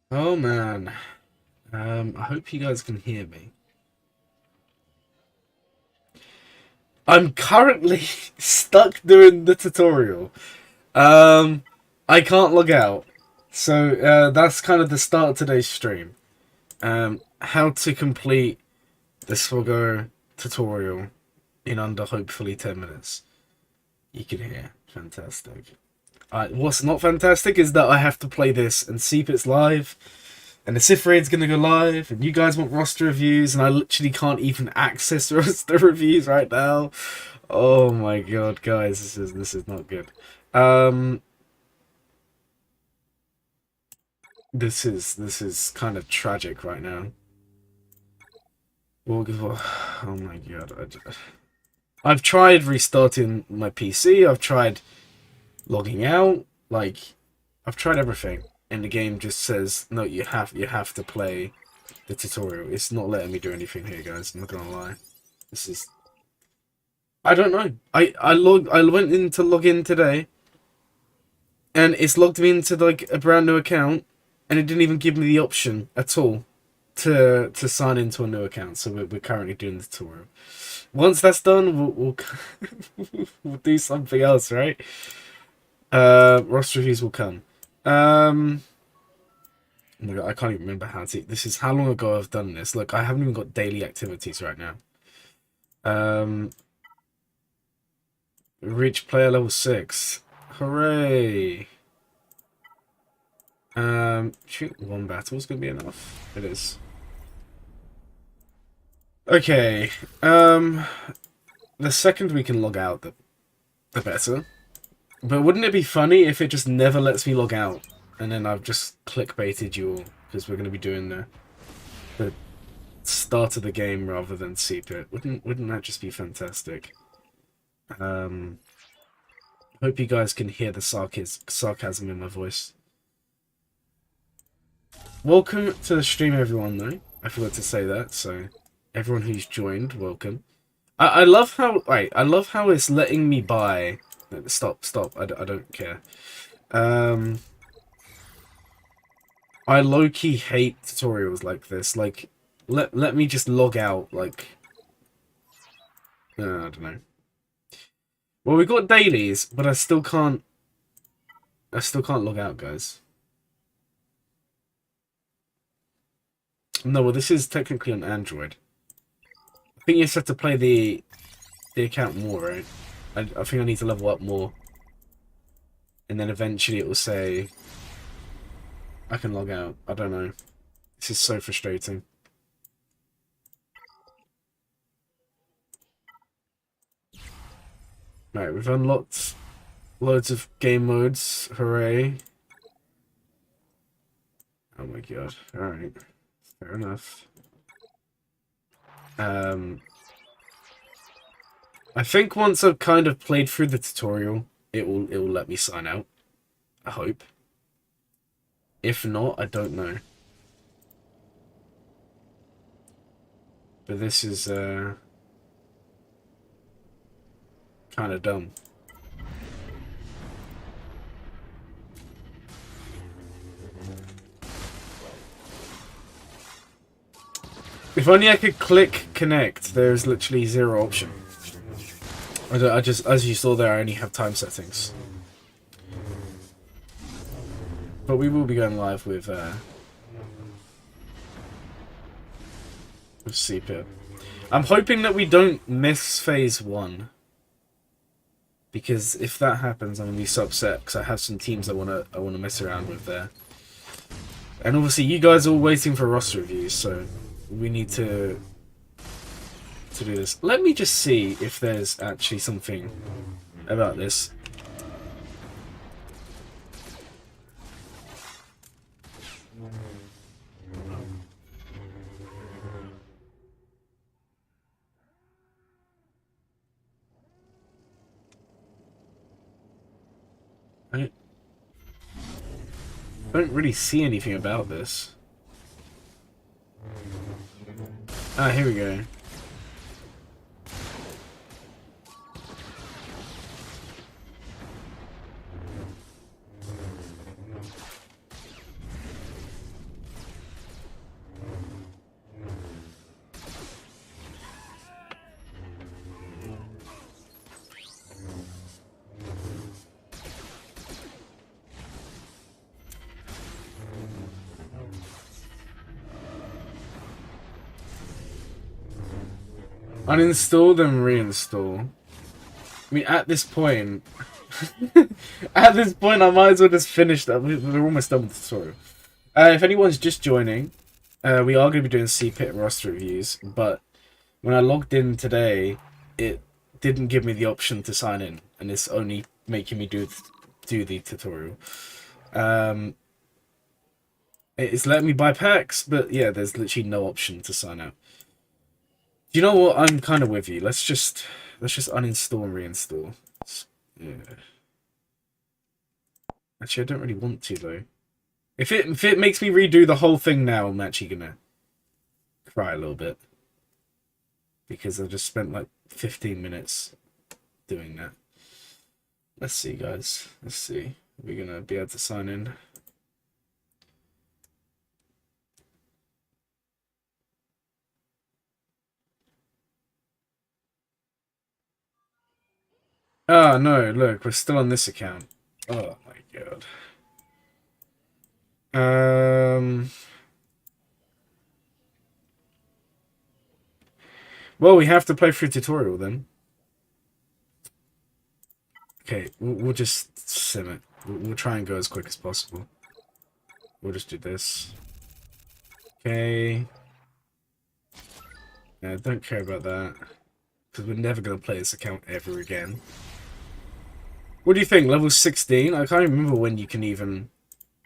Oh man. I hope you guys can hear me. I'm currently stuck doing the tutorial. Um, I can't log out. So that's kind of the start of today's stream. How to complete the Swoggo tutorial in under hopefully 10 minutes. You can hear. Fantastic. What's not fantastic is that I have to play this and Cpit's live. And the Sith Raid's gonna go live, and you guys want roster reviews, and I literally can't even access roster reviews right now. Oh my god, guys, this is not good. Um, this is kind of tragic right now. Oh my god, I've tried restarting my PC. I've tried logging out. Like, I've tried everything, and the game just says no. You have to play the tutorial. It's not letting me do anything here, guys. I'm not gonna lie. This is. I don't know. I went in to log in today, and it's logged me into like a brand new account, and it didn't even give me the option at all to sign into a new account. So we're currently doing the tutorial. Once that's done, we'll do something else, right? Roster reviews will come. Oh my God, I can't even remember how to. This is how long ago I've done this. Look, I haven't even got daily activities right now. Reach player level 6. Hooray! Shoot, one battle is gonna be enough. It is. Okay. The second we can log out, the better. But wouldn't it be funny if it just never lets me log out, and then I've just clickbaited you all because we're gonna be doing the start of the game rather than Cpit? Wouldn't that just be fantastic? Hope you guys can hear the sarcasm in my voice. Welcome to the stream, everyone, though. I forgot to say that, so everyone who's joined, welcome. I love how... Right, I love how it's letting me buy... Stop. I don't care. I low-key hate tutorials like this. Like, let me just log out, like... I don't know. Well, we got dailies, but I still can't log out, guys. No, well, this is technically on Android. I think you just have to play the account more, right? I think I need to level up more. And then eventually it will say I can log out. I don't know. This is so frustrating. Right, we've unlocked loads of game modes. Hooray. Oh my god. Alright. Fair enough. I think once I've kind of played through the tutorial, it will let me sign out. I hope. If not, I don't know. But this is kind of dumb. If only I could click connect. There's literally zero option. I just, as you saw there, I only have time settings. But we will be going live with Cpit. I'm hoping that we don't miss phase 1. Because if that happens, I'm gonna be so upset because I have some teams I wanna mess around with there. And obviously, you guys are all waiting for roster reviews, so we need to do this. Let me just see if there's actually something about this. I don't really see anything about this. Ah, here we go. Uninstall then reinstall. I mean, at this point, at this point, I might as well just finish that. We're almost done with the tutorial. If anyone's just joining, we are going to be doing Cpit and roster reviews, but when I logged in today, it didn't give me the option to sign in, and it's only making me do the tutorial. It's letting me buy packs, but yeah, there's literally no option to sign out. Do you know what? I'm kind of with you. Let's just uninstall and reinstall. Yeah. Actually, I don't really want to though. If it makes me redo the whole thing now, I'm actually gonna cry a little bit because I just spent like 15 minutes doing that. Let's see, guys. Let's see. We're gonna be able to sign in. Oh no! Look, we're still on this account. Oh my god. Well, we have to play through tutorial then. Okay, we'll just sim it. We'll try and go as quick as possible. We'll just do this. Okay. Don't care about that. Because we're never going to play this account ever again. What do you think? Level 16? I can't remember when you can even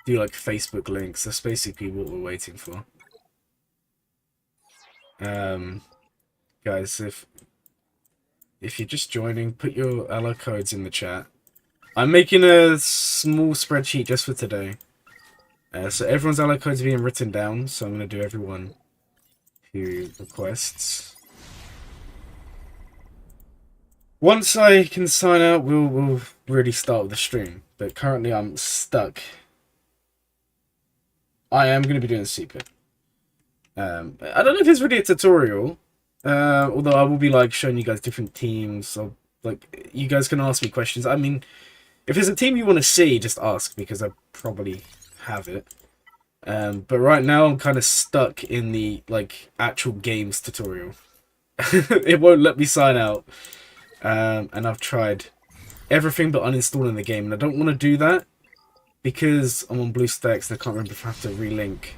do like Facebook links. That's basically what we're waiting for. Guys, if you're just joining, put your ally codes in the chat. I'm making a small spreadsheet just for today. So everyone's ally codes are being written down, so I'm going to do everyone who requests. Once I can sign out, we'll really start with the stream. But currently I'm stuck. I am going to be doing Cpit. I don't know if it's really a tutorial. Although I will be like showing you guys different teams. So like you guys can ask me questions. I mean, if there's a team you want to see, just ask because I probably have it. But right now I'm kind of stuck in the like actual games tutorial. It won't let me sign out. And I've tried everything but uninstalling the game, and I don't want to do that because I'm on BlueStacks and I can't remember if I have to relink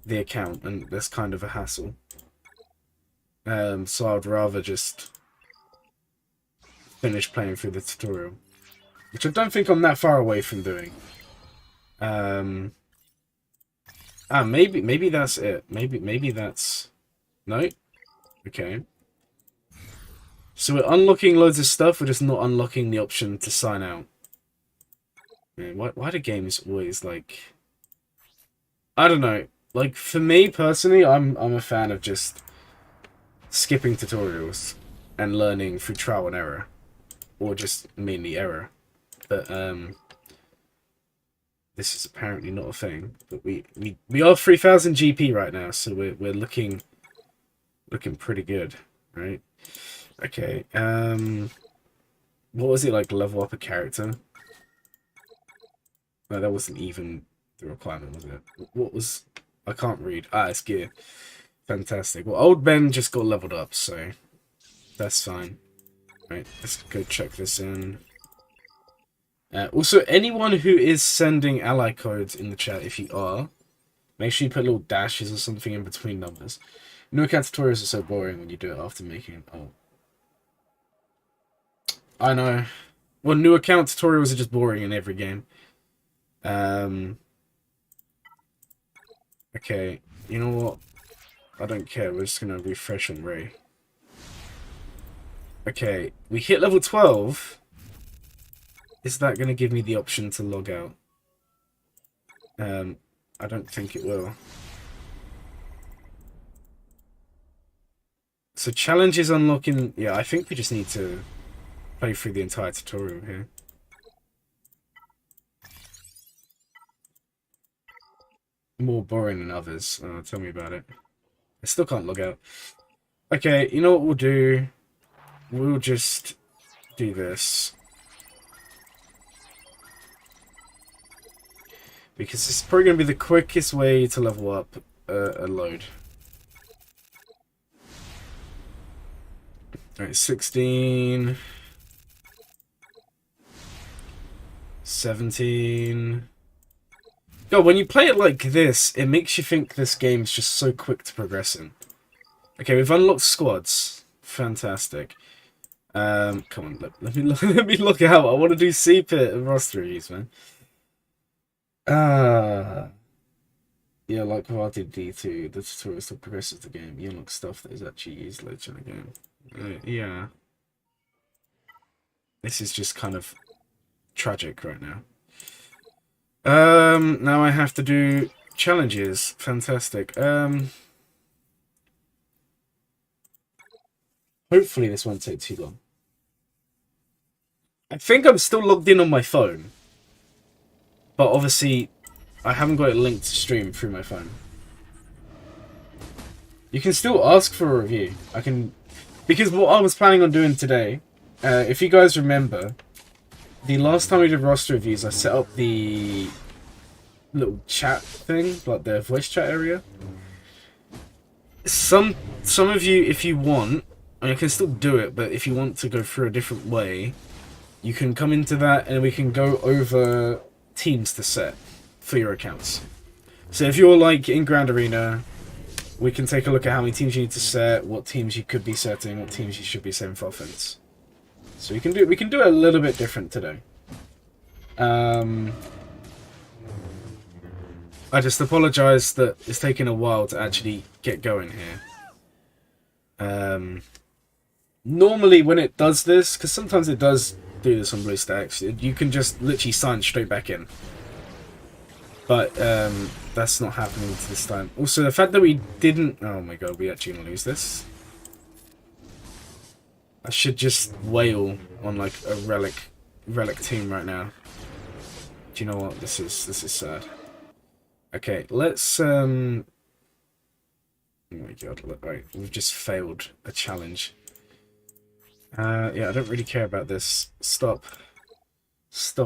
the account, and that's kind of a hassle. So I'd rather just finish playing through the tutorial, which I don't think I'm that far away from doing. Maybe that's it. Maybe that's no. Okay. So we're unlocking loads of stuff, we're just not unlocking the option to sign out. Man, why do games always like... I don't know. Like, for me, personally, I'm a fan of just skipping tutorials and learning through trial and error. Or just mainly error. But, this is apparently not a thing. But we are 3000 GP right now, so we're looking pretty good, right? Okay, what was it, like, level up a character? No, that wasn't even the requirement, was it? What was... I can't read. Ah, it's gear. Fantastic. Well, Old Ben just got leveled up, so that's fine. Right, let's go check this in. Also, anyone who is sending ally codes in the chat, if you are, make sure you put little dashes or something in between numbers. New account tutorials are so boring when you do it after making... Oh. I know. Well, new account tutorials are just boring in every game. Okay, you know what? I don't care. We're just going to refresh on Ray. Okay, we hit level 12. Is that going to give me the option to log out? I don't think it will. So challenges unlocking... Yeah, I think we just need to play through the entire tutorial here. More boring than others. Tell me about it. I still can't log out. Okay, you know what we'll do? We'll just do this. Because it's probably going to be the quickest way to level up a load. Alright, 16. 17. God, when you play it like this, it makes you think this game's just so quick to progress in. Okay, we've unlocked squads. Fantastic. Come on, let me look, let me look out. I want to do Cpit and roster reviews, man. Yeah, like Karate D2, the tutorial still progresses the game. You unlock stuff that is actually used later in the game. Yeah. This is just kind of tragic right now. Now I have to do challenges. Fantastic. Hopefully this won't take too long. I think I'm still logged in on my phone. But obviously, I haven't got it linked to stream through my phone. You can still ask for a review. I can... Because what I was planning on doing today, if you guys remember, the last time we did roster reviews, I set up the little chat thing, like the voice chat area. Some of you, if you want, and I can still do it, but if you want to go through a different way, you can come into that and we can go over teams to set for your accounts. So if you're like in Grand Arena, we can take a look at how many teams you need to set, what teams you could be setting, what teams you should be setting for offense. So we can do it a little bit different today. I just apologise that it's taken a while to actually get going here. Normally when it does this, because sometimes it does do this on BlueStacks, you can just literally sign straight back in. But that's not happening this time. Also, the fact that we didn't... Oh my god, we actually gonna lose this. I should just wail on like a relic team right now. Do you know what? This is sad. Okay, let's oh my god, look, right, we've just failed a challenge. Yeah, I don't really care about this. Stop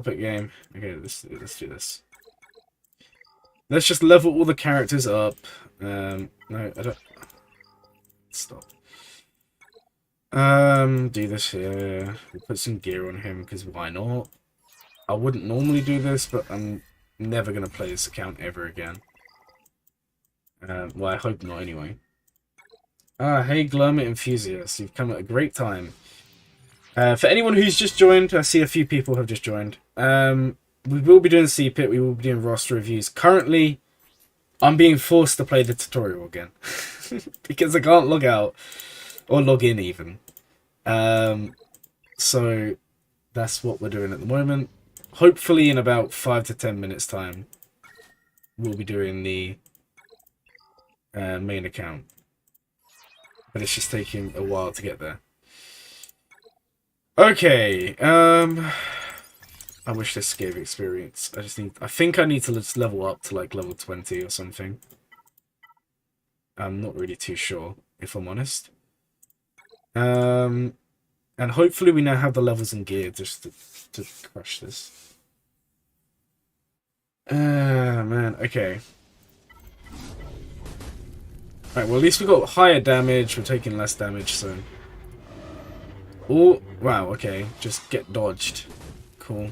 it, game. Okay, let's do this. Let's just level all the characters up. No, I don't... Stop. Do this here. We'll put some gear on him, because why not? I wouldn't normally do this, but I'm never going to play this account ever again. Well, I hope not anyway. Hey Glurmit enthusiasts, you've come at a great time. For anyone who's just joined, I see a few people have just joined. We will be doing Cpit, we will be doing roster reviews. Currently, I'm being forced to play the tutorial again. Because I can't log out. Or log in even. So, that's what we're doing at the moment. Hopefully in about 5 to 10 minutes time, we'll be doing the main account. But it's just taking a while to get there. Okay, I wish this gave experience. I think I need to just level up to like level 20 or something. I'm not really too sure, if I'm honest. And hopefully we now have the levels and gear just to crush this. Man, okay. Right, well at least we got higher damage, we're taking less damage, so... Oh, wow, okay. Just get dodged. Cool.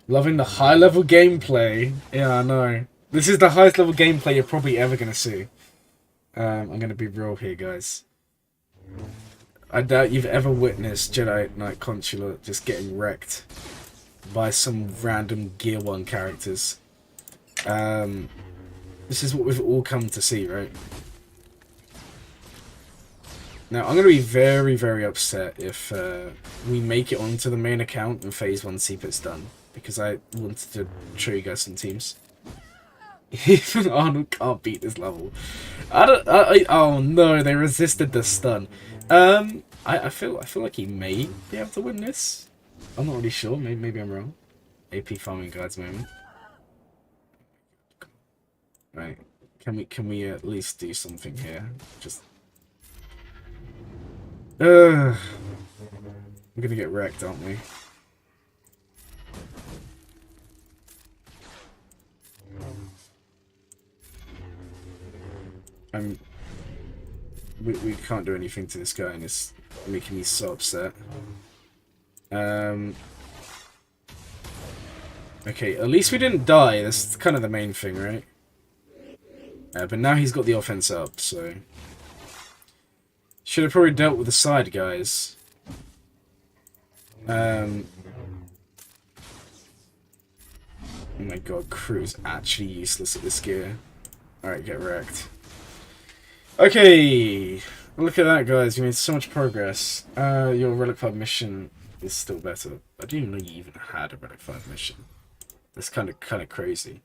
Loving the high-level gameplay. Yeah, I know. This is the highest level gameplay you're probably ever going to see. I'm going to be real here, guys. I doubt you've ever witnessed Jedi Knight Consular just getting wrecked by some random Gear 1 characters. This is what we've all come to see, right? Now, I'm going to be very, very upset if we make it onto the main account and Phase 1 Cpit's done. Because I wanted to show you guys some teams. Even Arnold can't beat this level. Oh no, they resisted the stun. I feel like he may be able to win this. I'm not really sure. Maybe I'm wrong. AP farming guides moment. Right. Can we at least do something here? Just. We're gonna get wrecked, aren't we? we can't do anything to this guy, and it's making me so upset. Okay, at least we didn't die. That's kind of the main thing, right? But now he's got the offense up, so... Should have probably dealt with the side guys. Oh my god, Crew's actually useless at this gear. Alright, get wrecked. Okay! Look at that, guys. You made so much progress. Your Relic 5 mission is still better. I didn't even know you even had a Relic 5 mission. That's kind of crazy.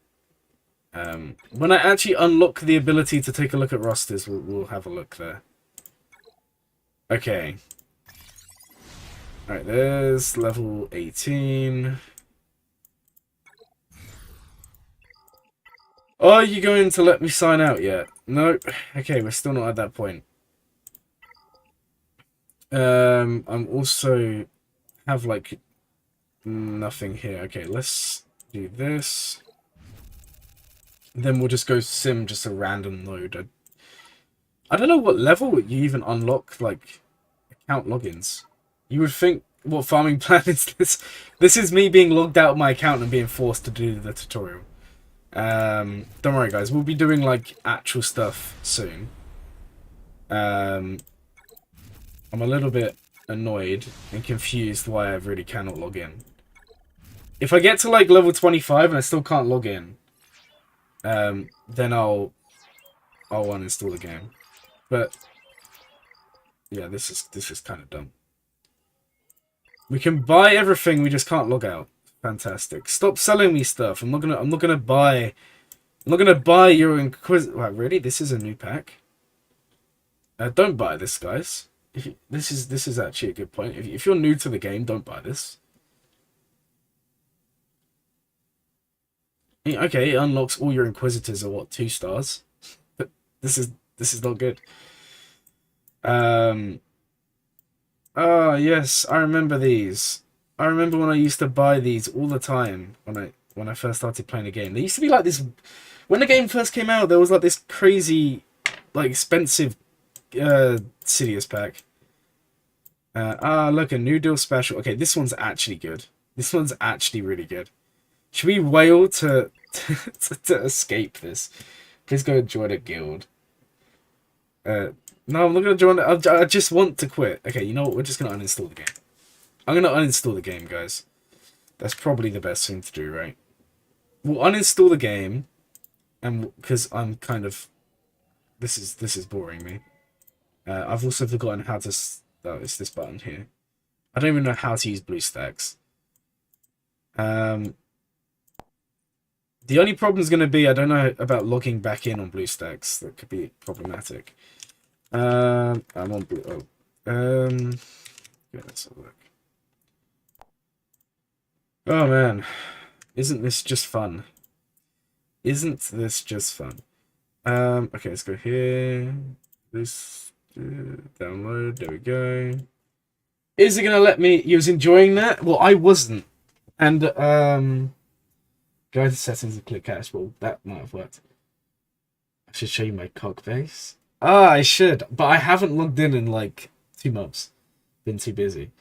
When I actually unlock the ability to take a look at rosters, we'll have a look there. Okay. Alright, there's level 18. Are you going to let me sign out yet? Nope. Okay, we're still not at that point. I'm also have like nothing here. Okay, let's do this. Then we'll just go sim just a random node. I don't know what level you even unlock like account logins. You would think, what farming plan is this? This is me being logged out of my account and being forced to do the tutorial. Don't worry guys, we'll be doing like actual stuff soon. I'm a little bit annoyed and confused why I really cannot log in. If I get to like level 25 and I still can't log in, then I'll uninstall the game. But yeah, this is kind of dumb. We can buy everything, we just can't log out. Fantastic. Stop selling me stuff. I'm not gonna buy your Wow, really? This is a new pack? Don't buy this, guys. This is actually a good point. If you're new to the game, don't buy this. Okay, it unlocks all your Inquisitors are what, 2 stars? But this is not good. Oh yes, I remember these. I remember when I used to buy these all the time when I first started playing the game. They used to be like this when the game first came out. There was like this crazy, like expensive, Sidious pack. Look, a new deal special. Okay, this one's actually good. This one's actually really good. Should we wail to escape this? Please go join a guild. No, I'm not gonna join. I just want to quit. Okay, you know what? We're just gonna uninstall the game. I'm gonna uninstall the game, guys. That's probably the best thing to do, right? We'll uninstall the game, and because I'm kind of, this is boring me. I've also forgotten how to. Oh, it's this button here. I don't even know how to use BlueStacks. The only problem is going to be I don't know about logging back in on BlueStacks. That could be problematic. I'm on Blue. Yeah, let's have a look. Oh man, isn't this just fun? Isn't this just fun? Okay, let's go here. This download. There we go. Is it gonna let me? You was enjoying that? Well, I wasn't. And go to settings and click cache. Well, that might have worked. I should show you my cog base. Ah, I should, but I haven't logged in like 2 months. Been too busy.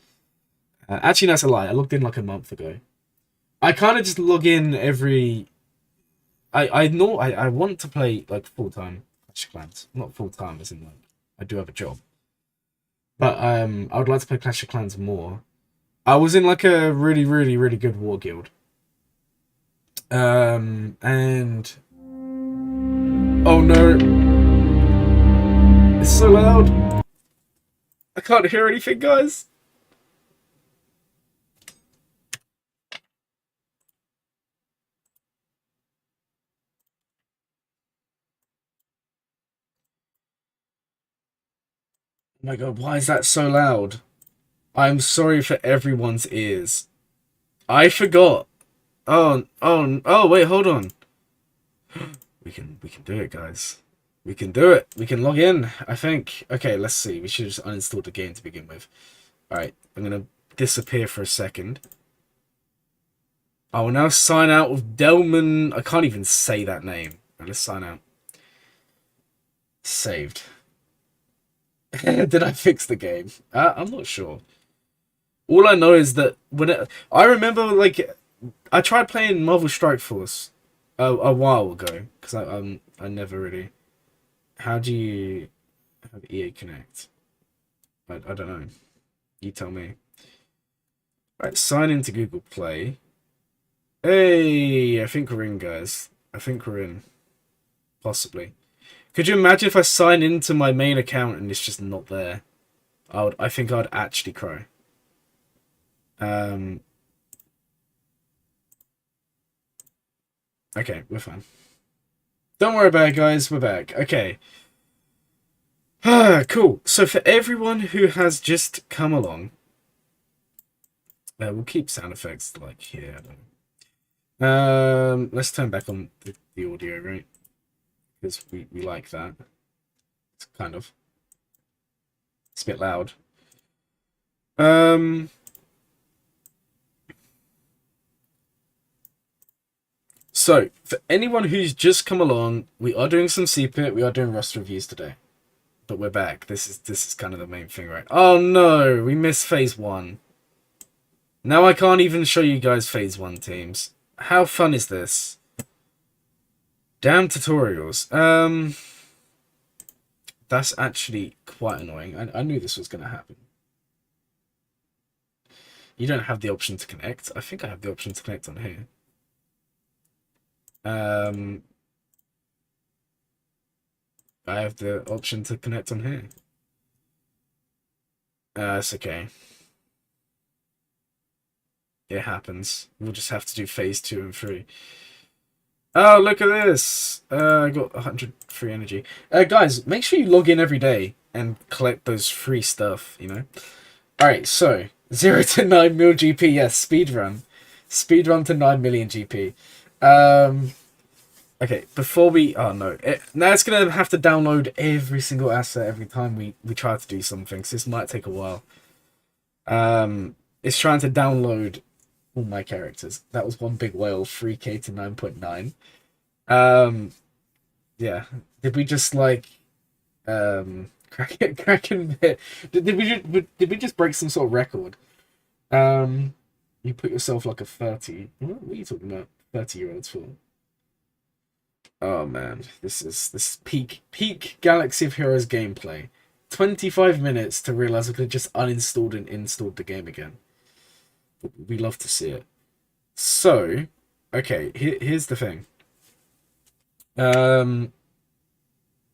Actually, that's a lie. I logged in like a month ago. I kind of just log in every. I know I want to play like full-time Clash of Clans, not full-time as in like I do have a job, but I would like to play Clash of Clans more. I was in like a really good war guild, and oh no, it's so loud. I can't hear anything, guys. Oh my god, why is that so loud? I'm sorry for everyone's ears. I forgot. Oh, wait, hold on. We can do it, guys. We can do it. We can log in, I think. Okay, let's see. We should just uninstall the game to begin with. Alright, I'm gonna disappear for a second. I will now sign out with Delman. I can't even say that name. Right, let's sign out. Saved. Did I fix the game? I'm not sure. All I know is that I remember, like, I tried playing Marvel Strike Force a while ago because I never really. How do you have EA Connect? I don't know. You tell me. Right, sign into Google Play. Hey, I think we're in, guys. I think we're in. Possibly. Could you imagine if I sign into my main account and it's just not there? I think I'd actually cry. Okay, we're fine. Don't worry about it, guys. We're back. Okay. Cool. So for everyone who has just come along, we'll keep sound effects like here. Let's turn back on the audio, right? Because we like that. It's kind of. It's a bit loud. So, for anyone who's just come along, we are doing some Cpit, we are doing Rust reviews today. But we're back. This is kind of the main thing, right? Oh no, we missed phase 1. Now I can't even show you guys phase 1 teams. How fun is this? Damn tutorials. That's actually quite annoying. I knew this was going to happen. You don't have the option to connect. I think I have the option to connect on here. I have the option to connect on here. It's okay. It happens. We'll just have to do phase 2 and 3. Oh, look at this! I got 100 free energy. Guys, make sure you log in every day and collect those free stuff, you know? Alright, so, 0 to 9 mil GP, yes, speedrun. Speedrun to 9 million GP. Okay, before we... Oh, no. Now it's going to have to download every single asset every time we try to do something, so this might take a while. It's trying to download all my characters. That was one big whale, 3k to 9.9. Yeah. Did we just, like... Cracking bit. Did we just break some sort of record? You put yourself like a 30... What are you talking about? 30-year-olds for? Oh man, this is peak Galaxy of Heroes gameplay. 25 minutes to realize I could just uninstalled and installed the game again. We love to see it. So, okay, here's the thing.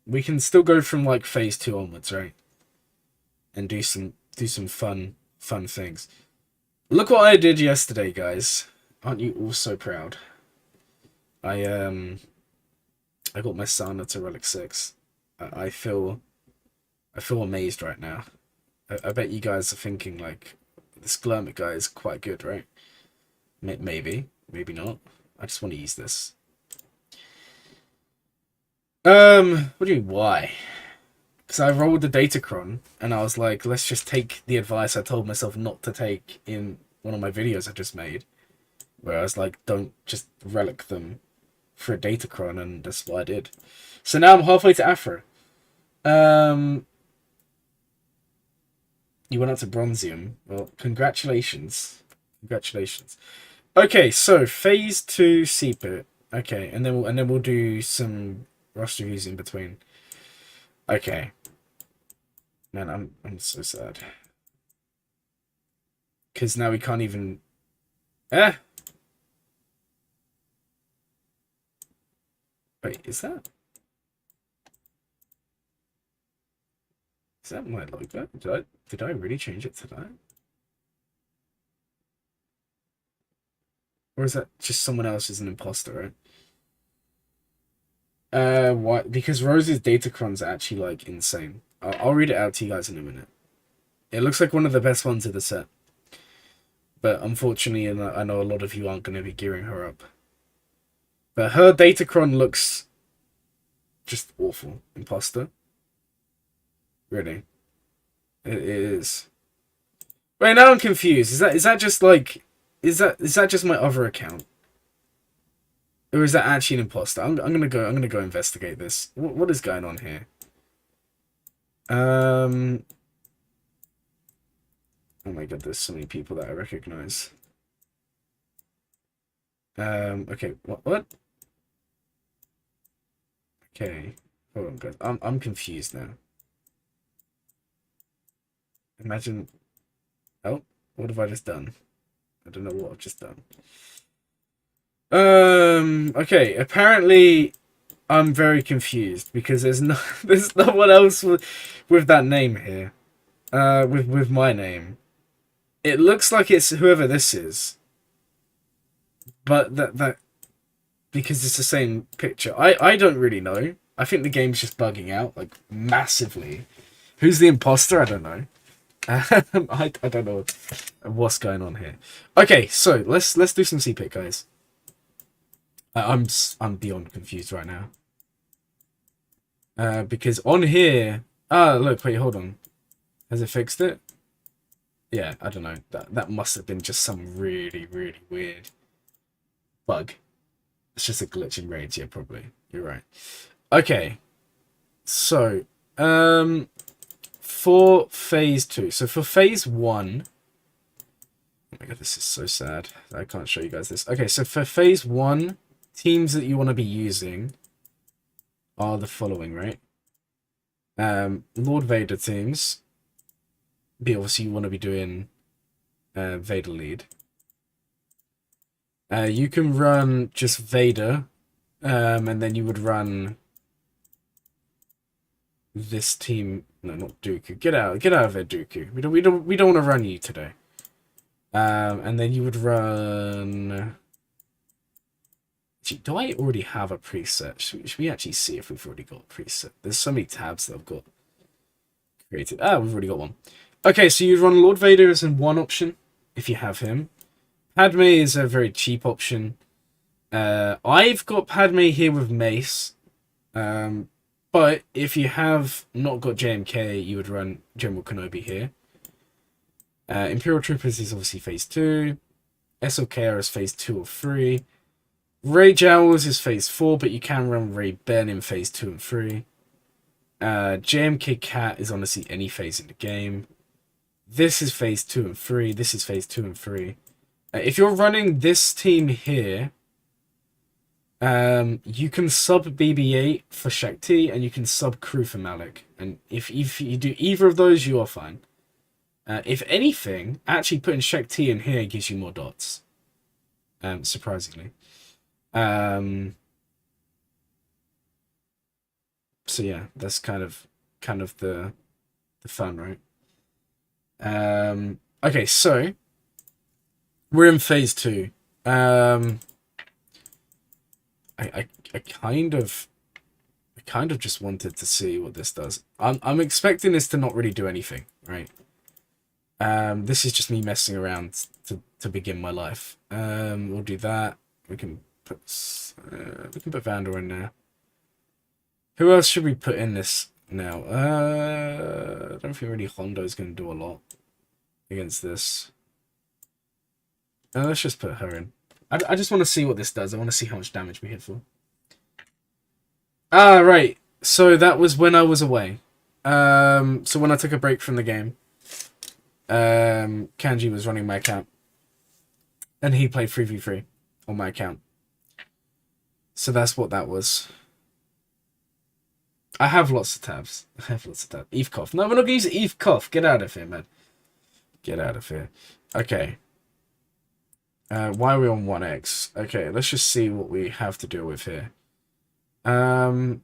We can still go from like phase 2 onwards, right? And do some fun things. Look what I did yesterday, guys. Aren't you all so proud? I got my Sana to Relic 6. I feel amazed right now. I bet you guys are thinking, like, this Glurmit guy is quite good, right? Maybe. Maybe not. I just want to use this. What do you mean, why? Because I rolled the Datacron, and I was like, let's just take the advice I told myself not to take in one of my videos I just made. Where I was like, don't just relic them for a Datacron, and that's what I did. So now I'm halfway to Afro. You went up to Bronzium. Well, congratulations. Congratulations. Okay, so phase 2 Cpit. Okay, and then we'll do some Rust reviews in between. Okay. Man, I'm so sad. Cause now we can't even Wait, is that my logo? Did I really change it to that? Or is that just someone else is an imposter, right? Why? Because Rose's Datacron's actually, like, insane. I'll read it out to you guys in a minute. It looks like one of the best ones of the set. But unfortunately, I know a lot of you aren't going to be gearing her up. But her Datacron looks just awful. Imposter. Really. It is. Wait, now I'm confused. Is that just like... Is that just my other account? Or is that actually an imposter? I'm gonna go investigate this. What is going on here? Oh my god, there's so many people that I recognize. Okay, what? Okay, hold on, guys. I'm confused now. Imagine. Oh, what have I just done? I don't know what I've just done. Okay. Apparently, I'm very confused because there's no one else with that name here. With my name. It looks like it's whoever this is, but that because it's the same picture. I don't really know. I think the game's just bugging out like massively. Who's the imposter? I don't know. I don't know what's going on here. Okay, so let's do some Cpit, guys. I'm beyond confused right now. Because on here, look, wait, hold on. Has it fixed it? Yeah, I don't know. That must have been just some really weird bug. It's just a glitch in raids, yeah, probably. You're right. Okay. So, for phase 2. So for phase 1. Oh my god, this is so sad. I can't show you guys this. Okay, so for phase 1, teams that you want to be using are the following, right? Lord Vader teams. Obviously you want to be doing Vader lead. You can run just Vader, and then you would run this team. No, not Dooku. Get out of there, Dooku. We don't want to run you today. And then you would run. Do I already have a preset? Should we actually see if we've already got a preset? There's so many tabs that I've got created. We've already got one. Okay, so you'd run Lord Vader as in one option if you have him. Padme is a very cheap option. I've got Padme here with Mace. But if you have not got JMK, you would run General Kenobi here. Imperial Troopers is obviously phase 2. SOKR is phase 2 or 3. Ray Jowls is phase 4, but you can run Ray Ben in phase 2 and 3. JMK Cat is honestly any phase in the game. This is phase 2 and 3. This is phase 2 and 3. If you're running this team here, you can sub BB-8 for Shakti, and you can sub Crew for Malik. And if you do either of those, you are fine. If anything, actually putting Shakti in here gives you more dots. Surprisingly. So yeah, that's kind of the fun, right? Okay, so we're in phase 2. I kind of just wanted to see what this does. I'm expecting this to not really do anything, right? This is just me messing around to begin my life. We'll do that. We can put Vandal in there. Who else should we put in this now? I don't think really Hondo's going to do a lot against this. Let's just put her in. I just want to see what this does. I want to see how much damage we hit for. Right. So that was when I was away. So when I took a break from the game, Kanji was running my account. And he played 3v3 on my account. So that's what that was. I have lots of tabs. Eve Koff. No, we're not going to use Eve Koff. Get out of here, man. Get out of here. Okay. Why are we on 1x? Okay, let's just see what we have to deal with here. Oh,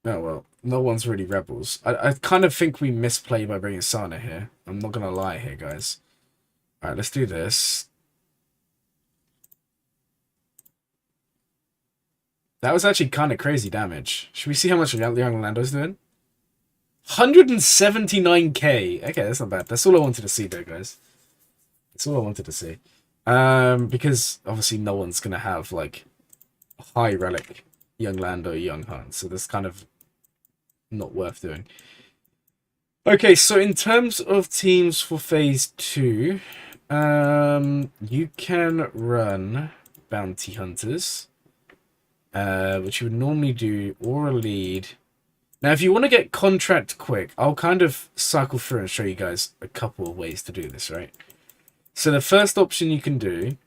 well. No one's really rebels. I kind of think we misplayed by bringing Sana here. I'm not going to lie here, guys. Alright, let's do this. That was actually kind of crazy damage. Should we see how much young Lando's doing? 179k. Okay, that's not bad. That's all I wanted to see there, guys. That's all I wanted to see. Because obviously no one's going to have, like, high relic young Lando, young Han. So that's kind of not worth doing. Okay, so in terms of teams for phase 2, you can run bounty hunters. which you would normally do, or a lead. Now, if you want to get contract quick, I'll kind of cycle through and show you guys a couple of ways to do this, right? So the first option you can do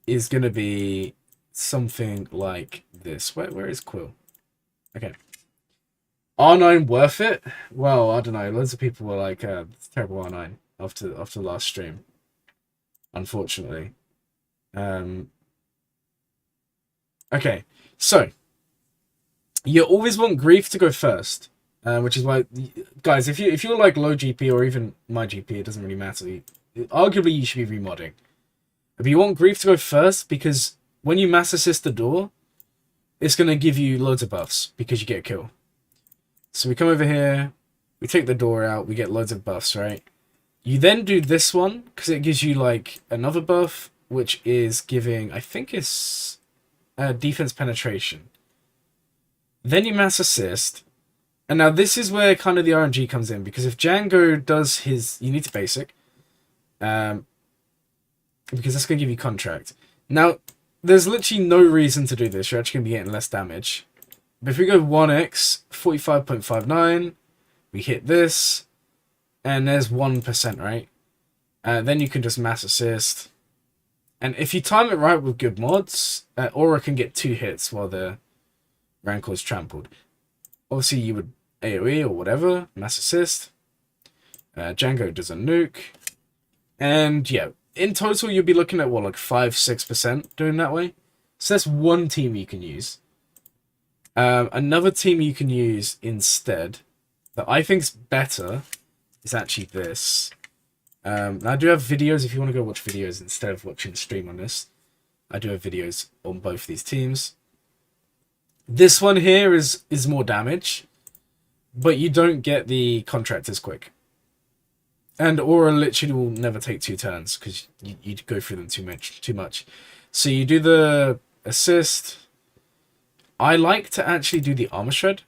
is going to be something like this. Where is Quill? Okay. R9 worth it? Well, I don't know. Loads of people were like, it's terrible R9 after the last stream. Unfortunately. Okay, so you always want Grief to go first, which is why, guys, if you're like low GP or even my GP, it doesn't really matter. Arguably, you should be remodding. But you want Grief to go first because when you mass assist the door, it's going to give you loads of buffs because you get a kill. So we come over here, we take the door out, we get loads of buffs, right? You then do this one because it gives you like another buff, which is giving, I think it's defense penetration. Then you mass assist. And now this is where kind of the RNG comes in, because if Django does his, you need to basic. Because that's going to give you contract. Now, there's literally no reason to do this. You're actually going to be getting less damage. But if we go 1x, 45.59, we hit this, and there's 1%, right? Then you can just mass assist. And if you time it right with good mods, Aura can get 2 hits while the Rancor is trampled. Obviously, you would AoE or whatever, mass assist. Django does a nuke. And yeah, in total, you'll be looking at what, like 5-6% doing that way. So that's one team you can use. Another team you can use instead that I think's better is actually this. Now I do have videos if you want to go watch videos instead of watching the stream on this. I do have videos on both these teams. This one here is more damage, but you don't get the contract as quick. And Aura literally will never take 2 turns because you go through them too much. So you do the assist. I like to actually do the armor shred.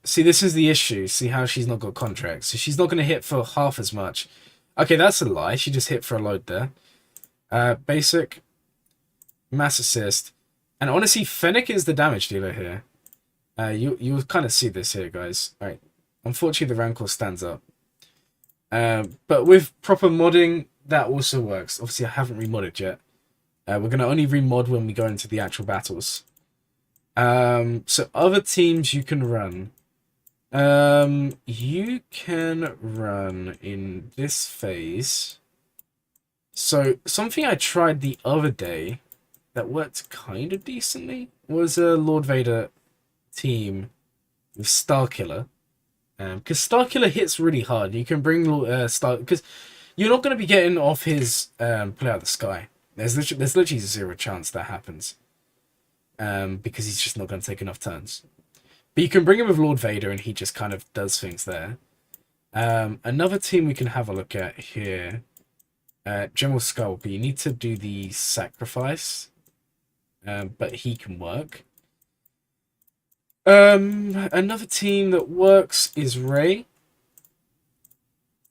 See, this is the issue. See how she's not got contracts. So she's not going to hit for half as much. Okay, that's a lie. She just hit for a load there. Basic. Mass assist. And honestly, Fennec is the damage dealer here. You'll kind of see this here, guys. All right. Unfortunately, the Rancor stands up. But with proper modding, that also works. Obviously, I haven't remodded yet. We're going to only remod when we go into the actual battles. So other teams you can run. You can run in this phase. So something I tried the other day that worked kind of decently was a Lord Vader team with Starkiller. Because Starkiller hits really hard. You can bring because you're not going to be getting off his play out of the sky. There's literally 0 chance that happens. Because he's just not going to take enough turns. But you can bring him with Lord Vader and he just kind of does things there. Another team we can have a look at here. General Skull, but you need to do the sacrifice. But he can work. Another team that works is Rey.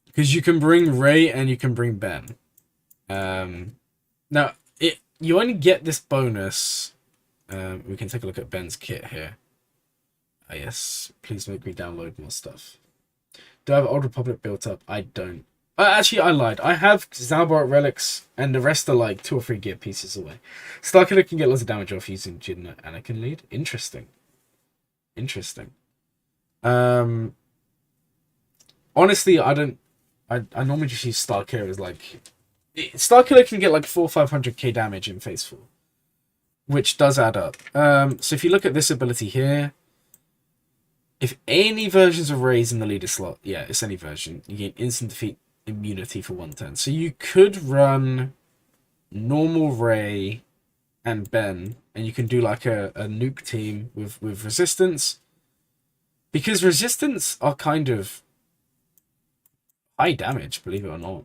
Because you can bring Rey and you can bring Ben. Now, you only get this bonus. We can take a look at Ben's kit here. Yes, please make me download more stuff. Do I have Old Republic built up? I don't. Actually, I lied. I have Zalbar relics, and the rest are like 2 or 3 gear pieces away. Starkiller can get lots of damage off using Jin Anakin lead. Interesting. Interesting. Honestly, I normally just use Starkiller as like... Starkiller can get like 400-500k damage in phase 4. Which does add up. So if you look at this ability here, if any versions of Rey's in the leader slot, yeah, it's any version, you get instant defeat immunity for 1 turn. So you could run normal Rey and Ben, and you can do like a nuke team with resistance. Because resistance are kind of high damage, believe it or not.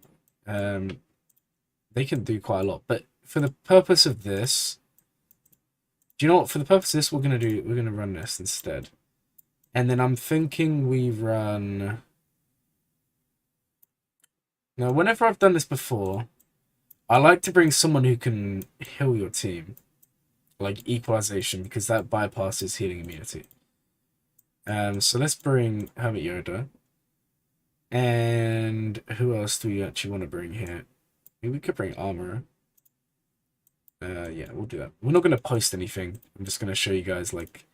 They can do quite a lot. But for the purpose of this... Do you know what? For the purpose of this, we're gonna run this instead. And then I'm thinking we run... Now, whenever I've done this before, I like to bring someone who can heal your team. like equalization, because that bypasses healing immunity. So let's bring Hermit Yoda. And who else do we actually want to bring here? Maybe we could bring Armor. Yeah, we'll do that. We're not going to post anything. I'm just going to show you guys, like,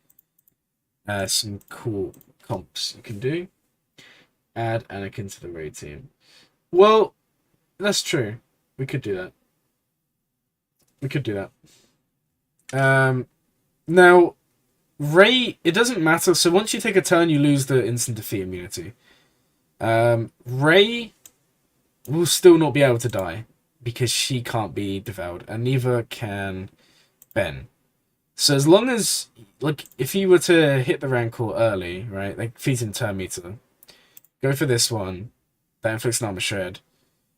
some cool comps you can do. Add Anakin to the raid team. Well, that's true. We could do that. We could do that. Now, Rey, it doesn't matter. So once you take a turn, you lose the instant defeat immunity. Rey will still not be able to die because she can't be devoured, and neither can Ben. So as long as, like, if you were to hit the Rancor early, right, like feet in turn meter, go for this one, that inflicts an armor shred.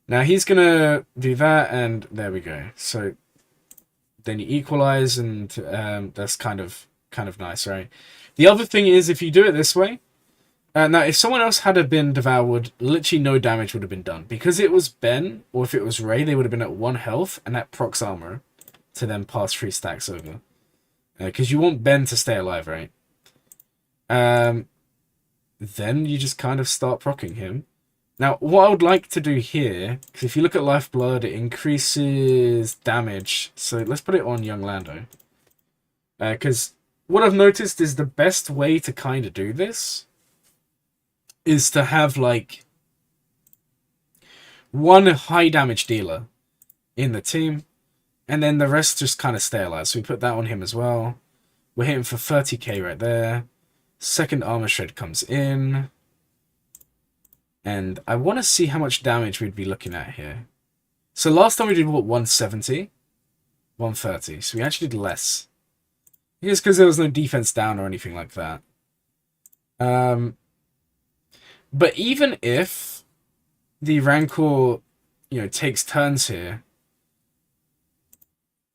Now he's gonna do that, and there we go. So then you equalize, and that's kind of nice, right? The other thing is, if you do it this way, now if someone else had been devoured, literally no damage would have been done. Because it was Ben, or if it was Rey, they would have been at 1 health, and that procs armor to then pass 3 stacks over. Because you want Ben to stay alive, right? Then you just kind of start proccing him. Now, what I would like to do here, because if you look at Lifeblood, it increases damage. So let's put it on Young Lando. Because what I've noticed is the best way to kind of do this is to have, like, one high damage dealer in the team, and then the rest just kind of stay alive. So we put that on him as well. We're hitting for 30k right there. Second armor shred comes in. And I want to see how much damage we'd be looking at here. So last time we did, what, 170? 130. So we actually did less. Just because there was no defense down or anything like that. But even if the Rancor, takes turns here,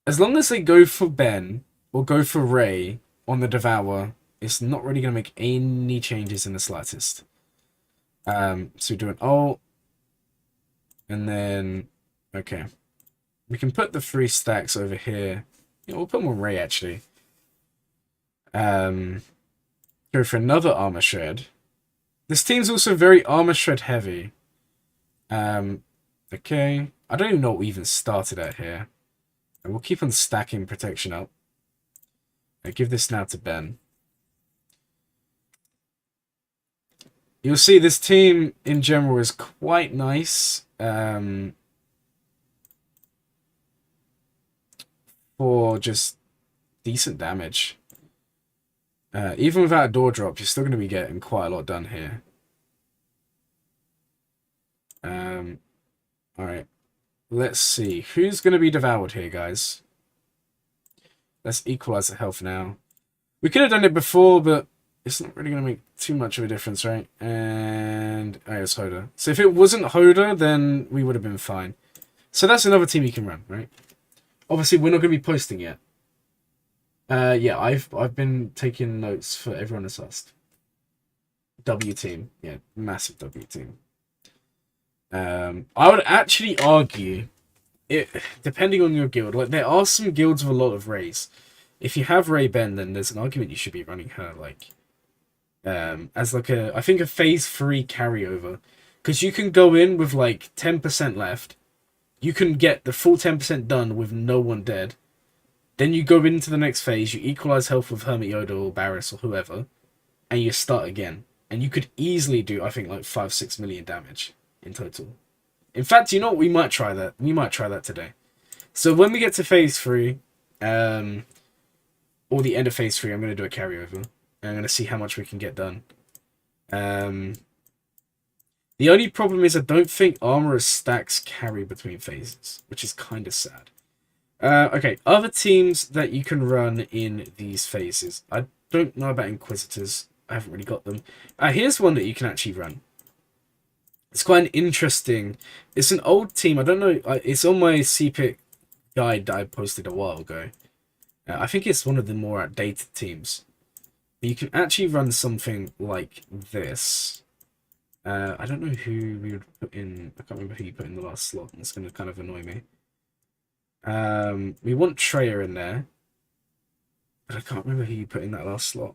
as long as they go for Ben or go for Rey on the Devour, it's not really going to make any changes in the slightest. So we do an ult, and then, okay. We can put the 3 stacks over here. We'll put them on Rey, actually. Go for another armor shred. This team's also very armor shred heavy. Okay. I don't even know what we even started at here. And we'll keep on stacking protection up. I give this now to Ben. You'll see this team in general is quite nice. For just decent damage. Even without a door drop, you're still going to be getting quite a lot done here. Alright. Let's see. Who's going to be devoured here, guys? Let's equalize the health now. We could have done it before, but it's not really going to make too much of a difference, right? And oh, it's Hoda. So if it wasn't Hoda, then we would have been fine. So that's another team you can run, right? Obviously, we're not going to be posting yet. Yeah, I've been taking notes for everyone that's asked. W team, yeah, massive W team. I would actually argue, depending on your guild, like there are some guilds with a lot of Reys. If you have Rey Ben, then there's an argument you should be running her like, as like I think a phase 3 carryover, because you can go in with like 10% left, you can get the full 10% done with no one dead. Then you go into the next phase, you equalize health with Hermit Yoda or Barris or whoever, and you start again. And you could easily do, I think, like 5-6 million damage in total. In fact, you know what? We might try that. We might try that today. So when we get to phase 3, or the end of phase 3, I'm going to do a carryover. And I'm going to see how much we can get done. The only problem is I don't think Armorer's stacks carry between phases, which is kind of sad. Okay, other teams that you can run in these phases. I don't know about Inquisitors. I haven't really got them. Here's one that you can actually run. It's quite an interesting... It's an old team. I don't know. It's on my Cpit guide that I posted a while ago. I think it's one of the more outdated teams. You can actually run something like this. I don't know who we would put in. I can't remember who you put in the last slot. It's going to kind of annoy me. We want Treya in there. But I can't remember who you put in that last slot.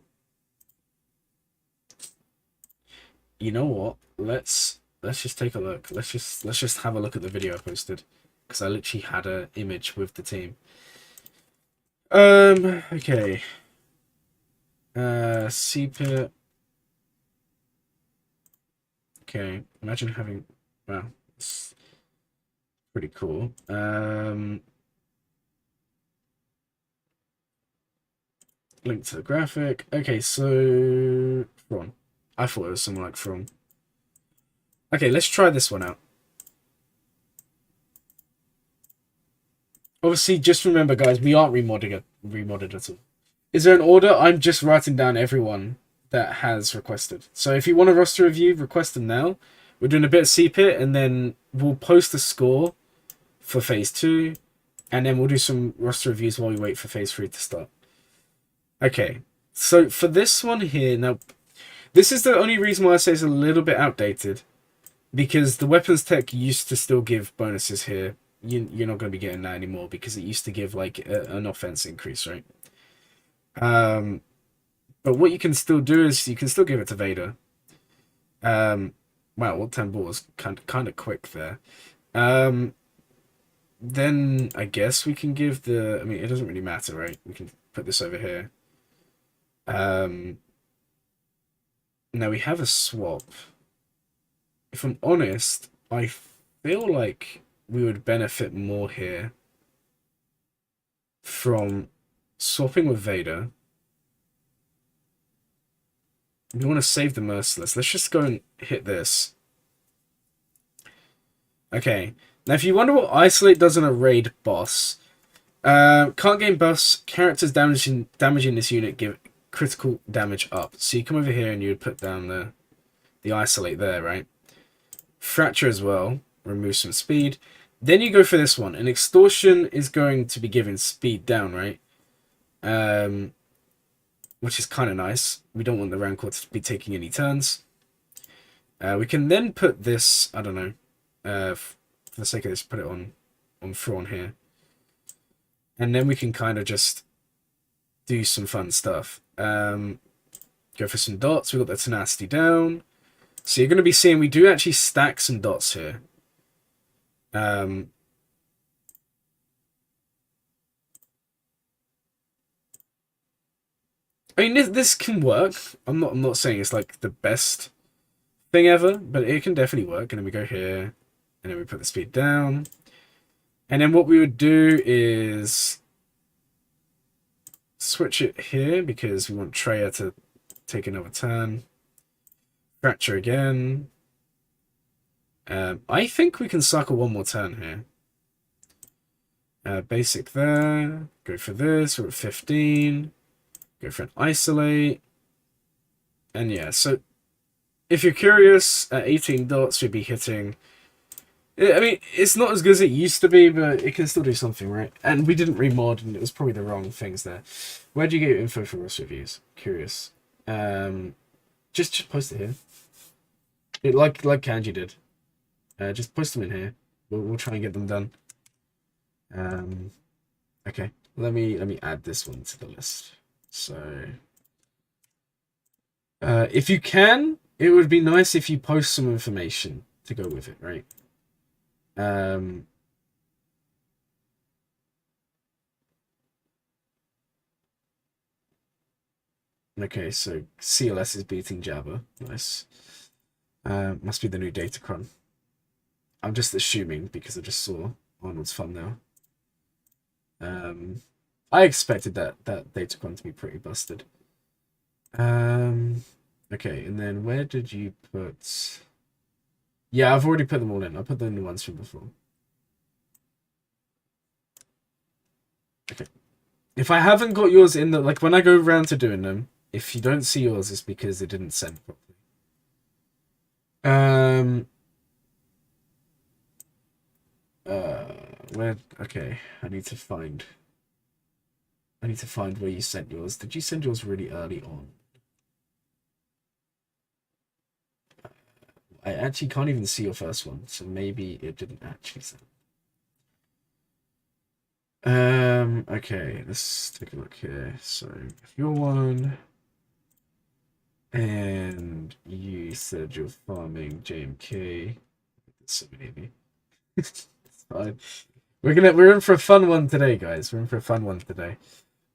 You know what? Let's just take a look. Let's just have a look at the video I posted, because I literally had an image with the team. Okay. Cpit. Okay, imagine having, wow, it's pretty cool. Link to the graphic. Okay, so From. I thought it was someone like From. Okay, let's try this one out. Obviously, just remember, guys, we aren't remodded at all. Is there an order? I'm just writing down everyone that has requested. So if you want a roster review, request them now. We're doing a bit of Cpit, and then we'll post the score for Phase 2, and then we'll do some roster reviews while we wait for Phase 3 to start. Okay, so for this one here, now, this is the only reason why I say it's a little bit outdated, because the weapons tech used to still give bonuses here. You're not going to be getting that anymore, because it used to give like an offense increase, right? But what you can still do is you can still give it to Vader. Wow, well, 10 balls kind of quick there. Then I guess we can give the. I mean, it doesn't really matter, right? We can put this over here. Now we have a swap. If I'm honest, I feel like we would benefit more here from swapping with Vader. We want to save the Merciless. Let's just go and hit this. Okay. Now, if you wonder what Isolate does on a raid boss, can't gain buffs. Characters damaging this unit give critical damage up. So you come over here and you would put down the Isolate there, right? Fracture as well. Remove some speed. Then you go for this one. And Extortion is going to be giving speed down, right? Which is kind of nice. We don't want the Rancor to be taking any turns. We can then put this, I don't know, for the sake of this, put it on Thrawn here. And then we can kind of just do some fun stuff. Go for some dots. We've got the tenacity down. So you're going to be seeing we do actually stack some dots here. I mean, this can work. I'm not saying it's like the best thing ever, but it can definitely work. And then we go here, and then we put the speed down. And then what we would do is switch it here, because we want Traya to take another turn. Fracture again. I think we can cycle one more turn here. Basic there. Go for this. We're at 15. Go for an Isolate. And yeah, so if you're curious, at 18 dots, we'd be hitting. I mean, it's not as good as it used to be, but it can still do something, right? And we didn't remod, and it was probably the wrong things there. Where do you get your info for Ross reviews? Curious. Just post it here. Like Kanji did. Just post them in here. We'll try and get them done. Okay. Let me add this one to the list. So, if you can, it would be nice if you post some information to go with it, right? Okay, so CLS is beating Jabba. Nice. Must be the new Datacron. I'm just assuming because I just saw Arnold's thumbnail. I expected that Datacron to be pretty busted. Okay, and then where did you put? Yeah, I've already put them all in. I put the new ones from before. Okay. If I haven't got yours in like when I go around to doing them, if you don't see yours, it's because it didn't send properly. Where? Okay, I need to find where you sent yours. Did you send yours really early on? I actually can't even see your first one, so maybe it didn't actually send. Okay, let's take a look here. So, if you're one, and you said you're farming JMK, so maybe it's fine. We're in for a fun one today, guys. We're in for a fun one today.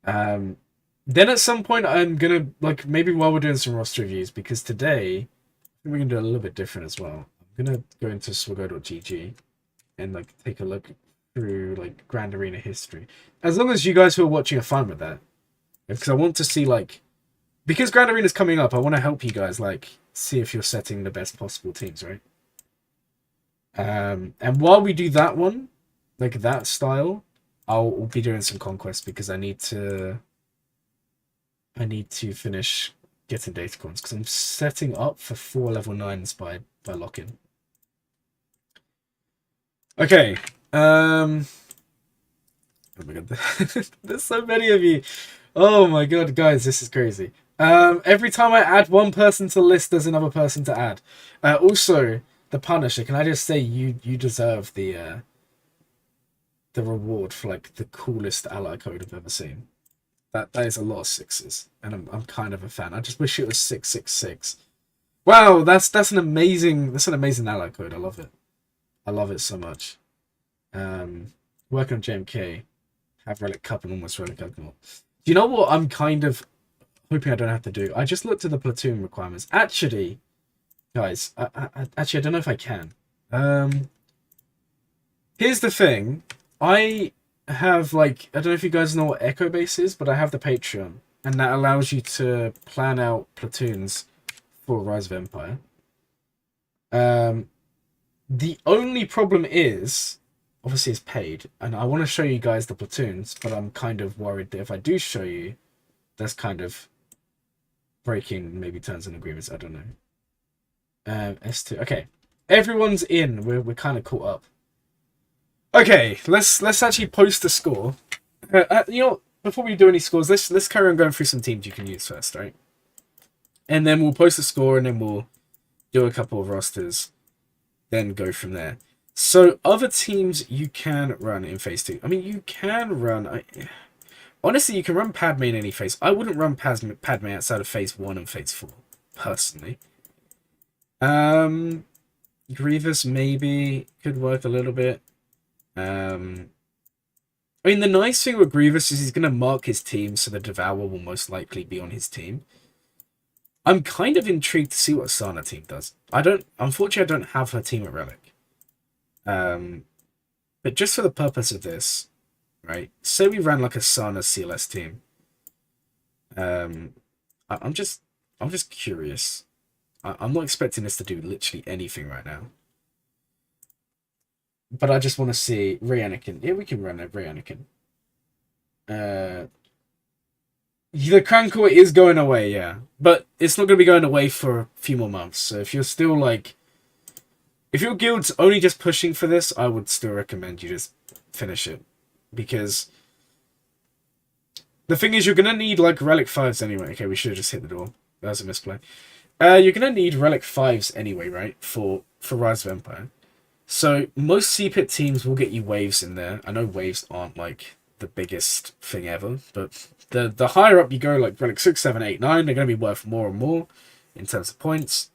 Then at some point I'm gonna like maybe while we're doing some roster reviews, because today we're gonna do a little bit different as well. I'm gonna go into swaggo.gg and like take a look through like Grand Arena history. As long as you guys who are watching are fine with that. Because I want to see like, because Grand Arena is coming up, I want to help you guys like see if you're setting the best possible teams, right? And while we do that one, like that style, I'll be doing some conquest because I need to finish getting data coins because I'm setting up for 4 level 9s by lock-in. Okay. Oh my god, there's so many of you. Oh my god, guys, this is crazy. Every time I add one person to the list, there's another person to add. Also, the Punisher. Can I just say you deserve the reward for like the coolest ally code I've ever seen. That is a lot of sixes, and I'm kind of a fan. I just wish it was 666. Wow, that's an amazing ally code. I love it. I love it so much. Working on JMK, have Relic Cup and almost Relic Alcohol. Do you know what I'm kind of hoping I don't have to do? I just looked at the platoon requirements. Actually, guys, actually I don't know if I can. Here's the thing. I have like, I don't know if you guys know what Echo Base is, but I have the Patreon, and that allows you to plan out platoons for Rise of Empire. The only problem is, obviously it's paid, and I want to show you guys the platoons, but I'm kind of worried that if I do show you, that's kind of breaking maybe terms and agreements. I don't know. S2. Okay, everyone's in. We're kind of caught up. Okay, let's actually post the score. You know, before we do any scores, let's carry on going through some teams you can use first, right? And then we'll post the score, and then we'll do a couple of rosters, then go from there. So other teams you can run in phase 2. I mean, you can run. Honestly, you can run Padme in any phase. I wouldn't run Padme outside of phase 1 and phase 4, personally. Grievous maybe could work a little bit. I mean, the nice thing with Grievous is he's going to mark his team, so the Devourer will most likely be on his team. I'm kind of intrigued to see what Sana team does. Unfortunately, I don't have her team at Relic. But just for the purpose of this, right? Say we ran like a Sana CLS team. I'm just curious. I'm not expecting this to do literally anything right now. But I just want to see Rey Anakin. Yeah, we can run a Rey Anakin. The Crankle is going away, yeah. But it's not going to be going away for a few more months. So if you're still like... If your guild's only just pushing for this, I would still recommend you just finish it. Because... The thing is, you're going to need like Relic 5s anyway. Okay, we should have just hit the door. That was a misplay. You're going to need Relic 5s anyway, right? For Rise of Empire. So most Cpit teams will get you waves in there. I know waves aren't like the biggest thing ever, but the higher up you go, like Relic 6, 7, 8, 9, they're going to be worth more and more in terms of points.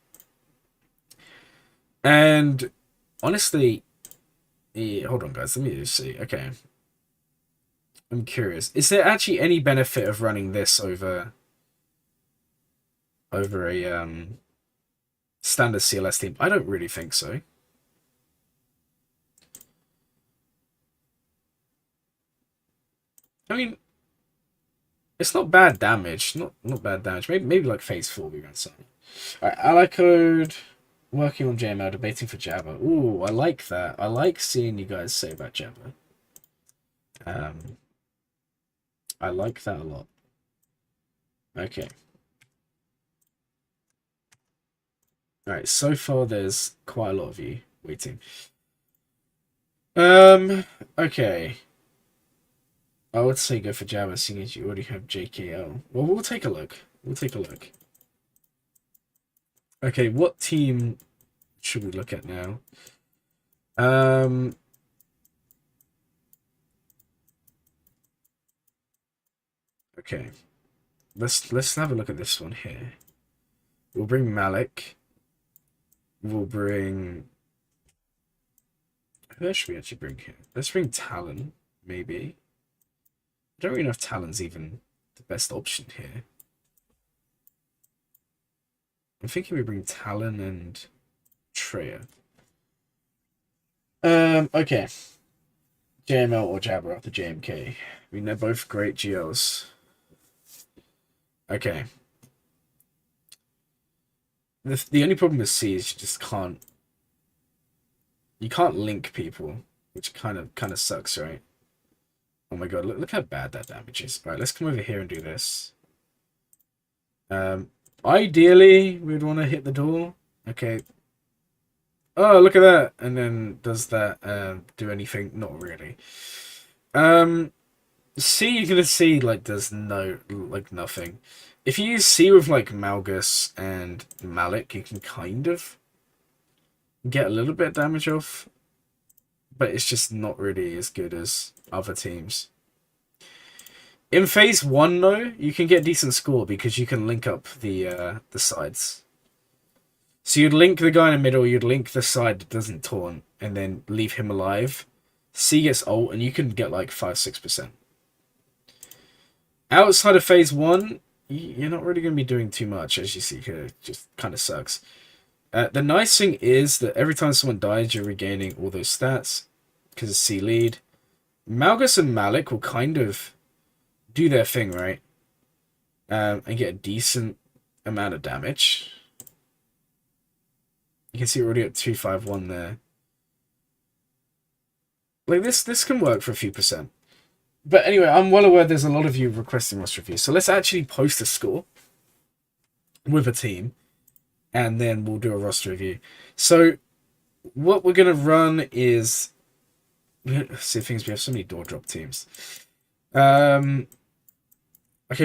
And honestly, yeah, hold on guys, let me just see. Okay. I'm curious. Is there actually any benefit of running this over a standard CLS team? I don't really think so. I mean, it's not bad damage. Not bad damage. Maybe like phase 4 we run something. Alright, ally code. Working on JML, debating for Jabba. Ooh, I like that. I like seeing you guys say about Jabba. I like that a lot. Okay. Alright, so far there's quite a lot of you waiting. Okay. I would say go for Jabba, seeing as you already have JKL. Well, we'll take a look. We'll take a look. Okay, what team should we look at now? Okay. Let's have a look at this one here. We'll bring Malik. We'll bring... Who should we actually bring here? Let's bring Talon, maybe. I don't really know if Talon's even the best option here. I'm thinking we bring Talon and Treya. Okay. JML or Jabber after JMK. I mean, they're both great GLs. Okay. The only problem with C is you just can't... You can't link people, which kind of sucks, right? Oh my god, look how bad that damage is. Right, let's come over here and do this. Ideally, we'd want to hit the door. Okay. Oh, look at that. And then does that do anything? Not really. C, you're going to see, like, there's nothing. If you use C with, like, Malgus and Malik, you can kind of get a little bit of damage off. But it's just not really as good as other teams. In phase 1, though, you can get a decent score because you can link up the sides. So you'd link the guy in the middle, you'd link the side that doesn't taunt, and then leave him alive. C gets ult, and you can get like 5-6%. Outside of phase 1, you're not really going to be doing too much, as you see here. It just kind of sucks. The nice thing is that every time someone dies, you're regaining all those stats because of C lead. Malgus and Malik will kind of do their thing, right? And get a decent amount of damage. You can see we're already at 251 there. Like, this can work for a few percent. But anyway, I'm well aware there's a lot of you requesting roster reviews. So let's actually post a score with a team. And then we'll do a roster review. So what we're going to run is... See, things, we have so many door drop teams. Okay,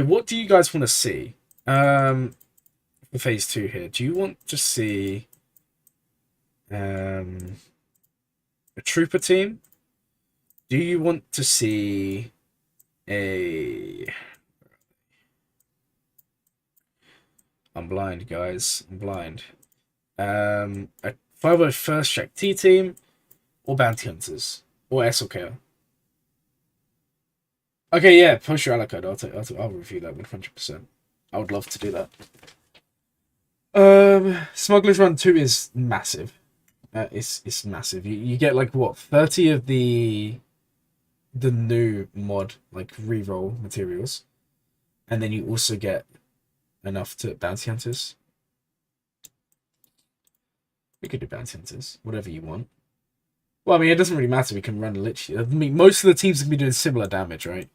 what do you guys want to see? For phase 2 here. Do you want to see... a trooper team? Do you want to see a... I'm blind, guys. I'm blind. A 501st Shack T team, or Bounty Hunters, or SLKO. Okay, yeah, post your ally code. I'll review that 100%. I would love to do that. Smuggler's Run 2 is massive. It's massive. You get like what, 30 of the new mod, like reroll materials, and then you also get enough to Bounty Hunters. We could do Bounty Hunters, whatever you want. Well, I mean, it doesn't really matter. We can run literally. I mean, most of the teams can be doing similar damage, right?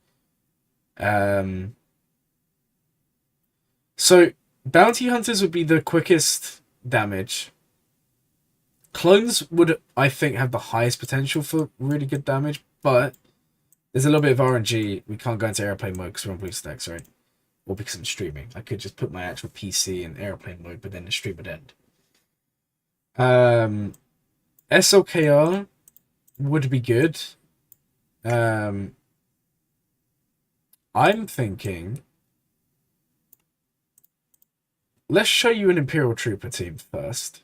So Bounty Hunters would be the quickest damage. Clones would, I think, have the highest potential for really good damage, but there's a little bit of RNG. We can't go into airplane mode because we're on BlueStacks, right? Or because I'm streaming. I could just put my actual PC in airplane mode, but then the stream would end. SLKR would be good. I'm thinking... Let's show you an Imperial Trooper team first.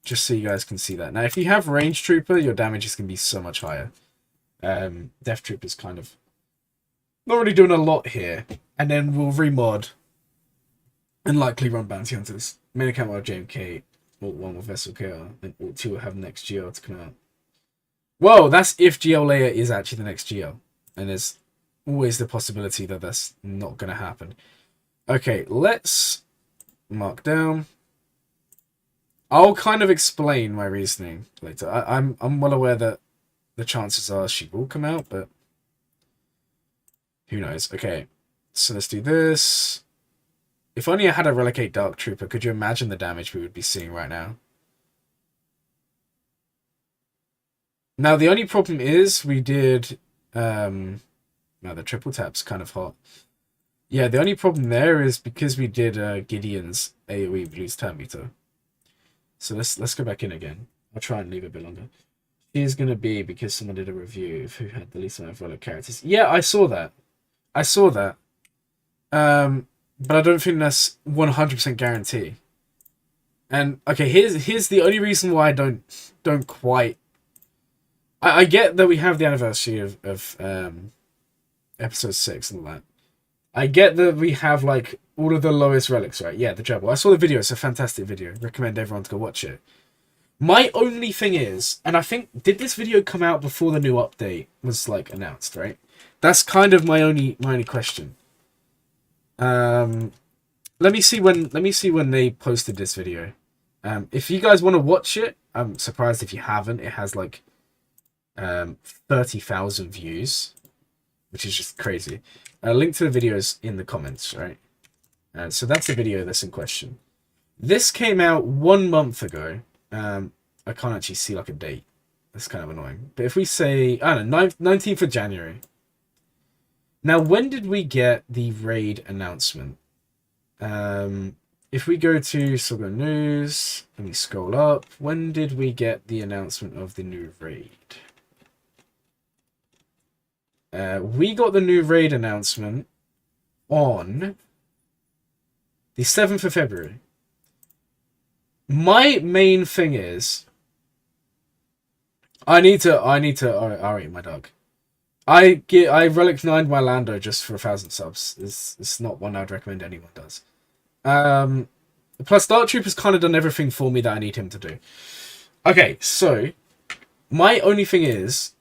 Just so you guys can see that. Now, if you have Range Trooper, your damage is going to be so much higher. Death Trooper's kind of not really doing a lot here. And then we'll remod and likely run Bounty Hunters. Main account will have JMK, Alt 1 with SLKR, and Alt 2 will have next GL to come out. Whoa, that's if GL layer is actually the next GL. And there's always the possibility that that's not going to happen. Okay, let's mark down. I'll kind of explain my reasoning later. I'm well aware that the chances are she will come out, but who knows? Okay, so let's do this. If only I had a Relicate Dark Trooper, could you imagine the damage we would be seeing right now? Now, the only problem is we did... now, the triple tap's kind of hot. Yeah, the only problem there is because we did Gideon's AoE, we lose turn meter. So let's go back in again. I'll try and leave it a bit longer. She's going to be because someone did a review of who had the least amount of relic characters. Yeah, I saw that. I saw that. But I don't think that's 100% guarantee. And okay, here's the only reason why I don't quite. I get that we have the anniversary of episode 6 and all that. I get that we have like all of the lowest relics, right? Yeah, the Jebel. I saw the video. It's a fantastic video. Recommend everyone to go watch it. My only thing is, and I think, did this video come out before the new update was like announced, right? That's kind of my only question. Let me see when they posted this video. If you guys want to watch it, I'm surprised if you haven't. It has like 30,000 views, which is just crazy. Link to the videos in the comments, right? So that's the video that's in question. This came out 1 month ago. I can't actually see like a date. That's kind of annoying. But if we say, I don't know, 19th of January. Now, when did we get the raid announcement? If we go to Silver News, let me scroll up. When did we get the announcement of the new raid? We got the new raid announcement on the 7th of February. My main thing is, I need to alright, my dog. I relic 9'd my Lando just for 1,000 subs. It's not one I'd recommend anyone does. Plus Dark Troopers kind of done everything for me that I need him to do. Okay, so my only thing is,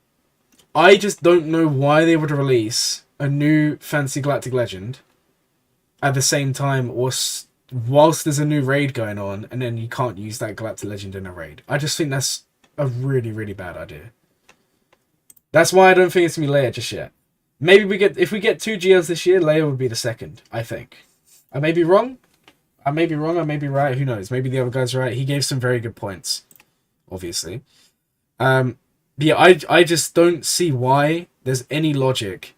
I just don't know why they would release a new Fantasy Galactic Legend at the same time, or whilst there's a new raid going on, and then you can't use that Galactic Legend in a raid. I just think that's a really, really bad idea. That's why I don't think it's gonna be Leia just yet. Maybe if we get 2 GLs this year, Leia would be the second, I think. I may be wrong. I may be wrong, I may be right, who knows? Maybe the other guy's right. He gave some very good points, obviously. Yeah, I just don't see why there's any logic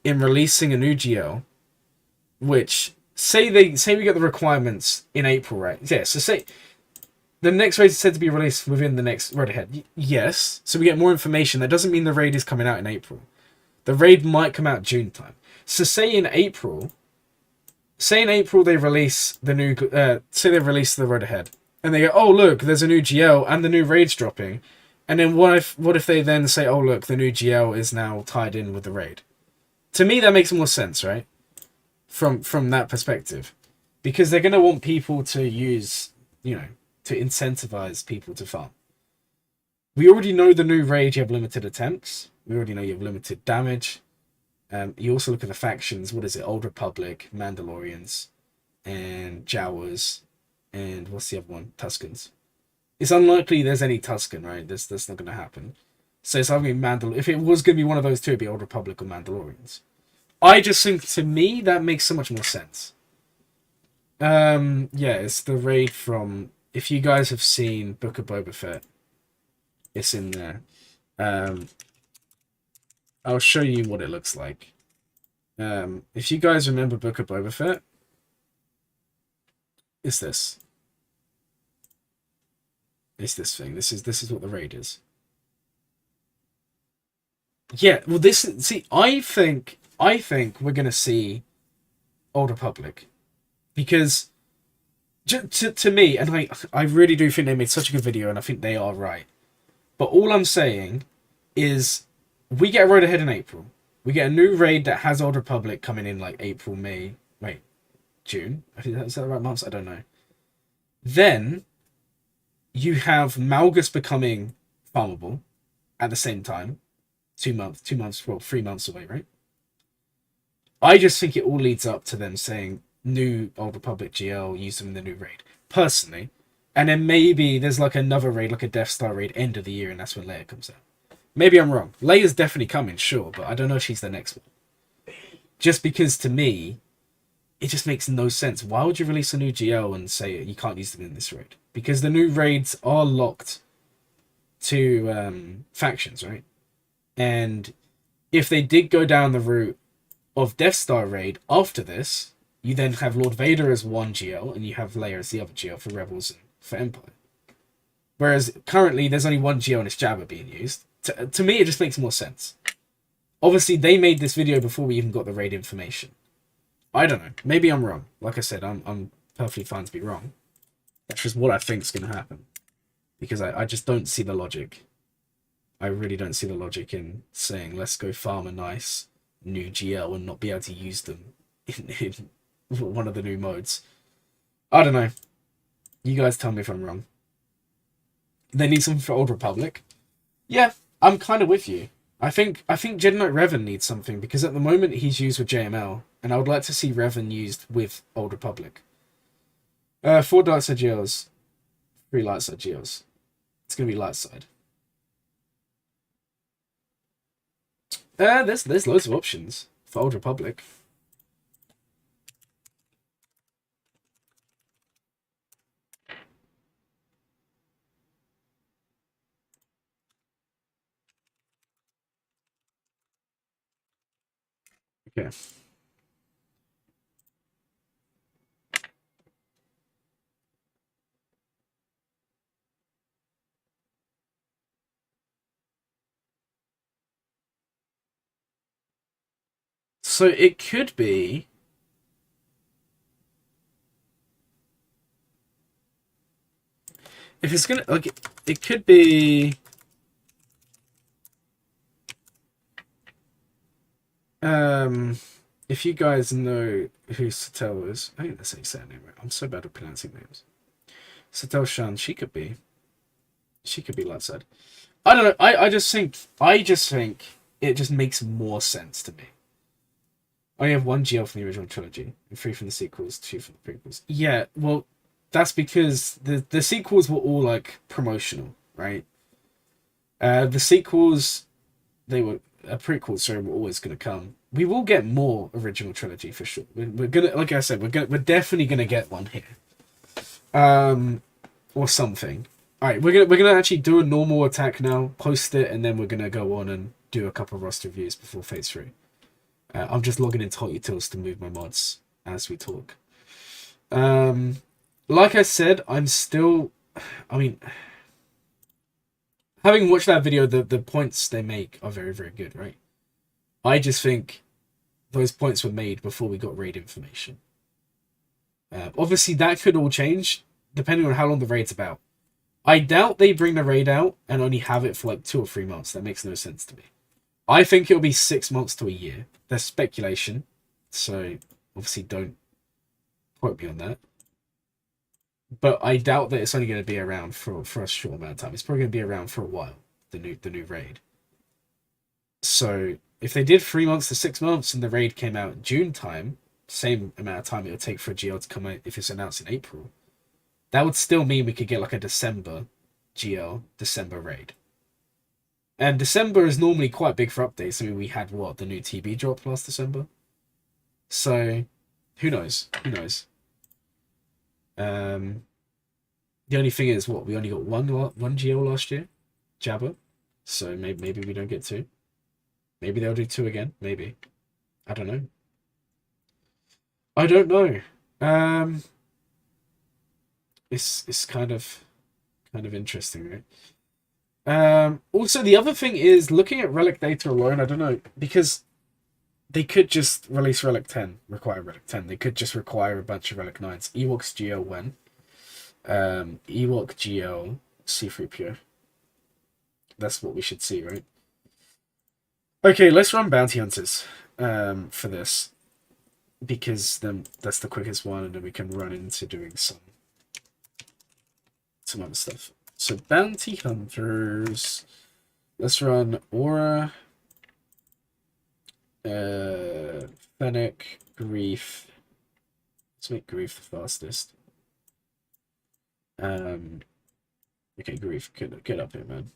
in releasing a new GL, which say we get the requirements in April, right? Yeah, so say the next raid is said to be released within the next raid ahead. Yes, so we get more information. That doesn't mean the raid is coming out in April. The raid might come out June time. So say in April they release the new say they release the road ahead, and they go, oh look, there's a new GL and the new raid's dropping. And then what if they then say, oh look, the new GL is now tied in with the raid? To me, that makes more sense, right? From that perspective, because they're gonna want people to use, to incentivize people to farm. We already know the new raid. You have limited attempts. We already know you have limited damage. You also look at the factions. What is it? Old Republic, Mandalorians, and Jawas, and what's the other one? Tuskens. It's unlikely there's any Tusken, right? That's not going to happen. So it's either if it was going to be one of those two, it'd be Old Republic or Mandalorians. I just think, to me, that makes so much more sense. Yeah, it's the raid from, if you guys have seen Book of Boba Fett, it's in there. I'll show you what it looks like. If you guys remember Book of Boba Fett, it's this. It's this thing. This is what the raid is. Yeah, well, I think we're gonna see Old Republic, because to me, and I really do think they made such a good video, and I think they are right. But all I'm saying is, we get a road ahead in April. We get a new raid that has Old Republic coming in like April, May, June. I think is that the right months? I don't know. Then you have Malgus becoming farmable at the same time. 3 months away, right? I just think it all leads up to them saying new Old Republic GL, use them in the new raid. Personally. And then maybe there's like another raid, like a Death Star raid, end of the year, and that's when Leia comes out. Maybe I'm wrong. Leia's definitely coming, sure, but I don't know if she's the next one. Just because, to me, it just makes no sense. Why would you release a new GL and say you can't use them in this raid? Because the new raids are locked to factions, right? And if they did go down the route of Death Star raid after this, you then have Lord Vader as one GL, and you have Leia as the other GL for Rebels and for Empire. Whereas currently there's only one GL and it's Jabba being used. To me, it just makes more sense. Obviously, they made this video before we even got the raid information. I don't know. Maybe I'm wrong. Like I said, I'm perfectly fine to be wrong. That's just what I think's going to happen. Because I just don't see the logic. I really don't see the logic in saying, let's go farm a nice new GL and not be able to use them in one of the new modes. I don't know. You guys tell me if I'm wrong. They need something for Old Republic. Yeah, I'm kind of with you. I think Jedi Knight Revan needs something because at the moment he's used with JML, and I would like to see Revan used with Old Republic. 4 dark side GLs, 3 light side GLs. It's gonna be light side. There's loads of options for Old Republic. Okay. So it could be. If it's gonna like, it could be. If you guys know who Satel is, I think that's how you say her name. Right? I'm so bad at pronouncing names. Satel Shan, she could be light side. I don't know. I just think it just makes more sense to me. I only have 1 GL from the original trilogy, and 3 from the sequels, 2 from the prequels. Yeah, well, that's because the sequels were all like promotional, right? The sequels, they were prequels, so were always going to come. We will get more original trilogy for sure. We're gonna, like I said, we're definitely gonna get one here, or something. All right, we're gonna actually do a normal attack now, post it, and then we're gonna go on and do a couple of roster reviews before phase 3. I'm just logging into Hot Utils to move my mods as we talk. Like I said, I'm still. I mean, having watched that video, the points they make are very, very good, right? I just think those points were made before we got raid information. Obviously, that could all change depending on how long the raid's about. I doubt they bring the raid out and only have it for like 2 or 3 months. That makes no sense to me. I think it'll be 6 months to a year. There's speculation, so obviously don't quote me on that. But I doubt that it's only going to be around for a short amount of time. It's probably going to be around for a while. The new raid. So if they did 3 months to 6 months and the raid came out in June time, same amount of time it would take for a GL to come out if it's announced in April. That would still mean we could get like a December GL, December raid. And December is normally quite big for updates. I mean, we had the new TB drop last December. So, who knows? Who knows? The only thing is, we only got one GL last year, Jabba. So maybe we don't get 2. Maybe they'll do 2 again. Maybe. I don't know. I don't know. It's kind of interesting, right? Also, the other thing is looking at relic data alone. I don't know, because they could just release relic 10, require relic 10. They could just require a bunch of relic 9s. Ewoks GL when? Ewok GL C3PO. That's what we should see, right? Okay, let's run bounty hunters for this, because then that's the quickest one, and then we can run into doing some other stuff. So bounty hunters. Let's run Aura, Fennec, Grief. Let's make Grief the fastest. Okay, Grief, get up here, man.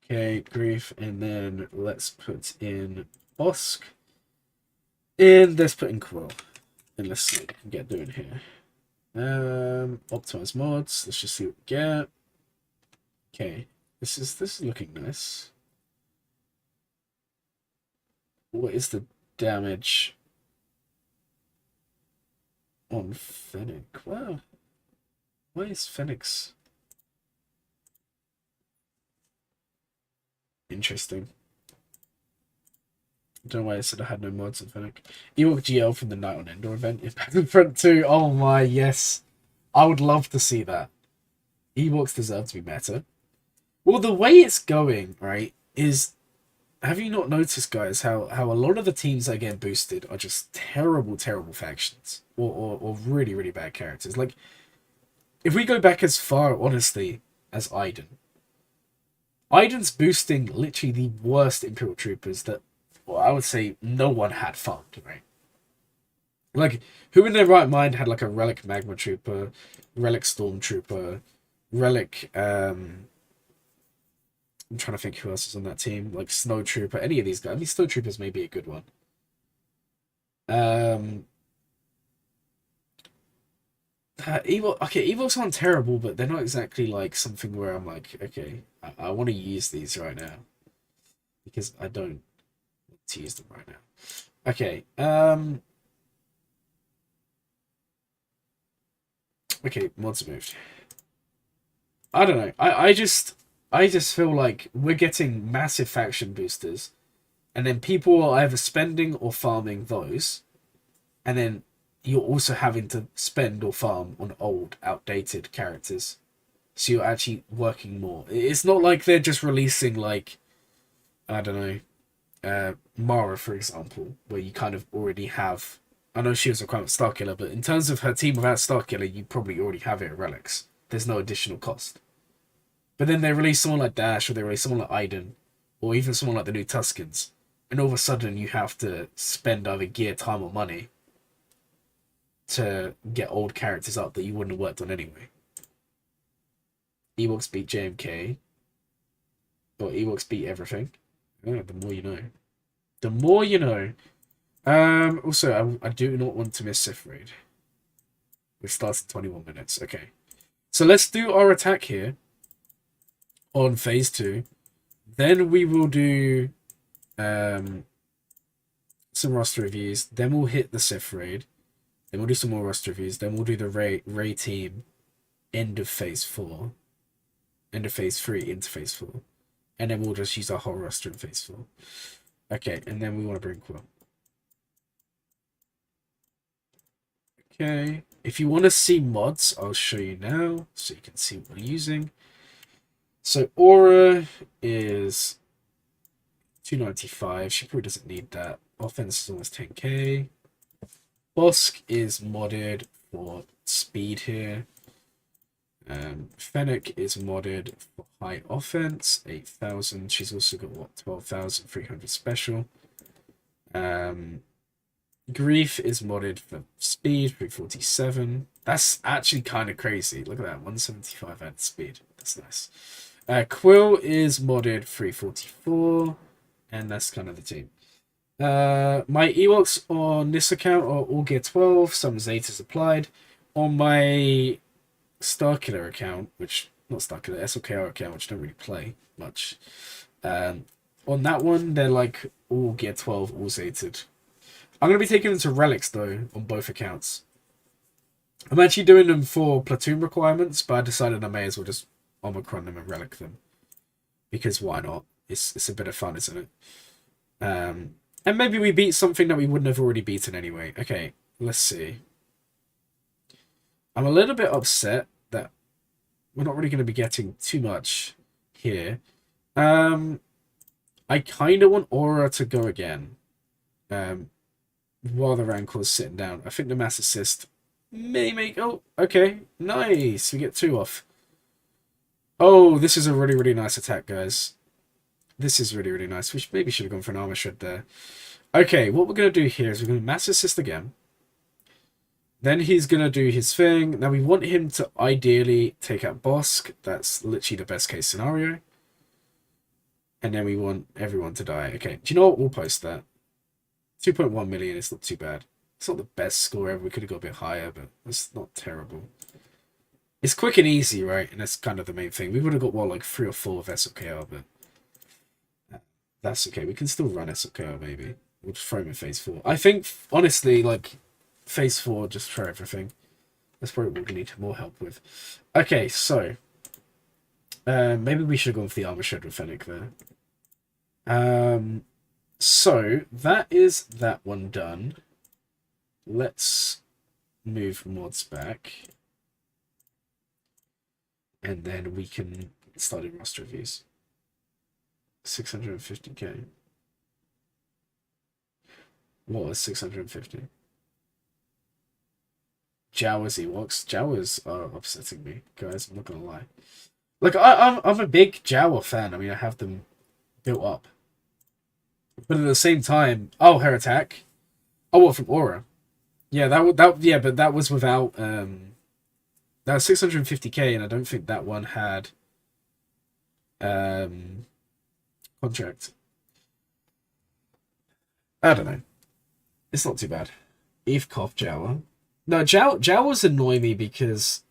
Okay, Grief, and then let's put in Bosk, and let's put in Quill, and let's see what we can get doing here. Optimize mods. Let's just see what we get. Okay, this is looking nice. What is the damage on Fennec? Wow, why is Fennec's interesting? Don't know why I said I had no mods on Fennec. Ewok GL from the Night on Endor event in Battlefront 2. Oh my, yes. I would love to see that. Ewoks deserve to be meta. Well, the way it's going, right, is... Have you not noticed, guys, how a lot of the teams that get boosted are just terrible, terrible factions? Or really, really bad characters. Like, if we go back as far, honestly, as Iden. Iden's boosting literally the worst Imperial Troopers that, well, I would say no one had farmed, right? Like, who in their right mind had like a Relic Magma Trooper, Relic Stormtrooper, Relic, I'm trying to think who else is on that team, like Snow Trooper, any of these guys. I mean, Snow Troopers may be a good one. Evo's aren't terrible, but they're not exactly like something where I'm like, okay, I want to use these right now. Because I don't want to use them right now. Okay, okay, mods moved. I don't know. I just feel like we're getting massive faction boosters, and then people are either spending or farming those, and then you're also having to spend or farm on old, outdated characters. So you're actually working more. It's not like they're just releasing, like, I don't know, Mara, for example, where you kind of already have... I know she was a requirement Starkiller, but in terms of her team without Starkiller, you probably already have it at Relics. There's no additional cost. But then they release someone like Dash, or they release someone like Iden, or even someone like the new Tuskens, and all of a sudden you have to spend either gear, time, or money to get old characters up that you wouldn't have worked on anyway. Ewoks beat JMK. Or Ewoks beat everything. Oh, the more you know. The more you know. Also, I do not want to miss Sith Raid. It starts in 21 minutes. Okay. So let's do our attack here on phase 2. Then we will do some roster reviews. Then we'll hit the Sith Raid. Then we'll do some more roster reviews. Then we'll do the Ray team end of phase 4. End of phase 3 into phase 4. And then we'll just use our whole roster in phase 4. Okay, and then we want to bring Quill. Okay. If you want to see mods, I'll show you now so you can see what we're using. So Aura is 295. She probably doesn't need that. Offense is almost 10k. Bosk is modded for speed here. Fennec is modded for high offense, 8,000. She's also got, what, 12,300 special. Grief is modded for speed, 347. That's actually kind of crazy. Look at that, 175 added speed. That's nice. Quill is modded 344, and that's kind of the team. My Ewoks on this account are all gear 12, some Zetas applied. On my Starkiller account, which, not Starkiller, SLKR account, which I don't really play much. On that one, they're like all gear 12, all Zated. I'm going to be taking them to Relics, though, on both accounts. I'm actually doing them for platoon requirements, but I decided I may as well just Omicron them and Relic them. Because why not? It's a bit of fun, isn't it? And maybe we beat something that we wouldn't have already beaten anyway. Okay, let's see. I'm a little bit upset that we're not really going to be getting too much here. I kind of want Aura to go again. While the Rancor's sitting down. I think the Mass Assist may make... Oh, okay. Nice. We get 2 off. Oh, this is a really, really nice attack, guys. This is really, really nice. We maybe should have gone for an armor shred there. Okay, what we're going to do here is we're going to Mass Assist again. Then he's going to do his thing. Now, we want him to ideally take out Bosk. That's literally the best case scenario. And then we want everyone to die. Okay, do you know what? We'll post that. 2.1 million, it's not too bad. It's not the best score ever. We could have got a bit higher, but it's not terrible. It's quick and easy, right? And that's kind of the main thing. We would have got, what, like 3 or 4 of SLKR, but that's okay. We can still run SLKR, maybe. We'll just throw him in phase 4. I think, honestly, like, phase 4, just throw everything. That's probably what we need more help with. Okay, so. Maybe we should have gone for the armor shred with Fennec there. So that is that one done. Let's move mods back. And then we can start doing roster reviews. 650k. What was 650? Jawas Ewoks. Jawas are upsetting me, guys. I'm not gonna lie. Like I'm a big Jawa fan. I mean, I have them built up, but at the same time, oh, hair attack. Oh, what, from Aura? Yeah, yeah, but that was without that was 650k, and I don't think that one had contract. I don't know. It's not too bad. Eve Cop Jawa. No, Jawas annoy me because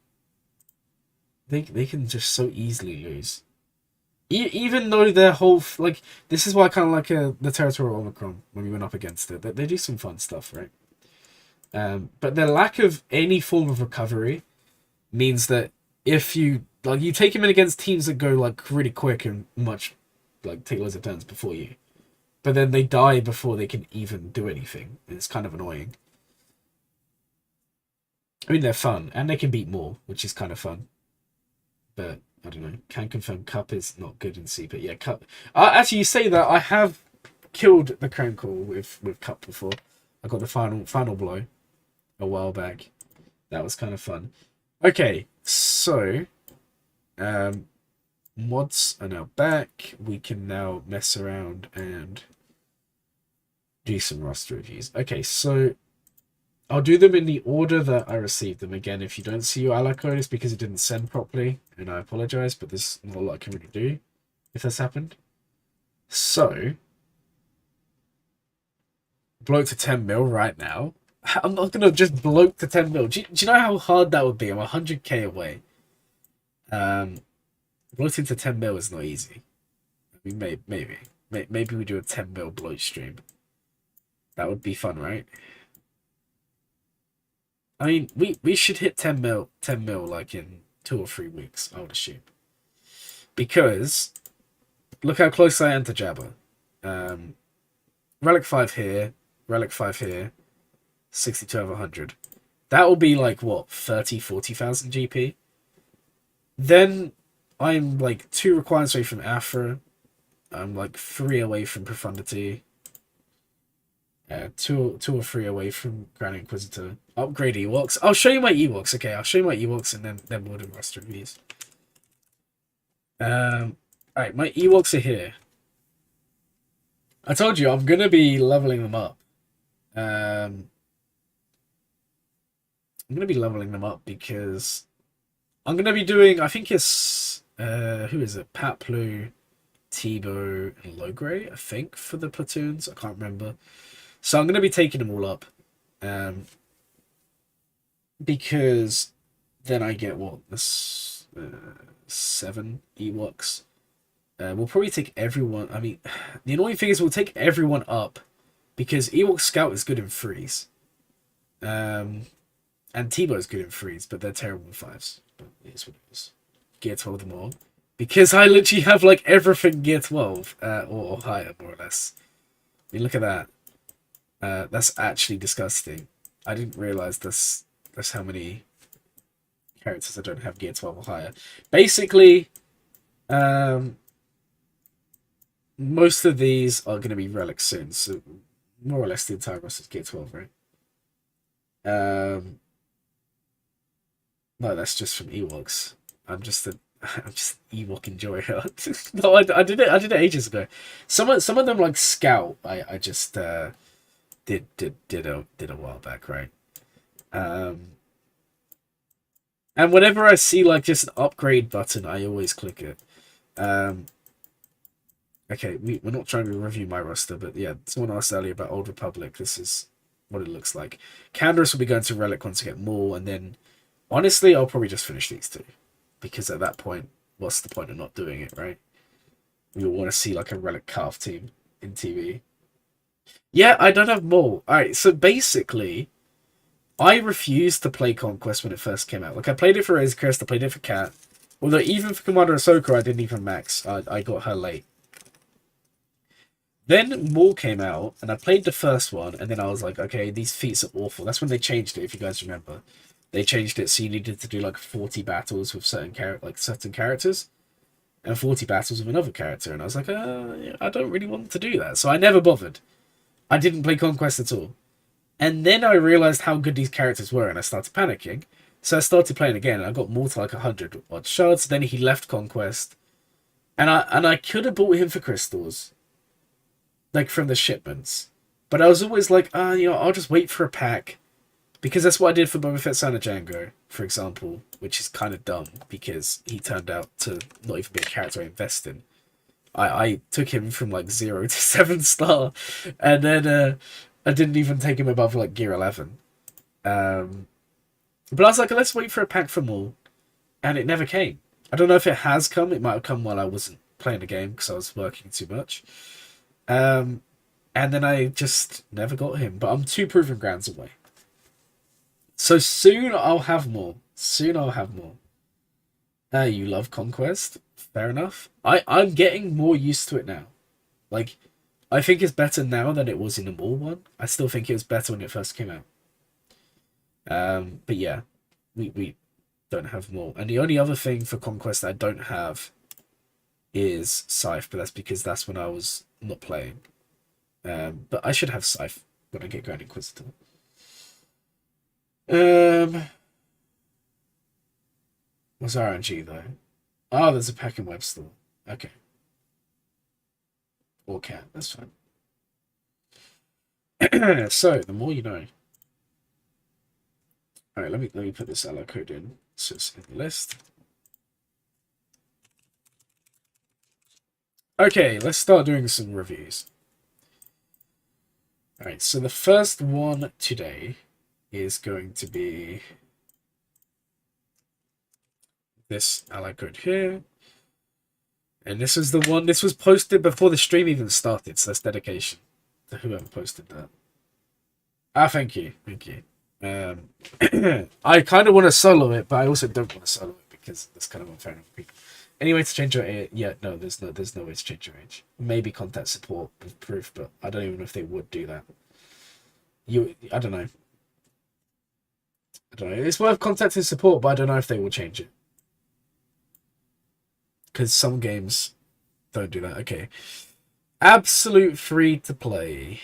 they can just so easily lose. Even though their whole like, this is why I kind of like the Territorial Omicron when we went up against it. They do some fun stuff, right? But their lack of any form of recovery means that if you you take him in against teams that go like really quick and much like take loads of turns before you, but then they die before they can even do anything. It's kind of annoying. I mean, they're fun and they can beat more, which is kind of fun. But I don't know. Can confirm Cup is not good in Cpit. Yeah, Cup. Actually, you say that I have killed the Crown Call with Cup before. I got the final blow a while back. That was kind of fun. Okay, so mods are now back. We can now mess around and do some roster reviews. Okay, so I'll do them in the order that I received them. Again, if you don't see your ally code, it's because it didn't send properly, and I apologize, but there's not a lot I can really do if that's happened. So, bloat to 10 mil right now. I'm not going to just bloat to 10 mil. Do you know how hard that would be? I'm 100k away. Bloating to 10 mil is not easy. I mean, maybe we do a 10 mil bloat stream. That would be fun, right? I mean, we should hit 10 mil like in 2 or 3 weeks, I would assume. Because look how close I am to Jabba. Relic 5 here, Relic 5 here, 62 over 100. That will be like what, 40,000 GP. Then I'm like 2 requirements away from Afra. I'm like 3 away from Profundity. 2 or 3 away from Grand Inquisitor. Upgrade Ewoks. I'll show you my Ewoks. Okay, I'll show you my Ewoks and then we'll do roster reviews. Alright, my Ewoks are here. I told you I'm gonna be leveling them up. I'm gonna be leveling them up because I'm gonna be doing, I think it's who is it? Pat Blue, Tebow, and Logray, I think, for the platoons. I can't remember. So I'm going to be taking them all up. Because then I get, what, this 7 Ewoks. We'll probably take everyone. I mean, the annoying thing is we'll take everyone up because Ewok Scout is good in freeze. And Tebow is good in freeze, but they're terrible in 5s. But it is what it is. Gear 12 them all. Because I literally have like everything Gear 12 or higher, more or less. I mean, look at that. That's actually disgusting. I didn't realize that's how many characters I don't have Gear 12 or higher. Basically, most of these are going to be relics soon, so more or less the entire roster is Gear 12, right? No, that's just from Ewoks. I'm just Ewok enjoyer. No, I did it ages ago. Some of them like Scout. I just did a while back, right? And whenever I see like just an upgrade button, I always click it. Okay, we're not trying to review my roster, but yeah, someone asked earlier about Old Republic. This is what it looks like. Canderous will be going to Relic once I get more, and then honestly, I'll probably just finish these 2. Because at that point, what's the point of not doing it, right? We all want to see like a Relic Calf team in TV. Yeah, I don't have more. Alright, so basically, I refused to play Conquest when it first came out. Like, I played it for Razor Crest, I played it for Cat. Although even for Commander Ahsoka, I didn't even max. I got her late. Then more came out, and I played the first one, and then I was like, okay, these feats are awful. That's when they changed it, if you guys remember. They changed it so you needed to do like 40 battles with certain characters, and 40 battles with another character. And I was like, I don't really want to do that. So I never bothered. I didn't play Conquest at all. And then I realized how good these characters were, and I started panicking. So I started playing again, and I got more to like 100 odd shards. Then he left Conquest, and I could have bought him for crystals, like from the shipments. But I was always like, I'll just wait for a pack. Because that's what I did for Boba Fett Son of Django, for example, which is kind of dumb because he turned out to not even be a character I invest in. I took him from like 0 to 7-star, and then I didn't even take him above like gear 11. But I was like, let's wait for a pack from all, and it never came. I don't know if it has come. It might have come while I wasn't playing the game because I was working too much. And then I just never got him. But I'm 2 proving grounds away. So soon I'll have more. Soon I'll have more. You love Conquest? Fair enough. I'm getting more used to it now. Like, I think it's better now than it was in the Maul one. I still think it was better when it first came out. But yeah, we don't have more. And the only other thing for Conquest that I don't have is Scythe, but that's because that's when I was not playing. But I should have Scythe when I get Grand Inquisitor. What's RNG though? Oh, there's a pack in web store. Okay. Or cat, that's fine. So the more you know. Alright, let me put this ally code in so it's in the list. Okay, let's start doing some reviews. Alright, so the first one today is going to be this ally code here. And this is the one, this was posted before the stream even started, so that's dedication to whoever posted that. Thank you. I kind of want to solo it, but I also don't want to solo it because that's kind of unfair on people. Anyway, to change your age, yeah, no, there's no way to change your age. Maybe contact support with proof, but I don't even know if they would do that. I don't know. It's worth contacting support, but I don't know if they will change it. Because some games don't do that. Okay. Absolute free to play.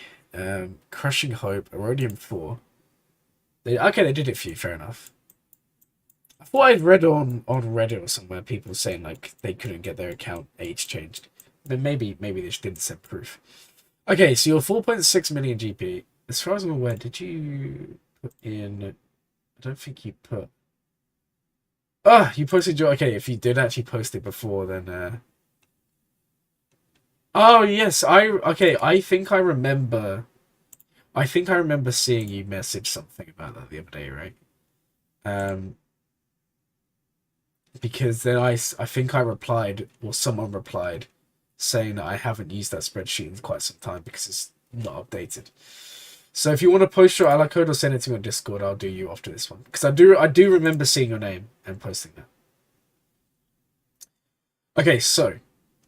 Crushing Hope, Erodium 4. They did it for you, fair enough. I thought I'd read on Reddit or somewhere people saying like they couldn't get their account age changed. Then maybe they just didn't send proof. Okay, so you're 4.6 million GP. As far as I'm aware, did you put in... I don't think you put... you posted your... Okay, if you did actually post it before, then... Oh, yes, I think I remember seeing you message something about that the other day, right? Because then I think I replied, or someone replied, saying that I haven't used that spreadsheet in quite some time because it's not updated. So if you want to post your ally code or send it to me on Discord, I'll do you after this one. Because I do remember seeing your name and posting that. Okay, so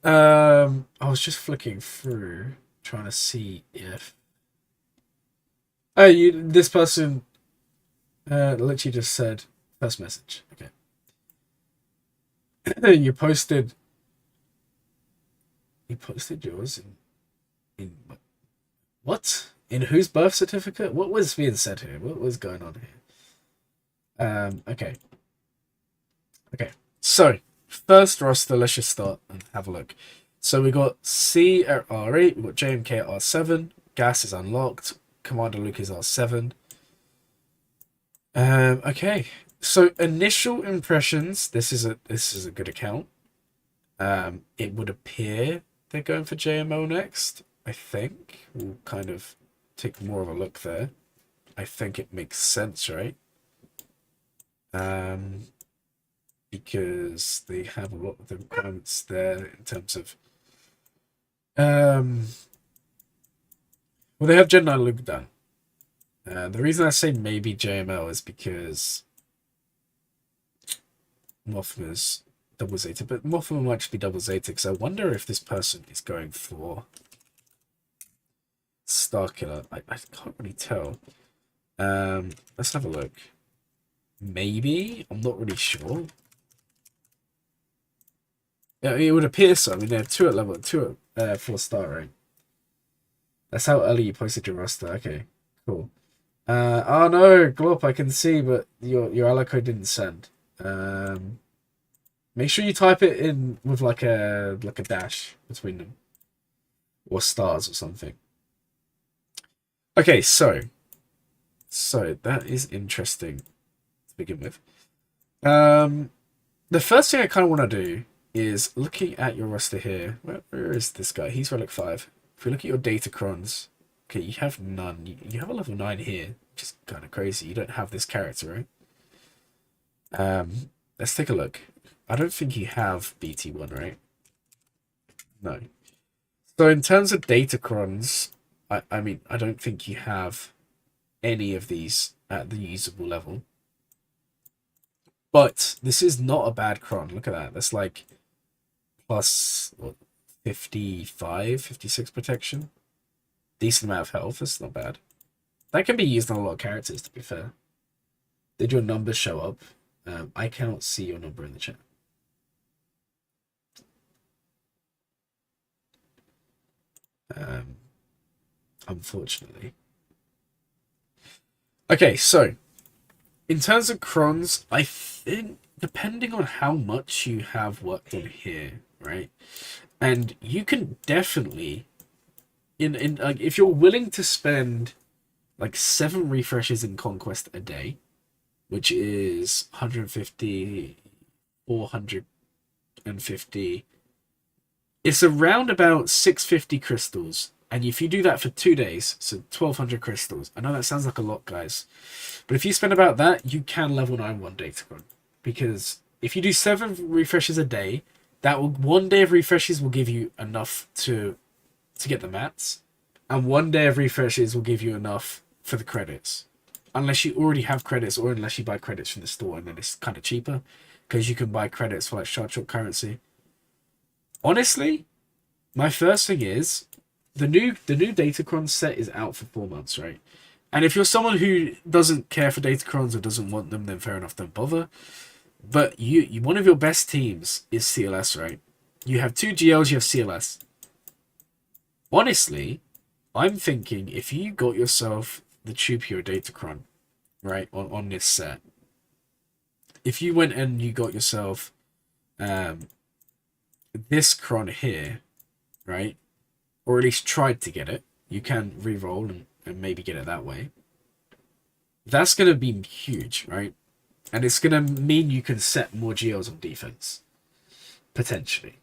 I was just flicking through trying to see if this person literally just said first message. Okay. You posted yours in what? In whose birth certificate? What was being said here? What was going on here? Okay. So first roster, let's just start and have a look. So we got C at R8, we got JMK at R7, Gas is unlocked, Commander Luke is R7. Okay. So initial impressions, this is a good account. It would appear they're going for JMO next. I think we'll kind of take more of a look there. I think it makes sense, right? Because they have a lot of the requirements there in terms of well, they have Gen 9 Luke done. The reason I say maybe JML is because Mothma's double Zeta, but Mothma might just be double Zeta, because I wonder if this person is going for Star Killer. I can't really tell. Let's have a look. Maybe? I'm not really sure. Yeah, it would appear so. I mean, they're 2 at level 2 at 4-star, right? That's how early you posted your roster. Okay, cool. Oh no, Glop, I can see, but your ally code didn't send. Make sure you type it in with like a dash between them, or stars or something. Okay, so that is interesting to begin with. The first thing I kind of want to do is looking at your roster here. Where is this guy? He's relic 5. If we look at your datacrons, okay, you have none. You have a level 9 here, which is kind of crazy. You don't have this character, right? Let's take a look. I don't think you have BT1, right? No. So in terms of datacrons, I mean, I don't think you have any of these at the usable level. But this is not a bad cron. Look at that. That's like plus what, 55, 56 protection. Decent amount of health. That's not bad. That can be used on a lot of characters, to be fair. Did your number show up? I cannot see your number in the chat. Unfortunately. Okay, so in terms of crons, I think depending on how much you have worked on here, right? And you can definitely in like if you're willing to spend like 7 refreshes in Conquest a day, which is 150, 450. It's around about 650 crystals. And if you do that for 2 days, so 1200 crystals. I know that sounds like a lot, guys. But if you spend about that, you can level 9 one datacron. Because if you do 7 refreshes a day, that will 1 day of refreshes will give you enough to get the mats. And 1 day of refreshes will give you enough for the credits. Unless you already have credits, or unless you buy credits from the store, and then it's kind of cheaper. Because you can buy credits for like short currency. Honestly, my first thing is the new Datacron set is out for 4 months, right? And if you're someone who doesn't care for Datacrons or doesn't want them, then fair enough, don't bother. But you one of your best teams is CLS, right? You have 2 GLs, you have CLS. Honestly, I'm thinking if you got yourself the Chupio Datacron, right, on this set, if you went and you got yourself this cron here, right, or at least tried to get it, you can re-roll and maybe get it that way. That's going to be huge, right? And it's going to mean you can set more GLs on defense, potentially.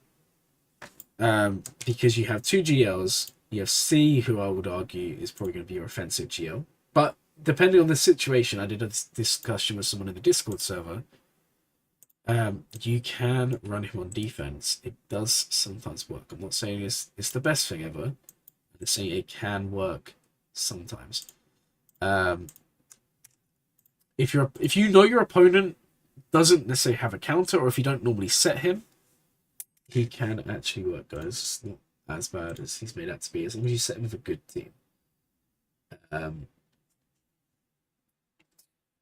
Because you have 2 GLs, you have C, who I would argue is probably going to be your offensive GL. But depending on the situation, I did a discussion with someone in the Discord server. You can run him on defense. It does sometimes work. I'm not saying it's the best thing ever. I'm just saying it can work sometimes. If you know your opponent doesn't necessarily have a counter, or if you don't normally set him, he can actually work, guys. It's not as bad as he's made out to be, as long as you set him with a good team.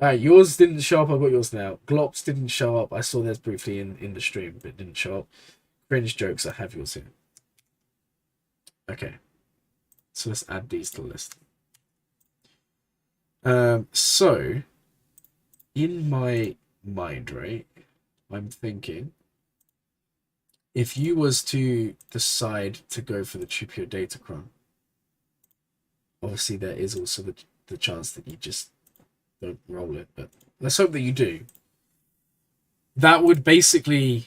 Alright, yours didn't show up. I've got yours now. Glops didn't show up. I saw theirs briefly in the stream, but it didn't show up. Cringe jokes. I have yours here. Okay. So let's add these to the list. So, in my mind, right, I'm thinking if you was to decide to go for the Chupio Datacron, obviously there is also the chance that you just don't roll it, but let's hope that you do. That would basically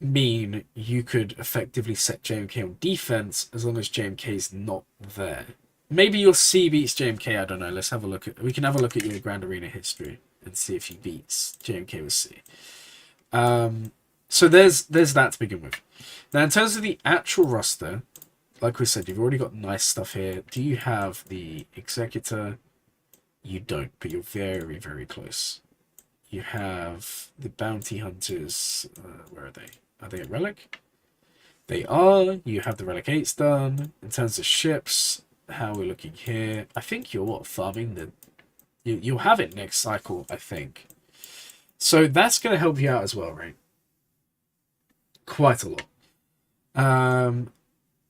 mean you could effectively set JMK on defense as long as JMK is not there. Maybe your C beats JMK, I don't know. Let's have a look at, we can have a look at your Grand Arena history and see if he beats JMK with C. So there's that to begin with. Now in terms of the actual roster, like we said, you've already got nice stuff here. Do you have the Executor? You don't, but you're very, very close. You have the Bounty Hunters. Where are they? Are they at Relic? They are. You have the Relic 8s done. In terms of ships, how we're looking here. I think you're what, farming the you'll have it next cycle, I think. So that's gonna help you out as well, right? Quite a lot.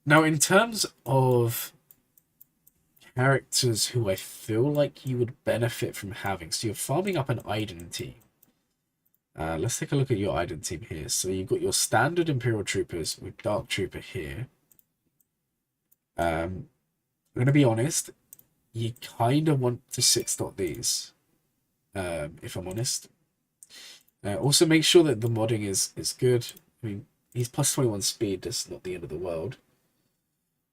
Now in terms of characters who I feel like you would benefit from having, so you're farming up an Iden team. Let's take a look at your Iden team here. So you've got your standard Imperial Troopers with Dark Trooper here. I'm going to be honest, you kind of want to 6-dot these, if I'm honest. Also, make sure that the modding is good. I mean, he's plus 21 speed, that's not the end of the world.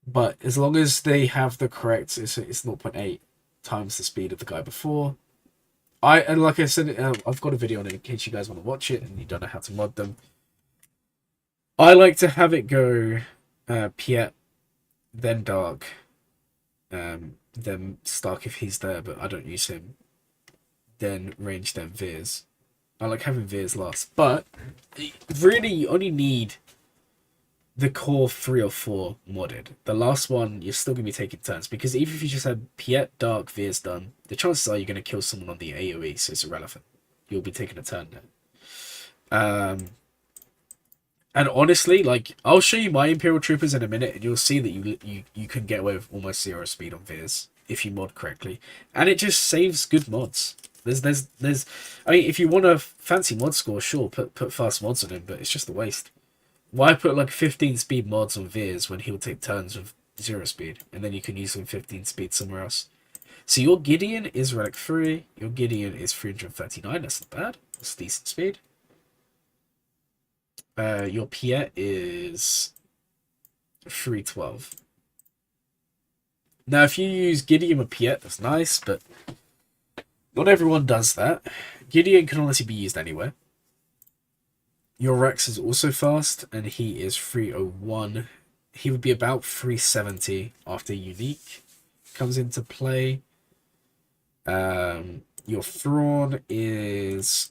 But as long as they have the correct, it's 0.8 times the speed of the guy before. And like I said, I've got a video on it in case you guys want to watch it and you don't know how to mod them. I like to have it go Piet, then Dark, then Stark if he's there, but I don't use him. Then Range, then Veers. I like having Veers last. But really, you only need the core 3 or 4 modded. The last one, you're still going to be taking turns, because even if you just had Piet, Dark, Veers done, the chances are you're going to kill someone on the AoE, so it's irrelevant. You'll be taking a turn now. And honestly, like, I'll show you my Imperial Troopers in a minute, and you'll see that you can get away with almost 0 speed on Veers if you mod correctly. And it just saves good mods. There's I mean, if you want a fancy mod score, sure, put fast mods on him, but it's just a waste. Why put like 15 speed mods on Veers when he'll take turns with 0 speed, and then you can use him 15 speed somewhere else? So your Gideon is Relic 3, your Gideon is 339, that's not bad, that's decent speed. Your Piet is 312. Now if you use Gideon with Piet, that's nice, but not everyone does that. Gideon can honestly be used anywhere. Your Rex is also fast, and he is 301. He would be about 370 after Unique comes into play. Your Thrawn is...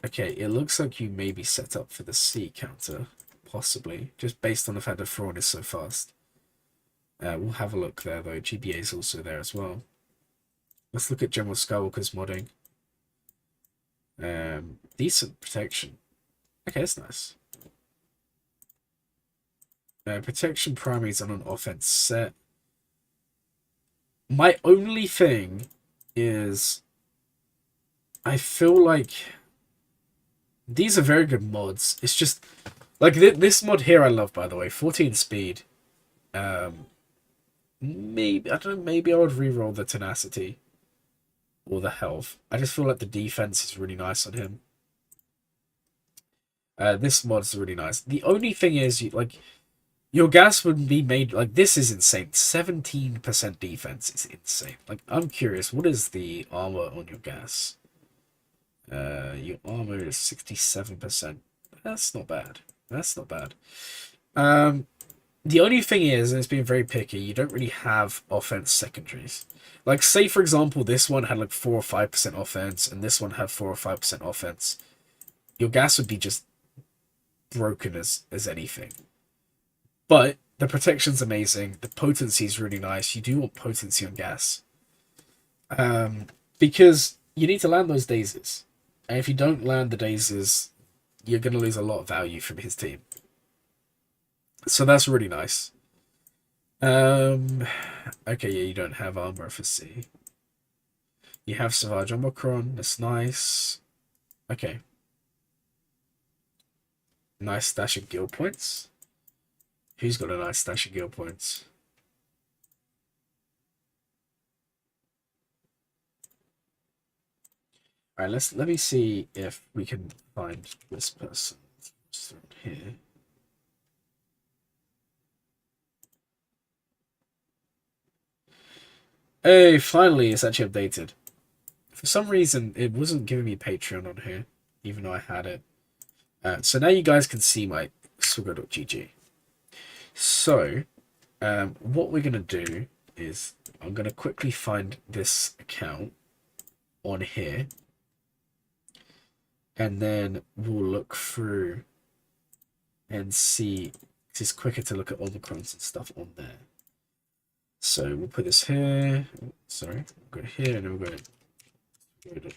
Okay, it looks like you may be set up for the C counter, possibly, just based on the fact that Thrawn is so fast. We'll have a look there, though. GBA is also there as well. Let's look at General Skywalker's modding. Decent protection. Okay, that's nice. Protection primaries on an offense set. My only thing is, I feel like these are very good mods. It's just like this mod here I love, by the way. 14 speed. Maybe I don't know. Maybe I would reroll the tenacity or the health. I just feel like the defense is really nice on him. This mod's really nice. The only thing is, your gas would be made... Like, this is insane. 17% defense is insane. Like, I'm curious, what is the armor on your gas? Your armor is 67%. That's not bad. That's not bad. The only thing is, and it's being very picky, you don't really have offense secondaries. Like, say, for example, this one had, like, 4 or 5% offense, and this one had 4 or 5% offense. Your gas would be just broken as anything. But the protection's amazing. The potency is really nice. You do want potency on gas. Because you need to land those daisies. And if you don't land the daisies, you're going to lose a lot of value from his team. So that's really nice. Okay, yeah, you don't have armor for C. You have Savage Omicron. That's nice. Okay. Nice stash of guild points. Who's got a nice stash of guild points? Alright, let me see if we can find this person. Just here. Hey, finally, it's actually updated. For some reason, it wasn't giving me Patreon on here, even though I had it. So now you guys can see my swigger.gg. So, what we're going to do is I'm going to quickly find this account on here. And then we'll look through and see. It's quicker to look at Omicrons and stuff on there. So we'll put this here. Sorry, we'll go here and then we'll go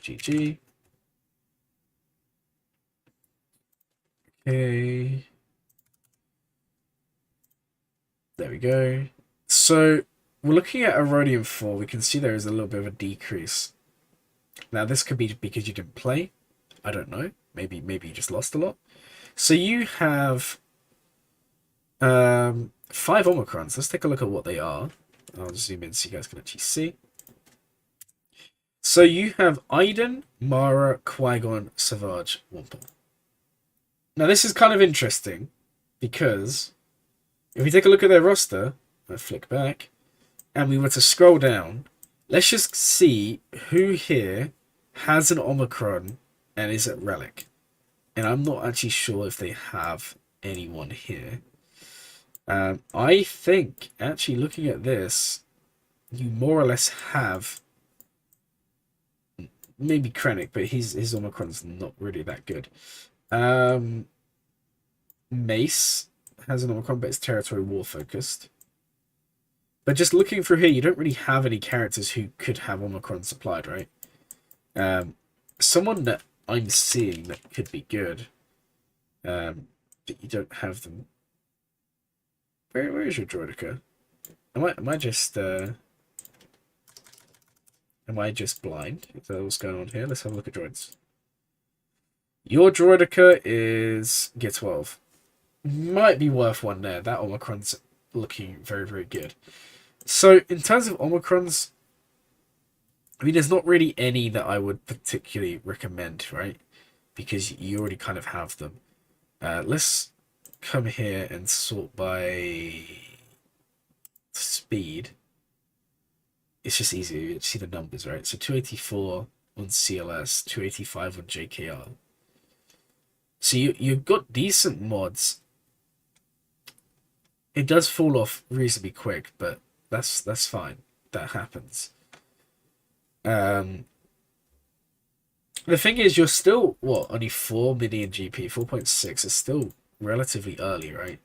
.gg. Okay. There we go. So we're looking at Erodium 4. We can see there is a little bit of a decrease. Now this could be because you didn't play. I don't know. Maybe you just lost a lot. So you have 5 Omicrons. Let's take a look at what they are. I'll zoom in so you guys can actually see. So you have Iden, Mara, Qui-Gon, Savage, Wampa. Now this is kind of interesting because if we take a look at their roster, I flick back, and we were to scroll down, let's just see who here has an Omicron and is at Relic. And I'm not actually sure if they have anyone here. I think, actually looking at this, you more or less have maybe Krennic, but his Omicron's not really that good. Mace has an Omicron, but it's territory war focused. But just looking through here, you don't really have any characters who could have Omicron supplied, right? Someone that I'm seeing that could be good, but you don't have them. Where is your Droidica? Am I just blind? Is that what's going on here? Let's have a look at droids. Your Droidica is Gear 12. Might be worth one there. That Omicron's looking very, very good. So in terms of Omicrons, I mean, there's not really any that I would particularly recommend, right? Because you already kind of have them. Let's come here and sort by speed. It's just easier to see the numbers, right? So 284 on CLS, 285 on JKR. So you've got decent mods. It does fall off reasonably quick, but that's fine. That happens. The thing is, you're still, what, only 4 mini in GP, 4.6 is still relatively early, right?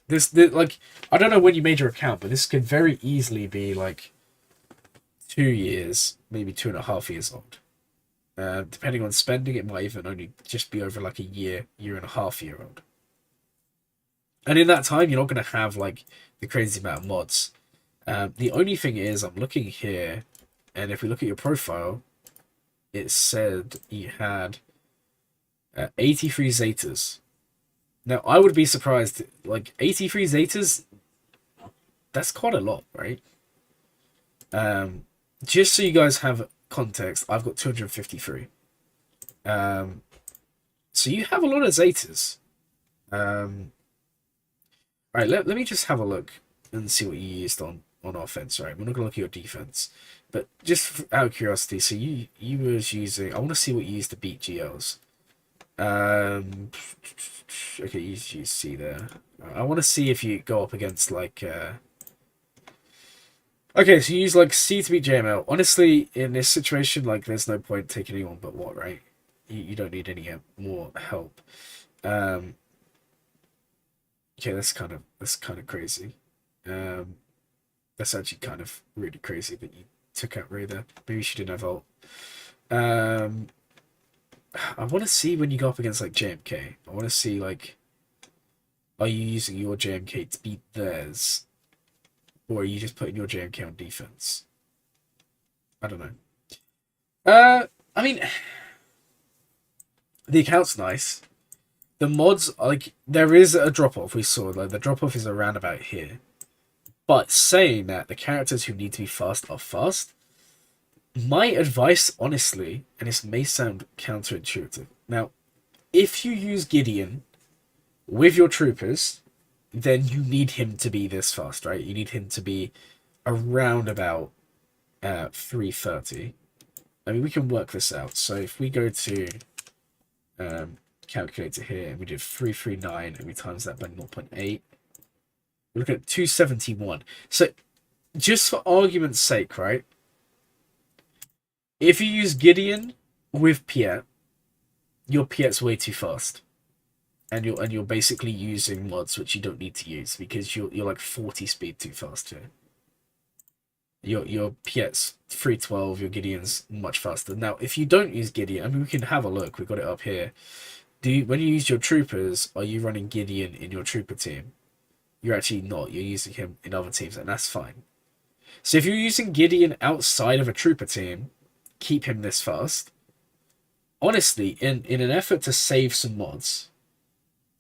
This like, I don't know when you made your account, but this could very easily be like 2 years, maybe 2.5 years old. Depending on spending, it might even only just be over like a year and a half year old. And in that time, you're not going to have like the crazy amount of mods. The only thing is, I'm looking here, and if we look at your profile, it said you had 83 Zetas. Now, I would be surprised, like 83 Zetas, that's quite a lot, right? Just so you guys have context, I've got 253. So you have a lot of Zetas. Right, let me just have a look and see what you used on offense, right? We're not going to look at your defense. But just out of curiosity, so you was using... I want to see what you used to beat GLs. Okay, you see there. I want to see if you go up against, like... Okay, so you use, like, C to beat JML. Honestly, in this situation, like, there's no point taking anyone but what, right? You don't need any more help. Okay, that's kind of crazy. That's actually kind of really crazy that you took out Ray there. Maybe she didn't have ult. I want to see when you go up against like JMK. I want to see like, are you using your JMK to beat theirs, or are you just putting your JMK on defense? I don't know. I mean, the account's nice. The mods, like, there is a drop-off. We saw, like, the drop-off is around about here. But saying that, the characters who need to be fast are fast. My advice, honestly, and this may sound counterintuitive. Now, if you use Gideon with your troopers, then you need him to be this fast, right? You need him to be around about 330. I mean, we can work this out. So if we go to... calculator here, and we did 339 and we times that by 0.8, we look at 271. So just for argument's sake, right, if you use Gideon with Piet, your Piet's way too fast, and you're basically using mods which you don't need to use because you're like 40 speed too fast here. your Piet's 312, your Gideon's much faster. Now, if you don't use Gideon, I mean, we can have a look. We've got it up here. When you use your troopers, are you running Gideon in your trooper team? You're actually not. You're using him in other teams, and that's fine. So if you're using Gideon outside of a trooper team, keep him this fast. Honestly, in an effort to save some mods,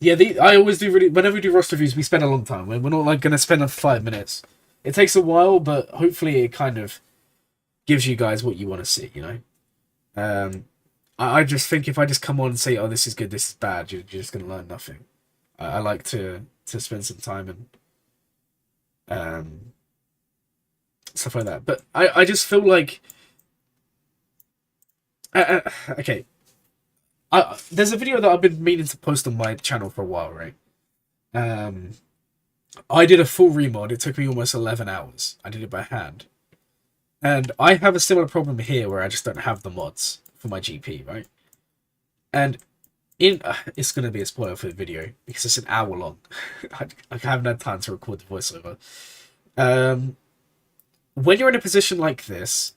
yeah, I always do really. Whenever we do roster reviews, we spend a long time. We're not like going to spend 5 minutes. It takes a while, but hopefully it kind of gives you guys what you want to see. You know, I just think if I just come on and say, "Oh, this is good, this is bad," you're just going to learn nothing. I like to spend some time and stuff like that. But I just feel like okay. There's a video that I've been meaning to post on my channel for a while, right? I did a full remod. It took me almost 11 hours. I did it by hand. And I have a similar problem here where I just don't have the mods for my GP, right? And it's going to be a spoiler for the video because it's an hour long. I haven't had time to record the voiceover. When you're in a position like this,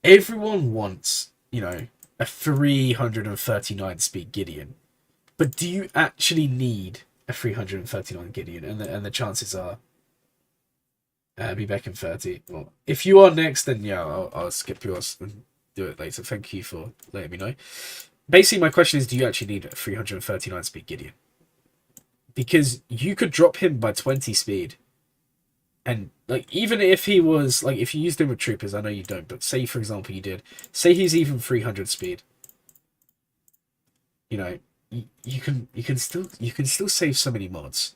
everyone wants, you know, a 339 speed Gideon. But do you actually need a 339 Gideon? And the chances are be back in 30. Well, if you are next, then yeah, I'll skip yours and do it later. Thank you for letting me know. Basically, my question is, do you actually need a 339 speed Gideon? Because you could drop him by 20 speed. And, like, even if he was, like, if you used him with troopers, I know you don't, but say, for example, you did. Say he's even 300 speed. You know, you can still save so many mods.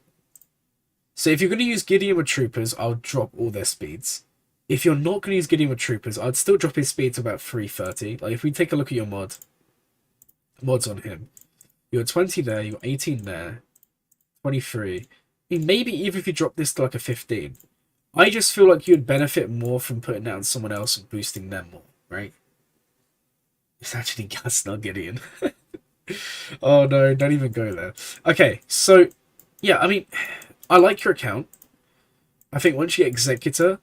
So if you're going to use Gideon with troopers, I'll drop all their speeds. If you're not going to use Gideon with troopers, I'd still drop his speed to about 330. Like, if we take a look at your mods on him, you got 20 there, you got 18 there, 23. I mean, maybe even if you drop this to like a 15. I just feel like you'd benefit more from putting that on someone else and boosting them more, right? It's actually Gas, not Gideon. Oh no, don't even go there. Okay, so, yeah, I mean, I like your account. I think once you get Executor,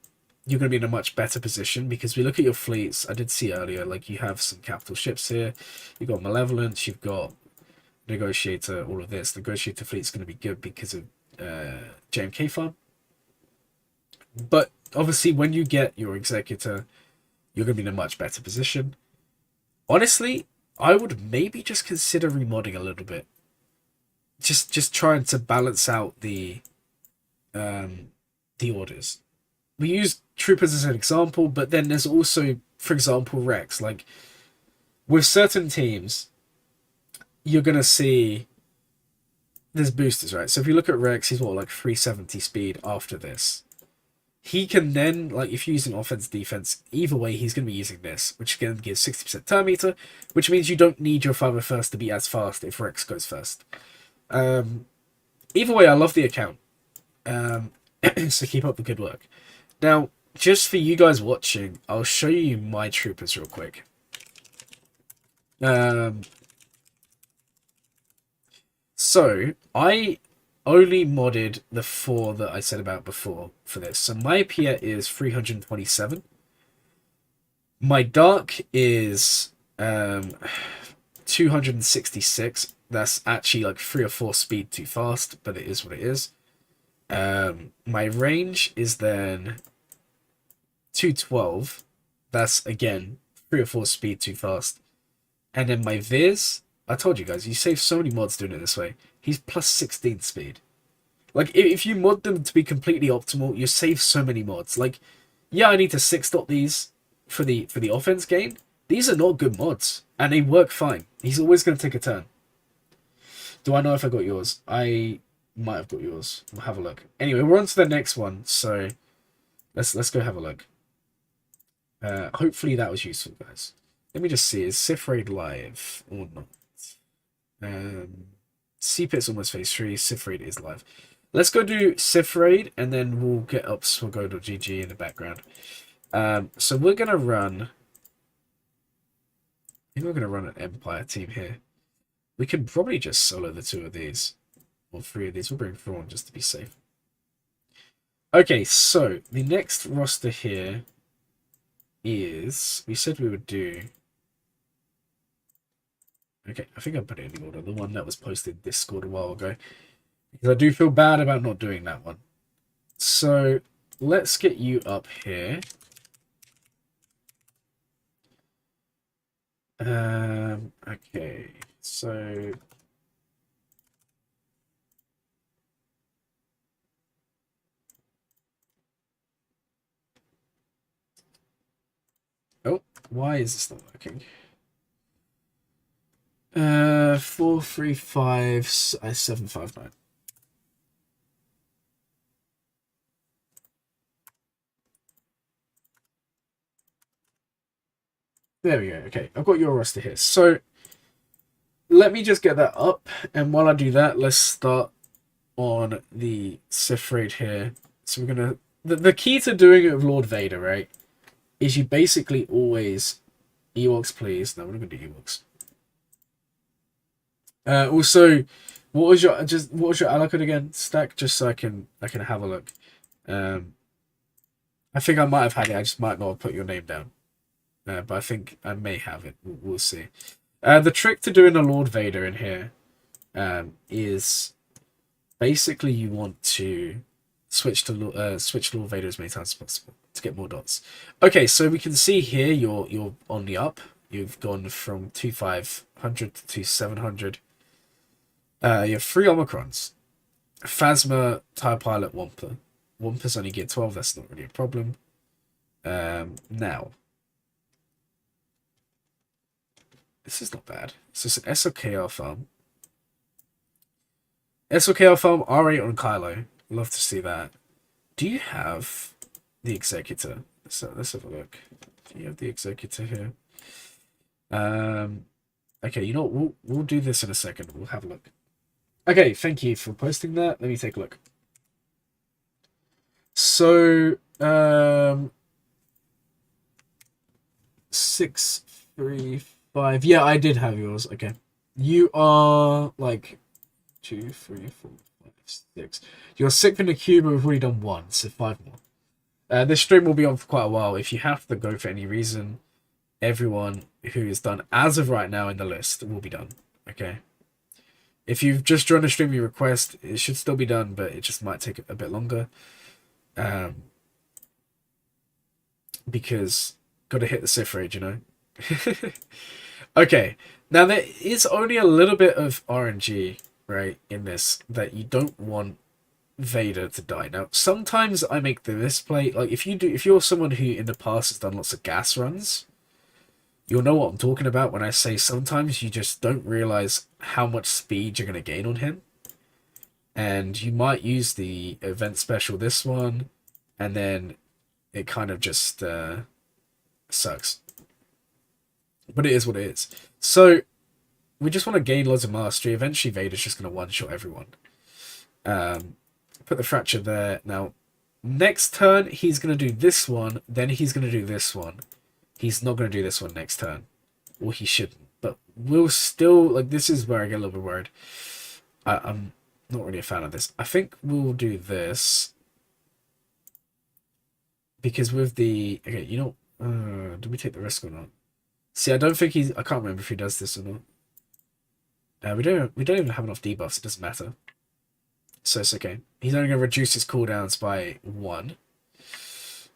you're going to be in a much better position because we look at your fleets. I did see earlier, like, you have some capital ships here. You've got Malevolence, you've got Negotiator, all of this. Negotiator fleet's going to be good because of JMK farm. But obviously, when you get your Executor, you're going to be in a much better position. Honestly, I would maybe just consider remodding a little bit. Just trying to balance out the orders. We use troopers as an example, but then there's also, for example, Rex. Like, with certain teams, you're going to see there's boosters, right? So if you look at Rex, he's what, like 370 speed after this. He can then, like, if you're using offense, defense, either way, he's going to be using this, which again gives 60% turn meter, which means you don't need your 501st to be as fast if Rex goes first. Either way, I love the account. So keep up the good work. Now, just for you guys watching, I'll show you my troopers real quick. So, I only modded the 4 that I said about before for this. So my Piet is 327. My Dark is 266. That's actually like 3 or 4 speed too fast, but it is what it is. My range is then 212. That's again 3 or 4 speed too fast. And then my Viz, I told you guys, you save so many mods doing it this way. He's plus 16 speed. Like, if you mod them to be completely optimal, you save so many mods. Like, yeah, I need to 6-dot these for the offense gain. These are not good mods, and they work fine. He's always going to take a turn. Do I know if I got yours? I might have got yours. We'll have a look. Anyway, we're on to the next one, so let's go have a look. Hopefully that was useful, guys. Let me just see, is Sith Raid live or not? Cpit's almost phase 3, Sith Raid is live. Let's go do Sith Raid, and then we'll get up Swogo.gg in the background. So we're going to run... I think we're going to run an Empire team here. We can probably just solo the 2 of these. Or 3 of these. We'll bring 4 on just to be safe. Okay, so the next roster here is, we said we would do... Okay, I think I put it in the order. The one that was posted in Discord a while ago. Because I do feel bad about not doing that one. So, let's get you up here. Okay, so... Oh, why is this not working? 435 759. There we go. Okay, I've got your roster here. So let me just get that up, and while I do that, let's start on the Sith Raid here. So we're gonna the key to doing it with Lord Vader, right, is you basically always Ewoks, please. No, we're not gonna do Ewoks. Also, what was your ally code again, Stack? Just so I can have a look. I think I might have had it. I just might not have put your name down. But I think I may have it. We'll see. The trick to doing a Lord Vader in here is basically you want to switch Lord Vader as many times as possible to get more dots. Okay, so we can see here you're on the up. You've gone from 2500 to 700. You have 3 Omicrons. Phasma, TIE Pilot, Wampa. Wampa's only gear 12, that's not really a problem. Now. This is not bad. It's just an SOKR farm. SOKR farm, R8 on Kylo. Love to see that. Do you have the Executor? Let's have a look. Do you have the Executor here? Okay, you know what? We'll do this in a second. We'll have a look. Okay, thank you for posting that. Let me take a look. So, 635. Yeah, I did have yours. Okay. You are like 2, 3, 4, 5, 6. You're 6 in the queue, but we've already done 1, so 5 more. This stream will be on for quite a while. If you have to go for any reason, everyone who is done as of right now in the list will be done. Okay. If you've just joined the stream you request, it should still be done, but it just might take a bit longer. Because got to hit the Sith Raid, you know. Okay, now there is only a little bit of RNG, right, in this, that you don't want Vader to die. Now, sometimes I make this play, like if you're someone who in the past has done lots of gas runs, you'll know what I'm talking about when I say sometimes you just don't realize how much speed you're going to gain on him. And you might use the event special this one, and then it kind of just sucks. But it is what it is. So, we just want to gain loads of mastery. Eventually, Vader's just going to one-shot everyone. Put the fracture there. Now, next turn, he's going to do this one, then he's going to do this one. He's not going to do this one next turn. Or he shouldn't. But we'll still... Like, this is where I get a little bit worried. I'm not really a fan of this. I think we'll do this. Because with the... Okay, you know... do we take the risk or not? See, I don't think he's... I can't remember if he does this or not. We don't even have enough debuffs. It doesn't matter. So it's okay. He's only going to reduce his cooldowns by 1.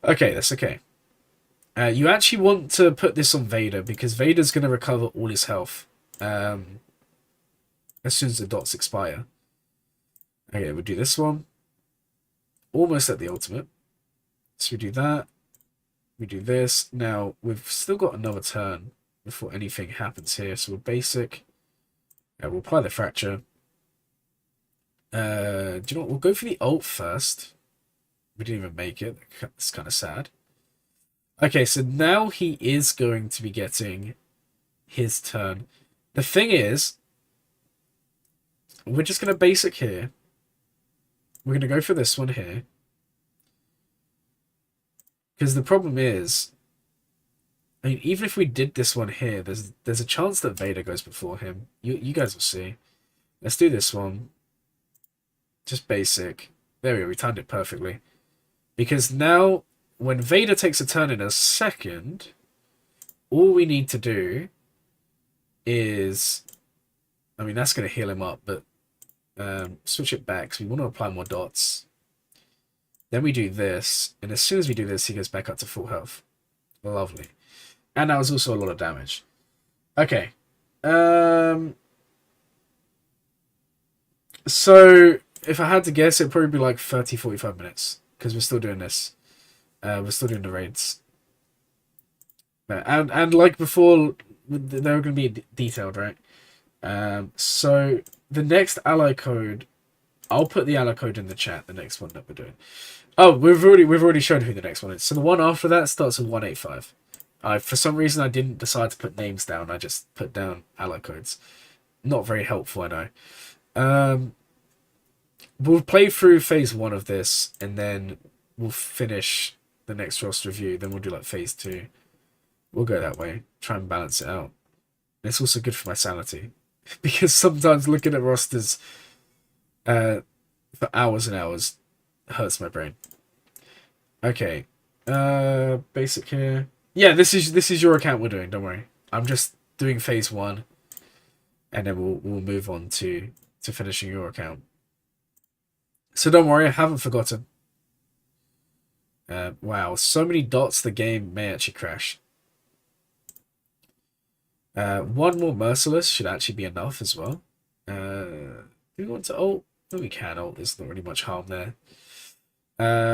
Okay, that's okay. You actually want to put this on Vader, because Vader's going to recover all his health as soon as the dots expire. Okay, we'll do this one. Almost at the ultimate. So we do that. We do this. Now, we've still got another turn before anything happens here. So we're basic. We'll apply the fracture. Do you know what? We'll go for the ult first. We didn't even make it. It's kind of sad. Okay, so now he is going to be getting his turn. The thing is, we're just going to basic here. We're going to go for this one here. Because the problem is, I mean, even if we did this one here, there's a chance that Vader goes before him. You guys will see. Let's do this one. Just basic. There we go, we timed it perfectly. Because now when Vader takes a turn in a second, all we need to do is, I mean, that's going to heal him up, but switch it back because we want to apply more dots. Then we do this, and as soon as we do this, he goes back up to full health. Lovely. And that was also a lot of damage. Okay. So, if I had to guess, it'd probably be like 30, 45 minutes. Because we're still doing this. We're still doing the raids. And like before, they were going to be detailed, right? So, the next ally code... I'll put the ally code in the chat, the next one that we're doing. Oh, we've already shown who the next one is. So the one after that starts with 185. For some reason, I didn't decide to put names down. I just put down ally codes. Not very helpful, I know. We'll play through phase 1 of this, and then we'll finish the next roster review. Then we'll do like phase 2. We'll go that way. Try and balance it out. And it's also good for my sanity. Because sometimes looking at rosters for hours and hours hurts my brain. Okay. Basic here. Yeah, this is your account we're doing, don't worry. I'm just doing phase 1. And then we'll move on to finishing your account. So don't worry, I haven't forgotten. Wow, so many dots the game may actually crash. One more Merciless should actually be enough as well. Do we want to ult? No, we can ult. There's not really much harm there.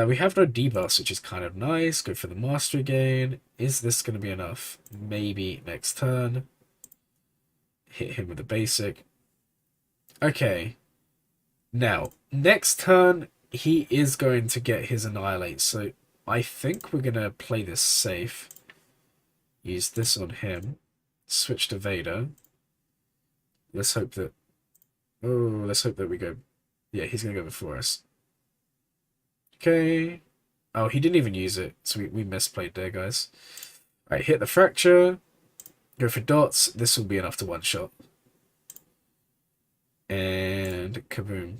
We have no debuffs, which is kind of nice. Go for the mastery gain. Is this going to be enough? Maybe next turn. Hit him with the basic. Okay. Now, next turn, he is going to get his Annihilate. So I think we're going to play this safe. Use this on him. Switch to Vader. Let's hope that... Oh, let's hope that we go... Yeah, he's going to go before us. Okay. Oh, he didn't even use it. So we misplayed there, guys. Alright, hit the Fracture. Go for dots. This will be enough to one-shot. And kaboom.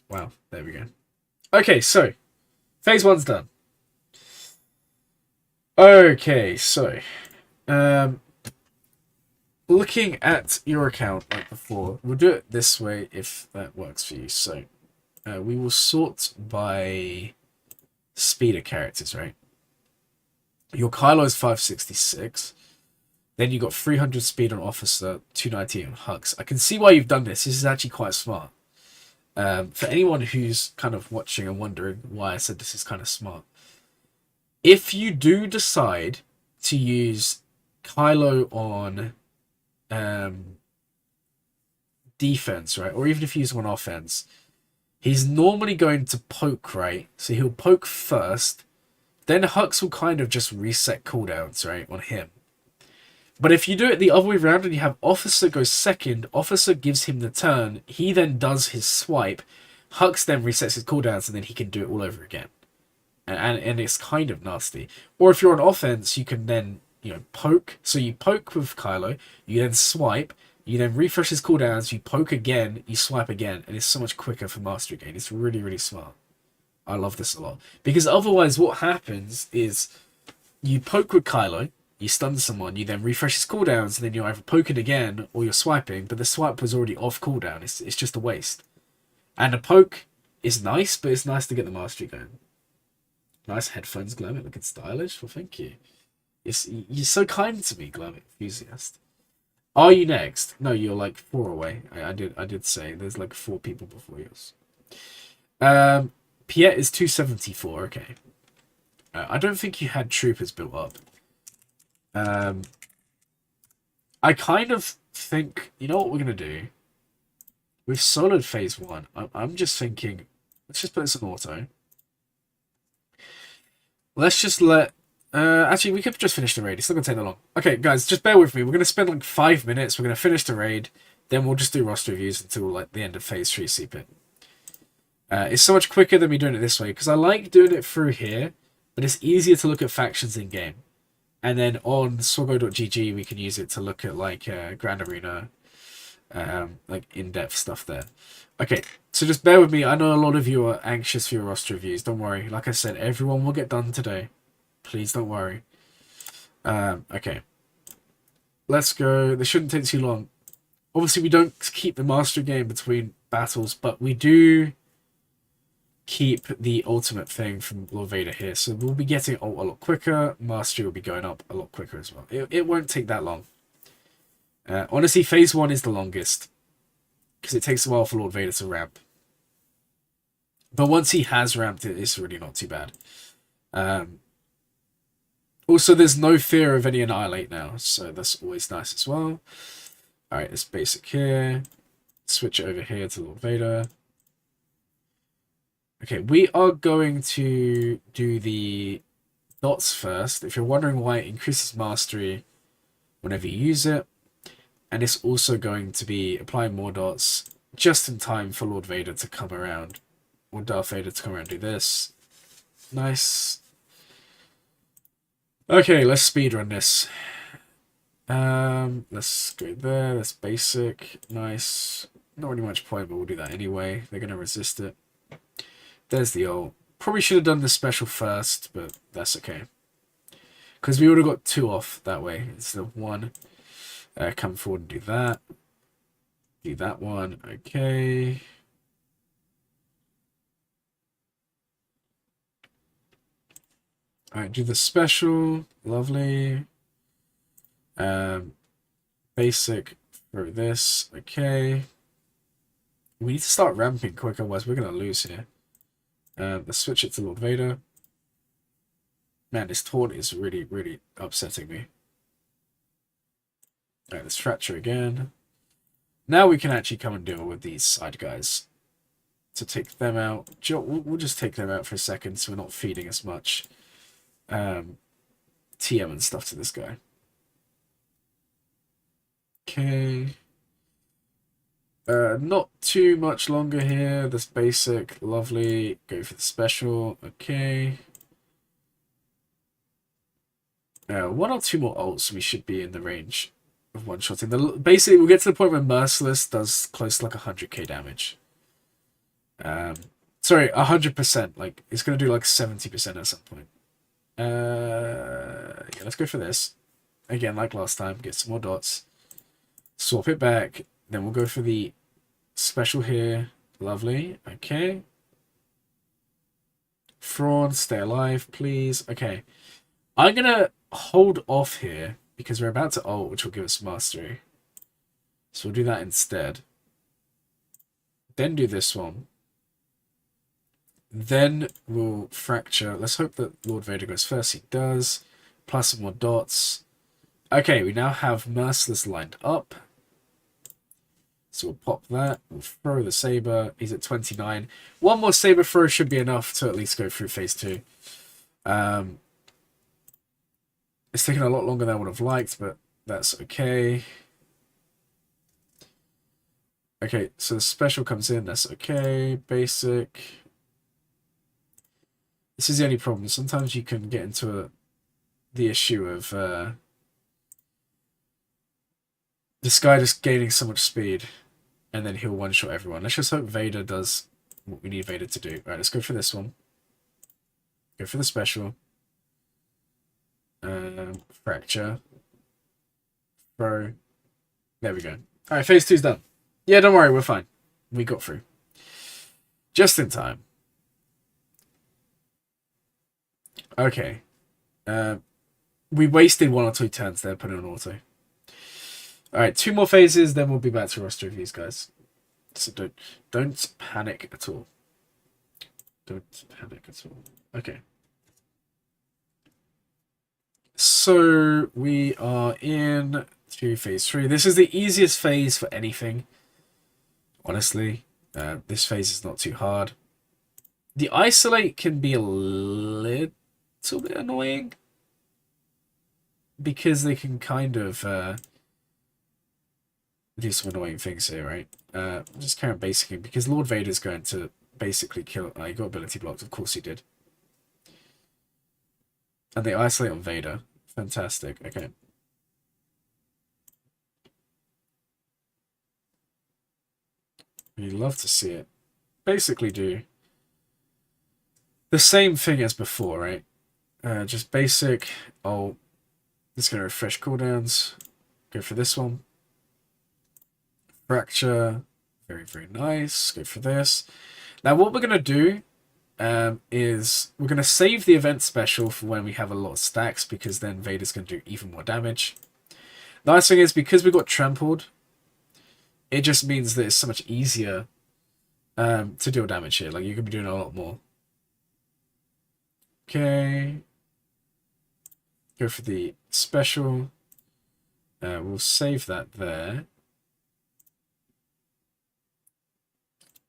Wow, there we go. Okay, so. Phase 1's done. Okay, so. Looking at your account like before, we'll do it this way if that works for you. So, we will sort by speed of characters, right? Your Kylo is 566. Then you got 300 speed on Officer, 290 on Hux. I can see why you've done this. This is actually quite smart. For anyone who's kind of watching and wondering why I said this is kind of smart. If you do decide to use Kylo on defense, right? Or even if you use him on offense, he's normally going to poke, right? So he'll poke first. Then Hux will kind of just reset cooldowns, right, on him. But if you do it the other way around and you have Officer go second, Officer gives him the turn, he then does his swipe, Hux then resets his cooldowns, and then he can do it all over again. And it's kind of nasty. Or if you're on offense, you can then, poke. So you poke with Kylo, you then swipe, you then refresh his cooldowns, you poke again, you swipe again, and it's so much quicker for mastery gain. It's really, really smart. I love this a lot. Because otherwise what happens is you poke with Kylo, you stun someone, you then refresh his cooldowns, and then you're either poking again or you're swiping, but the swipe was already off cooldown. It's just a waste. And a poke is nice, but it's nice to get the mastery going. Nice headphones, Glurmit, looking stylish. Well, thank you. You're so kind to me, Glurmit enthusiast. Are you next? No, you're like 4 away. I did say there's like 4 people before yours. Piet is 274. Okay. I don't think you had troopers built up. I kind of think, you know what we're going to do? We've soloed phase 1. I'm just thinking, let's just put this on auto. Let's just let... actually, we could just finish the raid. It's not going to take that long. Okay, guys, just bear with me. We're going to spend like 5 minutes. We're going to finish the raid. Then we'll just do roster reviews until like the end of phase 3 Cpit. It's so much quicker than me doing it this way, because I like doing it through here, but it's easier to look at factions in-game. And then on sorgo.gg, we can use it to look at like Grand Arena like in-depth stuff there. Okay, so just bear with me. I know a lot of you are anxious for your roster reviews. Don't worry. Like I said, everyone will get done today. Please don't worry. Okay. Let's go. This shouldn't take too long. Obviously, we don't keep the mastery game between battles, but we do keep the ultimate thing from Lord Vader here. So we'll be getting ult a lot quicker. Mastery will be going up a lot quicker as well. It won't take that long. Honestly, phase 1 is the longest, because it takes a while for Lord Vader to ramp. But once he has ramped it, it's really not too bad. Also, there's no fear of any Annihilate now, so that's always nice as well. Alright, it's basic here. Switch it over here to Lord Vader. Okay, we are going to do the dots first. If you're wondering why it increases mastery whenever you use it, and it's also going to be applying more dots just in time for Lord Vader to come around, or Darth Vader to come around and do this. Nice. Okay, let's speedrun this. Let's go there. That's basic. Nice. Not really much point, but we'll do that anyway. They're going to resist it. There's the ult. Probably should have done the special first, but that's okay. Because we would have got 2 off that way instead of 1. Come forward and do that. Do that one. Okay. Alright, do the special. Lovely. Basic for this. Okay. We need to start ramping quick, otherwise we're going to lose here. Let's switch it to Lord Vader. Man, this taunt is really, really upsetting me. Alright, let's fracture again. Now we can actually come and deal with these side guys. To take them out. We'll just take them out for a second so we're not feeding as much TM and stuff to this guy. Okay. Not too much longer here. This basic, lovely. Go for the special. Okay. 1 or 2 more ults, we should be in the range of one-shotting. Basically, we'll get to the point where Merciless does close to like 100k damage. Sorry, 100%. Like, it's going to do like 70% at some point. Yeah, let's go for this. Again, like last time, get some more dots. Swap it back. Then we'll go for the special here. Lovely. Okay. Fraud, stay alive, please. Okay. I'm going to hold off here because we're about to ult, which will give us mastery. So we'll do that instead. Then do this one. Then we'll fracture. Let's hope that Lord Vader goes first. He does. Plus some more dots. Okay, we now have Merciless lined up. So we'll pop that. We'll throw the saber. He's at 29. 1 more saber throw should be enough to at least go through phase 2. It's taken a lot longer than I would have liked, but that's okay. Okay, so the special comes in. That's okay. Basic. This is the only problem. Sometimes you can get into the issue of this guy just gaining so much speed, and then he'll one-shot everyone. Let's just hope Vader does what we need Vader to do. Alright, let's go for this one. Go for the special. Fracture. Throw. There we go. Alright, phase 2's done. Yeah, don't worry, we're fine. We got through. Just in time. Okay. We wasted 1 or 2 turns there putting on auto. Alright, 2 more phases, then we'll be back to roster reviews, guys. So don't panic at all. Don't panic at all. Okay. So we are in to phase 3. This is the easiest phase for anything. Honestly, this phase is not too hard. The isolate can be a little bit annoying because they can kind of do some annoying things here, right? Just kind of basically because Lord Vader's going to basically kill. He got ability blocked, of course he did. And they isolate on Vader. Fantastic. Okay. You love to see it. Basically do the same thing as before, right? Just basic. Oh, just gonna refresh cooldowns. Go for this one. Fracture. Very, very nice. Go for this. Now what we're gonna do is we're gonna save the event special for when we have a lot of stacks, because then Vader's gonna do even more damage. Nice thing is, because we got trampled, it just means that it's so much easier to deal damage here. Like, you could be doing a lot more. Okay. Go for the special. We'll save that there.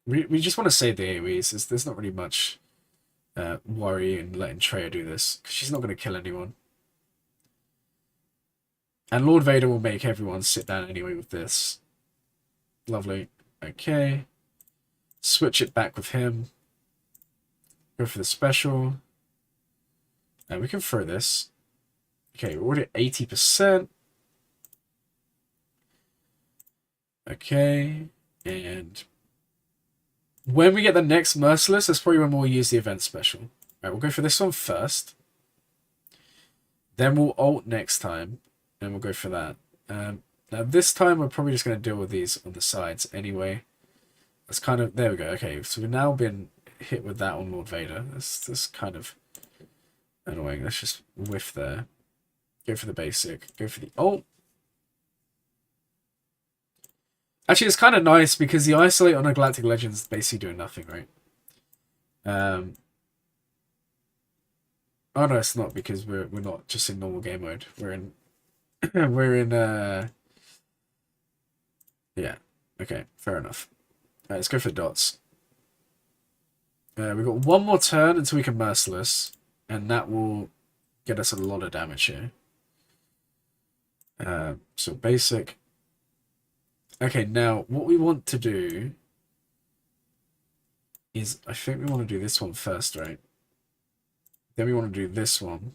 We just want to save the AoEs. There's not really much worry in letting Traya do this, because she's not going to kill anyone. And Lord Vader will make everyone sit down anyway with this. Lovely. Okay. Switch it back with him. Go for the special. And we can throw this. Okay, we're already at 80%. Okay. And when we get the next Merciless, that's probably when we'll use the event special. Alright, we'll go for this one first. Then we'll ult next time. And we'll go for that. Now this time we're probably just going to deal with these on the sides anyway. That's kind of... There we go. Okay, so we've now been hit with that on Lord Vader. That's kind of annoying. Let's just whiff there. Go for the basic. Go for the ult. Actually, it's kind of nice because the Isolate on a Galactic Legends is basically doing nothing, right? Oh no, it's not, because we're not just in normal game mode. We're in yeah. Okay, fair enough. Alright, let's go for the dots. We've got one more turn until we can Merciless, and that will get us a lot of damage here. So basic. Okay, now what we want to do is, I think we want to do this one first, right? Then we want to do this one,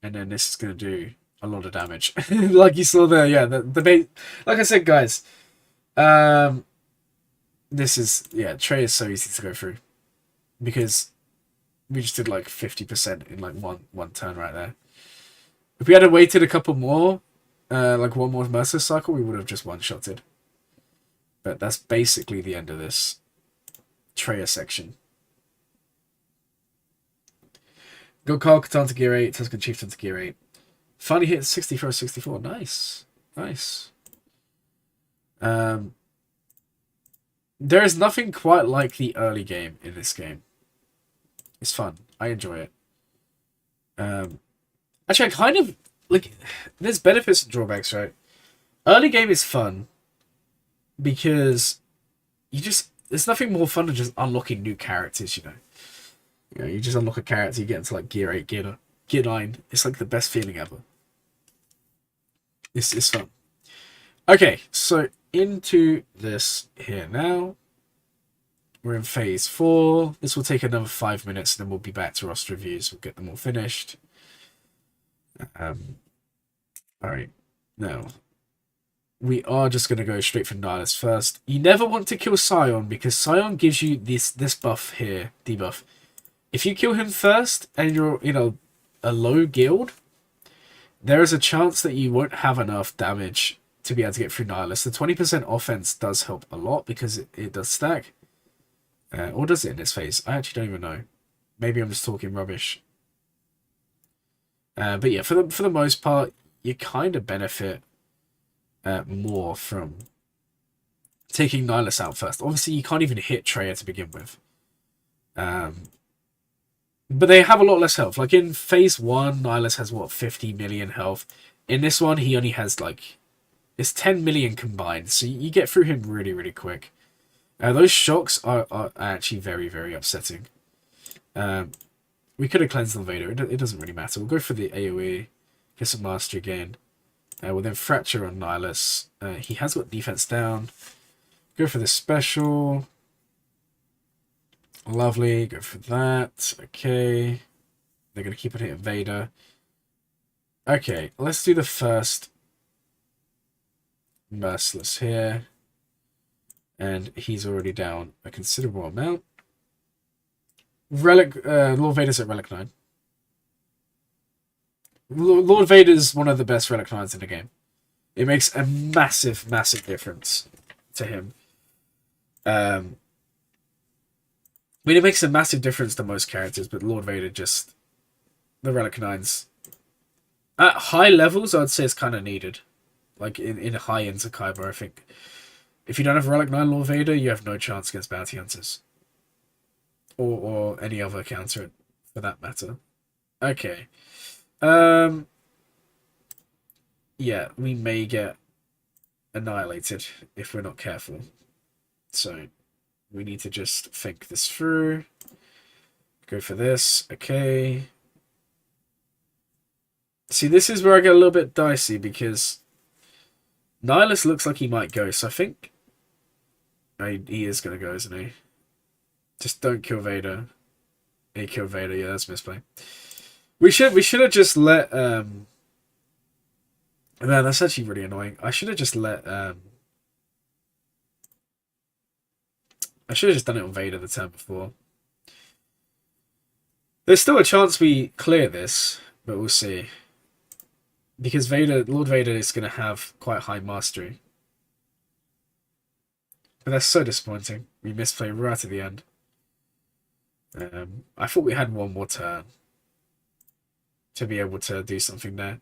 and then this is going to do a lot of damage. Like you saw there, yeah, the base. Like I said, guys, this is, yeah, Trey is so easy to go through, because we just did like 50% in like one turn right there. If we had waited a couple more, like one more Mercer cycle, we would have just one-shotted. But that's basically the end of this Treya section. Got Carl Katan to gear 8, Tuscan Chieftain to gear 8. Finally hit 64. Nice. Nice. There is nothing quite like the early game in this game. It's fun. I enjoy it. Actually, I kind of... Like, there's benefits and drawbacks, right? Early game is fun because you just... There's nothing more fun than just unlocking new characters, you know? You know, you just unlock a character, you get into like gear 8, gear 9. It's like the best feeling ever. It's fun. Okay, so into this here now. We're in phase 4. This will take another 5 minutes, and then we'll be back to roster reviews. We'll get them all finished. Alright, now we are just going to go straight for Nihilus first. You never want to kill Scion, because Scion gives you this buff here, debuff. If you kill him first and you're, you know, a low guild, there is a chance that you won't have enough damage to be able to get through Nihilus. The 20% offense does help a lot because it does stack. Or does it in this phase? I actually don't even know. Maybe I'm just talking rubbish. But yeah, for the most part, you kind of benefit more from taking Nihilus out first. Obviously, you can't even hit Treya to begin with. But they have a lot less health. Like in phase 1, Nihilus has, what, 50 million health. In this one, he only has, like, it's 10 million combined. So you get through him really, really quick. Those shocks are actually very, very upsetting. We could have cleansed the Vader. It doesn't really matter. We'll go for the AoE. Get some mastery again. We'll then fracture on Nihilus. He has got defense down. Go for the special. Lovely. Go for that. Okay. They're going to keep on hitting Vader. Okay. Let's do the first Merciless here. And he's already down a considerable amount. Relic, Lord Vader's at Relic 9. Lord Vader's one of the best Relic 9s in the game. It makes a massive, massive difference to him. I mean, it makes a massive difference to most characters, but Lord Vader just... The Relic 9s... At high levels, I'd say it's kind of needed. Like, in high-end Kaiba, I think. If you don't have Relic 9 Lord Vader, you have no chance against Bounty Hunters. Or any other counter, for that matter. Okay. Yeah, we may get annihilated if we're not careful. So, we need to just think this through. Go for this. Okay. See, this is where I get a little bit dicey, because Nihilus looks like he might go, so I think... he is going to go, isn't he? Just don't kill Vader. He killed Vader, yeah, that's misplay. We should have just let... Man, that's actually really annoying. I should have just let... I should have just done it on Vader the turn before. There's still a chance we clear this, but we'll see. Because Lord Vader is going to have quite high mastery. But that's so disappointing. We misplay right at the end. I thought we had one more turn to be able to do something there.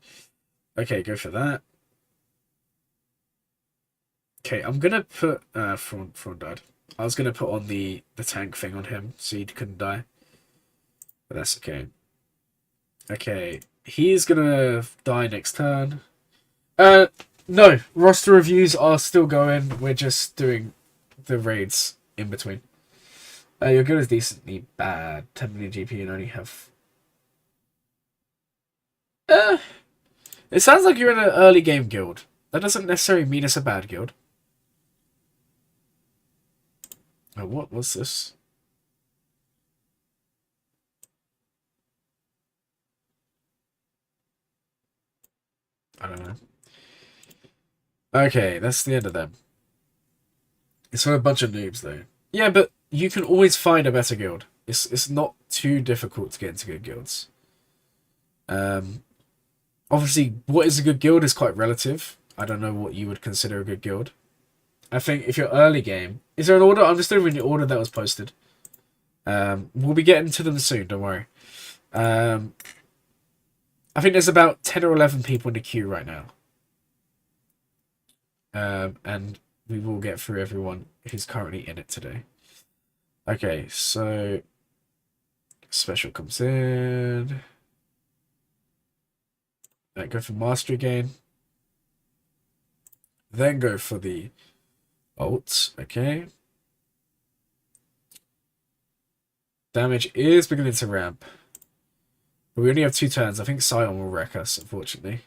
Okay, go for that. Okay, I'm going to put... Thrawn died. I was going to put on the tank thing on him so he couldn't die. But that's okay. Okay, he's going to die next turn. No, roster reviews are still going. We're just doing the raids in between. Your guild is decently bad. 10 million GP and only have... It sounds like you're in an early game guild. That doesn't necessarily mean it's a bad guild. Oh, what was this? I don't know. Okay, that's the end of them. It's for a bunch of noobs, though. Yeah, but you can always find a better guild. It's not too difficult to get into good guilds. Obviously, what is a good guild is quite relative. I don't know what you would consider a good guild. I think if you're early game... Is there an order? I'm just doing the order that was posted. We'll be getting to them soon, don't worry. I think there's about 10 or 11 people in the queue right now. And we will get through everyone who's currently in it today. Okay, so... Special comes in. Go for Mastery again. Then go for the ult. Okay. Damage is beginning to ramp. But we only have 2 turns. I think Sion will wreck us, unfortunately.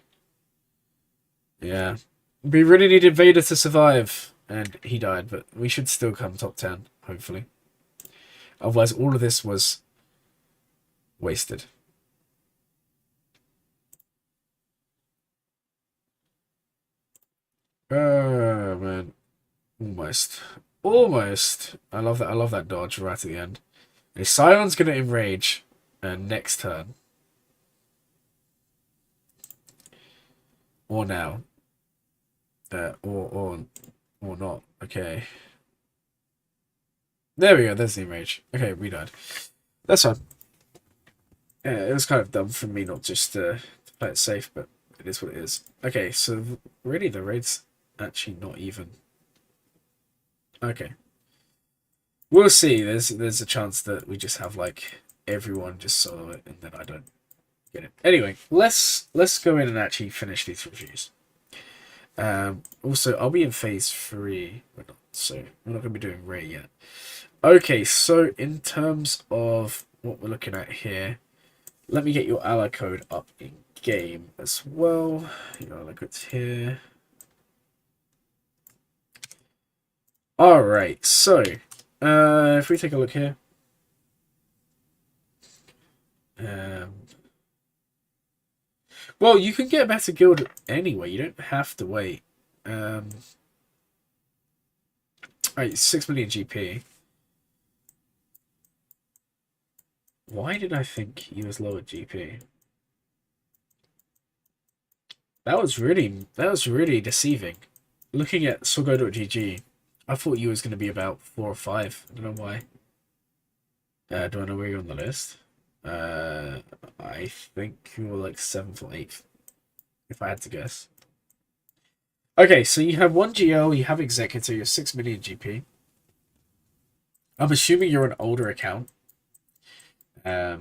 Yeah. We really needed Vader to survive. And he died, but we should still come top 10, hopefully. Otherwise, all of this was wasted. Oh, man. Almost. Almost. I love that. I love that dodge right at the end. Okay, Sion's going to enrage next turn. Or now. Or not. Okay. There we go. There's the enrage. Okay, we died. That's fine. Yeah, it was kind of dumb for me not just to play it safe, but it is what it is. Okay, so really the raid's actually not even. Okay. We'll see. There's a chance that we just have like everyone just solo it and then I don't get it. Anyway, let's go in and actually finish these reviews. Also, I'll be in phase 3. We're not, so we're not going to be doing Ray yet. Okay, so in terms of what we're looking at here, let me get your ally code up in game as well. Your ally code's here. Alright, so if we take a look here. Well, you can get a better guild anyway. You don't have to wait. I Right, 6 million GP. Why did I think he was lower GP? That was really deceiving. Looking at Sogo.gg, I thought you was going to be about 4 or 5. I don't know why. Do I know where you're on the list? I think you were like 7th or 8th, if I had to guess. Okay, so you have 1 GL, you have Executor, you're 6 million GP. I'm assuming you're an older account. Your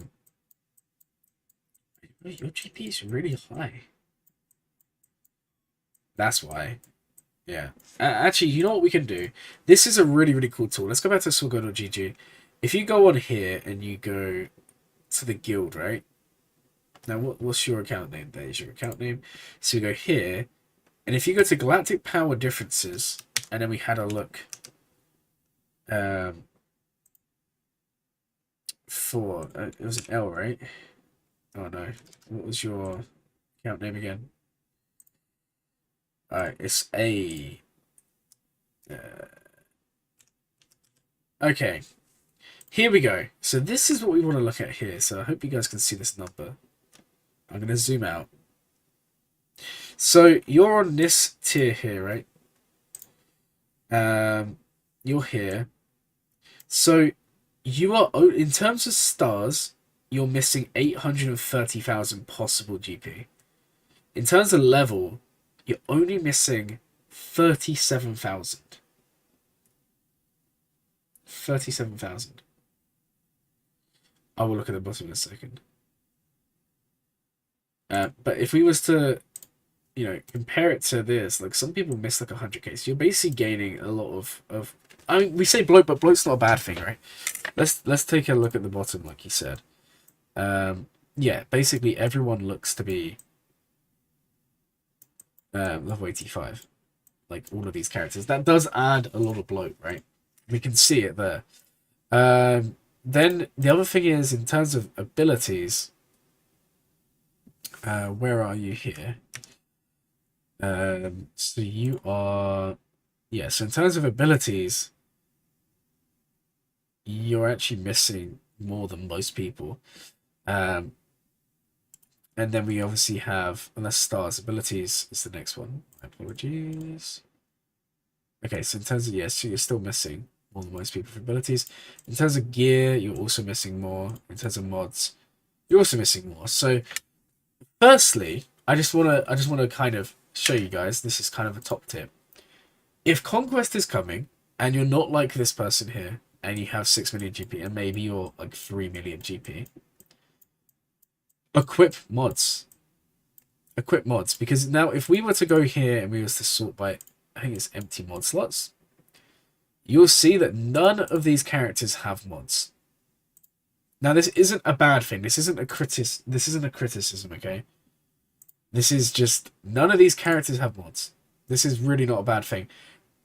GP is really high. That's why. Yeah. Actually, you know what we can do? This is a really, really cool tool. Let's go back to Sogo.gg. If you go on here and you go to the guild, right? Now, what's your account name? There is your account name. So you go here, and if you go to Galactic Power Differences, and then we had a look for, it was an L, right? Oh no, what was your account name again? Alright, it's A. Okay, here we go. So this is what we want to look at here. So I hope you guys can see this number. I'm going to zoom out. So you're on this tier here, right? You're here. So you are, in terms of stars, you're missing 830,000 possible GP. In terms of level, you're only missing 37,000. 37,000. I will look at the bottom in a second. But if we was to, you know, compare it to this, like some people miss like 100k. So you're basically gaining a lot of. I mean, we say bloat, but bloat's not a bad thing, right? Let's take a look at the bottom, like you said. Yeah, basically everyone looks to be level 85. Like all of these characters. That does add a lot of bloat, right? We can see it there. Then the other thing is, in terms of abilities, where are you here? So you are, yeah, so in terms of abilities, you're actually missing more than most people. And then we obviously have, unless stars, abilities is the next one. Apologies. Okay, so in terms of, yes, so you're still missing more than most people for abilities. In terms of gear, you're also missing more. In terms of mods, you're also missing more. So firstly, I just wanna kind of show you guys, this is kind of a top tip. If Conquest is coming and you're not like this person here and you have 6 million GP and maybe you're like 3 million GP, equip mods. Equip mods, because now if we were to go here and we was to sort by, I think it's empty mod slots, you'll see that none of these characters have mods. Now this isn't a bad thing. This isn't a criticism, okay? This is just, none of these characters have mods. This is really not a bad thing.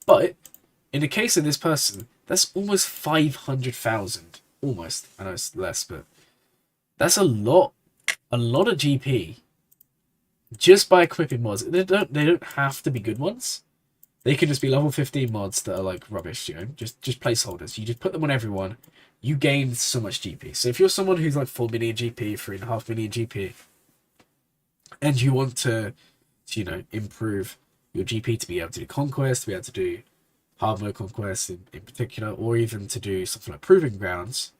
But in the case of this person, that's almost 500,000. Almost. I know it's less, but that's a lot of GP just by equipping mods. They don't have to be good ones. They can just be level 15 mods that are like rubbish, you know, just placeholders. You just put them on everyone. You gain so much GP. So if you're someone who's like 4 million GP, 3.5 million GP, and you want to, you know, improve your GP to be able to do Conquest, to be able to do hard mode Conquest in particular, or even to do something like Proving Grounds,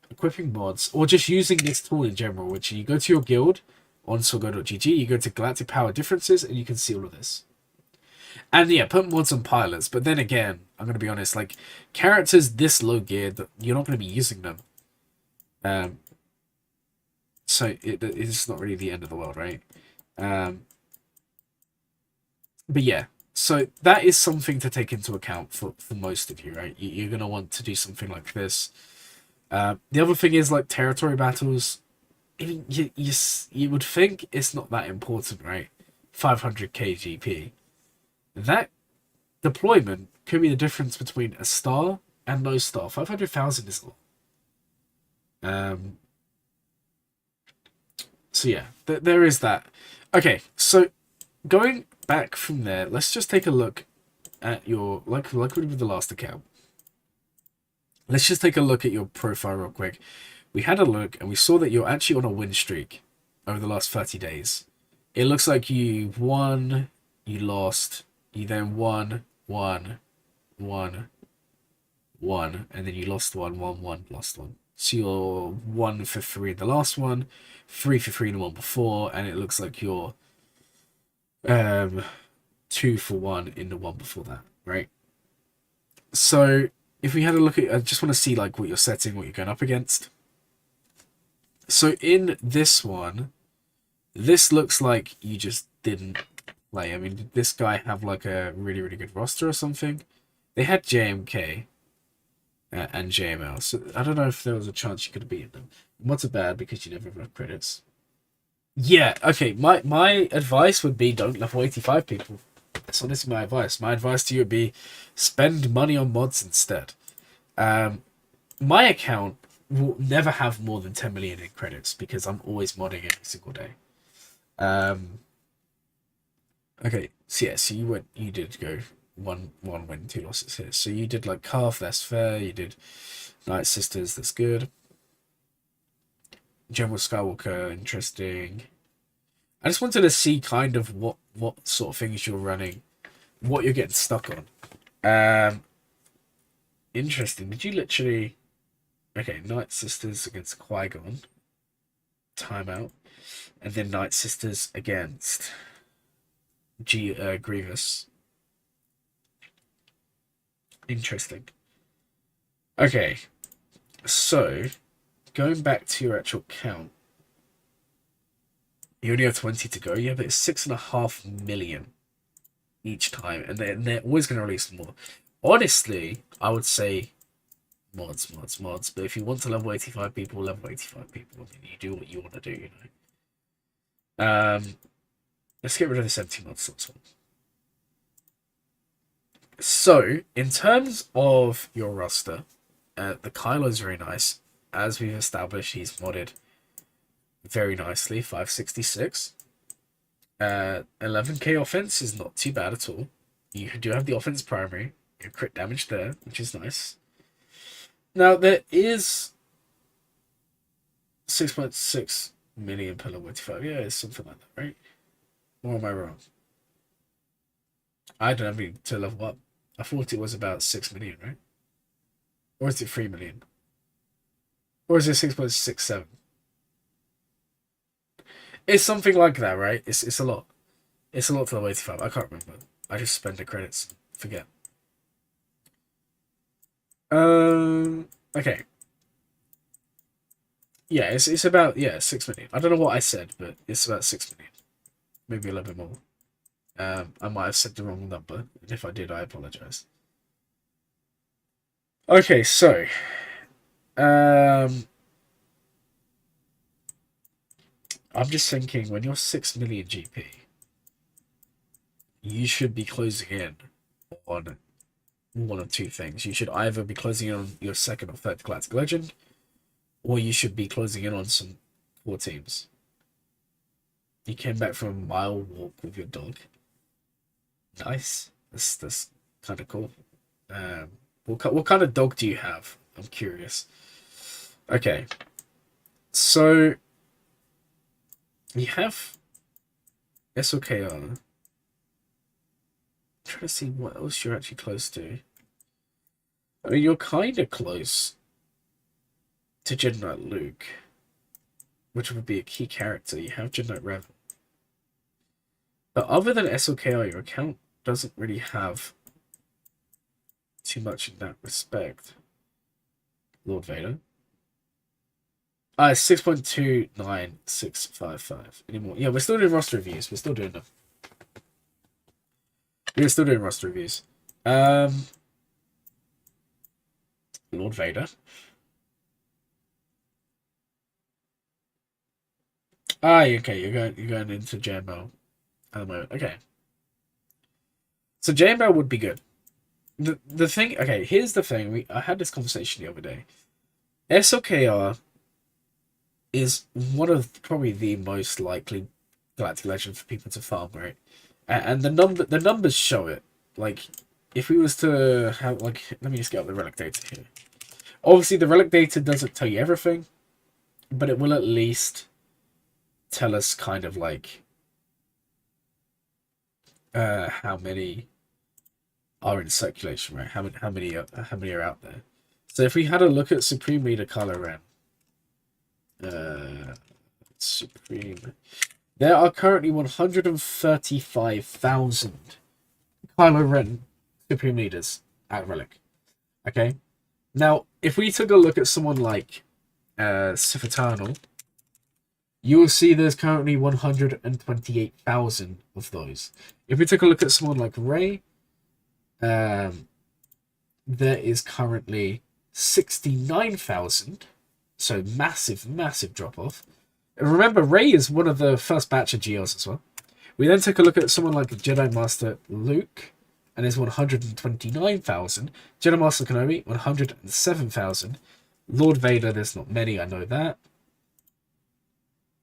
equipping mods, or just using this tool in general, which you go to your guild on Sogo.gg, you go to Galactic Power Differences, and you can see all of this. And yeah, put mods on pilots, but then again, I'm going to be honest, like, characters this low geared, that you're not going to be using them. So it's not really the end of the world, right? But yeah, so that is something to take into account for most of you, right? You're going to want to do something like this. The other thing is, like, territory battles, even you would think it's not that important, right? 500k GP. That deployment could be the difference between a star and no star. 500,000 is a lot. So yeah, there is that. Okay, so going back from there, let's just take a look at your, like we did with the last account. let's just take a look at your profile real quick. We had a look and we saw that you're actually on a win streak over the last 30 days. It looks like you won, you lost, you then won, won, won, won, and then you lost one, won, one, lost one. So you're 1 for 3 in the last one, 3 for 3 in the one before, and it looks like you're 2 for 1 in the one before that, right? So if we had a look at, I just want to see like what you're setting, what you're going up against. So in this one, this looks like you just didn't play. I mean, did this guy have like a really, really good roster or something? They had JMK and JML, so I don't know if there was a chance you could have beaten them. Not so bad because you never have enough credits. Yeah, okay, my advice would be don't level 85 people. That's honestly my advice. My advice to you would be spend money on mods instead. My account will never have more than 10 million in credits because I'm always modding every single day. Okay, so yeah, so you did go one win, 2 losses here. So you did like Calf, that's fair. You did Night Sisters, that's good. General Skywalker, interesting. I just wanted to see kind of what sort of things you're running, what you're getting stuck on. Interesting. Did you literally? Okay, Night Sisters against Qui-Gon. Timeout, and then Night Sisters against Grievous. Interesting. Okay, so going back to your actual count, you only have 20 to go. Yeah, but it's 6.5 million each time, and they're always going to release more. Honestly, I would say mods. But if you want to level 85 people, level 85 people. I mean, you do what you want to do, you know. Let's get rid of this empty mod slots one. So, in terms of your roster, the Kylo is very nice. As we've established, he's modded very nicely, 566. 11k offense is not too bad at all. You do have the offense primary, your crit damage there, which is nice. Now, there is 6.6 million per level 85. Yeah, it's something like that, right? Or am I wrong? I don't have any to level up. I thought it was about 6 million, right? Or is it 3 million? Or is it 6.67? It's something like that, right? It's a lot. It's a lot to level 85. I can't remember. I just spend the credits. Forget. Okay. Yeah, it's about 6 million. I don't know what I said, but it's about 6 million. Maybe a little bit more. I might have said the wrong number, and if I did, I apologize. Okay, so I'm just thinking when you're 6 million GP, you should be closing in on one of two things. You should either be closing in on your second or third Galactic Legend, or you should be closing in on some core teams. You came back from a mile walk with your dog. Nice. That's kind of cool. What kind of dog do you have? I'm curious. Okay. So you have SOKR. I'm trying to see what else you're actually close to. I mean, you're kind of close to Jedi Knight Luke, which would be a key character. You have Jedi Knight Revan. But other than SOKR, your account doesn't really have too much in that respect. Lord Vader. 6.29655 anymore. Yeah, we're still doing roster reviews. We're still doing them. We're still doing roster reviews. Lord Vader. Okay. You're going into JML at the moment. Okay. So JML would be good. The thing. Okay, here's the thing. I had this conversation the other day. SOKR is one of probably the most likely Galactic Legend for people to farm, right? And the numbers show it. Like, if we was to have, like, let me just get up the relic data here. Obviously, the relic data doesn't tell you everything, but it will at least tell us kind of like how many are in circulation, right? How many are out there? So if we had a look at Supreme Leader Kylo Ren, Supreme, there are currently 135,000 Kylo Ren Supreme Leaders at Relic. Okay, now if we took a look at someone like Sith Eternal, you will see there's currently 128,000 of those. If we took a look at someone like Rey, there is currently 69,000. So massive, massive drop off. And remember, Rey is one of the first batch of GLs as well. We then take a look at someone like Jedi Master Luke, and is 129,000. Jedi Master Kenobi, 107,000. Lord Vader, there's not many, I know that.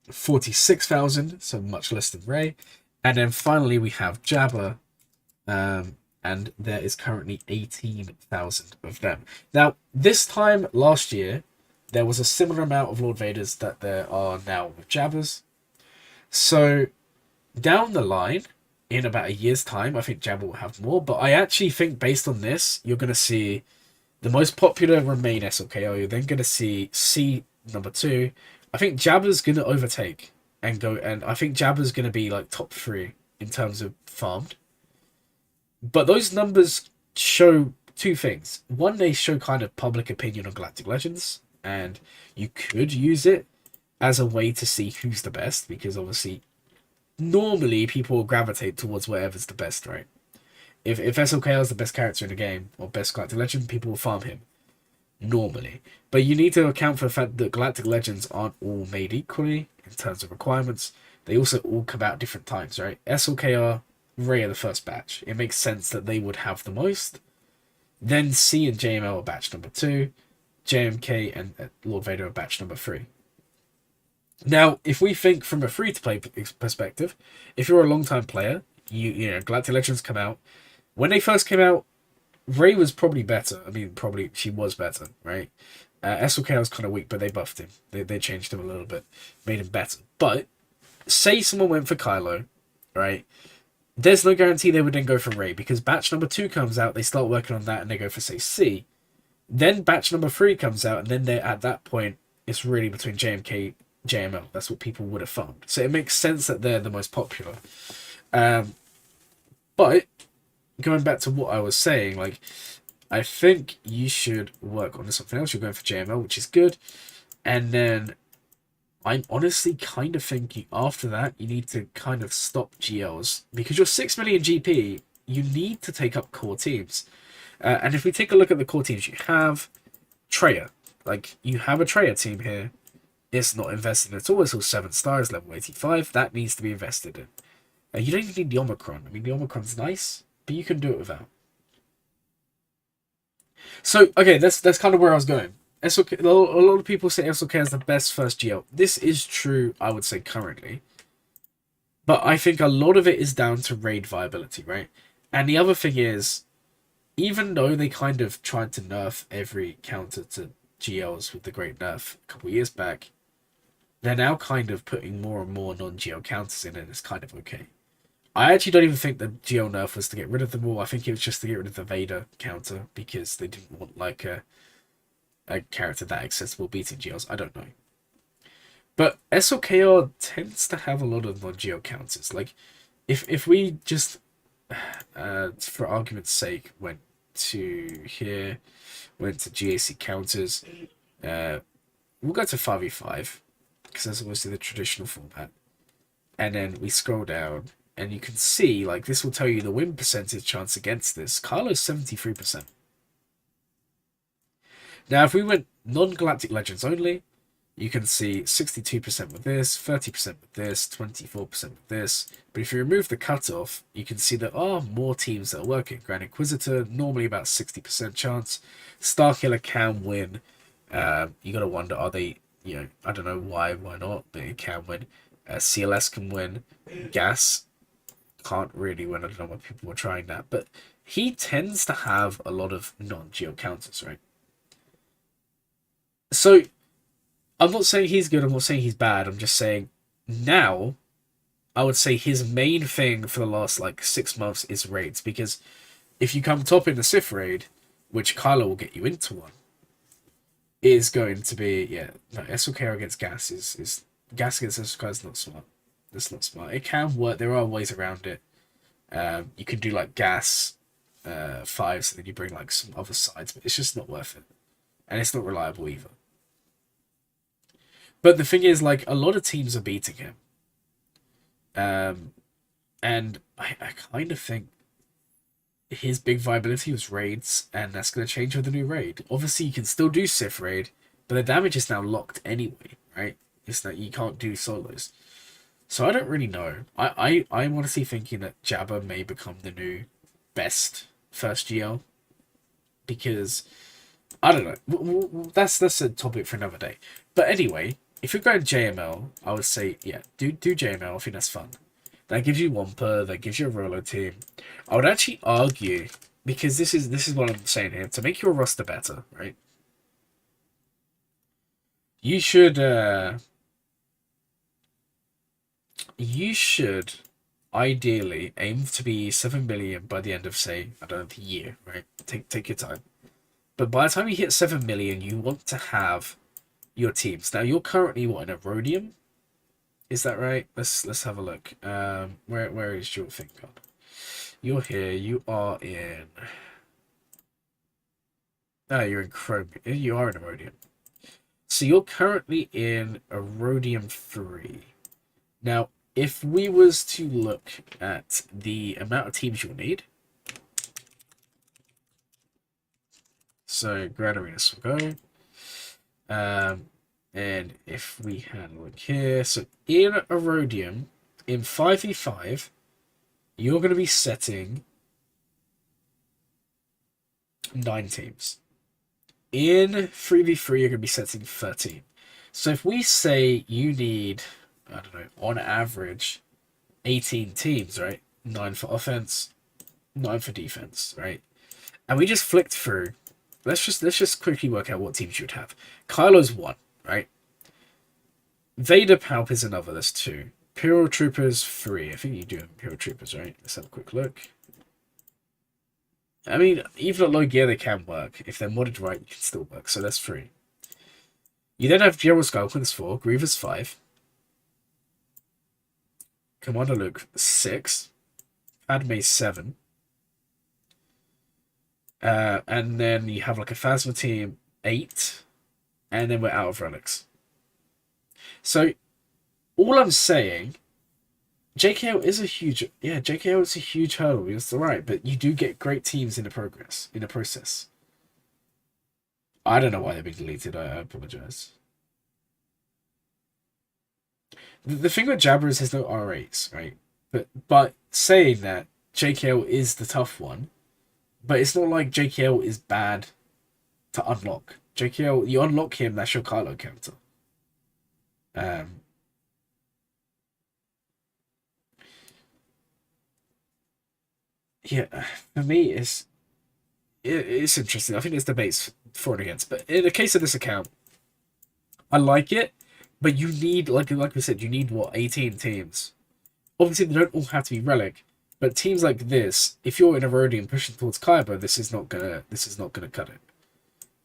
46,000, so much less than Rey. And then finally we have Jabba, and there is currently 18,000 of them. Now, this time last year, there was a similar amount of Lord Vaders that there are now with Jabbas. So, down the line, in about a year's time, I think Jabba will have more. But I actually think, based on this, you're going to see the most popular remain SLKO. You're then going to see C number 2. I think Jabba's going to overtake and go, and I think Jabba's going to be like top 3 in terms of farmed. But those numbers show two things. One, they show kind of public opinion on Galactic Legends, and you could use it as a way to see who's the best, because obviously, normally people will gravitate towards whatever's the best, right? If SLKR is the best character in the game, or best Galactic Legend, people will farm him. Normally. But you need to account for the fact that Galactic Legends aren't all made equally in terms of requirements. They also all come out different times, right? SLKR, Rey are the first batch. It makes sense that they would have the most. Then C and JML are batch number 2. JMK and Lord Vader are batch number 3. Now, if we think from a free-to-play perspective, if you're a long-time player, you know, Galactic Legends come out. When they first came out, Rey was probably better. I mean, probably she was better, right? SLK was kind of weak, but they buffed him. They changed him a little bit, made him better. But say someone went for Kylo, right? There's no guarantee they would then go for Rey, because batch number 2 comes out, they start working on that, and they go for, say, C. Then batch number 3 comes out, and then they're at that point, it's really between JMK, JML. That's what people would have found. So it makes sense that they're the most popular. But going back to what I was saying, like, I think you should work on something else. You're going for JML, which is good. And then I'm honestly kind of thinking after that, you need to kind of stop GLs. Because you're 6 million GP, you need to take up core teams. And if we take a look at the core teams, you have Traya. Like, you have a Traya team here. It's not invested at all. It's all 7 stars, level 85. That needs to be invested in. You don't even need the Omicron. I mean, the Omicron's nice, but you can do it without. So, okay, that's kind of where I was going. SLK, a lot of people say SLK is the best first GL. This is true, I would say, currently. But I think a lot of it is down to raid viability, right? And the other thing is, even though they kind of tried to nerf every counter to GLs with the great nerf a couple of years back, they're now kind of putting more and more non-GL counters in, and it's kind of okay. I actually don't even think the GL nerf was to get rid of them all. I think it was just to get rid of the Vader counter, because they didn't want like a character that accessible beating GLs. I don't know. But SLKR tends to have a lot of non-GL counters. Like, if we just, for argument's sake, went to here, went to GAC counters, we'll go to 5v5, because that's obviously the traditional format. And then we scroll down, and you can see, like, this will tell you the win percentage chance against this. Kylo's 73%. Now, if we went non-Galactic Legends only, you can see 62% with this, 30% with this, 24% with this. But if you remove the cutoff, you can see there are more teams that are working. Grand Inquisitor, normally about 60% chance. Starkiller can win. You gotta wonder, are they, you know, I don't know why not, but it can win. CLS can win. Gas can't really win. I don't know why people were trying that. But he tends to have a lot of non-geo counters, right? So I'm not saying he's good. I'm not saying he's bad. I'm just saying now I would say his main thing for the last like 6 months is raids, because if you come top in the Sith Raid, which Kylo will get you into one, is going to be no, SLK against gas is gas against SLK is not smart. That's not smart. It can work. There are ways around it. You can do like gas fives, and then you bring like some other sides, but it's just not worth it, and it's not reliable either. But the thing is, like, a lot of teams are beating him, and I kind of think his big viability was raids, and that's going to change with the new raid. Obviously, you can still do Sith Raid, but the damage is now locked anyway, right? It's that you can't do solos. So I don't really know. I'm honestly thinking that Jabba may become the new best first GL, because I don't know. That's a topic for another day. But anyway, if you're going JML, I would say do JML. I think that's fun. That gives you Wampa. That gives you a Rolo team. I would actually argue, because this is what I'm saying here, to make your roster better, right? You should ideally aim to be 7 million by the end of, say, I don't know, the year, right? Take your time. But by the time you hit 7 million, you want to have your teams. Now you're currently what, in a Rhodium? Is that right? Let's have a look. Where is your thing gone? You're here. You are in. Ah, you're in Chrome. You are in a Rhodium. So you're currently in a Rhodium 3. Now, if we was to look at the amount of teams you'll need, so Grand Arenas will go. And if we had a look here, so in a Rhodium, in 5v5, you're going to be setting 9 teams. In 3v3, you're going to be setting 13. So if we say you need, I don't know, on average, 18 teams, right? 9 for offense, 9 for defense, right? And we just flicked through. Let's just quickly work out what teams you would have. Kylo's 1, right? Vader Palp is another. That's 2. Imperial Troopers 3. I think you do Imperial Troopers, right? Let's have a quick look. I mean, even at low gear, they can work. If they're modded right, you can still work. So that's 3. You then have General Skulk, that's 4. Grievous 5. Commander Luke 6. Padme 7. And then you have like a Phasma team 8. And then we're out of relics. So all I'm saying, JKL is a huge JKL is a huge hurdle. That's right, but you do get great teams in the process. I don't know why they've been deleted. I apologize. The thing with Jabba is there's no R8s, right? But saying that, JKL is the tough one, but it's not like JKL is bad to unlock. JKL, you unlock him, that's your Kylo counter. Yeah, for me, it's interesting. I think there's debates for and against, but in the case of this account, I like it, but you need, like we said, you need what, 18 teams. Obviously, they don't all have to be relic, but teams like this, if you're in a Rhodium pushing towards Kyber, this is not gonna cut it,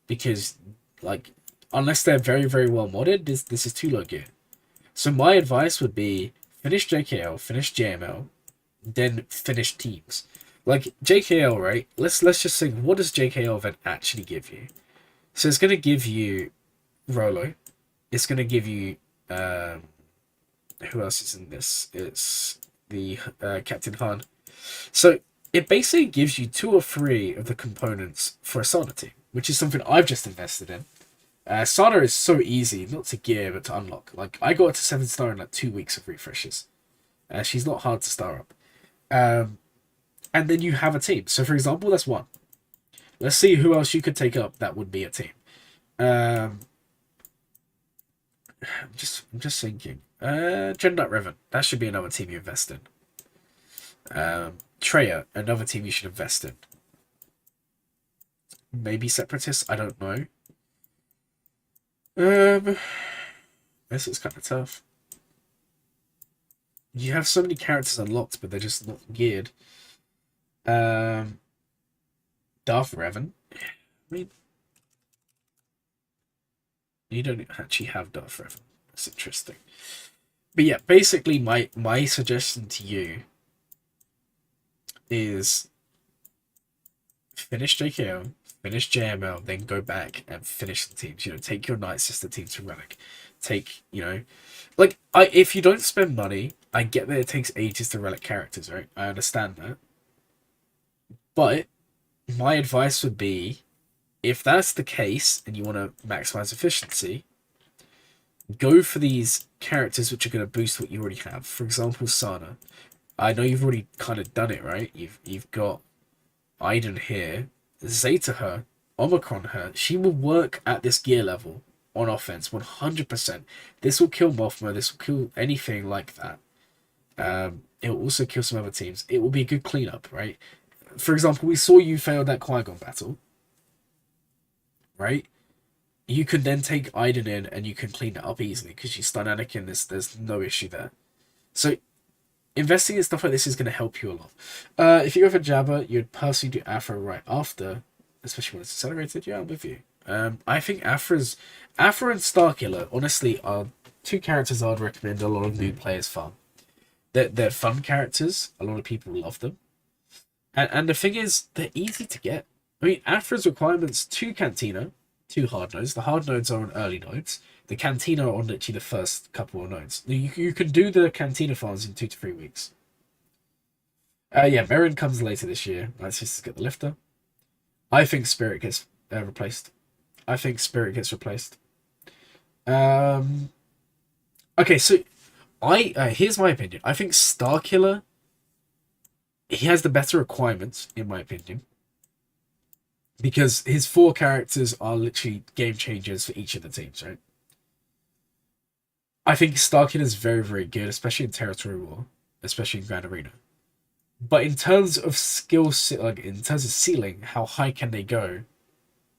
because like unless they're very very well modded, this is too low gear. So my advice would be finish JKL, finish JML, then finish teams. Like JKL, right? Let's just think, what does JKL event actually give you? So it's gonna give you Rolo. It's gonna give you who else is in this? It's the Captain Han. So it basically gives you 2 or 3 of the components for a Sada team, which is something I've just invested in. Sada is so easy, not to gear, but to unlock. Like, I got her to 7-star in like 2 weeks of refreshes. She's not hard to star up. And then you have a team. So, for example, that's 1. Let's see who else you could take up that would be a team. I'm just thinking. Jedi Revan. That should be another team you invest in. Treya, another team you should invest in. Maybe Separatists, I don't know. This is kind of tough. You have so many characters unlocked, but they're just not geared. Darth Revan. I mean, you don't actually have Darth Revan. That's interesting. But yeah, basically, my suggestion to you is finish JKO, finish JML, then go back and finish the teams. You know, take your Night Sister team to Relic. Take, you know, like if you don't spend money, I get that it takes ages to Relic characters, right? I understand that. But my advice would be, if that's the case and you want to maximize efficiency, go for these characters which are going to boost what you already have. For example, Sana. I know you've already kind of done it, right? You've got Iden here, Zeta her, Omicron her. She will work at this gear level on offense 100%. This will kill Mothma. This will kill anything like that. It will also kill some other teams. It will be a good cleanup, right? For example, we saw you fail that Qui-Gon battle, right? You could then take Iden in and you can clean it up easily because you stun Anakin. There's no issue there. So investing in stuff like this is going to help you a lot. If you go for Jabba, you'd personally do Afro right after, especially when it's accelerated. Yeah, I'm with you. I think Afra and Starkiller, honestly, are two characters I'd recommend a lot of new players farm. They're fun characters. A lot of people love them. And the thing is, they're easy to get. I mean, Afra's requirements, 2 Cantina, 2 hard nodes. The hard nodes are on early nodes. The Cantina are on literally the first couple of nodes. You can do the Cantina farms in 2 to 3 weeks. Yeah, Merrin comes later this year. Let's just get the lifter. I think Spirit gets replaced. Okay, so here's my opinion. I think Starkiller, he has the better requirements, in my opinion. Because his 4 characters are literally game changers for each of the teams, right? I think Starkiller is very, very good, especially in Territory War, especially in Grand Arena. But in terms of skill, like in terms of ceiling, how high can they go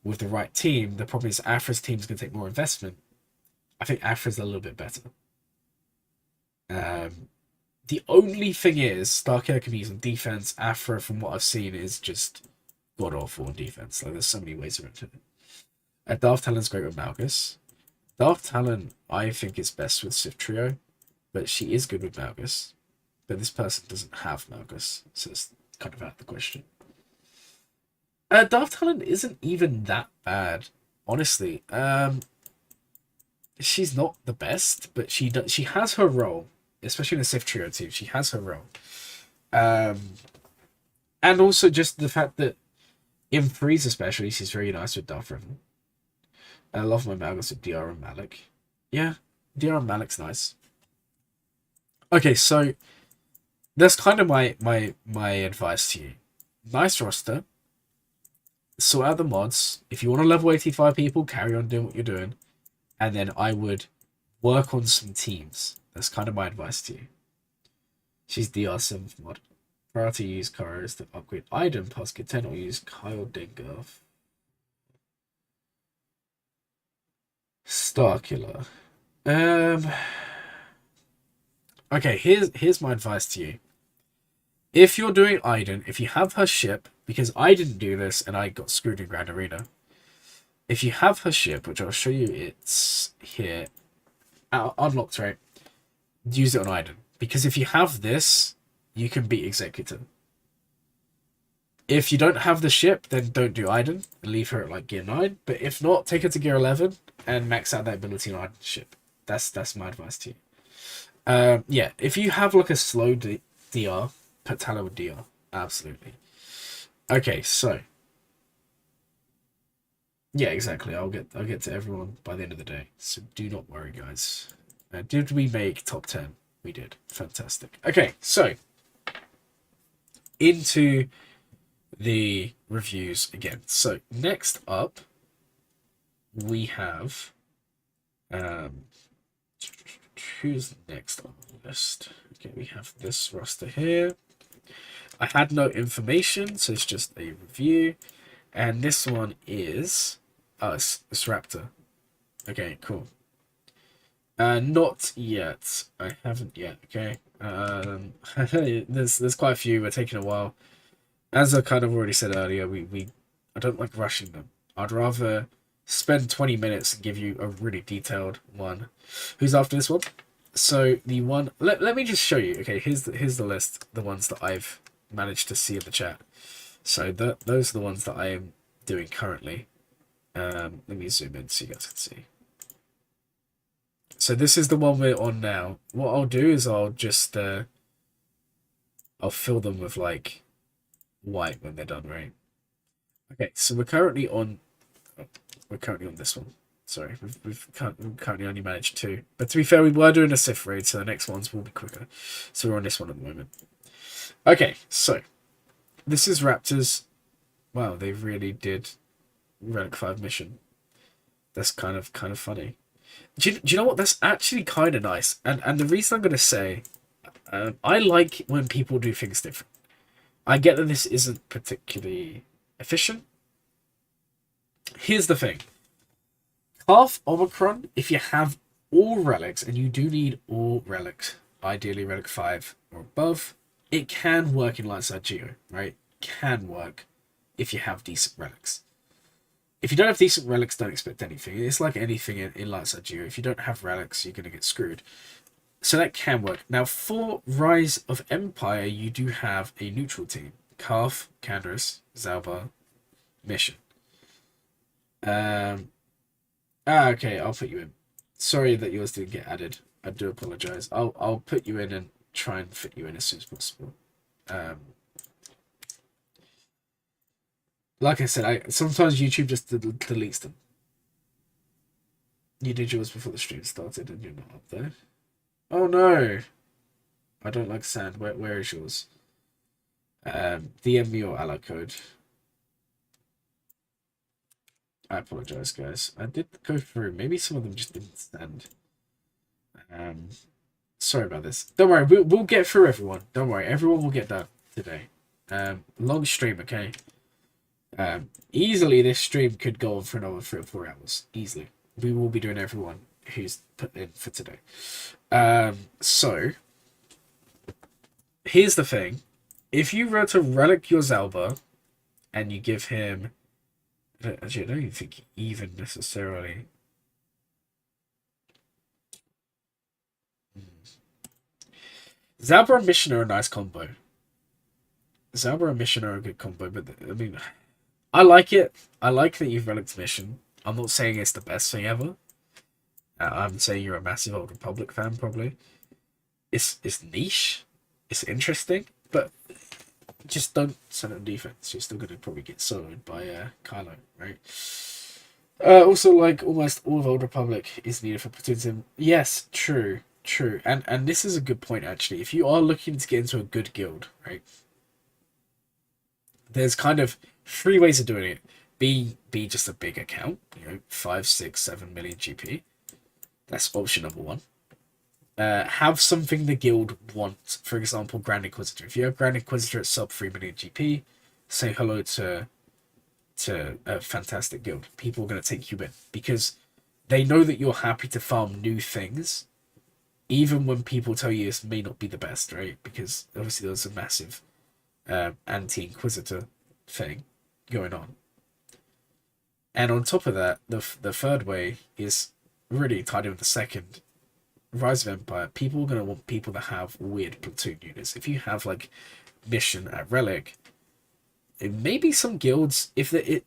with the right team? The problem is Afra's team is going to take more investment. I think Afra's a little bit better. The only thing is, Starkiller can be used on defense. Afra, from what I've seen, is just god awful on defense. Like, there's so many ways around it. Darth Talon's great with Malgus. Darth Talon, I think, is best with Sith Trio, but she is good with Malgus. But this person doesn't have Malgus, so it's kind of out of the question. Darth Talon isn't even that bad, honestly. She's not the best, but she has her role. Especially in the Sith Trio team, she has her role. And also just the fact that in Freeze especially, she's very nice with Darth Revan. I love my Malgus with DR and Malik. Yeah, DR and Malik's nice. Okay, so that's kind of my advice to you. Nice roster. Sort out the mods. If you want to level 85 people, carry on doing what you're doing. And then I would work on some teams. That's kind of my advice to you. She's DR7 mod. Priority use Kairos to upgrade item plus get 10 or use Kyle Dengar. Starkiller. Okay, here's my advice to you. If you're doing Iden, if you have her ship, because I didn't do this and I got screwed in Grand Arena. If you have her ship, which I'll show you, it's here, unlocked, right? Use it on Iden. Because if you have this, you can beat Executor. If you don't have the ship, then don't do Iden and leave her at like gear 9. But if not, take her to gear 11 and max out that ability on Iden's ship. That's my advice to you. Yeah, if you have like a slow DR, put Talon with DR. Absolutely. Okay, so yeah, exactly. I'll get to everyone by the end of the day. So do not worry, guys. Did we make top 10? We did. Fantastic. Okay, so into the reviews again. So next up, we have who's next on the list? Okay, we have this roster here. I had no information, so it's just a review. And this one is it's Raptor. Okay, cool. Not yet. I haven't yet. Okay. There's quite a few. We're taking a while. As I kind of already said earlier, I don't like rushing them. I'd rather spend 20 minutes and give you a really detailed one. Who's after this one? So the one. Let me just show you. Okay, here's the list. The ones that I've managed to see in the chat. So those are the ones that I am doing currently. Let me zoom in so you guys can see. So this is the one we're on now. What I'll do is I'll just I'll fill them with like white when they're done, right? Okay, so we're currently on this one. Sorry, we've currently only managed two. But to be fair, we were doing a Sith Raid, so the next ones will be quicker. So we're on this one at the moment. Okay, so this is Raptors. Wow, they really did Relic 5 mission. That's kind of funny. Do you know what? That's actually kind of nice. And the reason I'm going to say, I like when people do things different. I get that this isn't particularly efficient. Here's the thing. Half Omicron, if you have all relics, and you do need all relics, ideally Relic 5 or above, it can work in Lightside Geo, right? Can work if you have decent relics. If you don't have decent relics, don't expect anything. It's like anything in Lightside Geo. If you don't have relics, you're going to get screwed. So that can work. Now, for Rise of Empire, you do have a neutral team. Calf, Canderous, Zalbar, Mission. Okay, I'll put you in. Sorry that yours didn't get added. I do apologize. I'll put you in and try and fit you in as soon as possible. Like I said, sometimes YouTube just deletes them. You did yours before the stream started and you're not up there. Oh no! I don't like sand. Where is yours? DM me your ally code. I apologize, guys. I did go through. Maybe some of them just didn't stand. Sorry about this. Don't worry. We'll get through everyone. Don't worry. Everyone will get done today. Long stream, okay? Easily this stream could go on for another 3 or 4 hours. Easily. We will be doing everyone who's put in for today. So here's the thing. If you were to relic your Zalbar and you give him... Actually, I don't even think even necessarily... Zalbar and Mission are a nice combo. Zalbar and Mission are a good combo, but I mean... I like it. I like that you've relicked Mission. I'm not saying it's the best thing ever. I'm saying you're a massive Old Republic fan, probably. It's niche. It's interesting, but just don't send it on defense. You're still going to probably get soloed by Kylo, right? Also, like, almost all of Old Republic is needed for platoons. Yes, true. And this is a good point, actually. If you are looking to get into a good guild, right? There's kind of 3 ways of doing it. Be just a big account, 5, 6, 7 million GP. That's option number 1. Have something the guild wants. For example, Grand Inquisitor. If you have Grand Inquisitor at sub 3 million GP, say hello to a fantastic guild. People are going to take you in because they know that you're happy to farm new things, even when people tell you this may not be the best, right? Because obviously there's a massive anti-Inquisitor thing going on. And on top of that, the third way is really tied in with the second. Rise of Empire, people are going to want people that have weird platoon units. If you have, like, Mission at Relic, it may be some guilds, it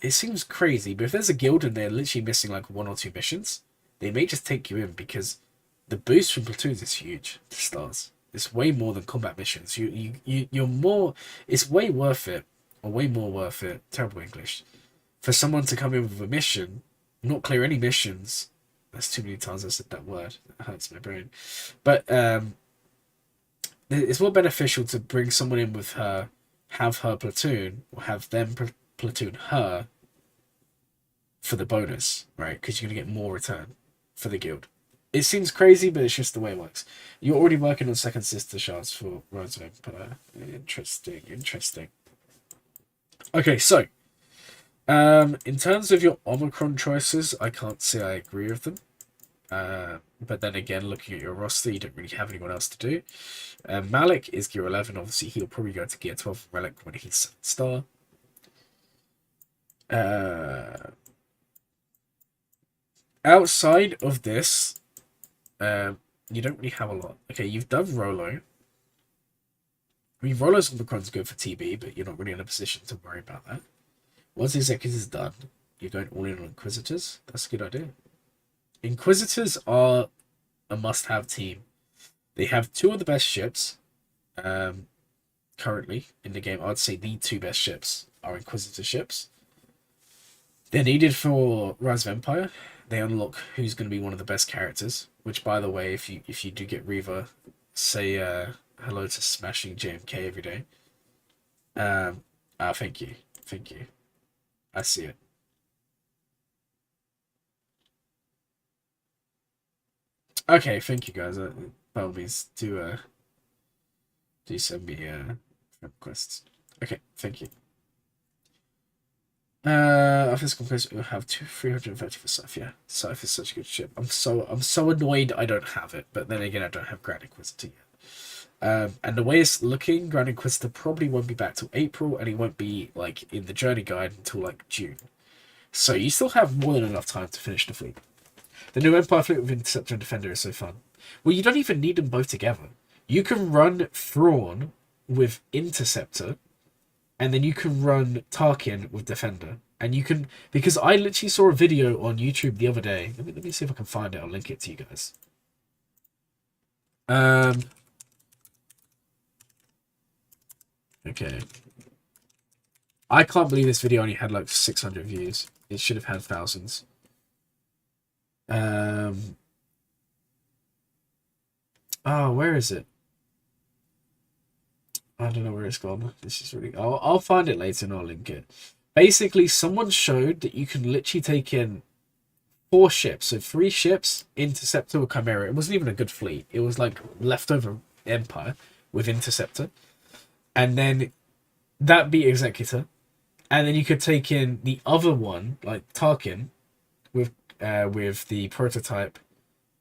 seems crazy, but if there's a guild and they're literally missing, like, 1 or 2 missions, they may just take you in because the boost from platoons is huge to stars. It's way more than combat missions. You're more... It's way worth it, or way more worth it, terrible English, for someone to come in with a mission, not clear any missions. That's too many times I said that word. That hurts my brain. But it's more beneficial to bring someone in with her, have her platoon, or have them platoon her for the bonus, right? Because you're going to get more return for the guild. It seems crazy, but it's just the way it works. You're already working on second sister shards for Rise of Empire. Interesting. Okay, so In terms of your Omicron choices, I can't say I agree with them. But then again, looking at your roster, you don't really have anyone else to do. Malik is Gear 11. Obviously, he'll probably go to Gear 12 Relic when he's Star. Outside of this, you don't really have a lot. Okay, you've done Rolo. I mean, Rolo's Omicron's good for TB, but you're not really in a position to worry about that. Once Executive is done, you're going all in on Inquisitors. That's a good idea. Inquisitors are a must-have team. They have two of the best ships currently in the game. I'd say the two best ships are Inquisitor ships. They're needed for Rise of Empire. They unlock who's going to be one of the best characters. Which, by the way, if you do get Reva, say hello to smashing JMK every day. Thank you. I see it. Okay, thank you guys. By all means, do send me requests. Okay, thank you. Office Complex will have 350 for Scythe. Yeah, Scythe is such a good ship. I'm so annoyed I don't have it, but then again I don't have Grand Inquisitor yet. And the way it's looking, Grand Inquisitor probably won't be back till April, and he won't be like in the journey guide until like June. So you still have more than enough time to finish the fleet. The new Empire fleet with Interceptor and Defender is so fun. Well, you don't even need them both together. You can run Thrawn with Interceptor, and then you can run Tarkin with Defender. And you can... Because I literally saw a video on YouTube the other day. Let me see if I can find it. I'll link it to you guys. Okay. I can't believe this video only had like 600 views. It should have had thousands. Oh, where is it? I don't know where it's gone. This is really... I'll find it later and I'll link it. Basically, someone showed that you can literally take in 4 ships. So 3 ships, Interceptor or Chimera. It wasn't even a good fleet. It was like leftover Empire with Interceptor. And then that beat Executor. And then you could take in the other one, like Tarkin, with the prototype,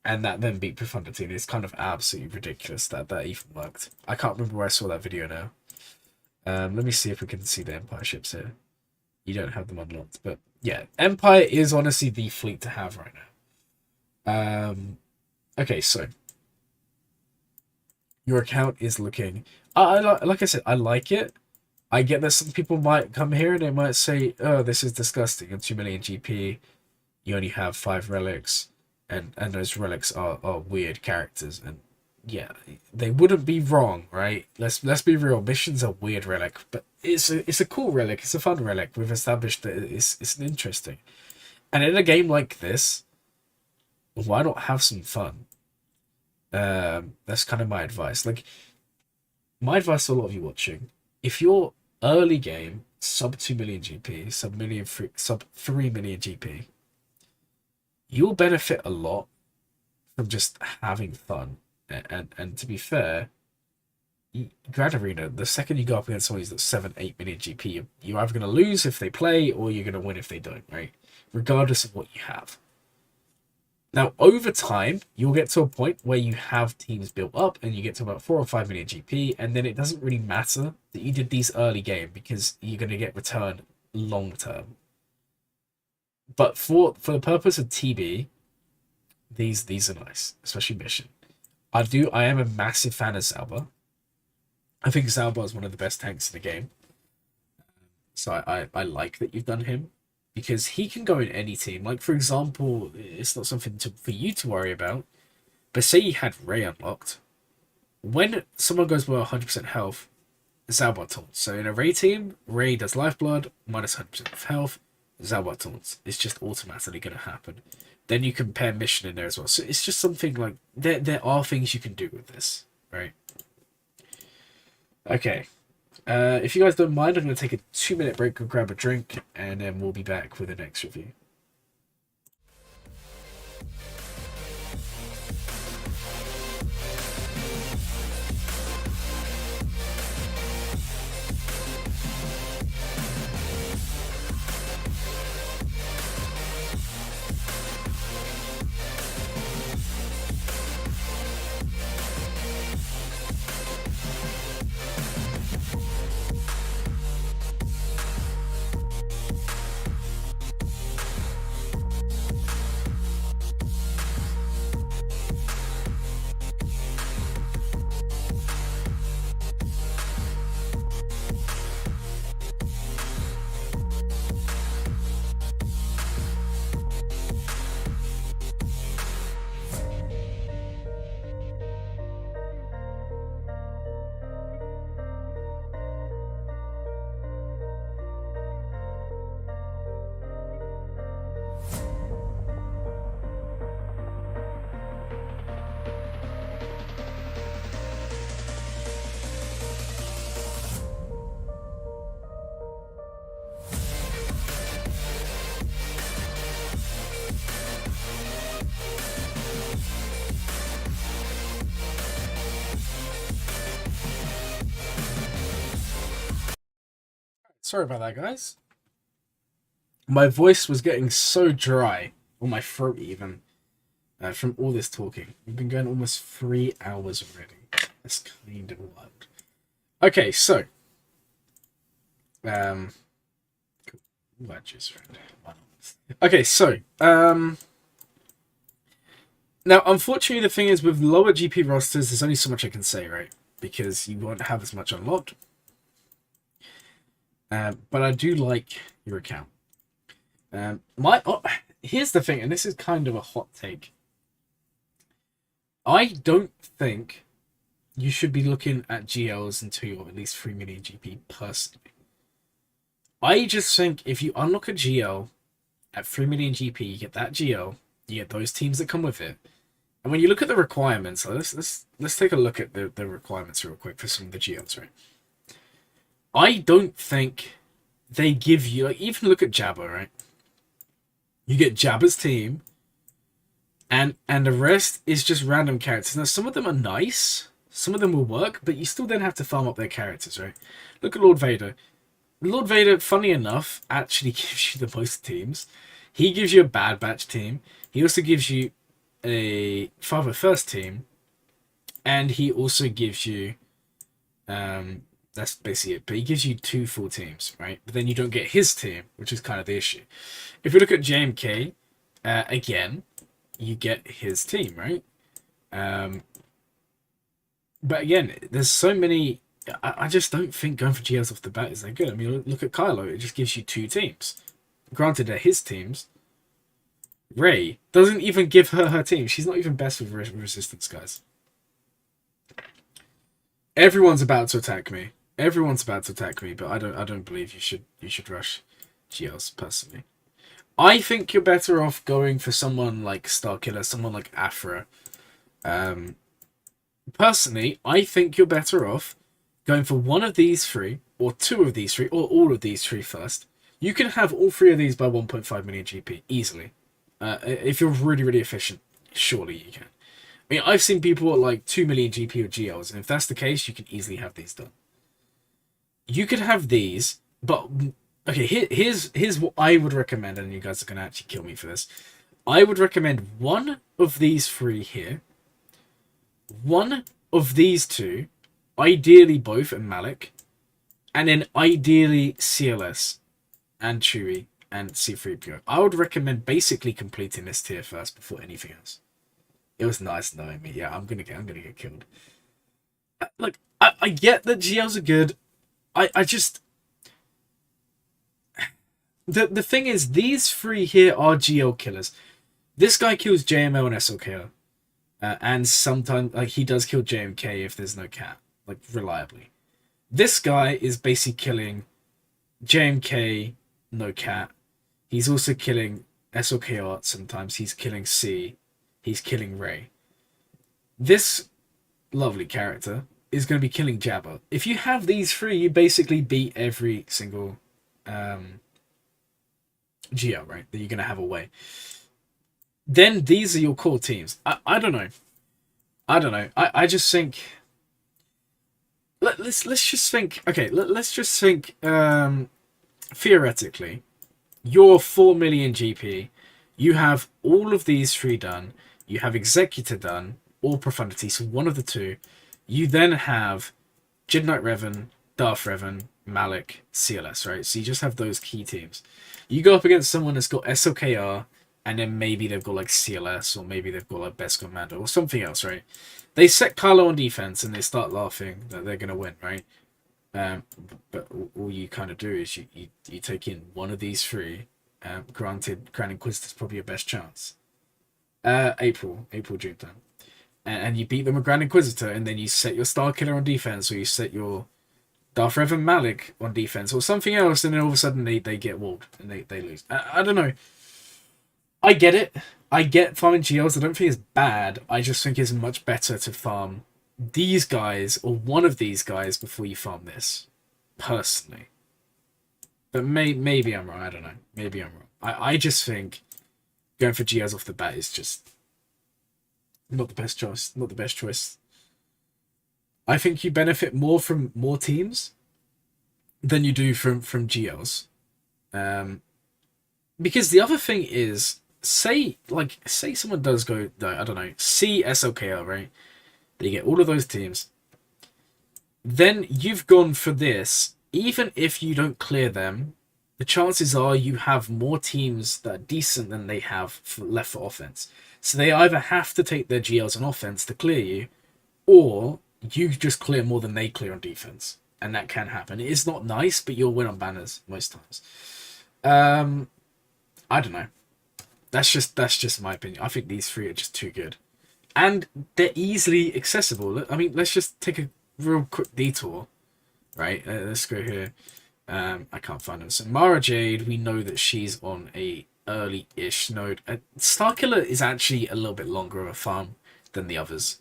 and that then beat Profundity. It's kind of absolutely ridiculous that even worked. I can't remember where I saw that video now. Let me see if we can see the Empire ships here. You don't have them unlocked, but yeah, Empire is honestly the fleet to have right now. Okay, so your account is looking... like I said, I like it. I get that some people might come here and they might say, oh, this is disgusting. You're 2 million GP. You only have 5 relics. And those relics are weird characters. And yeah, they wouldn't be wrong, right? Let's be real. Mission's a weird relic. But it's a cool relic. It's a fun relic. We've established that it's an interesting. And in a game like this, why not have some fun? That's kind of my advice. Like, my advice to a lot of you watching, if you're early game, sub 2 million GP, sub 3 million GP, you'll benefit a lot from just having fun. And to be fair, Grand Arena, the second you go up against someone who's got 7-8 million GP, you're either going to lose if they play or you're going to win if they don't, right? Regardless of what you have. Now, over time, you'll get to a point where you have teams built up and you get to about 4 or 5 million GP, and then it doesn't really matter that you did these early game because you're going to get return long term. But for the purpose of TB, these are nice, especially Mission. I am a massive fan of Zalba. I think Zalba is one of the best tanks in the game. So I like that you've done him. Because he can go in any team. Like, for example, it's not something for you to worry about. But say you had Ray unlocked. When someone goes below 100% health, Zalbar taunts. So in a Ray team, Ray does Lifeblood, minus 100% of health, Zalbar taunts. It's just automatically going to happen. Then you can pair Mission in there as well. So it's just something like... There are things you can do with this, right? Okay. If you guys don't mind, I'm going to take a 2-minute break, go grab a drink, and then we'll be back with the next review. Sorry about that, guys. My voice was getting so dry, or my throat even, from all this talking. We've been going almost 3 hours already. That's kind of wild. Okay, so... Wedges, right? Okay, so... Now, unfortunately, the thing is, with lower GP rosters, there's only so much I can say, right? Because you won't have as much unlocked. But I do like your account. Here's the thing, and this is kind of a hot take. I don't think you should be looking at GLs until you're at least 3 million GP, personally. I just think if you unlock a GL at 3 million GP, you get that GL, you get those teams that come with it. And when you look at the requirements, let's take a look at the requirements real quick for some of the GLs, right? I don't think they give you, like, even look at Jabba, right? You get Jabba's team, and the rest is just random characters. Now, some of them are nice, some of them will work, but you still then have to farm up their characters, right? Look at Lord Vader. Lord Vader, funny enough, actually gives you the most teams. He gives you a Bad Batch team. He also gives you a Father First team, and he also gives you that's basically it, but he gives you 2 full teams, right? But then you don't get his team, which is kind of the issue. If we look at JMK, again, you get his team, right? But again, there's so many. I just don't think going for GLs off the bat is that good. I mean, look at Kylo, it just gives you 2 teams. Granted, they're his teams. Rey doesn't even give her team. She's not even best with resistance, guys. Everyone's about to attack me. Everyone's about to attack me, but I don't believe you should rush GLs, personally. I think you're better off going for someone like Starkiller, someone like Afra. Personally, I think you're better off going for one of these 3, or 2 of these 3, or all of these 3 first. You can have all 3 of these by 1.5 million GP, easily. If you're really, really efficient, surely you can. I mean, I've seen people at like 2 million GP or GLs, and if that's the case, you can easily have these done. You could have these, but... Okay, here's what I would recommend, and you guys are going to actually kill me for this. I would recommend one of these 3 here, one of these 2, ideally both and Malik, and then ideally CLS and Chewie and C-3PO. I would recommend basically completing this tier first before anything else. It was nice knowing me. Yeah, I'm gonna get killed. Like, I get that GLs are good. I just... The thing is, these 3 here are GL killers. This guy kills JML and SLKR. And sometimes, like, he does kill JMK if there's no cat. Like, reliably. This guy is basically killing JMK, no cat. He's also killing SLKR sometimes. He's killing C. He's killing Rey. This lovely character is going to be killing Jabba. If you have these 3, you basically beat every single GL, right? That you're going to have away. Then these are your core teams. I don't know. I just think... Let's just think... Okay, let's just think... theoretically, you're 4 million GP. You have all of these 3 done. You have Executor done, or Profundity, so one of the 2. You then have Jedi Knight Revan, Darth Revan, Malik, CLS, right? So you just have those key teams. You go up against someone that's got SLKR, and then maybe they've got like CLS, or maybe they've got like Best Commando, or something else, right? They set Kylo on defense, and they start laughing that they're going to win, right? But all you kind of do is you take in one of these 3. Granted, Grand Inquisitor's probably your best chance. April, June time. And you beat them with Grand Inquisitor, and then you set your Starkiller on defense, or you set your Darth Revan Malik on defense, or something else, and then all of a sudden they get walled, and they lose. I don't know. I get it. I get farming GLs. I don't think it's bad. I just think it's much better to farm these guys, or one of these guys, before you farm this. Personally. But maybe I'm wrong. I don't know. Maybe I'm wrong. I just think going for GLs off the bat is just not the best choice. Not the best choice. I think you benefit more from more teams. than you do from GLs. Because the other thing is, say someone does go, I don't know, CSLKL, right? They get all of those teams. Then you've gone for this. Even if you don't clear them, the chances are you have more teams that are decent than they have left for offense. So they either have to take their GLs on offense to clear you, or you just clear more than they clear on defense. And that can happen. It is not nice, but you'll win on banners most times. I don't know. That's just my opinion. I think these three are just too good. And they're easily accessible. I mean, let's just take a real quick detour. Right, let's go here. I can't find them. So Mara Jade, we know that she's on a early-ish node. Starkiller is actually a little bit longer of a farm than the others,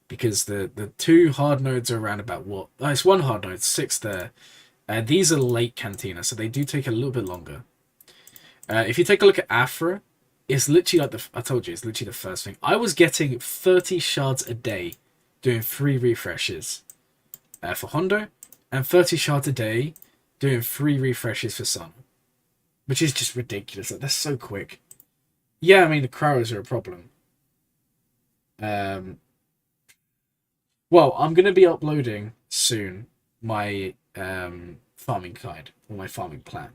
because the two hard nodes are around about what? Oh, it's one hard node, 6 there. These are late Cantina, so they do take a little bit longer. If you take a look at Afra, it's literally like I told you, it's literally the first thing. I was getting 30 shards a day doing 3 refreshes for Hondo, and 30 shards a day doing 3 refreshes for Sun, which is just ridiculous. Like, that's so quick. Yeah, I mean, the crowds are a problem. Well, I'm going to be uploading soon my farming guide, or my farming plan.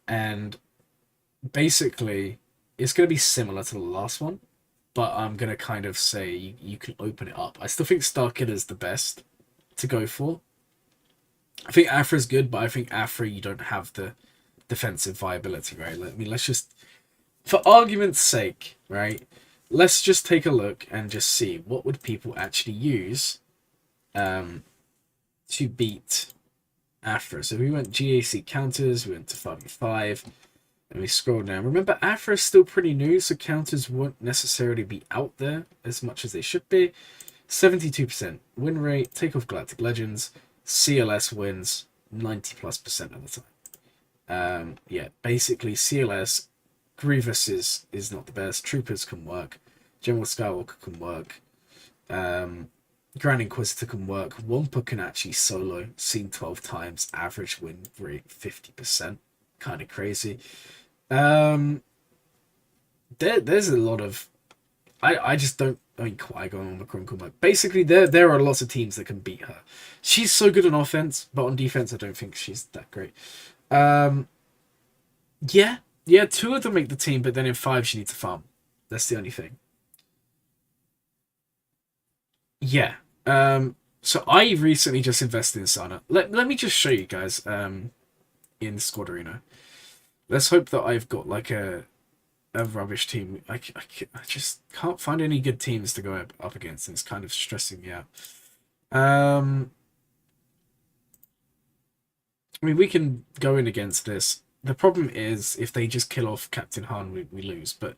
And basically, it's going to be similar to the last one, but I'm going to kind of say you can open it up. I still think Starkiller is the best to go for. I think Afra is good, but I think Afra, you don't have the defensive viability, right? I mean, let's just, for argument's sake, right? Let's just take a look and just see what would people actually use to beat Afra. So we went GAC counters, we went to 5v5, and we scroll down. Remember, Afra is still pretty new, so counters won't necessarily be out there as much as they should be. 72% win rate, take off Galactic Legends, CLS wins 90+% of the time. Yeah, basically CLS, Grievous is not the best. Troopers can work. General Skywalker can work. Grand Inquisitor can work. Wampa can actually solo. Seen 12 times. Average win rate 50%. Kind of crazy. There's a lot of... I just don't... I mean, Qui-Gon on Macron can work. Basically, there are lots of teams that can beat her. She's so good on offense, but on defense, I don't think she's that great. Yeah, 2 of them make the team, but then in 5 she needs to farm. That's the only thing. Yeah. So I recently just invested in Sana. Let me just show you guys in Squad Arena. Let's hope that I've got like a rubbish team. I just can't find any good teams to go up against, and it's kind of stressing me out. I mean, we can go in against this. The problem is, if they just kill off Captain Han, we lose. But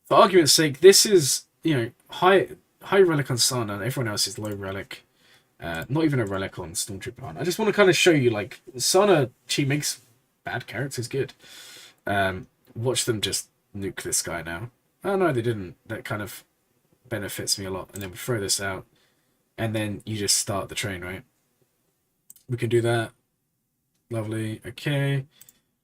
for argument's sake, this is, you know, high relic on Sana, and everyone else is low relic. Not even a relic on Stormtrooper Han. I just want to kind of show you, like, Sana, she makes bad characters good. Watch them just nuke this guy now. Oh, no, they didn't. That kind of benefits me a lot. And then we throw this out, and then you just start the train, right? We can do that. Lovely. Okay.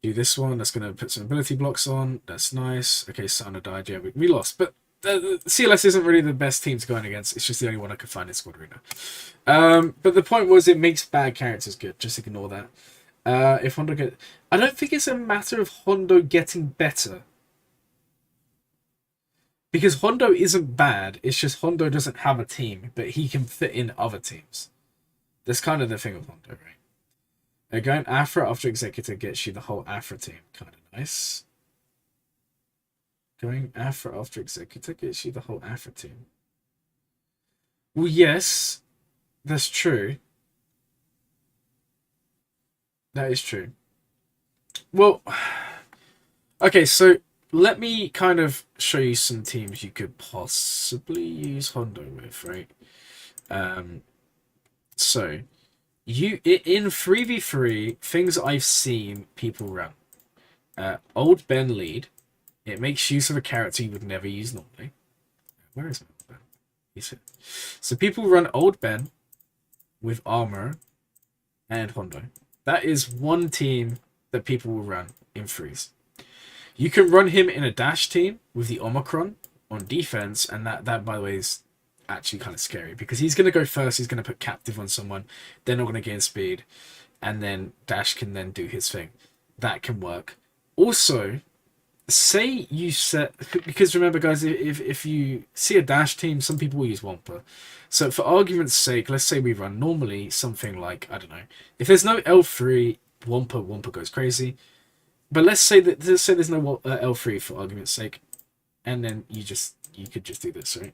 Do this one. That's going to put some ability blocks on. That's nice. Okay, Sana died. Yeah, we lost. But CLS isn't really the best team to go in against. It's just the only one I could find in Squad Arena. But the point was, it makes bad characters good. Just ignore that. If Hondo get... I don't think it's a matter of Hondo getting better. Because Hondo isn't bad. It's just Hondo doesn't have a team, but he can fit in other teams. That's kind of the thing with Hondo, right? Going Afra after Executor gets you the whole Afra team. Kind of nice. Going Afra after Executor gets you the whole Afra team. Well, yes. That's true. That is true. Well, okay, so let me kind of show you some teams you could possibly use Hondo with, right? So... in 3v3, things I've seen people run. Old Ben lead. It makes use of a character you would never use normally. Where is Old Ben? He's here. So people run Old Ben with armor and Hondo. That is one team that people will run in freeze. You can run him in a dash team with the Omicron on defense, and that by the way is actually kind of scary because he's going to go first. He's going to put captive on someone. They're not going to gain speed, and then dash can then do his thing. That can work. Also, say you set, because remember guys, if you see a dash team, some people will use Wampa. So for argument's sake, let's say we run normally something like, I don't know, if there's no L3, Wampa goes crazy. But let's say there's no L3 for argument's sake, and then you could just do this, right?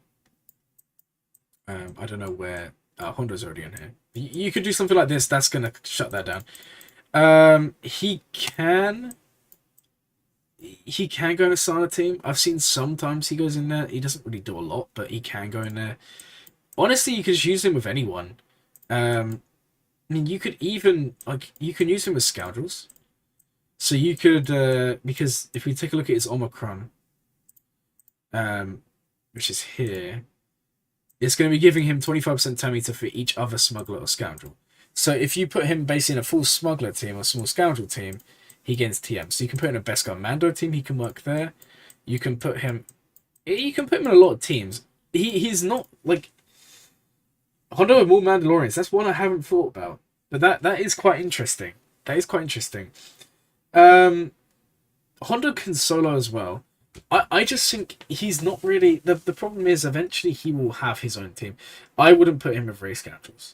I don't know where Honda's already on here. You could do something like this. That's gonna shut that down. He can go in a Sana team. I've seen sometimes he goes in there. He doesn't really do a lot, but he can go in there. Honestly, you could just use him with anyone. I mean, you could even you can use him with scoundrels. So you could because if we take a look at his Omicron, which is here, it's going to be giving him 25% time meter for each other smuggler or scoundrel. So if you put him basically in a full smuggler team or small scoundrel team, he gains TM. So you can put in a Beskar Mando team, he can work there. You can put him in a lot of teams. He's not like Hondo with more Mandalorians. That's one I haven't thought about. But that is quite interesting. That is quite interesting. Hondo can solo as well. I just think he's not really... The problem is eventually he will have his own team. I wouldn't put him with Ray Scoundrels.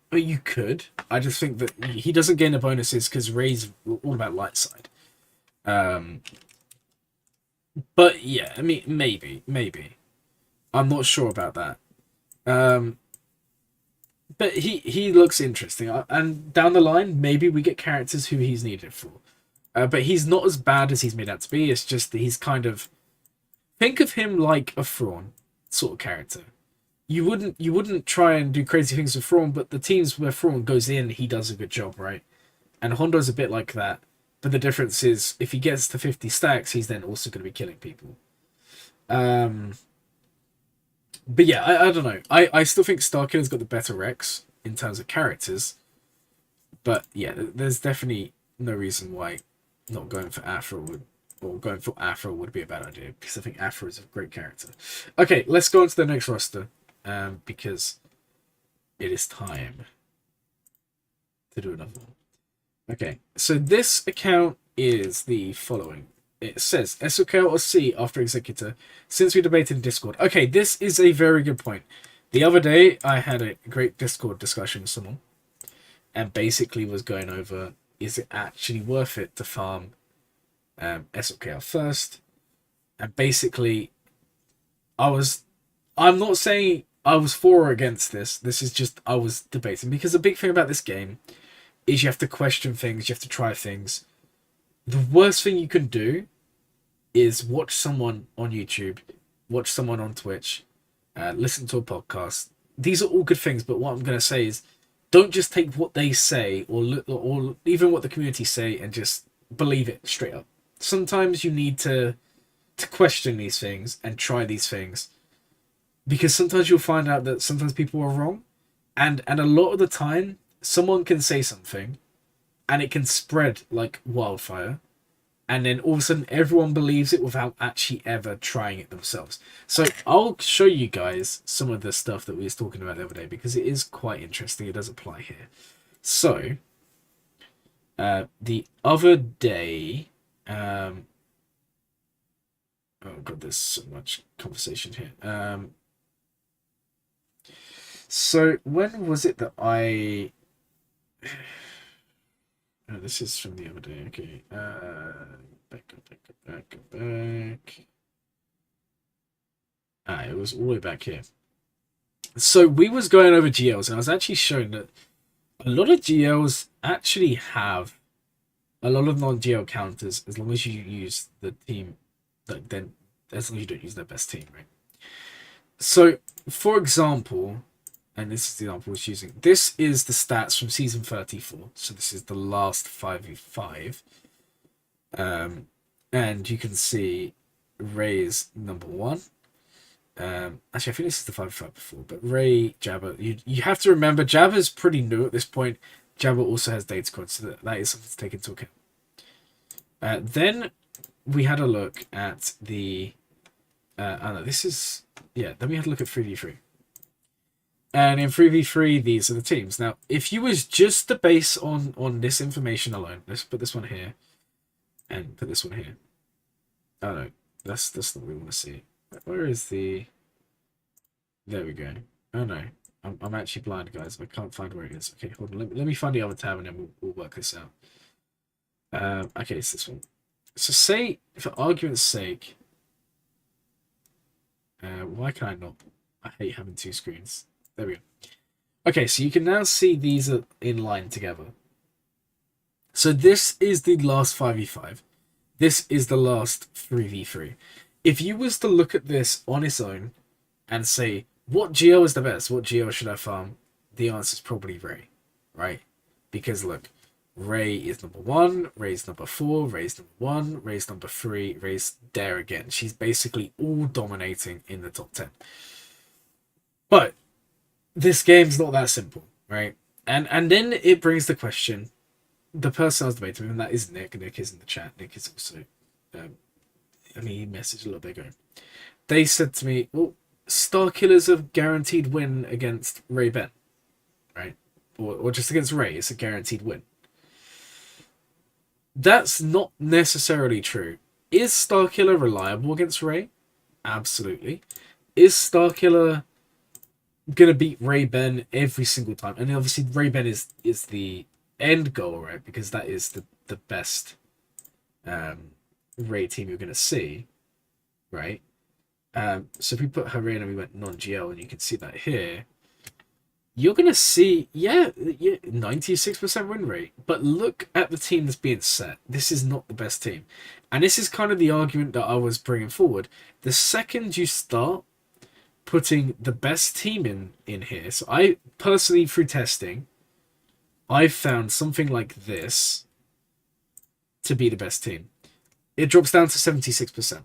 But you could. I just think that he doesn't gain the bonuses because Ray's all about light side. But yeah, I mean, maybe. I'm not sure about that. But he looks interesting. And down the line, maybe we get characters who he's needed for. But he's not as bad as he's made out to be. It's just that he's kind of... Think of him like a Thrawn sort of character. You wouldn't try and do crazy things with Thrawn, but the teams where Thrawn goes in, he does a good job, right? And Hondo's a bit like that. But the difference is, if he gets to 50 stacks, he's then also going to be killing people. But yeah, I don't know. I still think Starkiller's got the better Rex in terms of characters. But yeah, there's definitely no reason why not going for Afra would be a bad idea, because I think Afra is a great character. Okay, let's go on to the next roster, because it is time to do another one. Okay, so this account is the following. It says SOK or C after Executor, since we debated in Discord. Okay, this is a very good point. The other day, I had a great Discord discussion with someone, and basically was going over, is it actually worth it to farm SOKL first? And basically, I'm not saying I was for or against this. This is just, I was debating. Because the big thing about this game is you have to question things, you have to try things. The worst thing you can do is watch someone on YouTube, watch someone on Twitch, listen to a podcast. These are all good things, but what I'm going to say is, don't just take what they say or even what the community say and just believe it straight up. Sometimes you need to question these things and try these things, because sometimes you'll find out that sometimes people are wrong, and a lot of the time someone can say something and it can spread like wildfire, and then all of a sudden everyone believes it without actually ever trying it themselves. So I'll show you guys some of the stuff that we was talking about the other day, because it is quite interesting. It does apply here. So the other day, oh god, there's so much conversation here. So when was it that I... Oh, this is from the other day. Okay. Back. It was all the way back here. So we was going over GLs, and I was actually showing that a lot of GLs actually have a lot of non-GL counters, as long as you use the team, like then as long as you don't use their best team, right? So, for example, and this is the example I was using. This is the stats from season 34. So this is the last 5v5. And you can see Ray's number 1. Actually, I think this is the 5v5 before. But Ray, Jabba, you have to remember, Jabba's pretty new at this point. Jabba also has data cards, so that is something to take into account. Then we had a look at the... no, this is... Yeah, then we had a look at 3v3. And in 3v3, these are the teams. Now, if you was just to base on this information alone, let's put this one here, and put this one here. Oh no, that's not what we want to see. Where is the... There we go. Oh no, I'm actually blind, guys. I can't find where it is. Okay, hold on. Let me find the other tab, and then we'll work this out. Okay, it's this one. So say, for argument's sake, why can I not? I hate having two screens. There we go. Okay, so you can now see these are in line together. So this is the last 5v5. This is the last 3v3. If you was to look at this on its own and say, what GL is the best? What GL should I farm? The answer is probably Rey, right? Because look, Rey is number 1, Rey's number 4, Rey's number 1, Rey's number 3, Rey's there again. She's basically all dominating in the top 10. But this game's not that simple, right? And then it brings the question, the person I was debating with, and that is Nick. Nick is in the chat. Nick is also, he messaged a little bit ago. They said to me, well, Star Killer's a guaranteed win against Rey Ben, right? Or just against Rey, it's a guaranteed win. That's not necessarily true. Is Star Killer reliable against Rey? Absolutely. Is Star Killer going to beat Rey Ben every single time? And obviously Rey Ben is the end goal, right? Because that is the best Rey team you're going to see, right? So if we put her in and we went non-GL, and you can see that here, you're going to see, yeah, 96% win rate. But look at the team that's being set. This is not the best team. And this is kind of the argument that I was bringing forward. The second you start putting the best team in here, so I personally, through testing, I've found something like this to be the best team. It drops down to 76%.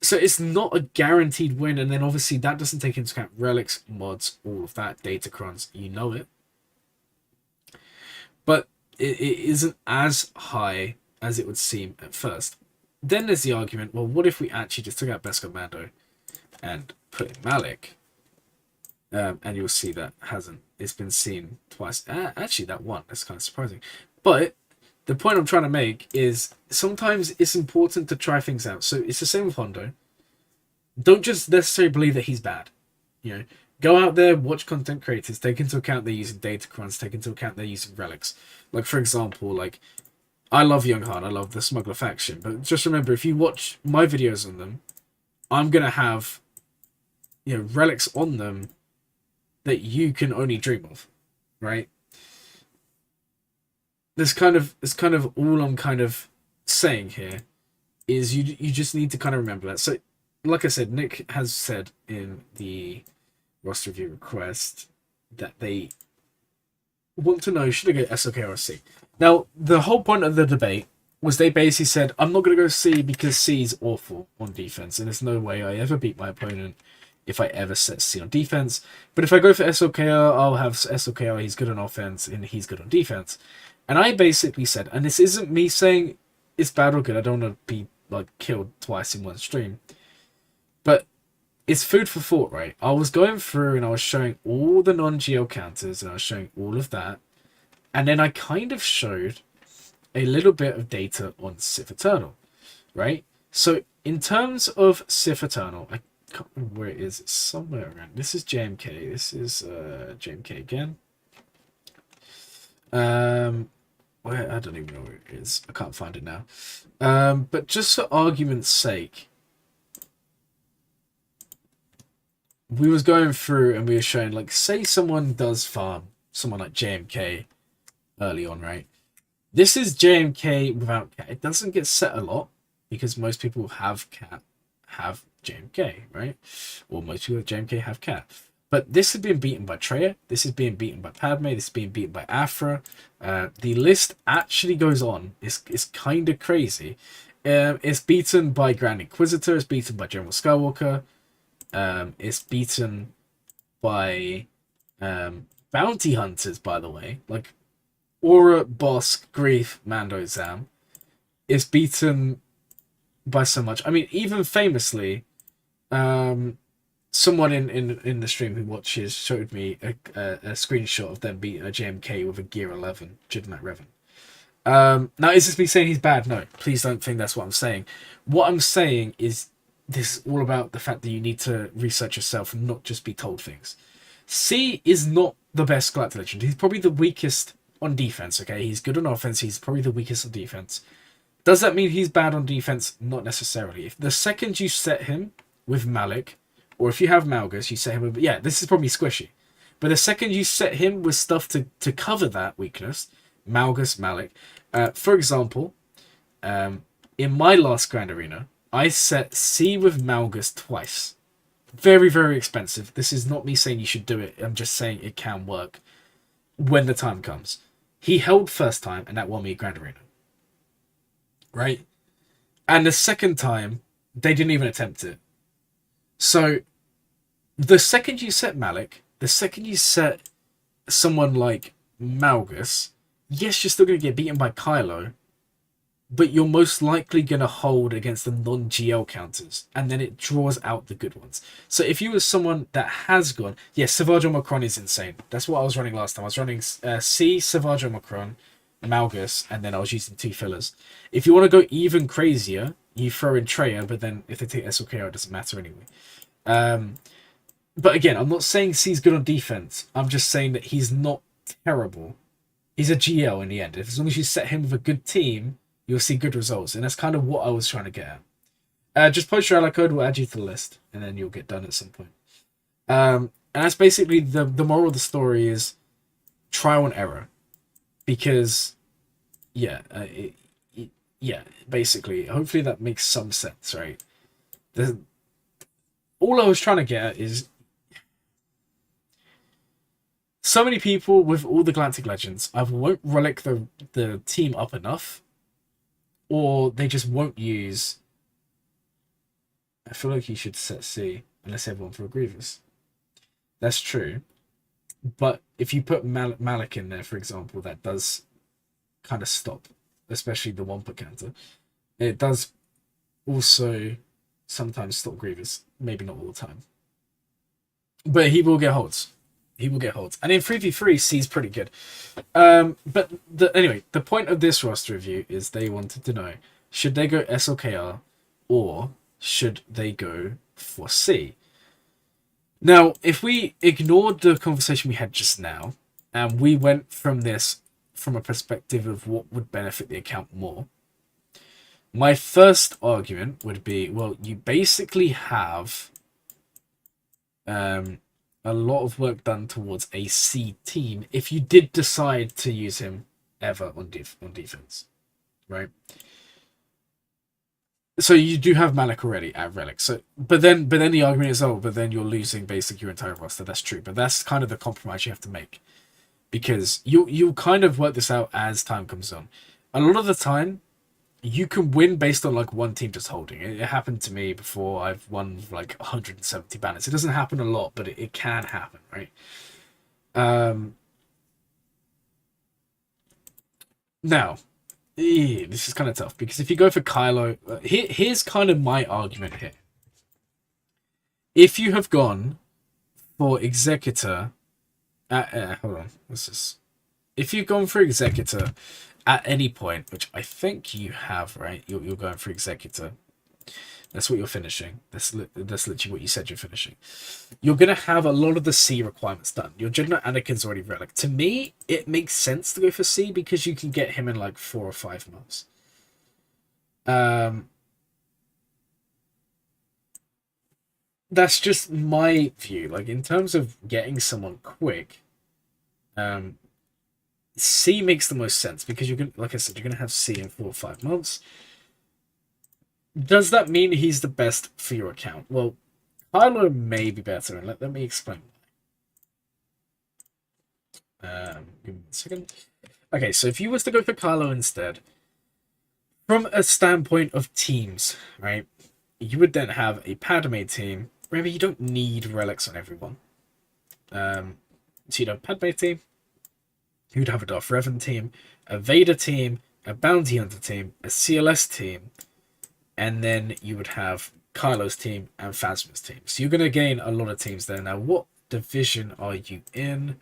So it's not a guaranteed win, and then obviously that doesn't take into account relics, mods, all of that, data crons, you know it. But it isn't as high as it would seem at first. Then there's the argument, well, what if we actually just took out Beskar Mando and put in Malik? And you'll see that it's been seen twice. Actually, that one, that's kind of surprising. But the point I'm trying to make is sometimes it's important to try things out. So it's the same with Hondo. Don't just necessarily believe that he's bad. You know, go out there, watch content creators, take into account they're using data crons, take into account they're using relics. Like, for example, like, I love Young Han, I love the Smuggler faction, but just remember, if you watch my videos on them, I'm going to have, you know, relics on them that you can only dream of, right? It's kind of all I'm kind of saying here is you just need to kind of remember that. So, like I said, Nick has said in the roster review request that they want to know, should I go SOK or C? Now, the whole point of the debate was they basically said, I'm not going to go C because C is awful on defense, and there's no way I ever beat my opponent if I ever set C on defense. But if I go for SOKR, I'll have SOKR, he's good on offense, and he's good on defense. And I basically said, and this isn't me saying it's bad or good, I don't want to be like killed twice in one stream, but it's food for thought, right? I was going through and I was showing all the non-GL counters, and I was showing all of that, and then I kind of showed a little bit of data on Sith Eternal, right? So in terms of Sith Eternal, I can't remember where it is, it's somewhere around, this is JMK, this is JMK again. Where, I don't even know where it is. I can't find it now. But just for argument's sake, we was going through and we were showing, like, say someone does farm someone like JMK early on, right? This is JMK without cat. It doesn't get set a lot because most people have cat, have JMK, right? Or most people with JMK have cat. But this has been beaten by Traya. This is being beaten by Padme. This is being beaten by Afra. The list actually goes on. It's kind of crazy. It's beaten by Grand Inquisitor. It's beaten by General Skywalker. It's beaten by bounty hunters, by the way, like Aura, Bosk, Grief, Mando, Zam, is beaten by so much. I mean, even famously, someone in the stream who watches showed me a screenshot of them beating a JMK with a Gear 11 Jidmat Revan. Now, is this me saying he's bad? No, please don't think that's what I'm saying. What I'm saying is this is all about the fact that you need to research yourself and not just be told things. C is not the best Galactic Legend. He's probably the weakest on defense, okay? He's good on offense. He's probably the weakest on defense. Does that mean he's bad on defense? Not necessarily. If the second you set him with Malik, or if you have Malgus, you set him with... Yeah, this is probably squishy. But the second you set him with stuff to cover that weakness, Malgus, Malik... for example, in my last Grand Arena, I set C with Malgus twice. Very, very expensive. This is not me saying you should do it. I'm just saying it can work when the time comes. He held first time, and that won me a Grand Arena. Right? And the second time, they didn't even attempt it. So, the second you set Malik, the second you set someone like Malgus, yes, you're still going to get beaten by Kylo, but you're most likely going to hold against the non-GL counters, and then it draws out the good ones. So if you were someone that has gone... Yes, Savage Omicron is insane. That's what I was running last time. I was running C, Savage Omicron, Malgus, and then I was using 2 fillers. If you want to go even crazier, you throw in Treya, but then if they take SLKR, it doesn't matter anyway. But again, I'm not saying C's good on defense. I'm just saying that he's not terrible. He's a GL in the end. As long as you set him with a good team, you'll see good results. And that's kind of what I was trying to get at. Just post your ally code, we'll add you to the list, and then you'll get done at some point. And that's basically the moral of the story is trial and error. Because, yeah, basically, hopefully that makes some sense, right? All I was trying to get at is so many people with all the Galactic Legends either won't relic the team up enough, or they just won't use... I feel like you should set C unless everyone for a Grievous. That's true. But if you put Malik in there, for example, that does kind of stop, especially the 1 per counter. It does also sometimes stop Grievous. Maybe not all the time. But he will get holds. He will get holds. And in 3v3, C's pretty good. But anyway, the point of this roster review is they wanted to know, should they go SLKR or should they go for C? Now, if we ignored the conversation we had just now, and we went from this from a perspective of what would benefit the account more, my first argument would be, well, you basically have a lot of work done towards a C team if you did decide to use him ever on defense, right? So you do have Malik already at Relic. So, but then the argument is, but then you're losing basically your entire roster. That's true, but that's kind of the compromise you have to make, because you kind of work this out as time comes on. A lot of the time, you can win based on like one team just holding. It happened to me before. I've won like 170 banners. It doesn't happen a lot, but it can happen, right? Now, this is kind of tough, because if you go for Kylo, here's kind of my argument here. If you have gone for Executor, hold on, what's this? If you've gone for Executor at any point, which I think you have, right? You're going for Executor. That's what you're finishing. That's literally what you said you're finishing. You're going to have a lot of the C requirements done. Your Jedi Anakin's already Relic. To me, it makes sense to go for C because you can get him in like 4 or 5 months. That's just my view. Like, in terms of getting someone quick, C makes the most sense because you're going, like I said, you're going to have C in 4 or 5 months. Does that mean he's the best for your account? Well, Kylo may be better, and let me explain. Give me a second. Okay, so if you was to go for Kylo instead, from a standpoint of teams, right, you would then have a Padme team. Remember, you don't need relics on everyone. So you'd have a Padme team, you'd have a Darth Revan team, a Vader team, a Bounty Hunter team, a CLS team, and then you would have Kylo's team and Phasma's team. So you're going to gain a lot of teams there. Now, what division are you in?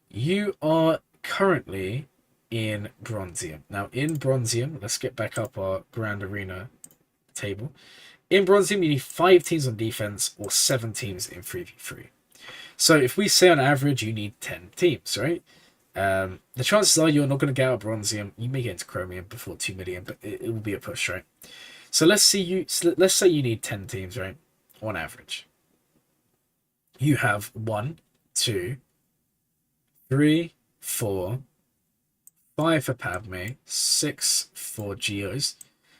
You are currently in Bronzium. Now, in Bronzium, let's get back up our Grand Arena table. In Bronzium, you need 5 teams on defense or 7 teams in 3v3. So if we say on average you need 10 teams, right? The chances are you're not going to get out of Bronzium. You may get into Chromium before 2 million, but it will be a push, right? So let's say you need 10 teams, right? On average. You have 1, 2, 3, 4, 5 for Padme, 6 for Geos,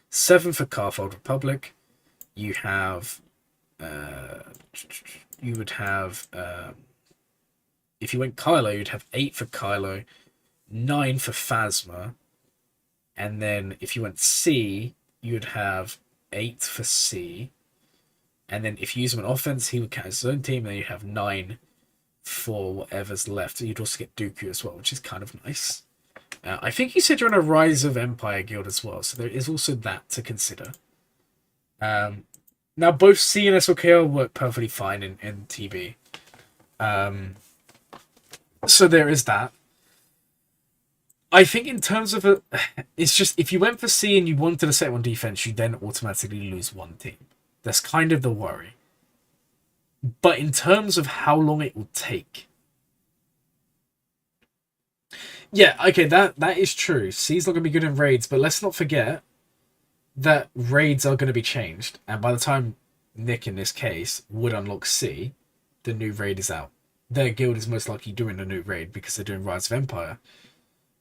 7 for Carfold Republic. You have, you would have, if you went Kylo, you'd have 8 for Kylo, 9 for Phasma, and then if you went C, you would have 8 for C, and then if you use him on offense, he would count his own team, and then you'd have 9 for whatever's left. You'd also get Dooku as well, which is kind of nice. I think you said you're in a Rise of Empire guild as well, so there is also that to consider. Now, both C and SOKL work perfectly fine in TB. So there is that. I think in terms of it's just if you went for C and you wanted to set one defense, you then automatically lose one team. That's kind of the worry. But in terms of how long it will take, yeah, okay, that is true. C's not going to be good in raids, but let's not forget that raids are going to be changed, and by the time Nick, in this case, would unlock C, the new raid is out. Their guild is most likely doing a new raid because they're doing Rise of Empire,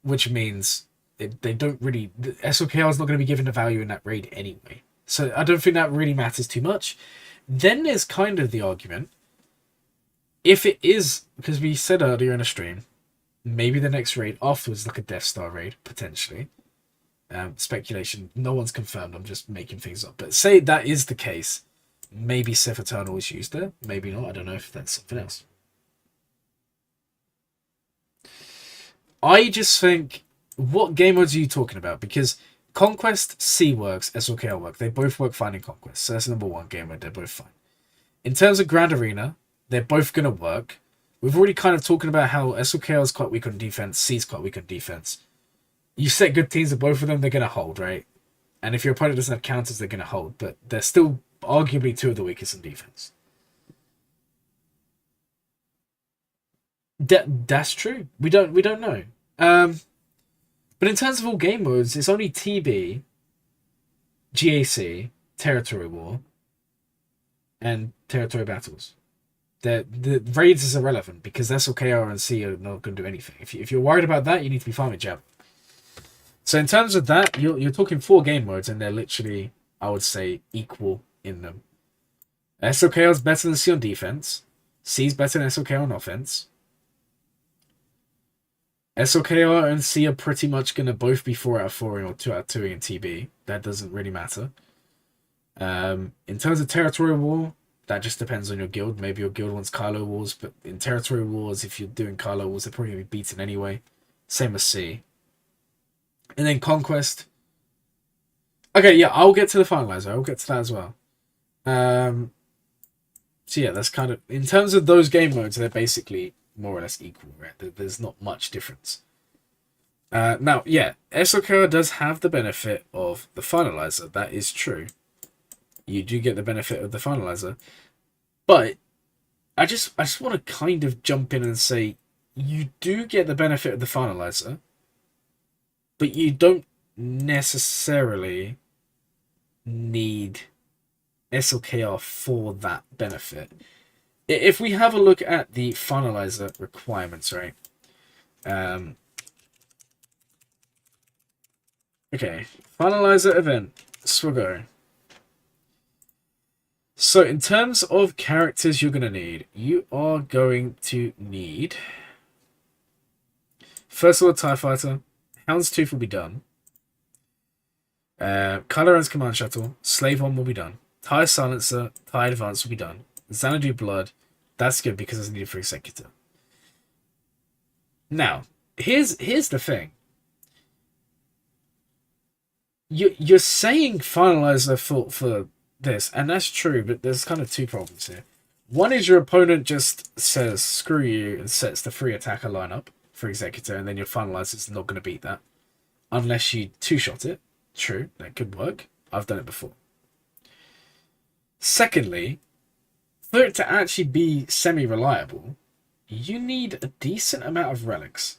which means they don't really... SOKL is not going to be given the value in that raid anyway. So I don't think that really matters too much. Then there's kind of the argument, if it is, because we said earlier in a stream, maybe the next raid afterwards, like a Death Star raid, potentially. Speculation, no one's confirmed, I'm just making things up. But say that is the case, maybe Sith Eternal is used there, maybe not, I don't know if that's something else. I just think, what game modes are you talking about? Because Conquest, C works, SOKL work. They both work fine in Conquest. So that's number one game mode. They're both fine. In terms of Grand Arena, they're both going to work. We've already kind of talking about how SOKL is quite weak on defense. C is quite weak on defense. You set good teams of both of them, they're going to hold, right? And if your opponent doesn't have counters, they're going to hold. But they're still arguably 2 of the weakest in defense. That's true. We don't know. But in terms of all game modes, it's only TB, GAC, Territory War, and Territory Battles. The raids is irrelevant because SLKR and C are not going to do anything. If you're worried about that, you need to be farming Jab. So in terms of that, you're talking 4 game modes, and they're literally, I would say, equal in them. SLKR is better than C on defense. C is better than SLKR on offense. SLKR and C are pretty much going to both be 4 out of 4 or 2 out of 2 in TB. That doesn't really matter. In terms of Territory War, that just depends on your guild. Maybe your guild wants Kylo Wars, but in Territory Wars, if you're doing Kylo Wars, they're probably going to be beaten anyway. Same as C. And then Conquest. Okay, yeah, I'll get to the Finalizer. I'll get to that as well. So yeah, that's kind of... In terms of those game modes, they're basically more or less equal, right? There's not much difference. Now, yeah, SLKR does have the benefit of the Finalizer. That is true. You do get the benefit of the Finalizer. But I just want to kind of jump in and say you do get the benefit of the Finalizer, but you don't necessarily need SLKR for that benefit. If we have a look at the Finalizer requirements, right? Okay, Finalizer event, Swaggo. So in terms of characters you're going to need, you are going to need... First of all, TIE Fighter. Houndstooth will be done. Kylo Ren's Command Shuttle. Slave One will be done. TIE Silencer. TIE Advance will be done. Xanadu Blood. That's good because it's needed for Executor. Now, here's the thing. You're saying finalizer for this, and that's true, but there's kind of two problems here. One is your opponent just says screw you and sets the free attacker lineup for Executor, and then your finalizer's not going to beat that. Unless you two-shot it. True, that could work. I've done it before. Secondly, for it to actually be semi-reliable, you need a decent amount of relics.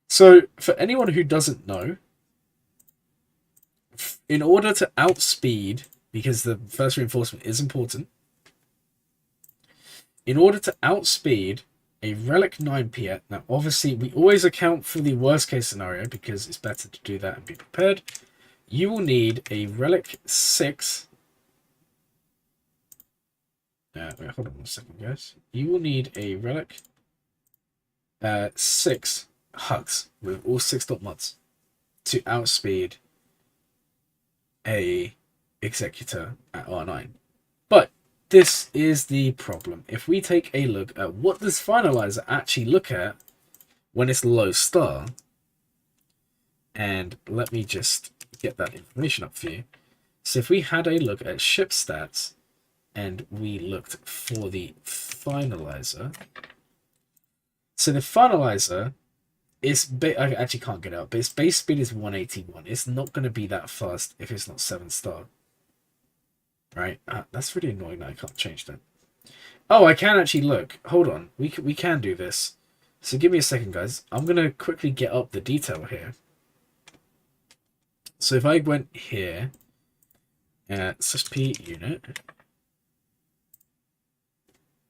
So, for anyone who doesn't know, in order to outspeed, because the first reinforcement is important, in order to outspeed a Relic 9P, now obviously we always account for the worst case scenario because it's better to do that and be prepared, you will need a Relic 6. Wait, hold on 1 second, guys. You will need a Relic 6 hugs with all 6.mods to outspeed a Executor at R9. But this is the problem. If we take a look at what does Finalizer actually look at when it's low star, and let me just get that information up for you. So if we had a look at ship stats and we looked for the Finalizer, so the Finalizer is I actually can't get out, but its base speed is 181. It's not going to be that fast if it's not 7-star. Right? That's really annoying that I can't change that. Oh, I can actually look. Hold on. We can do this. So give me a second, guys. I'm going to quickly get up the detail here. So if I went here, Cpit unit,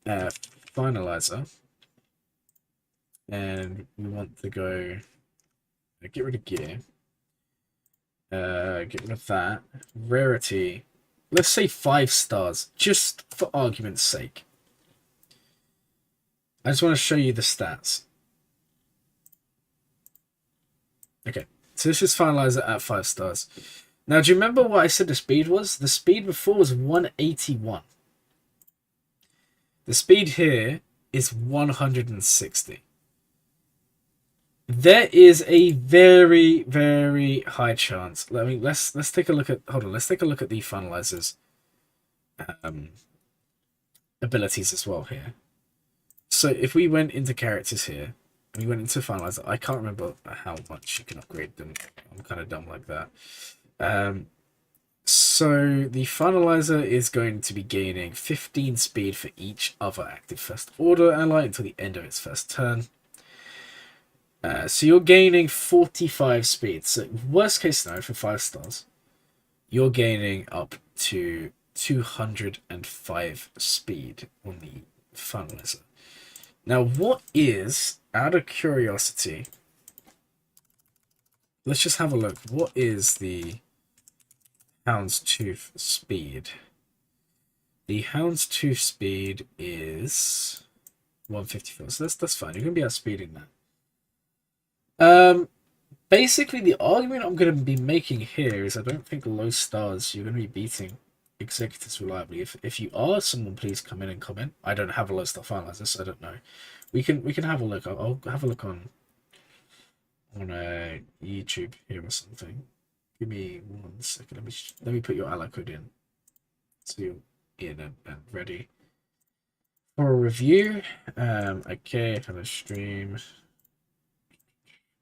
Finalizer, and we want to go, get rid of gear, get rid of that, rarity, let's say 5 stars, just for argument's sake. I just want to show you the stats. Okay, so this is Finalizer at 5 stars. Now, do you remember what I said the speed was? The speed before was 181. The speed here is 160. There is a very, very high chance. Let's take a look at. Hold on. Let's take a look at the Finalizer's abilities as well here. So if we went into characters here, and we went into Finalizer, I can't remember how much you can upgrade them. I'm kind of dumb like that. So the Finalizer is going to be gaining 15 speed for each other active First Order ally until the end of its first turn. So you're gaining 45 speed. So worst case scenario for 5 stars, you're gaining up to 205 speed on the Finalizer. Now, what is, out of curiosity, let's just have a look. What is the Houndstooth speed? The Houndstooth speed is 154. So that's fine. You're going to be outspeeding that. Basically, the argument I'm going to be making here is I don't think low stars you're going to be beating Executors reliably. If you are, someone please come in and comment. I don't have a low star Finalizer, so I don't know. We can have a look. I'll have a look on YouTube here or something. Give me 1 second. Let me put your ally code in, so you're in and ready for a review. Okay, for the stream.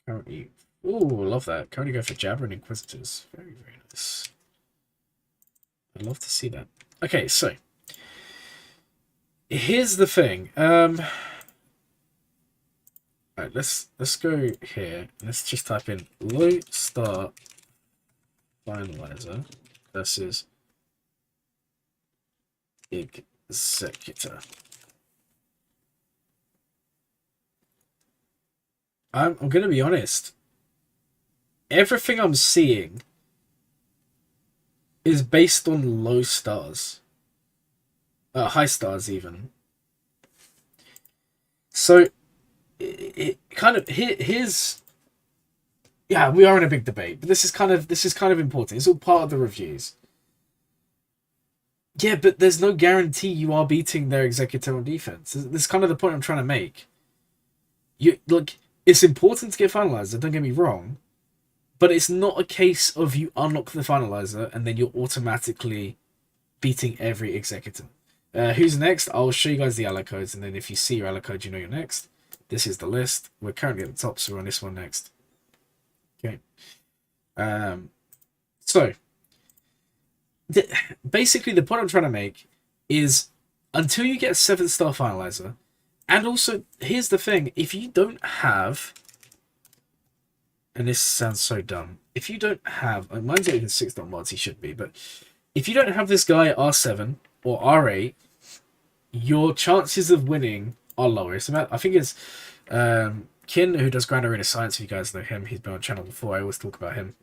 Currently, ooh, love that. Currently go for Jabber and Inquisitors. Very, very nice. I'd love to see that. Okay, so here's the thing. Alright, let's go here. Let's just type in low star Finalizer versus Executor. I'm going to be honest. Everything I'm seeing is based on low stars. High stars even. So, it kind of, here's... Yeah, we are in a big debate, but this is kind of important. It's all part of the reviews. Yeah, but there's no guarantee you are beating their Executor on defense. This is kind of the point I'm trying to make. It's important to get Finalizer, don't get me wrong, but it's not a case of you unlock the Finalizer and then you're automatically beating every Executor. Who's next? I'll show you guys the ally codes, and then if you see your ally code, you know you're next. This is the list. We're currently at the top, so we're on this one next. Okay. So, basically, the point I'm trying to make is until you get a 7-star Finalizer, and also, here's the thing, if you don't have, and this sounds so dumb, if you don't have, mine's not even 6 mods, he should be, but if you don't have this guy at R7 or R8, your chances of winning are lower. It's about, I think it's Kin, who does Grand Arena Science, if you guys know him, he's been on the channel before, I always talk about him.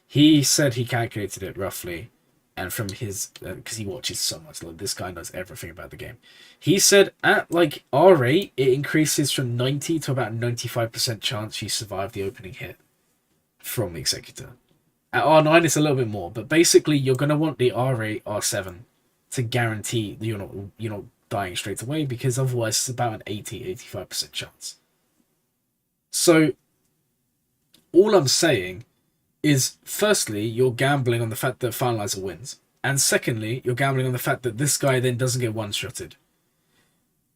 He said he calculated it roughly, and from his, because he watches so much, like this guy knows everything about the game. He said at like R8, it increases from 90 to about 95% chance you survive the opening hit from the Executor. At R9, it's a little bit more, but basically you're going to want the R8, R7 to guarantee that you're not dying straight away, because otherwise it's about an 80-85% chance. So all I'm saying is, firstly, you're gambling on the fact that Finalizer wins, and secondly, you're gambling on the fact that this guy then doesn't get one-shotted.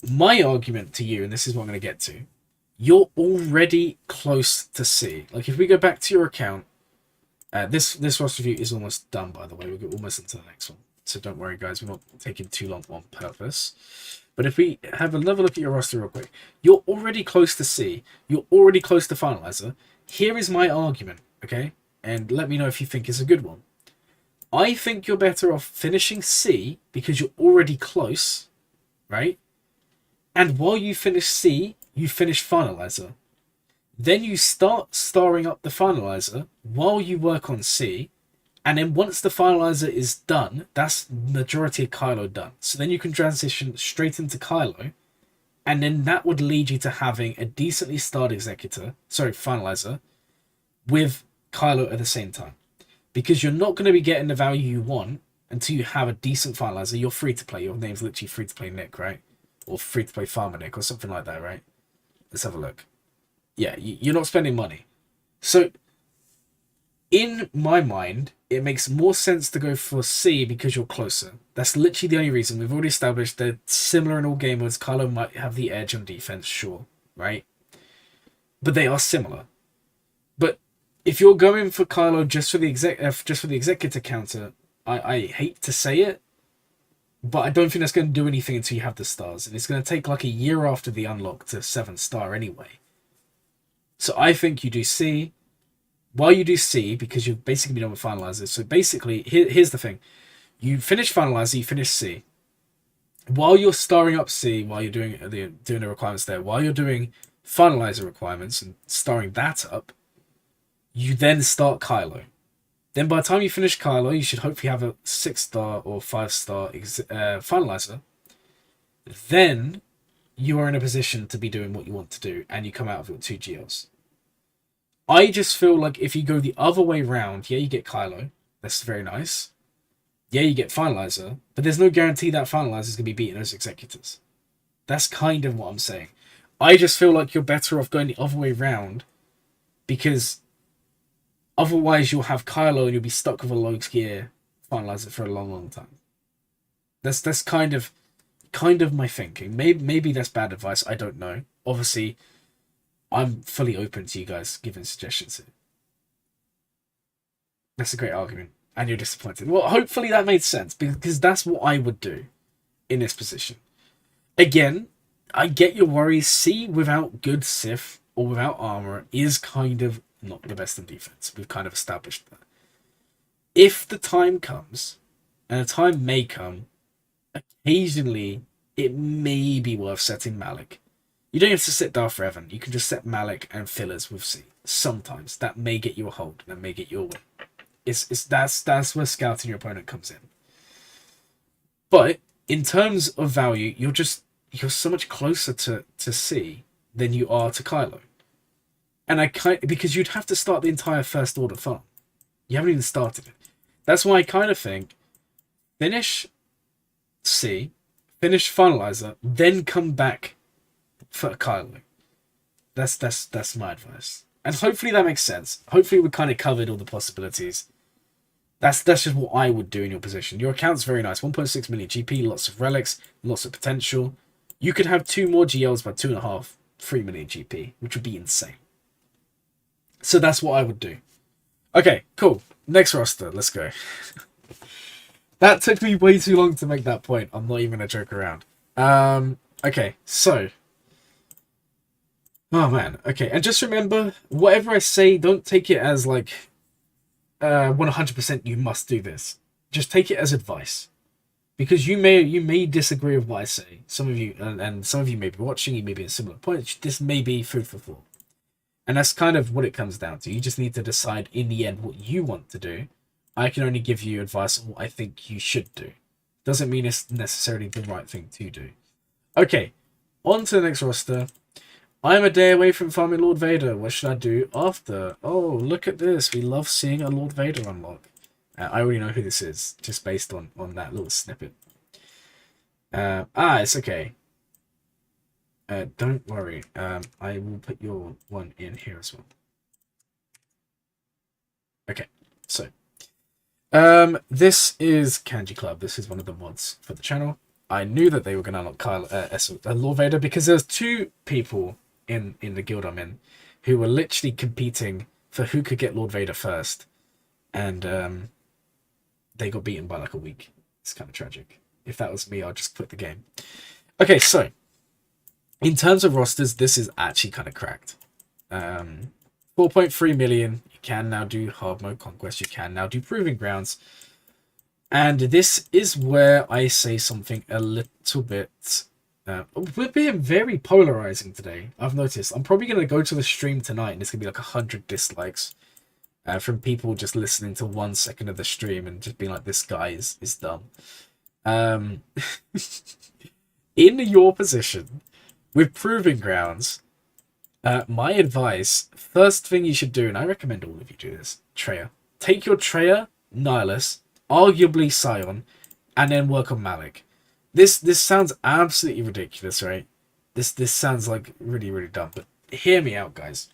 My argument to you, and this is what I'm going to get to, you're already close to C. Like, if we go back to your account, this roster review is almost done, by the way. We'll get almost into the next one. So don't worry, guys. We're not taking too long on purpose. But if we have another look at your roster real quick, you're already close to C. You're already close to Finalizer. Here is my argument, okay? And let me know if you think it's a good one. I think you're better off finishing C because you're already close, right? And while you finish C, you finish Finalizer. Then you start starring up the Finalizer while you work on C. And then once the Finalizer is done, that's majority of Kylo done. So then you can transition straight into Kylo. And then that would lead you to having a decently starred Finalizer, with Kylo at the same time. Because you're not going to be getting the value you want until you have a decent Finalizer. You're free to play. Your name's literally free to play Nick, right? Or free to play Farmer Nick or something like that, right? Let's have a look. Yeah, you're not spending money. So, in my mind, it makes more sense to go for C because you're closer. That's literally the only reason. We've already established they're similar in all game modes. Kylo might have the edge on defense, sure, right? But they are similar. But if you're going for Kylo just for the executor counter, I hate to say it, but I don't think that's going to do anything until you have the stars, and it's going to take like a year after the unlock to 7-star anyway. So I think you do C. While you do C, because you've basically been on with Finalizer. So basically, here's the thing: you finish Finalizer, you finish C. While you're starring up C, while you're doing the requirements there, while you're doing Finalizer requirements and starring that up, you then start Kylo. Then by the time you finish Kylo, you should hopefully have a 6-star or 5-star Finalizer. Then you are in a position to be doing what you want to do, and you come out of it with 2 GLs. I just feel like if you go the other way round, yeah, you get Kylo. That's very nice. Yeah, you get Finalizer, but there's no guarantee that Finalizer is going to be beating those executors. That's kind of what I'm saying. I just feel like you're better off going the other way round, because otherwise you'll have Kylo and you'll be stuck with a low gear Finalizer for a long, long time. That's kind of my thinking. Maybe that's bad advice. I don't know. Obviously, I'm fully open to you guys giving suggestions here. That's a great argument. And you're disappointed. Well, hopefully that made sense, because that's what I would do in this position. Again, I get your worries. C without good Sith or without armor is kind of not the best in defense. We've kind of established that. If the time comes, and the time may come, occasionally it may be worth setting Malik. You don't have to set Darth Revan. You can just set Malik and fillers with C. Sometimes that may get you a hold. That may get you a win. That's where scouting your opponent comes in. But in terms of value, you're so much closer to C than you are to Kylo. And because you'd have to start the entire first order farm. You haven't even started it. That's why I kind of think finish C, finish Finalizer, then come back for Kylo. That's my advice. And hopefully that makes sense. Hopefully we kind of covered all the possibilities. That's just what I would do in your position. Your account's very nice. 1.6 million GP, lots of relics, lots of potential. You could have 2 more GLs by 2.5, 3 million GP, which would be insane. So that's what I would do. Okay, cool. Next roster. Let's go. That took me way too long to make that point. I'm not even going to joke around. Okay, so. Oh, man. Okay, and just remember, whatever I say, don't take it as, like, 100% you must do this. Just take it as advice. Because you may disagree with what I say. Some of you, and some of you may be watching, you may be at similar points. This may be food for thought. And that's kind of what it comes down to. You just need to decide in the end what you want to do. I can only give you advice on what I think you should do. Doesn't mean it's necessarily the right thing to do. Okay, on to the next roster. I'm a day away from farming Lord Vader. What should I do after? Oh, look at this. We love seeing a Lord Vader unlock. I already know who this is, just based on that little snippet. It's okay. Don't worry. I will put your one in here as well. Okay, so. This is Kanji Club. This is one of the mods for the channel. I knew that they were going to unlock Lord Vader because there's 2 people in the guild I'm in who were literally competing for who could get Lord Vader first. And they got beaten by like a week. It's kind of tragic. If that was me, I'd just quit the game. Okay, so in terms of rosters, this is actually kind of cracked. 4.3 million. You can now do hard mode conquest. You can now do proving grounds. And this is where I say something a little bit. We're being very polarizing today. I've noticed. I'm probably going to go to the stream tonight and it's going to be like 100 dislikes from people just listening to 1 second of the stream and just being like, this guy is dumb. In your position with proving grounds, my advice, first thing you should do, and I recommend all of you do this, Treya. Take your Treya, Nihilus, arguably Scion, and then work on Malik. This sounds absolutely ridiculous, right? This sounds like really, really dumb, but hear me out, guys.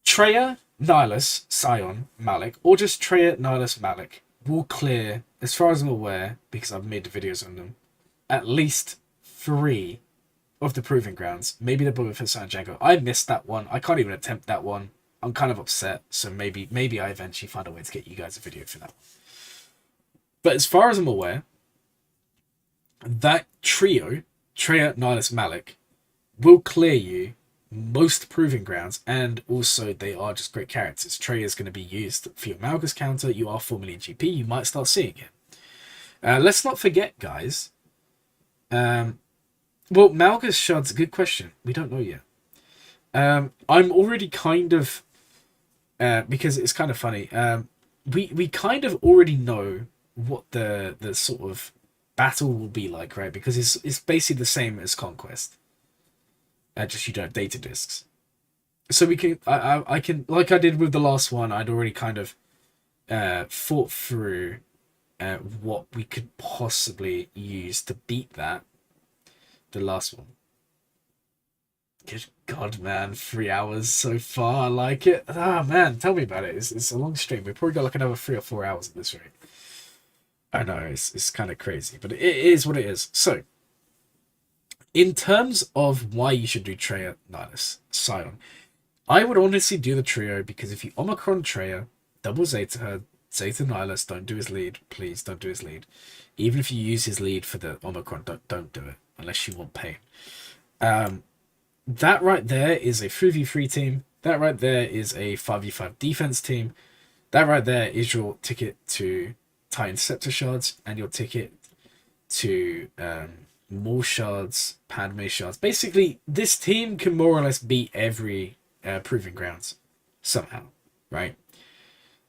Treya, Nihilus, Scion, Malik, or just Treya, Nihilus, Malik will clear, as far as I'm aware, because I've made the videos on them, at least 3 of the proving grounds. Maybe the Boba Fett and Django. I missed that one. I can't even attempt that one. I'm kind of upset. So maybe I eventually find a way to get you guys a video for that. But as far as I'm aware, that trio, Treya, Nihilus, Malik, will clear you most proving grounds, and also they are just great characters. Treya is going to be used for your Malgus counter. You are 4 million GP. You might start seeing it. Let's not forget, guys. Well, Malgus shards, good question. We don't know yet. I'm already kind of, because it's kind of funny. We kind of already know what the sort of battle will be like, right? Because it's basically the same as Conquest. Just you don't have data discs. So we can, I can, like I did with the last one, I'd already kind of thought through what we could possibly use to beat that. The last one. Good God, man. 3 hours so far. I like it. Ah, man. Tell me about it. It's a long stream. We've probably got like another 3 or 4 hours at this rate. I know. It's kind of crazy. But it is what it is. So, in terms of why you should do Treya, Nihilus, Scion, I would honestly do the trio because if you Omicron Treya, double Zeta her, Zeta Nihilus, don't do his lead. Please don't do his lead. Even if you use his lead for the Omicron, don't do it. Unless you want pain. That right there is a 3v3 team. That right there is a 5v5 defense team. That right there is your ticket to Titan Scepter shards and your ticket to Maul shards, Padme shards. Basically, this team can more or less beat every proving grounds somehow, right?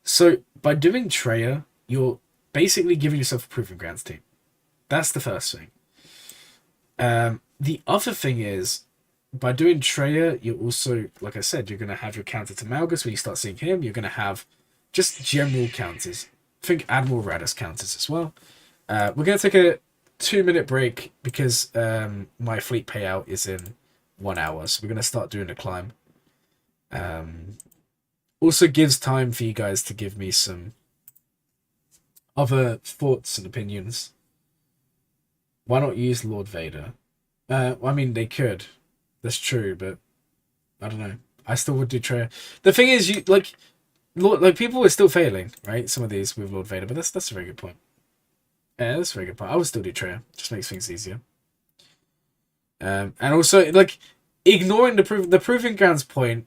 So by doing Treya, you're basically giving yourself a proving grounds team. That's the first thing. The other thing is, by doing Treya, you're also, like I said, you're going to have your counter to Malgus. When you start seeing him, you're going to have just general counters. Think Admiral Radis counters as well. We're going to take a 2-minute break because my fleet payout is in 1 hour, so we're going to start doing a climb. Also gives time for you guys to give me some other thoughts and opinions. Why not use Lord Vader? I mean, they could. That's true, but I don't know. I still would do Trey. The thing is, you like people are still failing, right? Some of these with Lord Vader, but that's a very good point. Yeah, that's a very good point. I would still do Trey. Just makes things easier. And also, like, ignoring the proving grounds point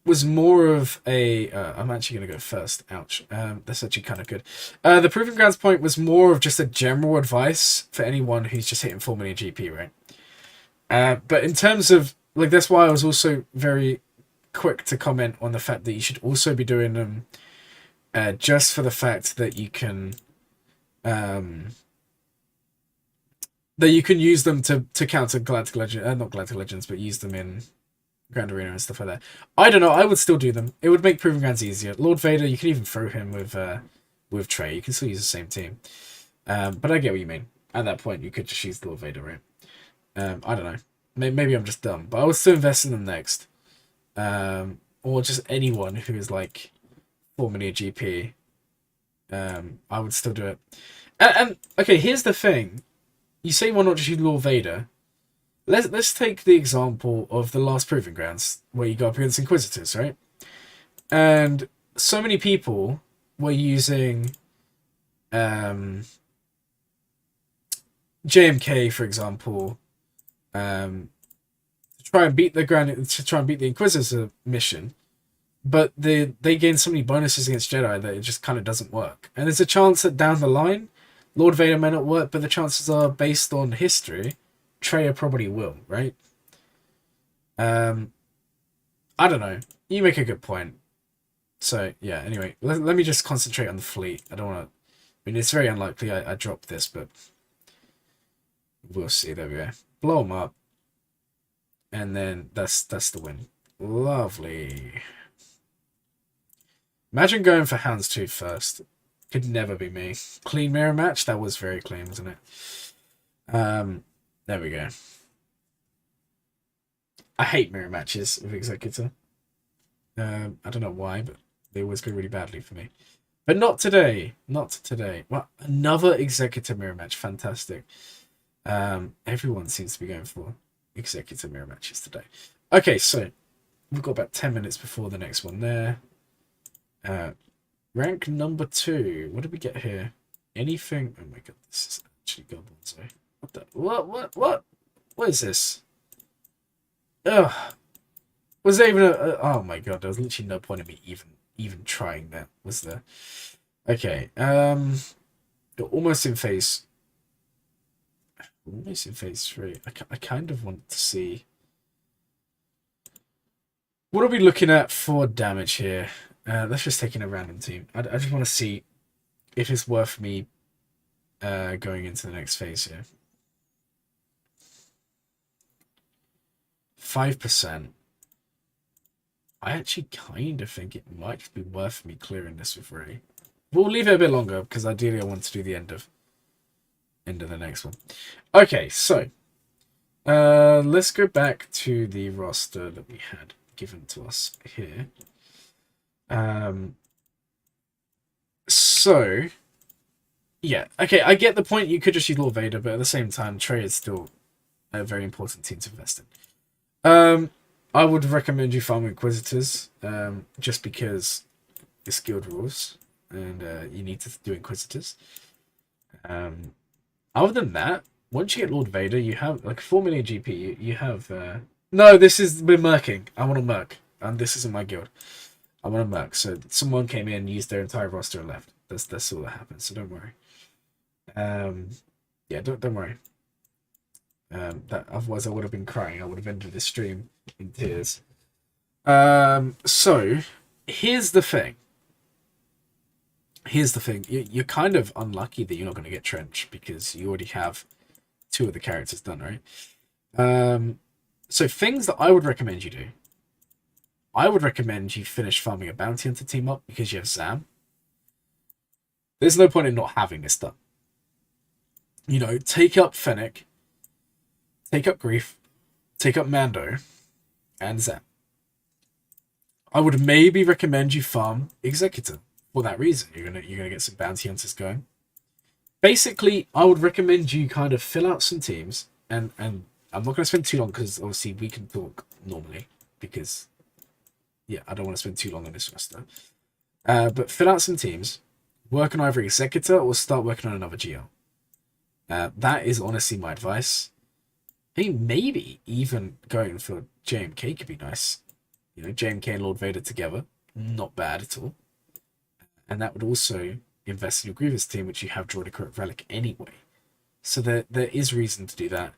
was more of a... I'm actually going to go first. Ouch. That's actually kind of good. The proving grounds point was more of just a general advice for anyone who's just hitting 4 million GP, right? But in terms of... Like, that's why I was also very quick to comment on the fact that you should also be doing them just for the fact that you can... that you can use them to counter Galactic Legends, not Galactic Legends, but use them in Grand Arena and stuff like that. I don't know. I would still do them. It would make Proving Grounds easier. Lord Vader, you can even throw him with Trey. You can still use the same team. But I get what you mean. At that point, you could just use Lord Vader, right? I don't know. Maybe I'm just dumb, but I would still invest in them next. Or just anyone who is like 4 million GP. I would still do it. And okay, here's the thing. You say why not just use Lord Vader? Let's take the example of the last Proving Grounds, where you go up against Inquisitors, right? And so many people were using JMK, for example, to try and beat the Inquisitor mission, but they gain so many bonuses against Jedi that it just kind of doesn't work. And there's a chance that down the line, Lord Vader may not work, but the chances are, based on history, Trey probably will, right? I don't know. You make a good point. So, yeah, anyway, let me just concentrate on the fleet. I don't want to... I mean, it's very unlikely I drop this, but we'll see. There we go. Blow them up. And then that's the win. Lovely. Imagine going for Houndstooth first. Could never be me. Clean mirror match? That was very clean, wasn't it? There we go. I hate mirror matches with Executor. I don't know why, but they always go really badly for me. But not today. Not today. Well, another Executor mirror match. Fantastic. Everyone seems to be going for Executor mirror matches today. Okay, so we've got about 10 minutes before the next one there. Rank number 2. What did we get here? Anything? Oh my god, this is actually goblins. What the? What is this? Ugh. Was there even a... Oh my god, there was literally no point in me even trying that, was there? Okay, you're almost in phase... Almost in phase 3. I kind of want to see... What are we looking at for damage here? Let's just take in a random team. I just want to see if it's worth me going into the next phase here. 5%. I actually kind of think it might be worth me clearing this with Ray. We'll leave it a bit longer because ideally I want to do the end of the next one. Okay, so let's go back to the roster that we had given to us here. So yeah, okay, I get the point. You could just use Lord Vader, but at the same time, Trey is still a very important team to invest in. I would recommend you farm Inquisitors, just because it's guild rules, and you need to do Inquisitors. Other than that, once you get Lord Vader, you have like 4 million GP. You have no. We're merking. I want to merc, and this isn't my guild. I want to merc. So someone came in, used their entire roster, and left. That's all that happened. So don't worry. Yeah, don't worry. That otherwise I would have been crying. I would have ended this stream in tears. So here's the thing. You're kind of unlucky that you're not going to get Trench because you already have 2 of the characters done, right? So things that I would recommend you do. I would recommend you finish farming a bounty hunter team up because you have Zam. There's no point in not having this done. You know, take up Fennec, take up Grief, take up Mando and Zap. I would maybe recommend you farm Executor for that reason. You're gonna get some bounty hunters going. Basically, I would recommend you kind of fill out some teams, and I'm not gonna spend too long because obviously we can talk normally because yeah, I don't want to spend too long on this roster. But fill out some teams, work on either Executor or start working on another GL. That is honestly my advice. I think maybe even going for JMK could be nice. You know, JMK and Lord Vader together, not bad at all. And that would also invest in your Grievous team, which you have Droideka Relic anyway. So there is reason to do that.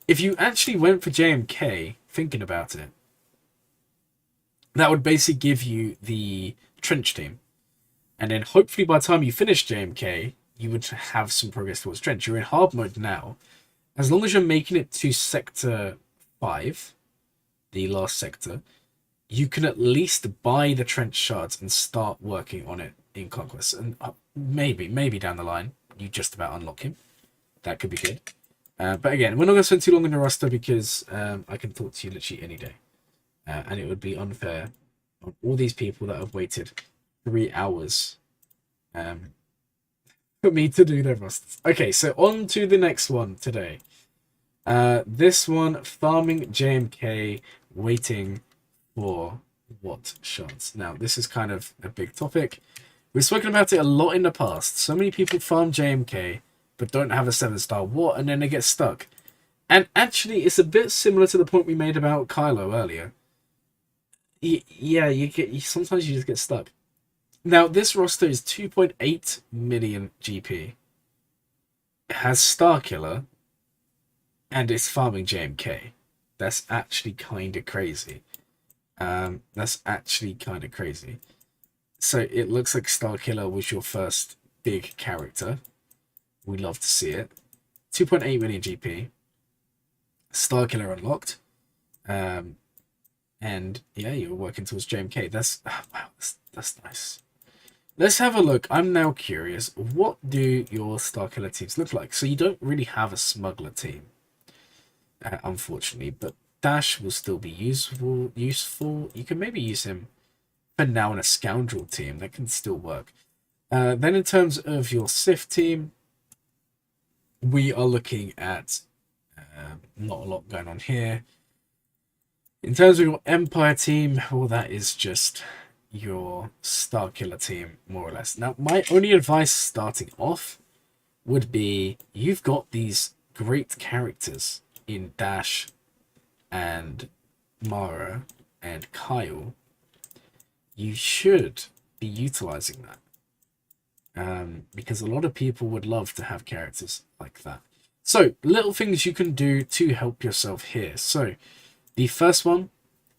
If you actually went for JMK, thinking about it, that would basically give you the Trench team. And then hopefully by the time you finish JMK, you would have some progress towards Trench. You're in hard mode now. As long as you're making it to Sector 5, the last sector, you can at least buy the Trench shards and start working on it in Conquest. And maybe down the line, you just about unlock him. That could be good. But again, we're not going to spend too long on the roster because I can talk to you literally any day. And it would be unfair on all these people that have waited 3 hours for me to do their rosters. Okay, so on to the next one today. This one, farming JMK, waiting for what shards? Now, this is kind of a big topic. We've spoken about it a lot in the past. So many people farm JMK, but don't have a 7-star what, and then they get stuck. And actually, it's a bit similar to the point we made about Kylo earlier. Yeah, sometimes you just get stuck. Now, this roster is 2.8 million GP. It has Starkiller, and it's farming JMK. That's actually kind of crazy. So it looks like Starkiller was your first big character. We love to see it. 2.8 million GP. Starkiller unlocked. And yeah, you're working towards JMK. That's nice. Let's have a look. I'm now curious. What do your Starkiller teams look like? So you don't really have a smuggler team, unfortunately, but Dash will still be useful. You can maybe use him for now in a Scoundrel team. That can still work. Then in terms of your Sith team, we are looking at not a lot going on here. In terms of your Empire team, well, that is just your Starkiller team, more or less. Now, my only advice starting off would be you've got these great characters in Dash and Mara and Kyle. You should be utilizing that. Because a lot of people would love to have characters like that. So, little things you can do to help yourself here. So, the first one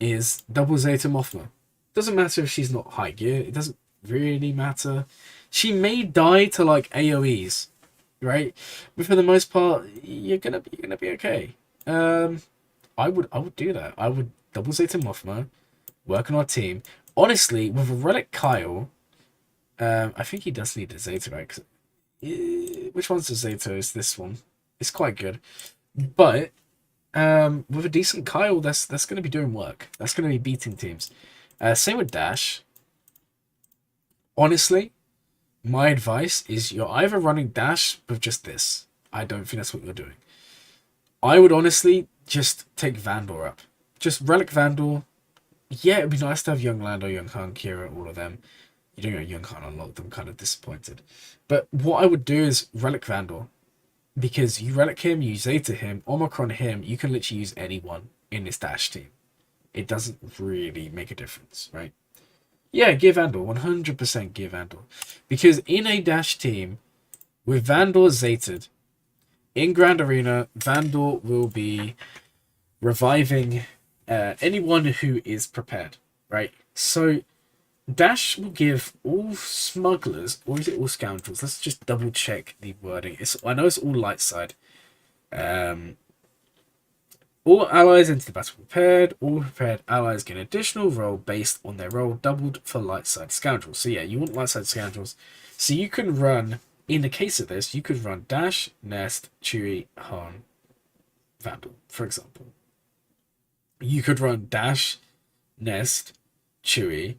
is double Zeta Mothma. Doesn't matter if she's not high gear. It doesn't really matter. She may die to like AoEs, right? But for the most part, you're gonna be okay. I would do that. I would double Zeta Mothma, work on our team. Honestly, with a Relic Kyle, I think he does need a Zeta, right? Which one's the Zeta? Is this one? It's quite good, but with a decent Kyle, that's going to be doing work. That's going to be beating teams. Same with Dash. Honestly, my advice is you're either running Dash with just this. I don't think that's what you're doing. I would honestly just take Vandor up. Just Relic Vandor. Yeah, it'd be nice to have Young Lando, Young Han, Kira, all of them. You don't get Young Han unlocked. I'm kind of disappointed. But what I would do is Relic Vandor. Because you Relic him, you Zeta him, Omicron him, you can literally use anyone in this Dash team. It doesn't really make a difference, right? Yeah, give Vandor. 100% give Vandor. Because in a Dash team, with Vandor Zated, in Grand Arena, Vandor will be reviving anyone who is prepared, right? So, Dash will give all smugglers, or is it all scoundrels? Let's just double check the wording. I know it's all light side. All allies into the battle prepared. All prepared allies get an additional roll based on their roll, doubled for light side scoundrels. So yeah, you want light side scoundrels. So you can run, in the case of this, you could run Dash, Nest, Chewie, Han, Vandal, for example. You could run Dash, Nest, Chewy,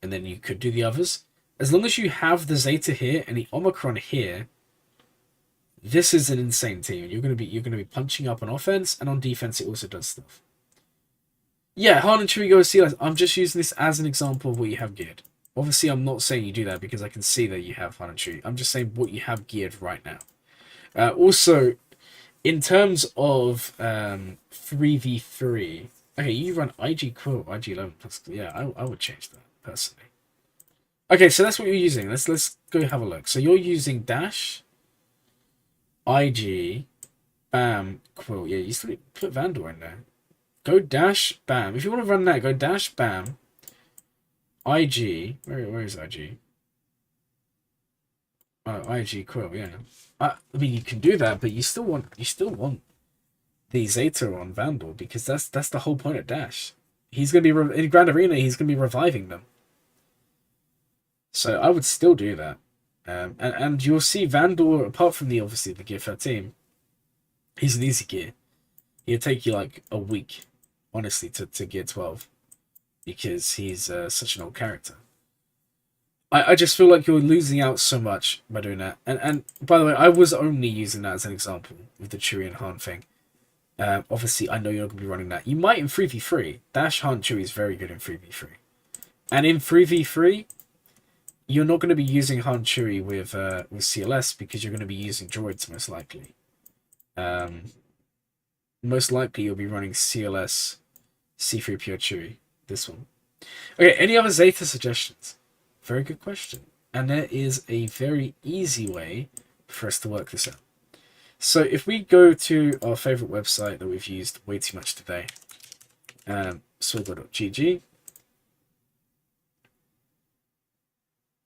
and then you could do the others. As long as you have the Zeta here and the Omicron here, this is an insane team. You're gonna be punching up on offense, and on defense it also does stuff. Yeah, Han and Chewie go with CLS. I'm just using this as an example of what you have geared. Obviously, I'm not saying you do that because I can see that you have Han and Chewie. I'm just saying what you have geared right now. Also, in terms of 3v3, okay, you run IG Quill, IG11 plus. Yeah, I would change that personally. Okay, so that's what you're using. Let's go have a look. So you're using Dash, IG, Bam, Quill. Yeah, you still put Vandal in there. Go Dash, Bam. If you want to run that, go Dash, Bam, IG. Where is IG? Oh, IG Quill. Yeah. I mean, you can do that, but you still want the Zeta on Vandal because that's the whole point of Dash. He's gonna be in Grand Arena. He's gonna be reviving them. So I would still do that. And you'll see Vandal, apart from obviously the Gear 13, he's an easy gear. He'll take you like a week, honestly, to Gear 12. Because he's such an old character. I just feel like you're losing out so much by doing that. And by the way, I was only using that as an example with the Chewie and Han thing. Obviously, I know you're not going to be running that. You might in 3v3. Dash Han Chewie is very good in 3v3. And in 3v3, you're not going to be using Han Chewie with CLS because you're going to be using droids most likely. Most likely you'll be running CLS C3PO Chewie. This one. Okay, any other Zeta suggestions? Very good question. And there is a very easy way for us to work this out. So if we go to our favorite website that we've used way too much today, swiggle.gg.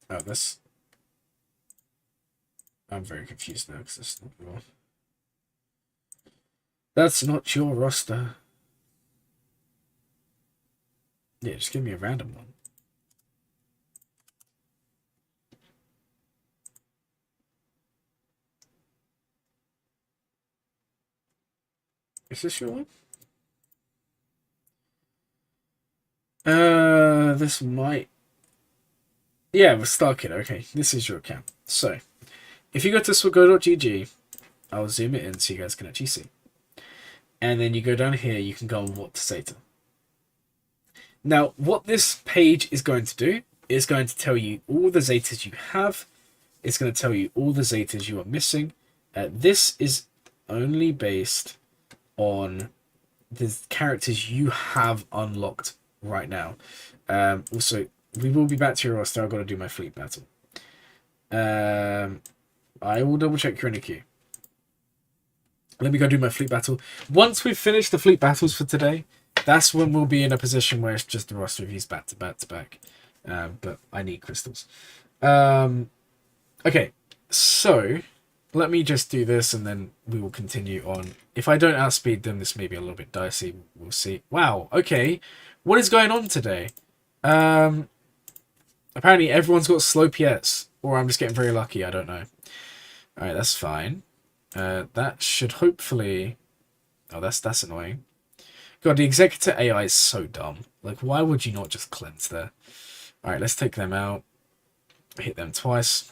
Oh, that's... I'm very confused now because that's not your... That's not your roster. Yeah, just give me a random one. Is this your one? This might... Yeah, we're stuck it. Okay, this is your account. So, if you go to swiggle.gg, I'll zoom it in so you guys can actually see. And then you go down here, you can go on what to Zeta. Now, what this page is going to do is going to tell you all the Zetas you have. It's going to tell you all the Zetas you are missing. This is only based on the characters you have unlocked right now. Also, we will be back to your roster. I've got to do my fleet battle. I will double check you're in the queue. Let me go do my fleet battle. Once we've finished the fleet battles for today, that's when we'll be in a position where it's just the roster reviews back to back to back. But I need crystals. Okay, so let me just do this and then we will continue on. If I don't outspeed them, this may be a little bit dicey. We'll see. Wow, okay. What is going on today? Apparently everyone's got slow PS. Or I'm just getting very lucky, I don't know. Alright, that's fine. That should hopefully... Oh, that's annoying. God, the Executor AI is so dumb. Like, why would you not just cleanse there? Alright, let's take them out. Hit them twice.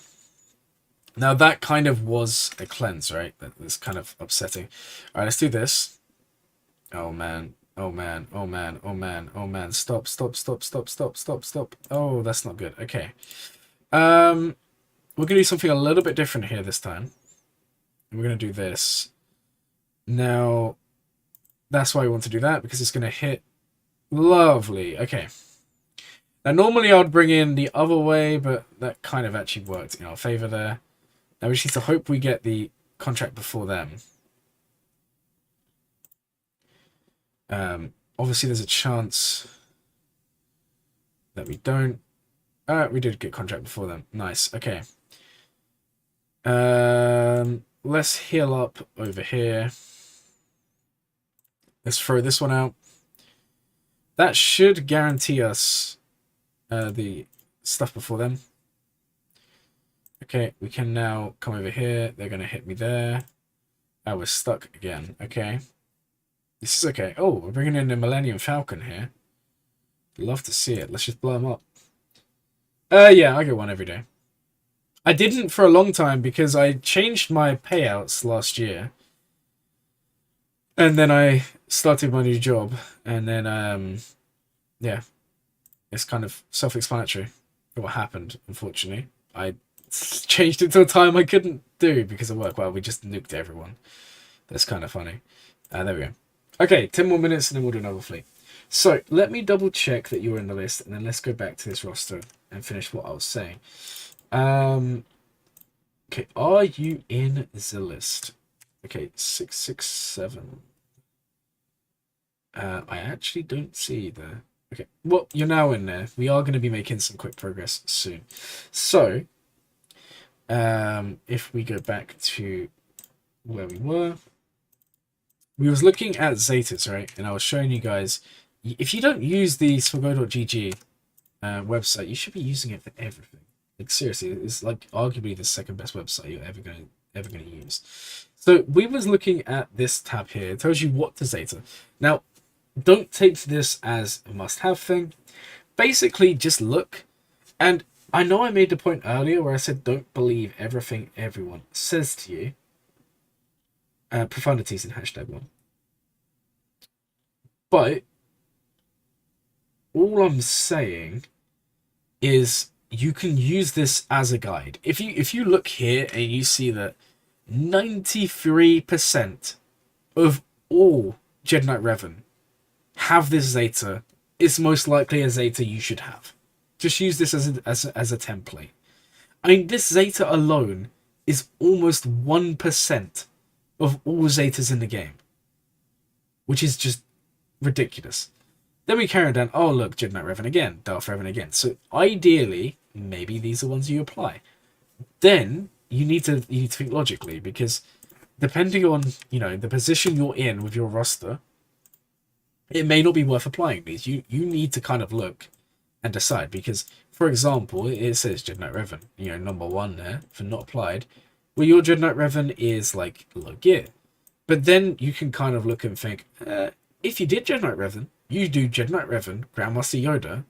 Now, that kind of was a cleanse, right? That's kind of upsetting. Alright, let's do this. Oh, man. Oh, man. Oh, man. Oh, man. Oh, man. Stop, stop, stop, stop, stop, stop, stop. Oh, that's not good. Okay. We're going to do something a little bit different here this time. We're going to do this. Now, that's why we want to do that, because it's going to hit. Lovely. Okay. Now, normally I would bring in the other way, but that kind of actually worked in our favor there. Now, we just need to hope we get the contract before them. Obviously, there's a chance that we don't. We did get contract before them. Nice. Okay. Let's heal up over here. Let's throw this one out. That should guarantee us the stuff before them. Okay, we can now come over here. They're going to hit me there. We're stuck again. Okay. This is okay. Oh, we're bringing in the Millennium Falcon here. Love to see it. Let's just blow him up. Yeah, I get one every day. I didn't for a long time because I changed my payouts last year. And then I started my new job. And then, yeah, it's kind of self-explanatory what happened, unfortunately. I changed it to a time I couldn't do because of work. Well, we just nuked everyone. That's kind of funny. There we go. Okay, 10 more minutes and then we'll do another fleet. So, let me double check that you're in the list, and then let's go back to this roster and finish what I was saying. Okay, are you in the list? Okay, 667. I actually don't see you there. Okay, well, you're now in there. We are going to be making some quick progress soon. So, if we go back to where we were, we was looking at Zetas, right? And I was showing you guys, if you don't use the Svogo.gg website, you should be using it for everything. Like, seriously, it's like arguably the second best website you're ever gonna use. So we was looking at this tab here. It tells you what to Zeta. Now, don't take this as a must-have thing. Basically, just look. And I know I made the point earlier where I said don't believe everything everyone says to you. Profundities in #1. But all I'm saying is you can use this as a guide. If you look here and you see that 93% of all Jedi Knight Revan have this Zeta, it's most likely a Zeta you should have. Just use this as a template. I mean, this Zeta alone is almost 1% of all Zetas in the game, which is just ridiculous. Then we carry on down. Oh, look, Jedi Knight Revan again, Darth Revan again. So ideally, maybe these are ones you apply. Then you need to think logically, because depending on the position you're in with your roster, it may not be worth applying these. You need to kind of look and decide, because for example, it says Jedi Knight Revan, number 1 there for not applied. Well, your Jedi Knight Revan is like low gear, but then you can kind of look and think, if you did Jedi Knight Revan, you do Jedi Knight Revan, Grandmaster Yoda,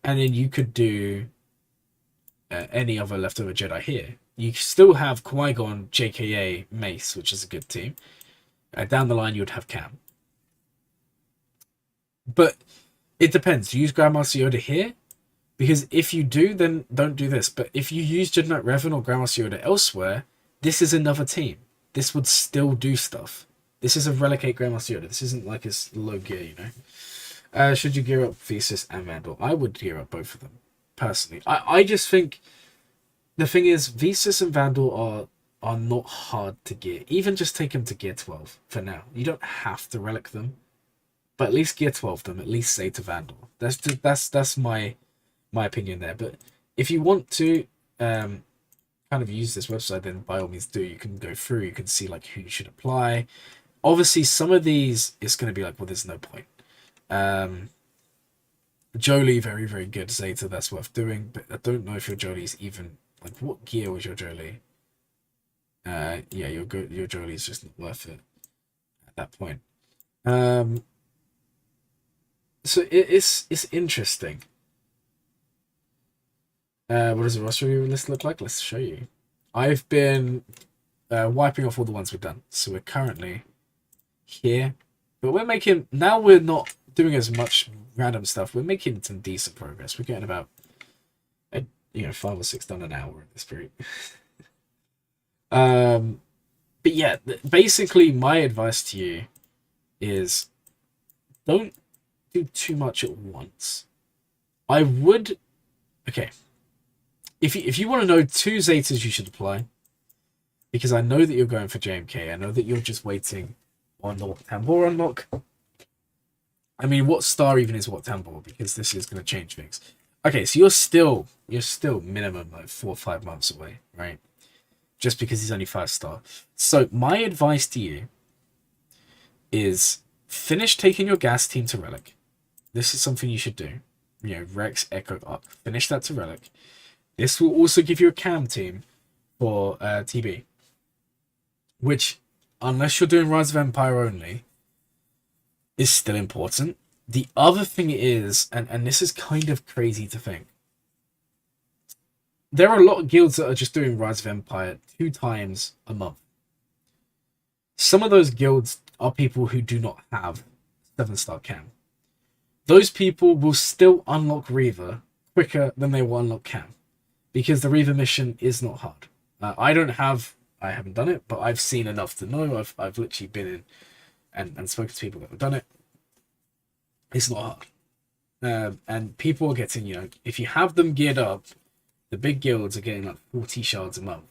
and then you could do any other leftover Jedi here. You still have Qui-Gon, JKA, Mace, which is a good team. Down the line, you would have Cam. But it depends. Do you use Grandmaster Yoda here? Because if you do, then don't do this. But if you use Jedi Knight Revan or Grandmaster Yoda elsewhere, this is another team. This would still do stuff. This is a Relic 8 Grandmaster Yoda. This isn't like it's low gear, Should you gear up Thesis and Vandal? I would gear up both of them, personally. I just think the thing is, Thesis and Vandal are not hard to gear. Even just take them to gear 12 for now. You don't have to Relic them, but at least gear 12 them. At least say to Vandal. That's my opinion there. But if you want to kind of use this website, then by all means do. You can go through. You can see like who you should apply. Obviously, some of these it's going to be like, well, there's no point. Jolie, very, very good Zeta. That's worth doing. But I don't know if your Jolie's even like, what gear was your Jolie? Yeah, your Jolie is just not worth it at that point. So it's interesting. What does the roster review list look like? Let's show you. I've been wiping off all the ones we've done. So we're currently here. But we're making... Now we're not doing as much random stuff. We're making some decent progress. We're getting about 5 or 6 done an hour at this period. But yeah, basically my advice to you is don't do too much at once. I would... Okay. If you want to know 2 Zetas you should apply, because I know that you're going for JMK. I know that you're just waiting on the Wat Tambor unlock. I mean, what star even is Wat Tambor? Because this is going to change things. Okay, so you're still minimum like 4 or 5 months away, right? Just because he's only 5-star. So my advice to you is finish taking your gas team to Relic. This is something you should do. Rex, Echo, up. Finish that to Relic. This will also give you a cam team for TB. Which, unless you're doing Rise of Empire only, is still important. The other thing is, and this is kind of crazy to think, there are a lot of guilds that are just doing Rise of Empire 2 times a month. Some of those guilds are people who do not have 7-star cam. Those people will still unlock Reaver quicker than they will unlock cam, because the Reaver mission is not hard. I haven't done it, but I've seen enough to know. I've literally been in and spoken to people that have done it. It's not hard. And people are getting, if you have them geared up, the big guilds are getting like 40 shards a month.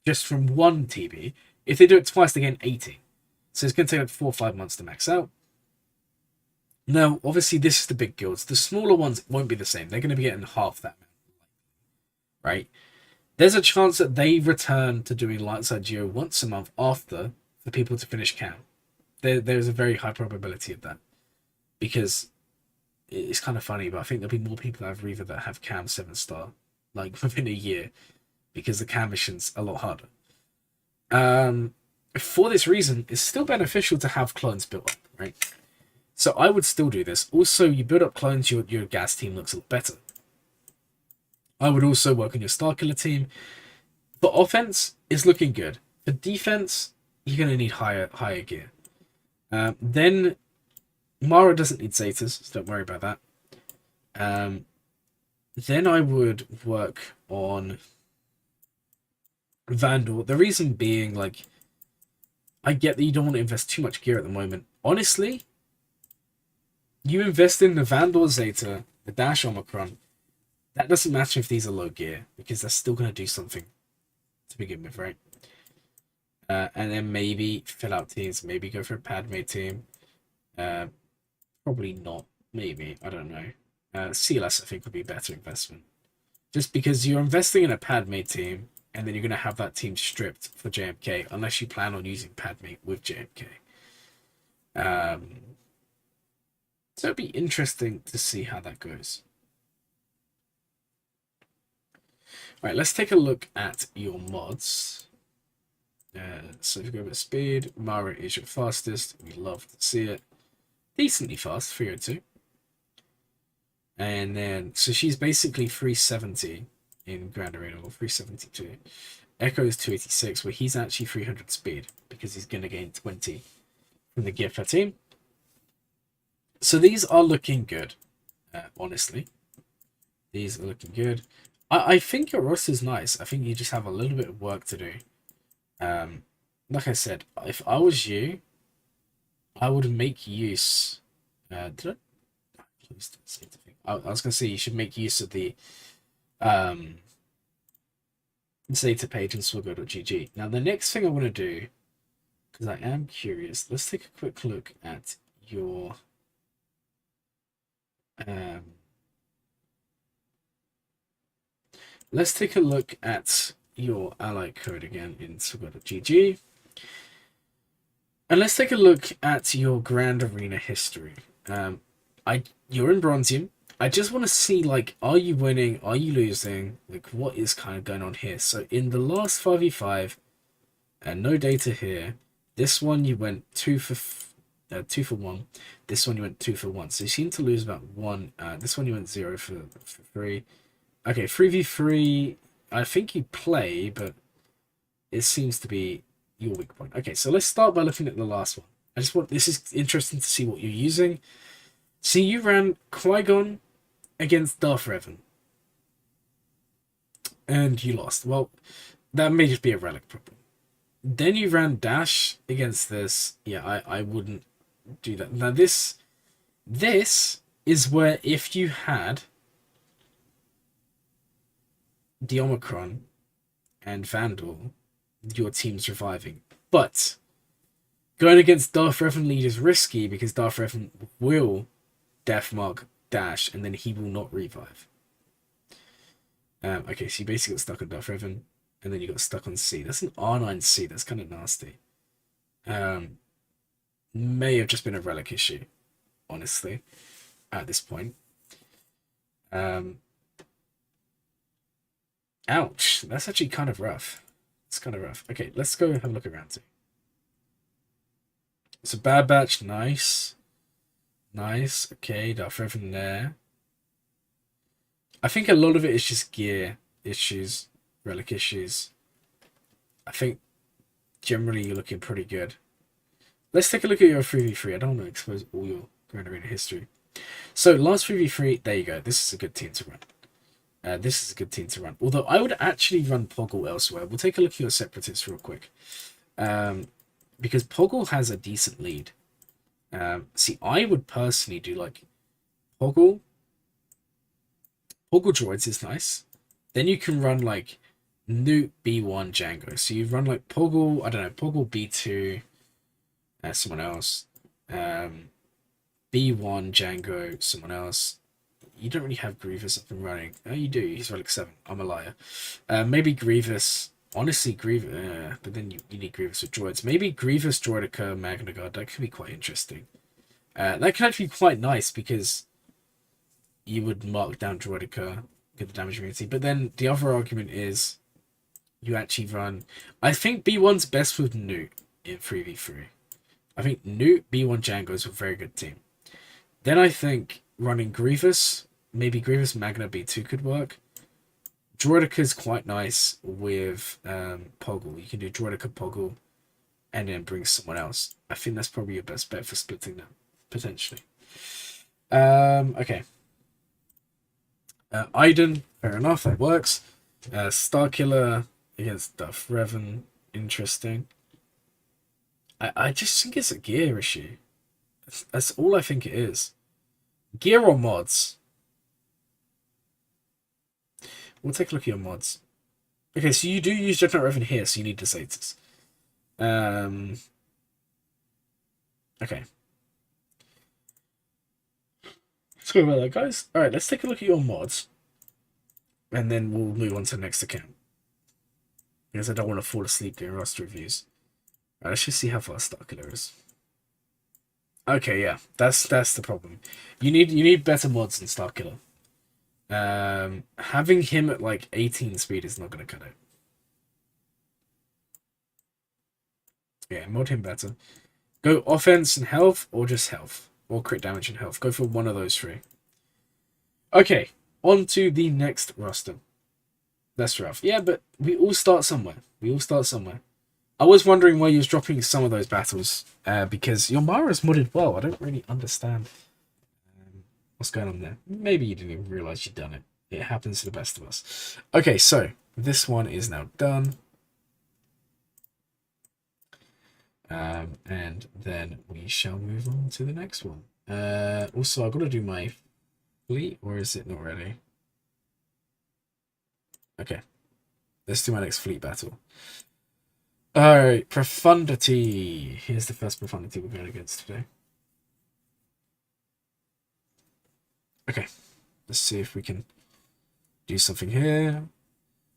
Just from one TB. If they do it twice, they're getting 80. So it's going to take like 4 or 5 months to max out. Now, obviously, this is the big guilds. The smaller ones won't be the same. They're going to be getting half that, right? There's a chance that they return to doing Lightside Geo once a month after for people to finish cam. There's a very high probability of that. Because it's kind of funny, but I think there'll be more people that have Reaver that have cam 7-star, like within a year, because the cam mission's a lot harder. For this reason, it's still beneficial to have clones built up, right? So I would still do this. Also, you build up clones, your gas team looks a lot better. I would also work on your Starkiller team. For offense, it's looking good. For defense, you're going to need higher gear. Then, Mara doesn't need Zetas, so don't worry about that. Then I would work on Vandal. The reason being, like, I get that you don't want to invest too much gear at the moment. Honestly, you invest in the Vandal Zeta, the Dash Omicron, that doesn't matter if these are low gear, because they're still going to do something to begin with, right? And then maybe fill out teams, maybe go for a Padme team. Probably not, maybe, I don't know. CLS, I think, would be a better investment. Just because you're investing in a Padme team, and then you're going to have that team stripped for JMK, unless you plan on using Padme with JMK. So it'd be interesting to see how that goes. Alright, let's take a look at your mods. So if you go with speed, Mara is your fastest. We love to see it. Decently fast, 302. And then, so she's basically 370 in Grand Arena, or 372. Echo is 286, where he's actually 300 speed, because he's going to gain 20 from the gear per team. So these are looking good, honestly. These are looking good. I think your roster is nice. I think you just have a little bit of work to do. Like I said, if I was you, I would make use. Did I? I was going to say you should make use of the Zeta page in swaggo.gg. Now, the next thing I want to do, because I am curious, let's take a quick look at your. Let's take a look at your ally code again in swaggo.gg. And let's take a look at your Grand Arena history. You're in Bronzium. I just want to see, like, are you winning? Are you losing? Like, what is kind of going on here? So in the last 5v5, and no data here, this one you went 2 for 1. This one you went 2 for 1. So you seem to lose about 1. This one you went 0 for 3. Okay, 3v3, I think you play, but it seems to be your weak point. Okay, so let's start by looking at the last one. This is interesting to see what you're using. So you ran Qui-Gon against Darth Revan. And you lost. Well, that may just be a relic problem. Then you ran Dash against this. Yeah, I wouldn't do that. Now this is where if you had the Omicron and Vandal, your team's reviving. But going against Darth Revan lead is risky, because Darth Revan will Deathmark Dash, and then he will not revive. Okay, so you basically got stuck on Darth Revan, and then you got stuck on C. That's an R9C. That's kind of nasty. May have just been a relic issue, honestly, at this point. Ouch. That's actually kind of rough. It's kind of rough. Okay, let's go have a look around too. So Bad Batch, nice. Nice. Okay, Darth Revan there. I think a lot of it is just gear issues, relic issues. I think generally you're looking pretty good. Let's take a look at your 3v3. I don't want to expose all your Grand Arena history. So last 3v3, there you go. This is a good team to run. This is a good team to run. Although I would actually run Poggle elsewhere. We'll take a look at your Separatists real quick. Because Poggle has a decent lead. See, I would personally do like Poggle. Poggle droids is nice. Then you can run like Newt B1 Django. So you run like Poggle, I don't know, Poggle B2, someone else. B1 Django, someone else. You don't really have Grievous up and running. Oh, you do. He's relic 7. I'm a liar. Maybe Grievous. Honestly, Grievous. But then you need Grievous with droids. Maybe Grievous, Droidica, Magna Guard. That could be quite interesting. That can actually be quite nice because you would mark down Droidica, get the damage immunity. But then the other argument is you actually run. I think B1's best with Newt in 3v3. I think Newt, B1 Django is a very good team. Then I think running Grievous, maybe Grievous Magna B2 could work. Droidica is quite nice with Poggle. You can do Droidica Poggle and then bring someone else. I think that's probably your best bet for splitting them, potentially. Okay. Iden, fair enough, that works. Starkiller against Darth Revan, interesting. I just think it's a gear issue. That's all I think it is. Gear or mods? We'll take a look at your mods. Okay, so you do use Dreadnought Revan here, so you need Desatus. Okay. Sorry about that, guys. Alright, let's take a look at your mods. And then we'll move on to the next account. Because I don't want to fall asleep doing roster reviews. Alright, let's just see how fast Starkiller is. Okay, yeah, that's the problem. You need better mods than Starkiller. Having him at like 18 speed is not gonna cut it. Yeah, mod him better. Go offense and health, or just health, or crit damage and health. Go for one of those three. Okay, on to the next roster. That's rough. Yeah, but we all start somewhere. I was wondering why you was dropping some of those battles, because your Mara's modded well. I don't really understand what's going on there. Maybe you didn't even realize you'd done it. It happens to the best of us. Okay, so this one is now done. And then we shall move on to the next one. Also, I've got to do my fleet, or is it not ready? Okay, let's do my next fleet battle. Alright, Profundity. Here's the first Profundity we're going against today. Okay, let's see if we can do something here.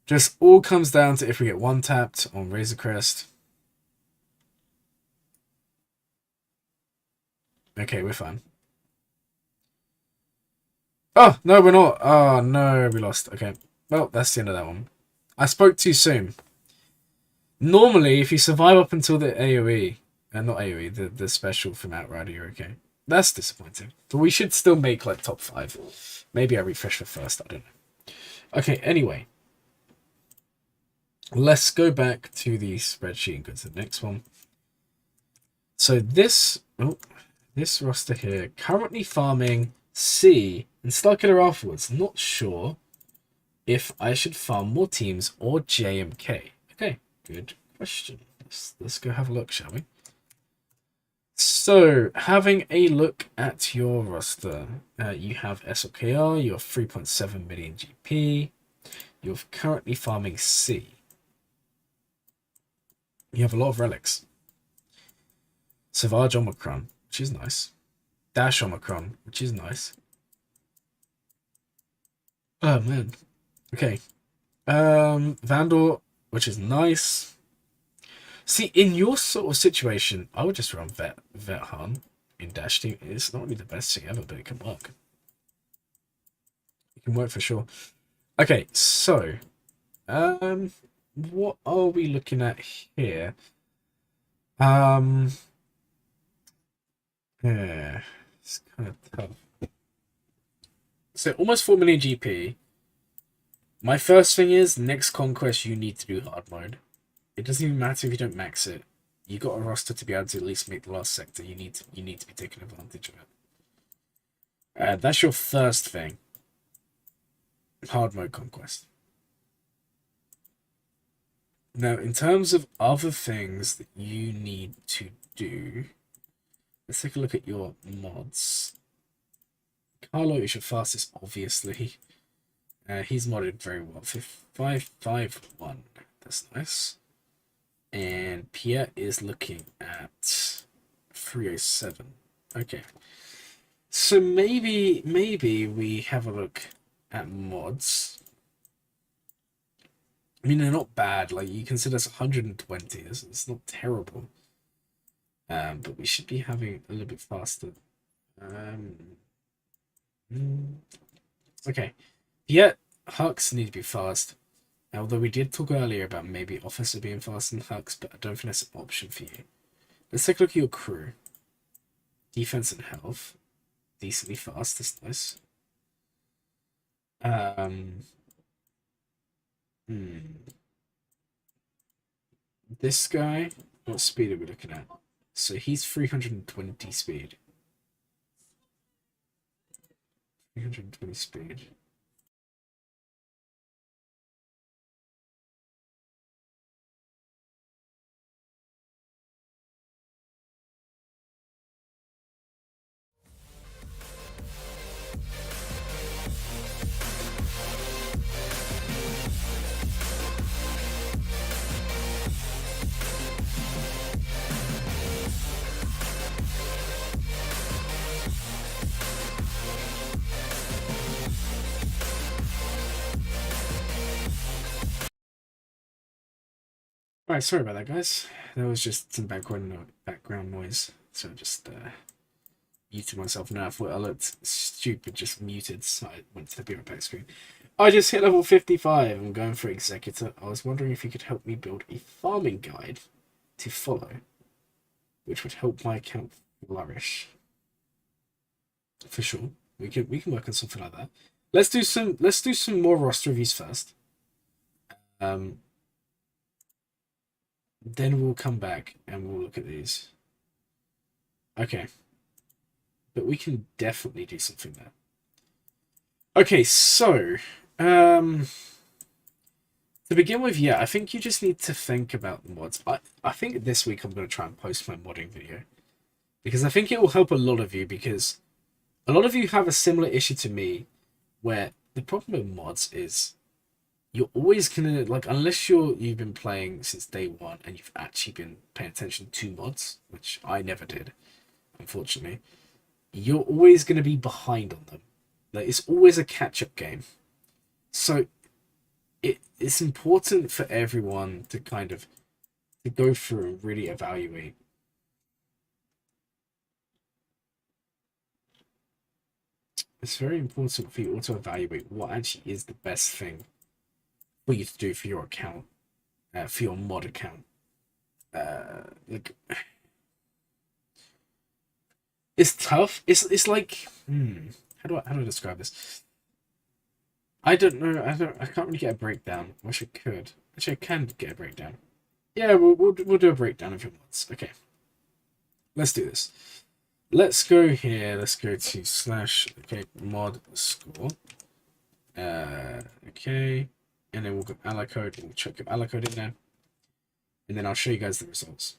Just all comes down to if we get one tapped on Razor Crest. Okay, we're fine. Oh, no, we're not. Oh, no, we lost. Okay, well, that's the end of that one. I spoke too soon. Normally, if you survive up until the AoE, not AoE, the special from Outrider, you're okay. That's disappointing. But we should still make like top 5. Maybe I refresh the first, I don't know. Okay, anyway. Let's go back to the spreadsheet and go to the next one. So this roster here, currently farming C and Starkiller afterwards. Not sure if I should farm more teams or JMK. Okay, good question. Let's go have a look, shall we? So, having a look at your roster, you have SLKR, you have 3.7 million GP, you're currently farming C. You have a lot of relics. Savage Omicron, which is nice. Dash Omicron, which is nice. Oh, man. Okay. Vandal, which is nice. See, in your sort of situation, I would just run Vet Han in Dash Team. It's not really the best thing ever, but it can work. It can work for sure. Okay, so what are we looking at here? Yeah. It's kind of tough. So almost 4 million GP. My first thing is, next conquest you need to do hard mode. It doesn't even matter if you don't max it. You got a roster to be able to at least make the last sector. You need to be taking advantage of it. That's your first thing. Hard mode conquest. Now, in terms of other things that you need to do, let's take a look at your mods. Carlo is your fastest, obviously. He's modded very well. 551. That's nice. And Pierre is looking at 307. Okay. So maybe we have a look at mods. I mean, they're not bad. Like, you consider us 120. It's not terrible. But we should be having a little bit faster. Okay. Yeah, Hux need to be fast. Although we did talk earlier about maybe Officer being faster than Hux, but I don't think that's an option for you. Let's take a look at your crew. Defense and health. Decently fast, that's nice. This guy, what speed are we looking at? So he's 320 speed. 320 speed. Alright, sorry about that, guys. That was just some background noise. So I just muted myself now. I thought I looked stupid, just muted, so I went to the Be Right Back screen. I just hit level 55. I'm going for Executor. I was wondering if you could help me build a farming guide to follow, which would help my account flourish. For sure. We can work on something like that. Let's do some more roster reviews first. Then we'll come back and we'll look at these. Okay. But we can definitely do something there. Okay, so to begin with, yeah, I think you just need to think about the mods. I think this week I'm going to try and post my modding video, because I think it will help a lot of you, because a lot of you have a similar issue to me, where the problem with mods is you're always gonna, like, unless you've been playing since day one and you've actually been paying attention to mods, which I never did, unfortunately, you're always gonna be behind on them. Like, it's always a catch-up game. So it's important for everyone to kind of go through and really evaluate. It's very important for you to evaluate what actually is the best thing for you to do for your account, for your mod account. Like, it's tough. It's like, how do I describe this? I don't know. I can't really get a breakdown. I wish I could. Actually, I can get a breakdown. Yeah, we'll do a breakdown of your mods. Okay, let's do this. Let's go here. Let's go to / mod score. Okay. And then we'll go ally code. We'll check your ally code in there. And then I'll show you guys the results.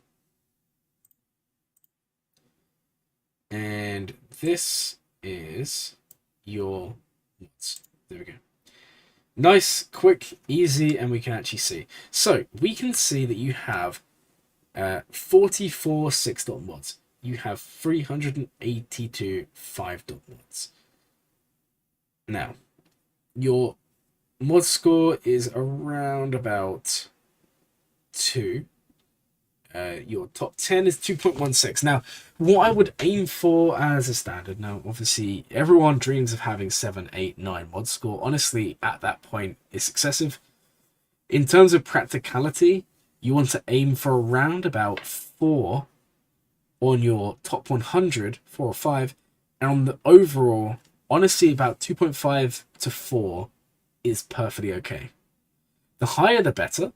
And this is your mods. There we go. Nice, quick, easy, and we can actually see. So we can see that you have 44 6-dot mods. You have 382 5-dot mods. Now, your mod score is around about 2. Your top 10 is 2.16. Now, what I would aim for as a standard, now obviously everyone dreams of having 7, 8, 9 mod score. Honestly, at that point, it's excessive. In terms of practicality, you want to aim for around about 4 on your top 100, 4 or 5, And on the overall, honestly, about 2.5 to 4 is perfectly okay. The higher, the better.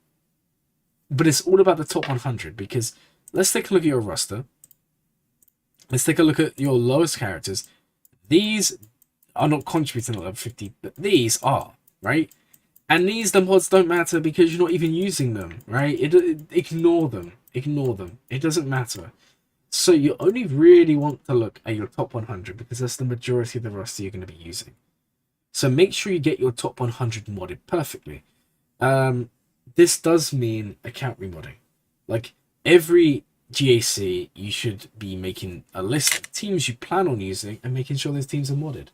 But it's all about the top 100 because let's take a look at your roster. Let's take a look at your lowest characters. These are not contributing to level 50, but these are, right? And these, the mods don't matter because you're not even using them, right? Ignore them. Ignore them. It doesn't matter. So you only really want to look at your top 100 because that's the majority of the roster you're going to be using. So make sure you get your top 100 modded perfectly. This does mean account remodding. Like every GAC, you should be making a list of teams you plan on using and making sure those teams are modded.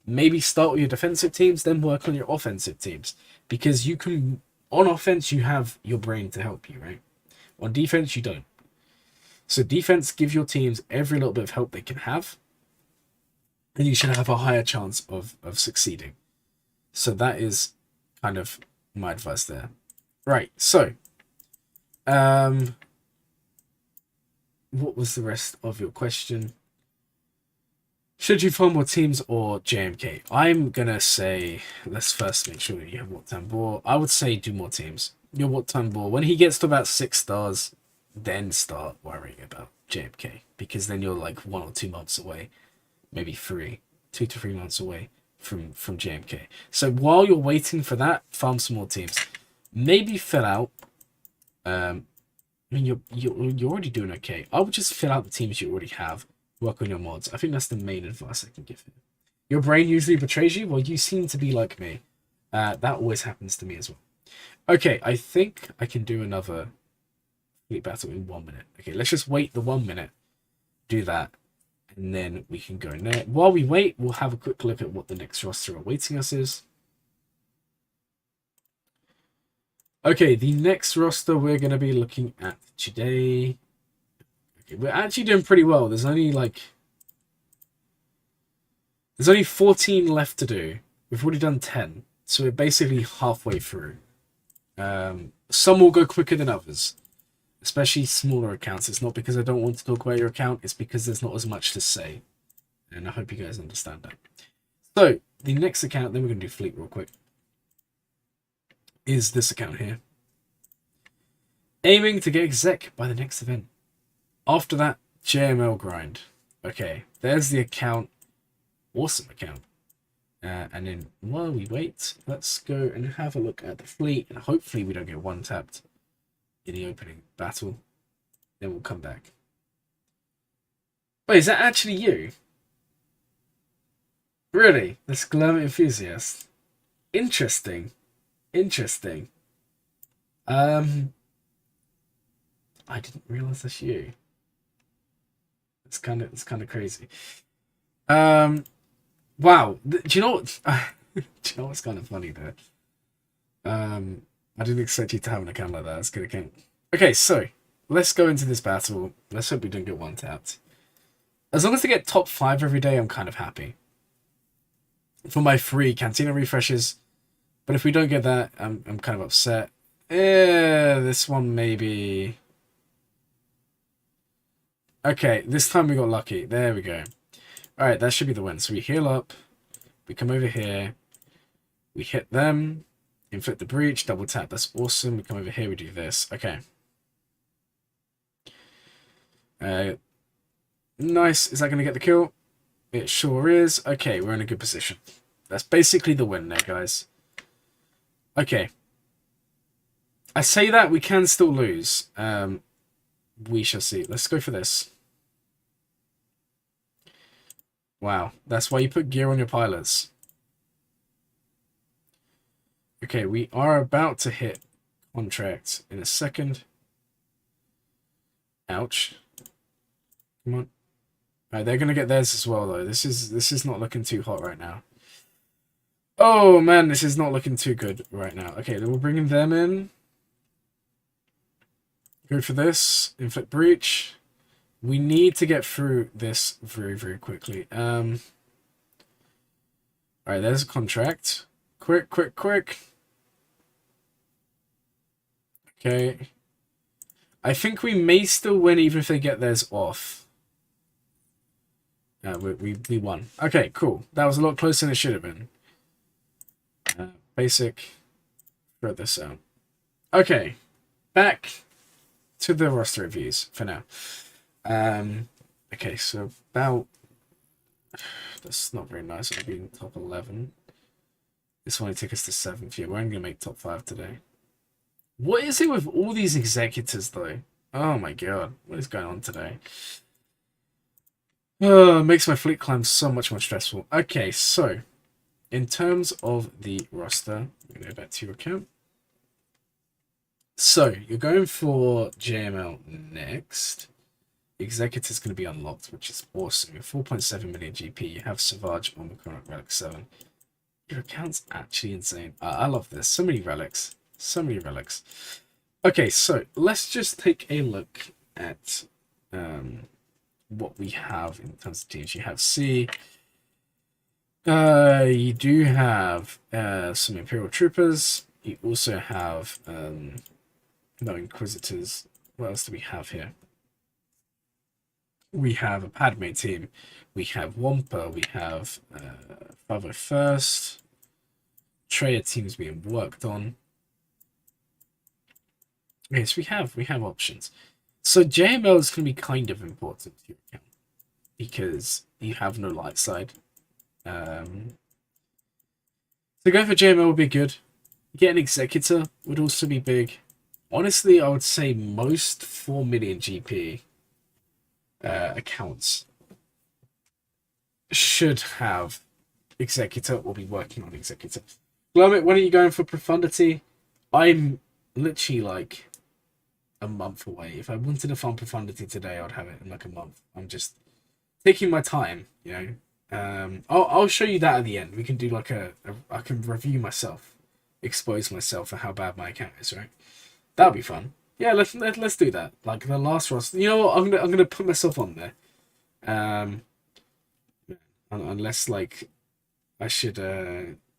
Maybe start with your defensive teams, then work on your offensive teams. Because you can, on offense, you have your brain to help you, right? On defense, you don't. So defense, give your teams every little bit of help they can have. And you should have a higher chance of succeeding. So that is kind of my advice there. Right, so. What was the rest of your question? Should you farm more teams or JMK? I'm gonna say, let's first make sure you have Wat Tambor. I would say do more teams. Your Wat Tambor, when he gets to about 6 stars, then start worrying about JMK. Because then you're like 1 or 2 months away. Maybe 2 to 3 months away from JMK. So while you're waiting for that, farm some more teams. Maybe fill out. I mean, you're already doing okay. I would just fill out the teams you already have. Work on your mods. I think that's the main advice I can give you. Your brain usually betrays you. Well, you seem to be like me. That always happens to me as well. Okay, I think I can do another fleet battle in 1 minute. Okay, let's just wait the 1 minute. Do that. And then we can go in there. While we wait, we'll have a quick look at what the next roster awaiting us is. Okay, the next roster we're going to be looking at today. Okay, we're actually doing pretty well. There's only 14 left to do. We've already done 10. So we're basically halfway through. Some will go quicker than others. Especially smaller accounts. It's not because I don't want to talk about your account. It's because there's not as much to say. And I hope you guys understand that. So, the next account, then we're going to do fleet real quick, is this account here. Aiming to get exec by the next event. After that, JML grind. Okay, there's the account. Awesome account. And then while we wait, let's go and have a look at the fleet. And hopefully we don't get one tapped in the opening battle. Then we'll come back. Wait, is that actually you? Really? This Glurmit enthusiast? Interesting. Interesting. I didn't realize that's you. It's kind of crazy. Wow. Do you know what? Do you know what's kind of funny there? I didn't expect you to have an account like that. That's a good account. Okay, so let's go into this battle. Let's hope we don't get one tapped. As long as they get top 5 every day, I'm kind of happy. For my free Cantina refreshes. But if we don't get that, I'm kind of upset. This one maybe. Okay, this time we got lucky. There we go. Alright, that should be the win. So we heal up. We come over here. We hit them. Inflict the breach. Double tap. That's awesome. We come over here. We do this. Okay. Nice. Is that going to get the kill? It sure is. Okay, we're in a good position. That's basically the win there, guys. Okay. I say that we can still lose. We shall see. Let's go for this. Wow. That's why you put gear on your pilots. Okay, we are about to hit contract in a second. Ouch. Come on. Alright, they're gonna get theirs as well though. This is not looking too hot right now. Oh man, this is not looking too good right now. Okay, then we're bringing them in. Go for this. Inflict breach. We need to get through this very, very quickly. Alright, there's a contract. Quick, quick, quick. Okay. I think we may still win even if they get theirs off. We won. Okay, cool. That was a lot closer than it should have been. Basic. Throw this out. Okay, back to the roster reviews for now. Okay, so about... That's not very nice. It'll be in top 11. This one took us to 7th. Yeah, we're only going to make top 5 today. What is it with all these executors, though? Oh my god. What is going on today? It makes my fleet climb so much more stressful. Okay, so in terms of the roster, I'm going to go back to your account. So you're going for JML next. Executor's going to be unlocked, which is awesome. You're 4.7 million GP. You have Savage, Omicron, Relic 7. Your account's actually insane. I love this. So many relics. So many relics. Okay, so let's just take a look at what we have in terms of teams. You have C. You do have some Imperial Troopers. You also have no Inquisitors. What else do we have here? We have a Padme team. We have Wampa. We have 501st. Treya teams being worked on. Yes, we have options. So JML is going to be kind of important to your account because you have no light side. So going for JML would be good. Get an Executor would also be big. Honestly, I would say most 4 million GP accounts should have Executor or be working on Executor. Glurmit, when are you going for Profundity? I'm literally like a month away. If I wanted to farm Profundity today, I'd have it in like a month. I'm just taking my time, you know. I'll show you that at the end. We can do like I can review myself, expose myself for how bad my account is, right? That'll be fun. Yeah, let's do that. Like the last roster. You know what? I'm gonna put myself on there. Unless like I should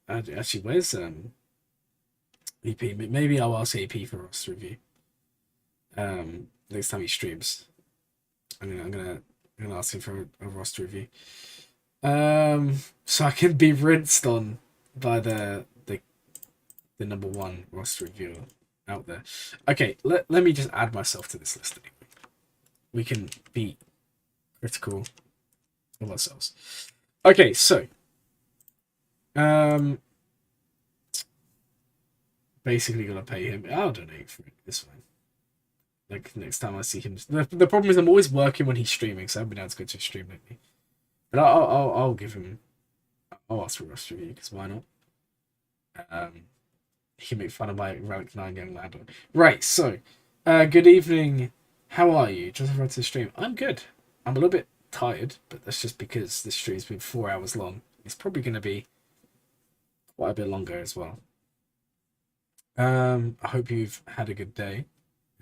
actually where's EP? Maybe I'll ask EP for roster review. Next time he streams. I'm gonna ask him for a roster review. So I can be rinsed on by the number 1 roster reviewer out there. Okay, let me just add myself to this list anyway. We can be critical of ourselves. Okay, so basically gonna pay him. I'll donate for it. It's fine. Like next time I see him, the problem is I'm always working when he's streaming, so I haven't been able to go to a stream lately. But I'll give him. I'll ask for a roster review because why not? He can make fun of my Relic 9 young lad. Right, so good evening. How are you? Just arrived to the stream. I'm good. I'm a little bit tired, but that's just because this stream's been 4 hours long. It's probably going to be quite a bit longer as well. I hope you've had a good day,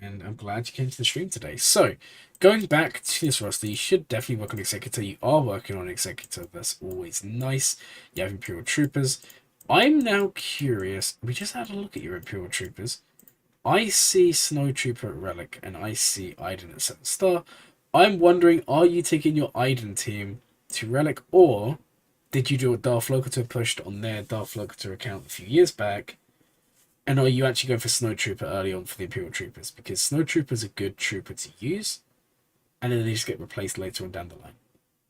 and I'm glad you came to the stream today. So, going back to this roster, you should definitely work on Executor. You are working on Executor. That's always nice. You have Imperial Troopers. I'm now curious. We just had a look at your Imperial Troopers. I see Snow Trooper at Relic, and I see Iden at 7 star. I'm wondering, are you taking your Iden team to Relic, or did you do a Darth Locator pushed on their Darth Locator account a few years back? And are you actually going for Snow Trooper early on for the Imperial Troopers? Because Snow Trooper is a good trooper to use, and then they just get replaced later on down the line.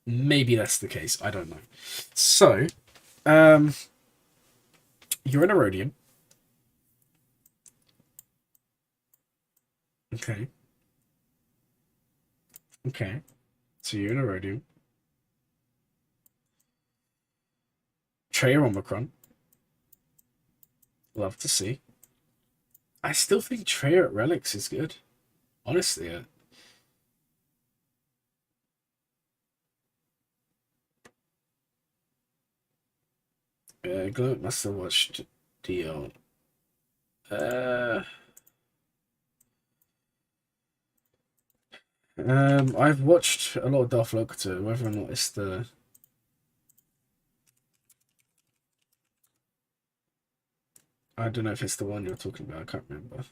Maybe that's the case. I don't know. So, you're in Erodium. Okay. Okay. So you're in Erodium. Treya Omicron. Love to see. I still think Treya at Relics is good. Honestly, Glurmit must have watched DL. I've watched a lot of Darth Locator, whether or not it's the... I don't know if it's the one you're talking about, I can't remember.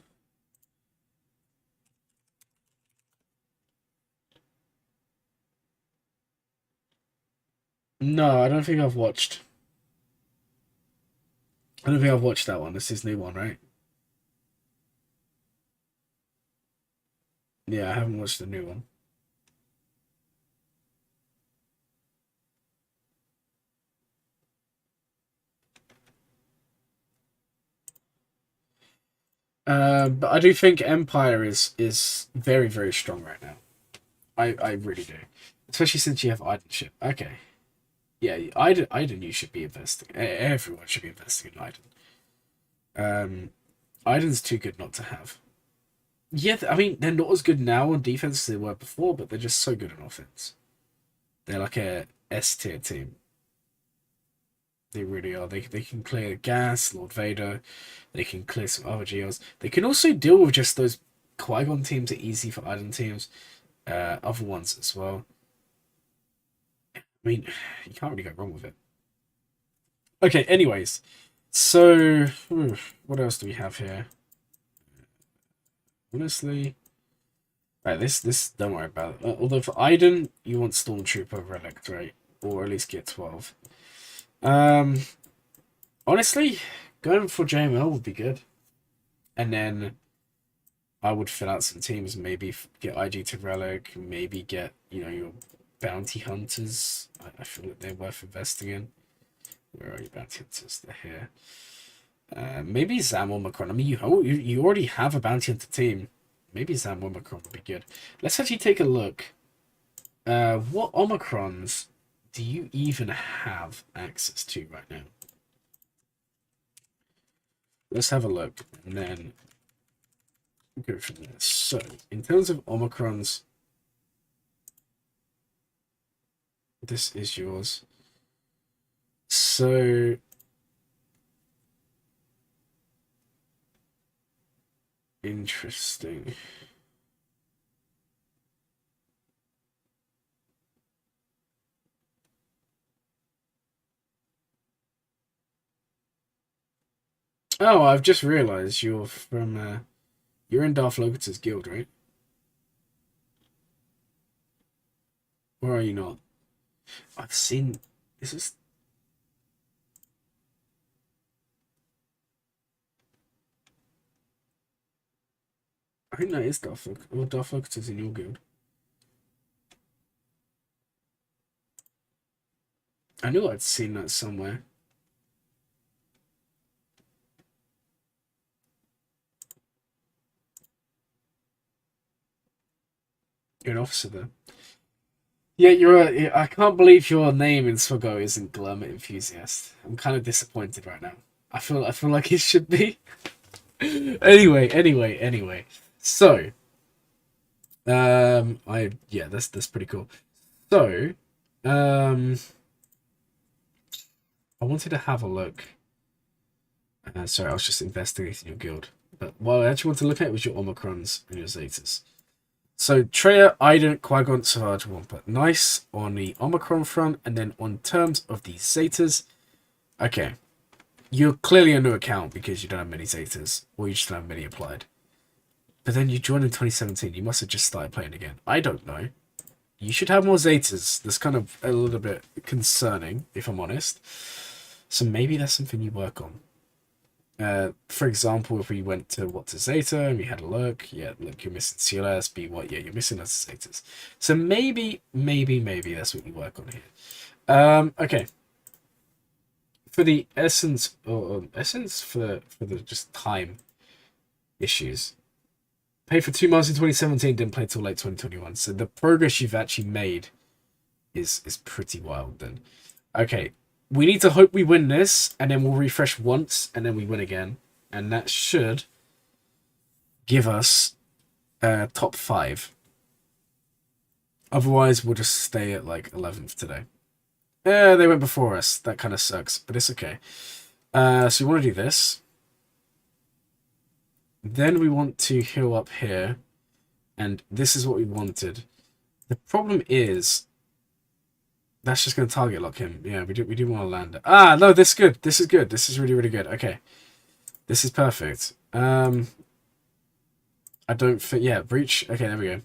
No, I don't think I've watched. I don't think I've watched that one. This is his new one, right? Yeah, I haven't watched the new one. But I do think Empire is very, very strong right now. I really do. Especially since you have Idenship. Okay. Yeah, Iden you should be investing. Everyone should be investing in Iden. Iden's too good not to have. Yeah, I mean, they're not as good now on defense as they were before, but they're just so good on offense. They're like a S tier team. They really are. They can clear Gas, Lord Vader. They can clear some other Geos. They can also deal with just those Qui-Gon teams are easy for Iden teams. Other ones as well. I mean, you can't really go wrong with it. Okay, anyways. So, what else do we have here? Honestly, right, this don't worry about it. Although for Iden, you want Stormtrooper Relic, right? Or at least get 12. Honestly, going for JML would be good. And then I would fill out some teams, maybe get IG to Relic, maybe get, your Bounty Hunters. I feel like they're worth investing in. Where are your Bounty Hunters? They're here. Maybe Zam or Macron. I mean, you already have a Bounty Hunter team. Maybe Zam or Macron would be good. Let's actually take a look. What Omicrons do you even have access to right now? Let's have a look and then go from there. So, in terms of Omicrons, this is yours. So, interesting. Oh, I've just realized you're from, you're in Darth Locator's guild, right? Or are you not? I've seen, this is, I think that is Darth Locator, or Darth Locator's in your guild. I knew I'd seen that somewhere. You're an officer there. Yeah, I can't believe your name in Swaggo isn't Glurmit Enthusiast. I'm kind of disappointed right now. I feel like it should be. Anyway. So, that's pretty cool. So, I wanted to have a look. Sorry, I was just investigating your guild. But what I actually want to look at was your Omicrons and your Zetas. So, Treya, Iden, Qui-Gon, Savage, Wampa. Nice on the Omicron front. And then on terms of the Zetas, okay. You're clearly a new account because you don't have many Zetas. Or you just don't have many applied. But then you joined in 2017. You must have just started playing again. I don't know. You should have more Zetas. That's kind of a little bit concerning, if I'm honest. So maybe that's something you work on. For example, if we went to Zeta and we had a look, yeah, look, you're missing CLS, B1, yeah, you're missing those Zetas. So maybe that's what you work on here. Okay. For the essence, or essence for the just time issues. Paid for 2 months in 2017, didn't play till late 2021. So the progress you've actually made is pretty wild then. Okay. We need to hope we win this, and then we'll refresh once, and then we win again. And that should give us top 5. Otherwise, we'll just stay at like 11th today. Yeah, they went before us. That kind of sucks, but it's okay. So we want to do this. Then we want to heal up here. And this is what we wanted. The problem is, that's just going to target lock him. Yeah, we do want to land it. Ah, no, this is good. This is good. This is really, really good. Okay. This is perfect. I don't think... Yeah, breach. Okay, there we go.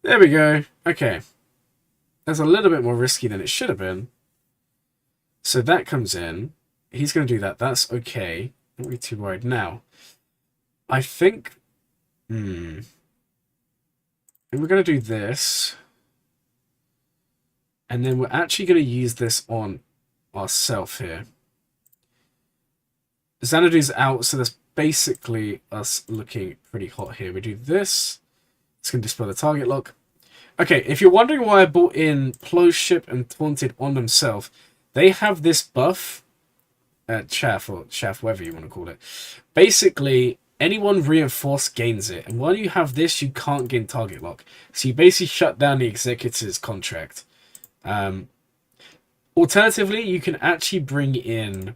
There we go. Okay. That's a little bit more risky than it should have been. So that comes in. He's going to do that. That's okay. Don't be too worried. Now, I think... we're going to do this. And then we're actually going to use this on ourselves here. Xanadu's out, so that's basically us looking pretty hot here. We do this. It's going to display the target lock. Okay, if you're wondering why I brought in Plowship and Taunted on themselves, they have this buff, chaff or chaff, whatever you want to call it. Basically, anyone reinforced gains it, and while you have this, you can't gain target lock. So you basically shut down the Executive's contract. Alternatively, you can actually bring in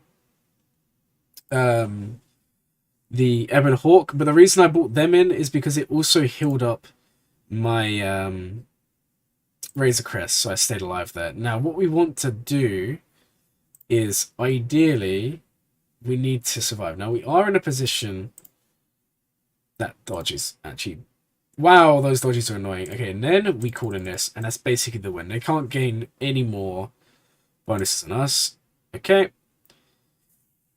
the Ebon Hawk, but the reason I brought them in is because it also healed up my Razor Crest, so I stayed alive there. Now, what we want to do is, ideally, we need to survive. Now, we are in a position... That dodge is actually... Wow, those dodges are annoying. Okay, and then we call in this, and that's basically the win. They can't gain any more bonuses than us. Okay.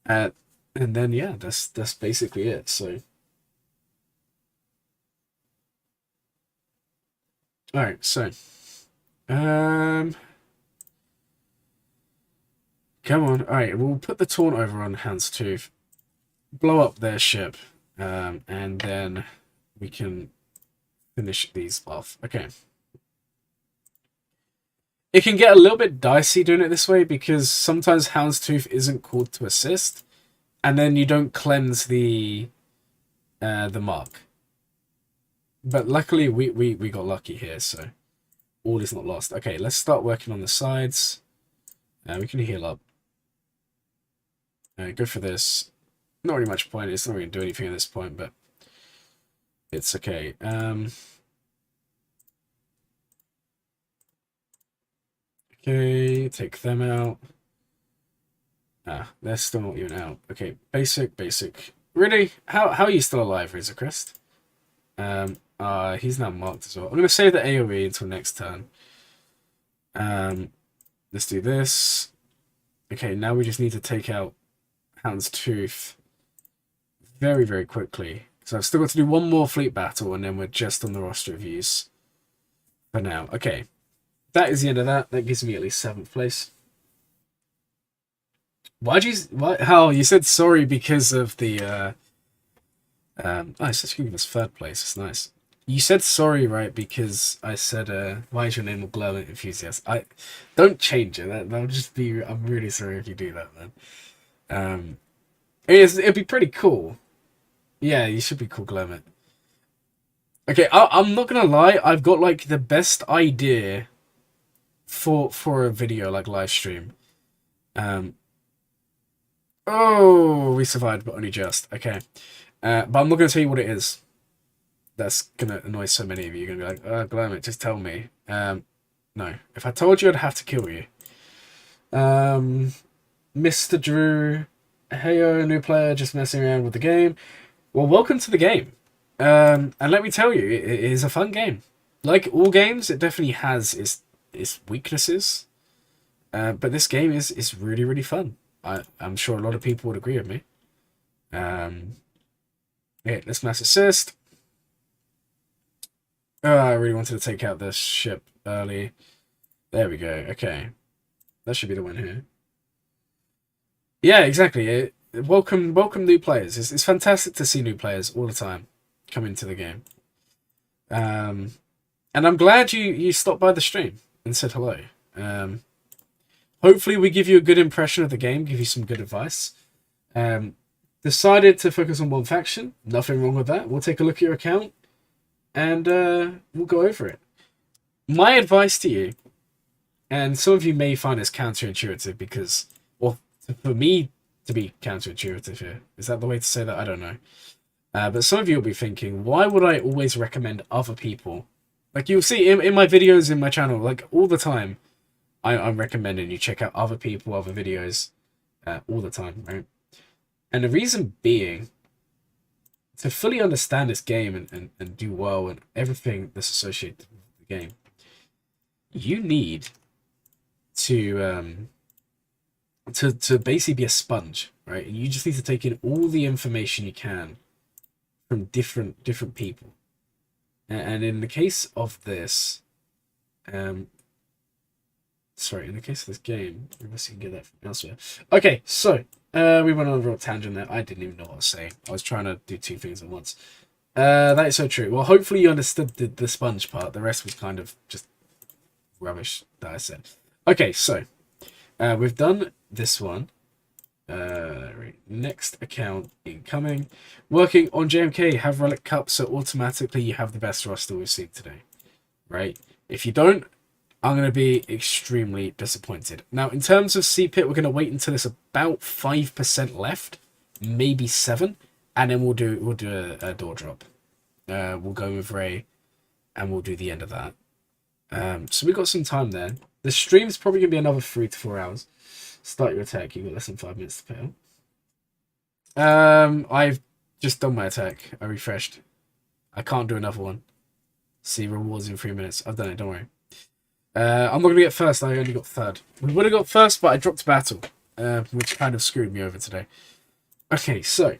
And then, yeah, that's basically it, so... Alright, so... Come on. Alright, we'll put the taunt over on Houndstooth. Blow up their ship. And then we can finish these off. Okay. It can get a little bit dicey doing it this way because sometimes Houndstooth isn't called to assist. And then you don't cleanse the mark. But luckily we got lucky here, so all is not lost. Okay, let's start working on the sides. We can heal up. Go for this. Not really much point. It's not really going to do anything at this point, but it's okay. Okay, take them out. They're still not even out. Okay, basic. Really? How are you still alive, Razor Crest? He's now marked as well. I'm going to save the AoE until next turn. Let's do this. Okay, now we just need to take out Houndstooth very, very quickly. So I've still got to do one more fleet battle, and then we're just on the roster of views for now. Okay, that is the end of that. That gives me at least 7th place. How you said sorry because of the I said you give us 3rd place. It's nice. You said sorry, right? Because I said why is your name a Glurmit enthusiast? I don't change it. That'll just be. I'm really sorry if you do that, man. It'd be pretty cool. Yeah, you should be called Glurmit. Okay, I'm not gonna lie. I've got like the best idea for a video, like live stream. Oh, we survived, but only just. Okay. But I'm not going to tell you what it is. That's going to annoy so many of you. You're going to be like, Glurmit, just tell me. No. If I told you, I'd have to kill you. Mr. Drew. Heyo, new player, just messing around with the game. Well, welcome to the game. And let me tell you, it is a fun game. Like all games, it definitely has its weaknesses. But this game is really, really fun. I'm sure a lot of people would agree with me. Yeah, let's mass assist. I really wanted to take out this ship early. There we go. Okay. That should be the win here. Yeah, exactly. Welcome new players. It's fantastic to see new players all the time come into the game. And I'm glad you stopped by the stream and said hello. Hopefully we give you a good impression of the game, give you some good advice. Decided to focus on one faction. Nothing wrong with that. We'll take a look at your account and we'll go over it. My advice to you, and some of you may find this counterintuitive because, well, for me to be counterintuitive here, is that the way to say that? I don't know. But some of you will be thinking, why would I always recommend other people? Like you'll see in my videos in my channel, like all the time, I'm recommending you check out other people, other videos, all the time, right? And the reason being, to fully understand this game and do well and everything that's associated with the game, you need to to basically be a sponge, right? And you just need to take in all the information you can from different people. And in the case of this, sorry, in the case of this game, unless you can get that from elsewhere. Okay, so we went on a real tangent there. I didn't even know what I was saying. I was trying to do two things at once. That is so true. Well, hopefully you understood the sponge part. The rest was kind of just rubbish that I said. Okay, so we've done this one. Next account incoming. Working on JMK, have Relic Cup, so automatically you have the best roster we've seen today. Right? If you don't, I'm going to be extremely disappointed. Now, in terms of Cpit, we're going to wait until there's about 5% left, maybe 7, and then we'll do a door drop. We'll go with Ray, and we'll do the end of that. So we got some time there. The stream's probably going to be another 3 to 4 hours. Start your attack. You've got less than 5 minutes to pay out. I've just done my attack. I refreshed. I can't do another one. See rewards in 3 minutes. I've done it. Don't worry. I'm not going to get first. I only got third. We would have got first, but I dropped battle, which kind of screwed me over today. Okay, so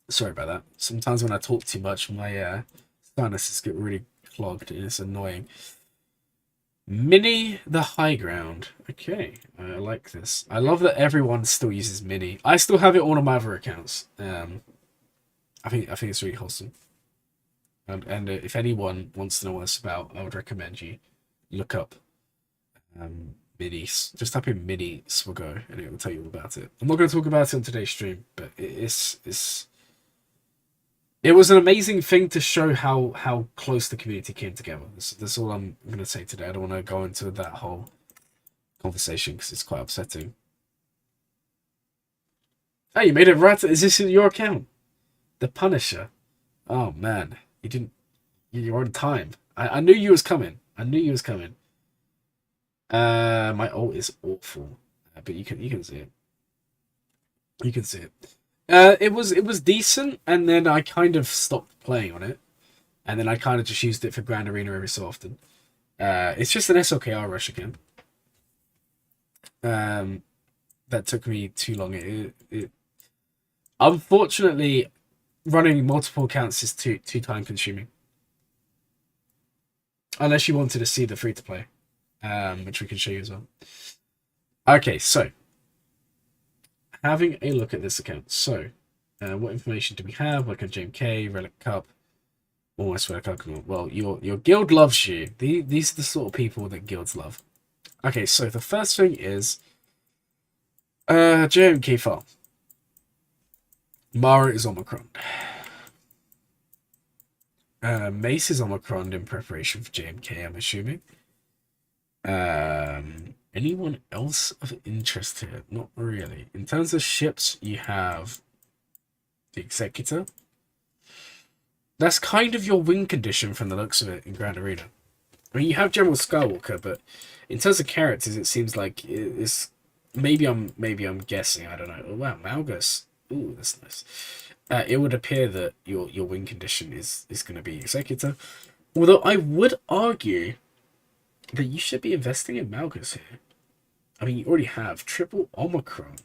sorry about that. Sometimes when I talk too much, my sinuses get really clogged, and it's annoying. Mini the high ground. Okay, I like this. I love that everyone still uses Mini. I still have it on my other accounts. I think it's really wholesome. And if anyone wants to know what it's about, I would recommend you look up Mini. Just type in Mini Swaggo, and it will tell you all about it. I'm not going to talk about it on today's stream, but it was an amazing thing to show how close the community came together. That's all I'm going to say today. I don't want to go into that whole conversation because it's quite upsetting. Oh, you made it right. Is this your account? The Punisher. Oh, man. You're on time. I knew you was coming. My ult is awful. But you can see it. You can see it. It was decent, and then I kind of stopped playing on it, and then I kind of just used it for Grand Arena every so often. It's just an SLKR rush again. That took me too long. It unfortunately, running multiple accounts is too time consuming. Unless you wanted to see the free to play, which we can show you as well. Okay, so having a look at this account. So, what information do we have? Like a JMK, Relic Cup, almost Relic Cup. Well, your guild loves you. These are the sort of people that guilds love. Okay, so the first thing is JMK file. Mara is Omicron. Mace is Omicron in preparation for JMK, I'm assuming. Anyone else of interest here? Not really. In terms of ships, you have the Executor. That's kind of your win condition from the looks of it in Grand Arena. I mean, you have General Skywalker, but in terms of characters, it seems like it's maybe I'm guessing. I don't know. Oh, wow, Malgus. Ooh, that's nice. It would appear that your win condition is going to be Executor. Although I would argue that you should be investing in Malgus here. I mean, you already have triple Omicron.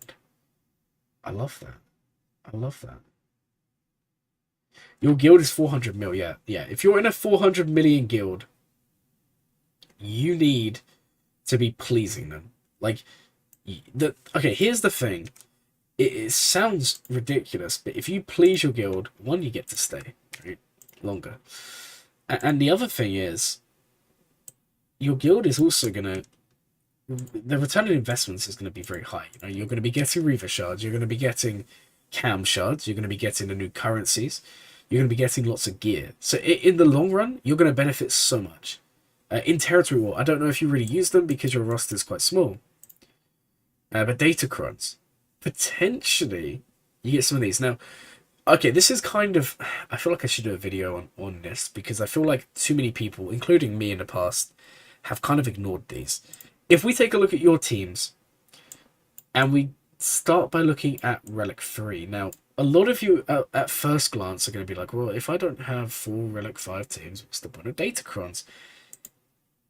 I love that. Your guild is 400 mil, yeah. If you're in a 400 million guild, you need to be pleasing them. Like, okay, here's the thing. It sounds ridiculous, but if you please your guild, one, you get to stay right, longer. And the other thing is, your guild is also going to... The return on investments is going to be very high. You know, you're going to be getting Reaver shards, you're going to be getting Cam shards, you're going to be getting the new currencies, you're going to be getting lots of gear. So in the long run, you're going to benefit so much. In Territory War, I don't know if you really use them because your roster is quite small. But Datacrons, potentially, you get some of these. Now, okay, this is kind of... I feel like I should do a video on this because I feel like too many people, including me in the past, have kind of ignored these. If we take a look at your teams, and we start by looking at Relic 3. Now, a lot of you at first glance are going to be like, well, if I don't have 4 Relic 5 teams, what's the point of Datacrons?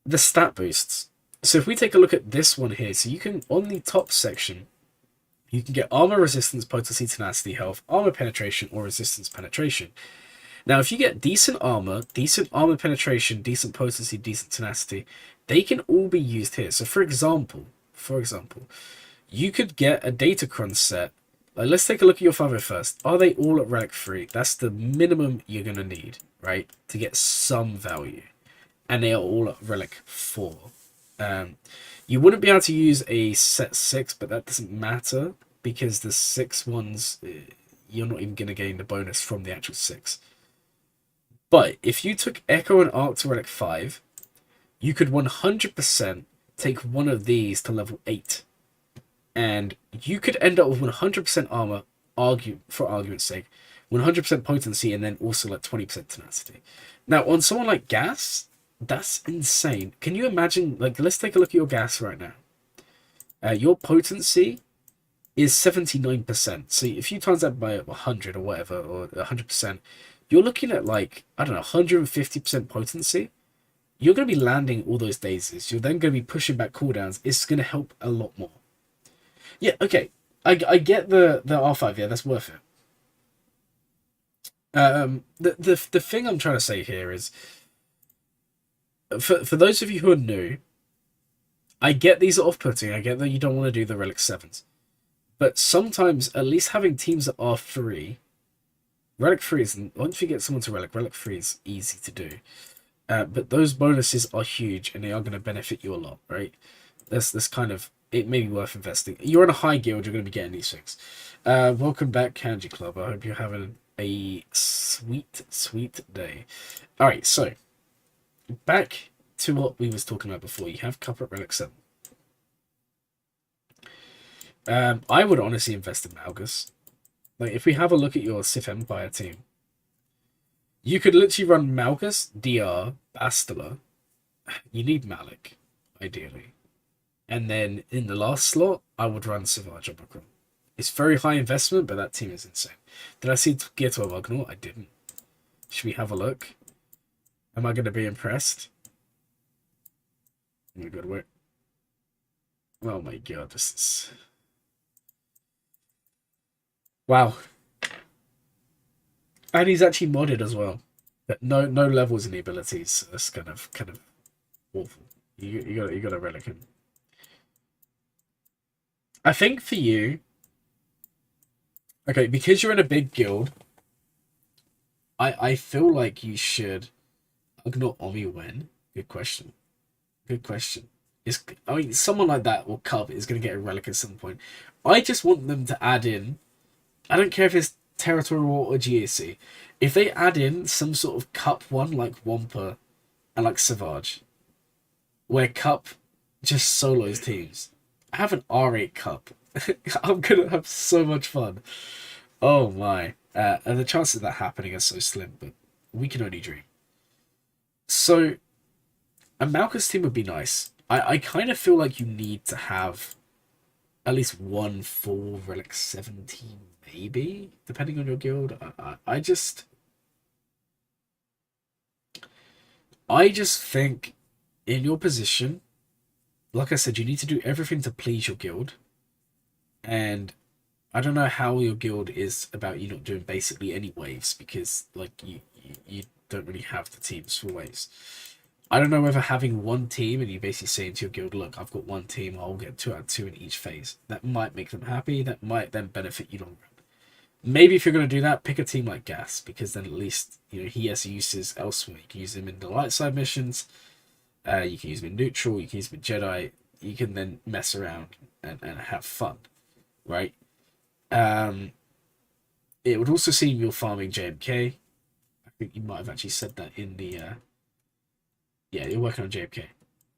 The stat boosts. So if we take a look at this one here, so you can, on the top section, you can get armor, resistance, potency, tenacity, health, armor penetration, or resistance penetration. Now, if you get decent armor penetration, decent potency, decent tenacity, they can all be used here. So for example, you could get a Datacron set. Like, let's take a look at your 5 first. Are they all at Relic 3? That's the minimum you're going to need, right? To get some value. And they are all at Relic 4. You wouldn't be able to use a set 6, but that doesn't matter. Because the 6 ones, you're not even going to gain the bonus from the actual 6. But if you took Echo and Arc to Relic 5, you could 100% take one of these to level 8. And you could end up with 100% armor, for argument's sake, 100% potency, and then also like 20% tenacity. Now, on someone like Gas, that's insane. Can you imagine, like, let's take a look at your Gas right now. Your potency is 79%. So if you times that by 100 or whatever, or 100%, you're looking at like, I don't know, 150% potency. You're going to be landing all those daisies. You're then going to be pushing back cooldowns. It's going to help a lot more. Yeah, okay. I get the R5, yeah, that's worth it. The thing I'm trying to say here is, for those of you who are new, I get these are off-putting. I get that you don't want to do the Relic 7s. But sometimes, at least having teams that are 3, Relic 3 is, once you get someone to Relic 3 is easy to do. But those bonuses are huge, and they are going to benefit you a lot, right? That's kind of, it may be worth investing. You're in a high guild, you're going to be getting these things. Welcome back, Kanji Club. I hope you're having a sweet, sweet day. Alright, so, back to what we was talking about before. You have Cup at Relic 7. I would honestly invest in Malgus. Like, if we have a look at your Sith Empire team, you could literally run Malgus, DR, Bastila. You need Malik, ideally. And then in the last slot, I would run Savage Omicron. It's very high investment, but that team is insane. Did I see Gear 12 Ugnaught? I didn't. Should we have a look? Am I going to be impressed? Oh my god, where? Oh my god, this is... Wow. And he's actually modded as well. But no levels in the abilities. That's kind of awful. You gotta relic him. I think for you, okay, because you're in a big guild, I feel like you should Ugnaught Omi when. Good question. Good question. I mean, someone like that or Cub is going to get a relic at some point. I just want them to add in, I don't care if it's Territorial or GAC, if they add in some sort of Cup one like Wampa and like Savage, where Cup just solos teams. I have an R8 Cup. I'm going to have so much fun. Oh my. And the chances of that happening are so slim, but we can only dream. So, a Malchus team would be nice. I kind of feel like you need to have at least one full Relic 17, maybe, depending on your guild. I just think in your position, like I said, you need to do everything to please your guild. And I don't know how your guild is about you not doing basically any waves, because like you don't really have the teams for waves. I don't know whether having one team and you basically saying to your guild, look, I've got one team, I'll get 2 out of 2 in each phase. That might make them happy. That might then benefit you long run. Maybe if you're going to do that, pick a team like Gas, because then at least he has uses elsewhere. You can use him in the light side missions. You can use him in neutral. You can use him in Jedi. You can then mess around and have fun, right? It would also seem you're farming JMK. I think you might have actually said that in the... Yeah, you're working on JMK.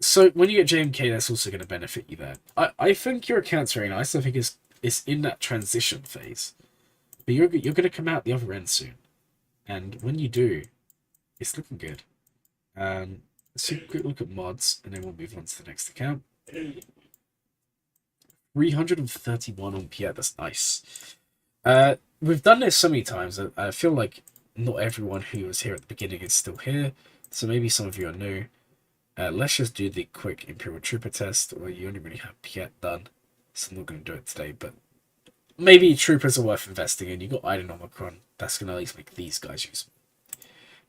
So when you get JMK, that's also going to benefit you there. I think your account's very nice. I think it's in that transition phase. But you're going to come out the other end soon. And when you do, it's looking good. Let's take a quick look at mods, and then we'll move on to the next account. 331 on Piet, that's nice. We've done this so many times. I feel like not everyone who was here at the beginning is still here. So maybe some of you are new. Let's just do the quick Imperial Trooper test, or you only really have Piet done, so I'm not going to do it today, but maybe Troopers are worth investing in. You got Iden Omicron, that's going to at least make these guys useful.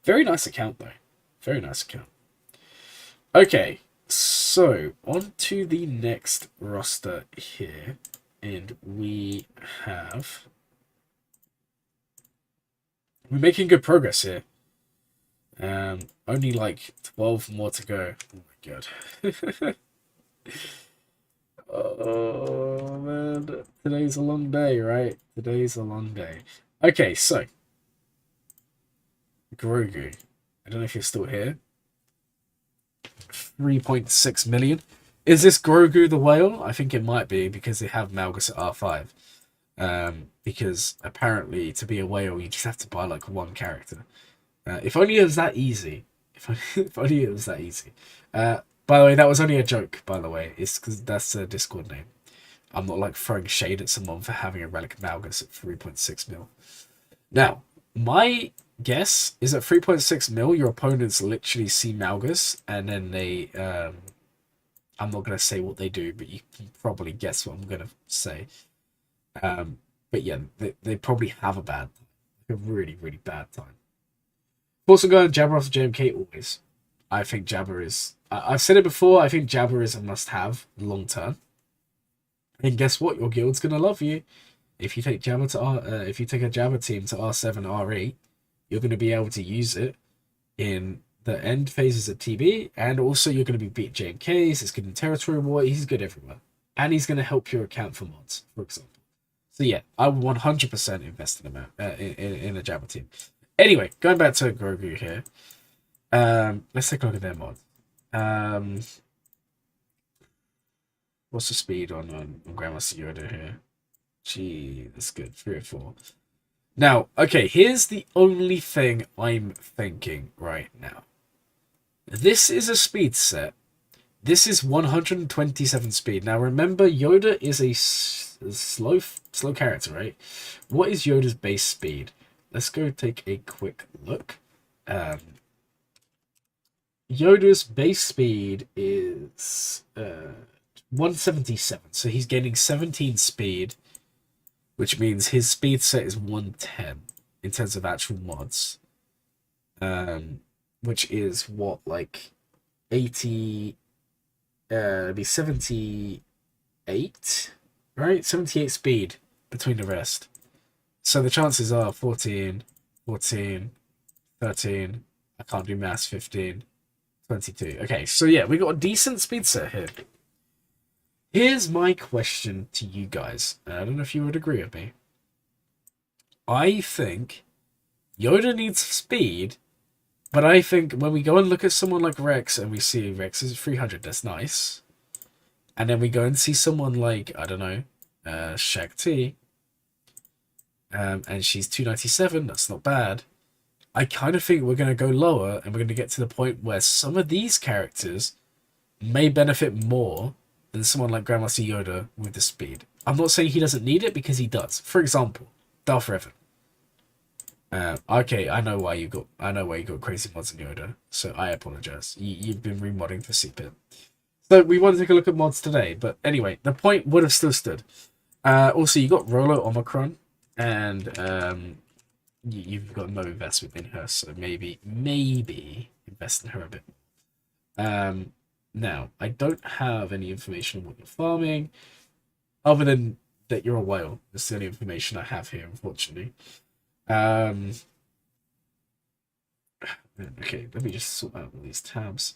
Very nice account, though. Very nice account. Okay, so on to the next roster here, and we're making good progress here. Only like 12 more to go. Oh my god. Oh man, today's a long day, right? Today's a long day. Okay, so Grogu. I don't know if you're still here. 3.6 million. Is this Grogu the whale? I think it might be because they have Malgus at R5. Because apparently to be a whale you just have to buy like one character. If only it was that easy. If only it was that easy. By the way, that was only a joke, by the way. It's because that's a Discord name. I'm not like throwing shade at someone for having a Relic Malgus at 3.6 mil. Now, my guess is at 3.6 mil, your opponents literally see Malgus and then they... I'm not going to say what they do, but you can probably guess what I'm going to say. But yeah, they probably have a really, really bad time. Also going Jabba off JMK always. I think Jabba is... I've said it before, I think Jabba is a must-have long term. And guess what? Your guild's going to love you. If you take Jabba to if you take a Jabba team to R7, R8, you're going to be able to use it in the end phases of TB, and also you're going to be beat JMKs, it's good in territory war, he's good everywhere. And he's going to help your account for mods, for example. So yeah, I would 100% invest in a Jabba team. Anyway, going back to Grogu here. Let's take a look at their mod. What's the speed on Grandmaster Yoda here? Gee, that's good. 3 or 4. Now, okay, here's the only thing I'm thinking right now. This is a speed set. This is 127 speed. Now, remember, Yoda is a slow character, right? What is Yoda's base speed? Let's go take a quick look. Yoda's base speed is 177. So he's gaining 17 speed, which means his speed set is 110 in terms of actual mods. Which is what, like 80, be 78, right? 78 speed between the rest. So the chances are 14, 13, I can't do maths, 15, 22. Okay, so yeah, we got a decent speed set here. Here's my question to you guys. I don't know if you would agree with me. I think Yoda needs speed, but I think when we go and look at someone like Rex and we see Rex is 300, that's nice. And then we go and see someone like, I don't know, Shakti, and she's 297, that's not bad. I kind of think we're going to go lower and we're going to get to the point where some of these characters may benefit more than someone like Grandmaster Yoda with the speed. I'm not saying he doesn't need it, because he does. For example, Darth Revan. Okay, I know why you got crazy mods in Yoda, so I apologize. You've been remodding for Cpit. So we want to take a look at mods today, but anyway, the point would have still stood. Also, you got Rolo Omicron, and you've got no investment in her, so maybe invest in her a bit. Now, I don't have any information on what you're farming, other than that you're a whale. That's the only information I have here, unfortunately. Okay, let me just sort out all these tabs.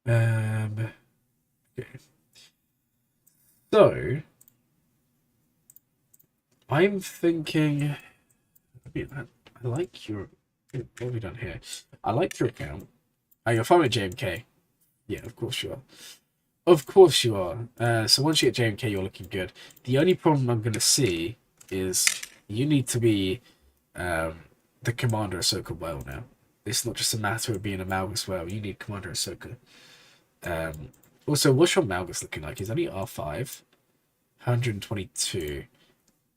Okay. So, I'm thinking... I like your... What have we done here? I like your account. Oh, you're farming JMK. Yeah, of course you are. Of course you are. So once you get JMK, you're looking good. The only problem I'm going to see is you need to be the Commander Ahsoka whale now. It's not just a matter of being a Malgus whale. You need Commander Ahsoka. Also, what's your Malgus looking like? He's only R5. 122.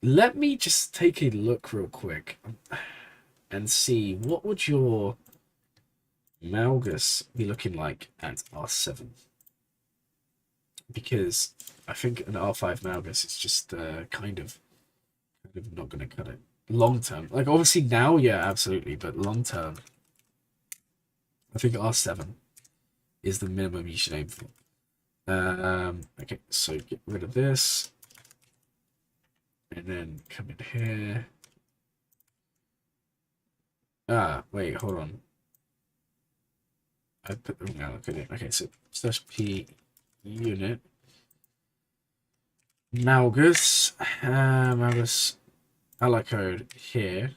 Let me just take a look real quick and see what would your Malgus be looking like at R7? Because I think an R5 Malgus is just kind of not going to cut it. Long term. Like, obviously now, yeah, absolutely. But long term, I think R7 is the minimum you should aim for. Okay, so get rid of this. And then come in here. Ah, wait, hold on. I put the wrong allocate in. Okay, so /p unit. Malgus. Malgus allocode here.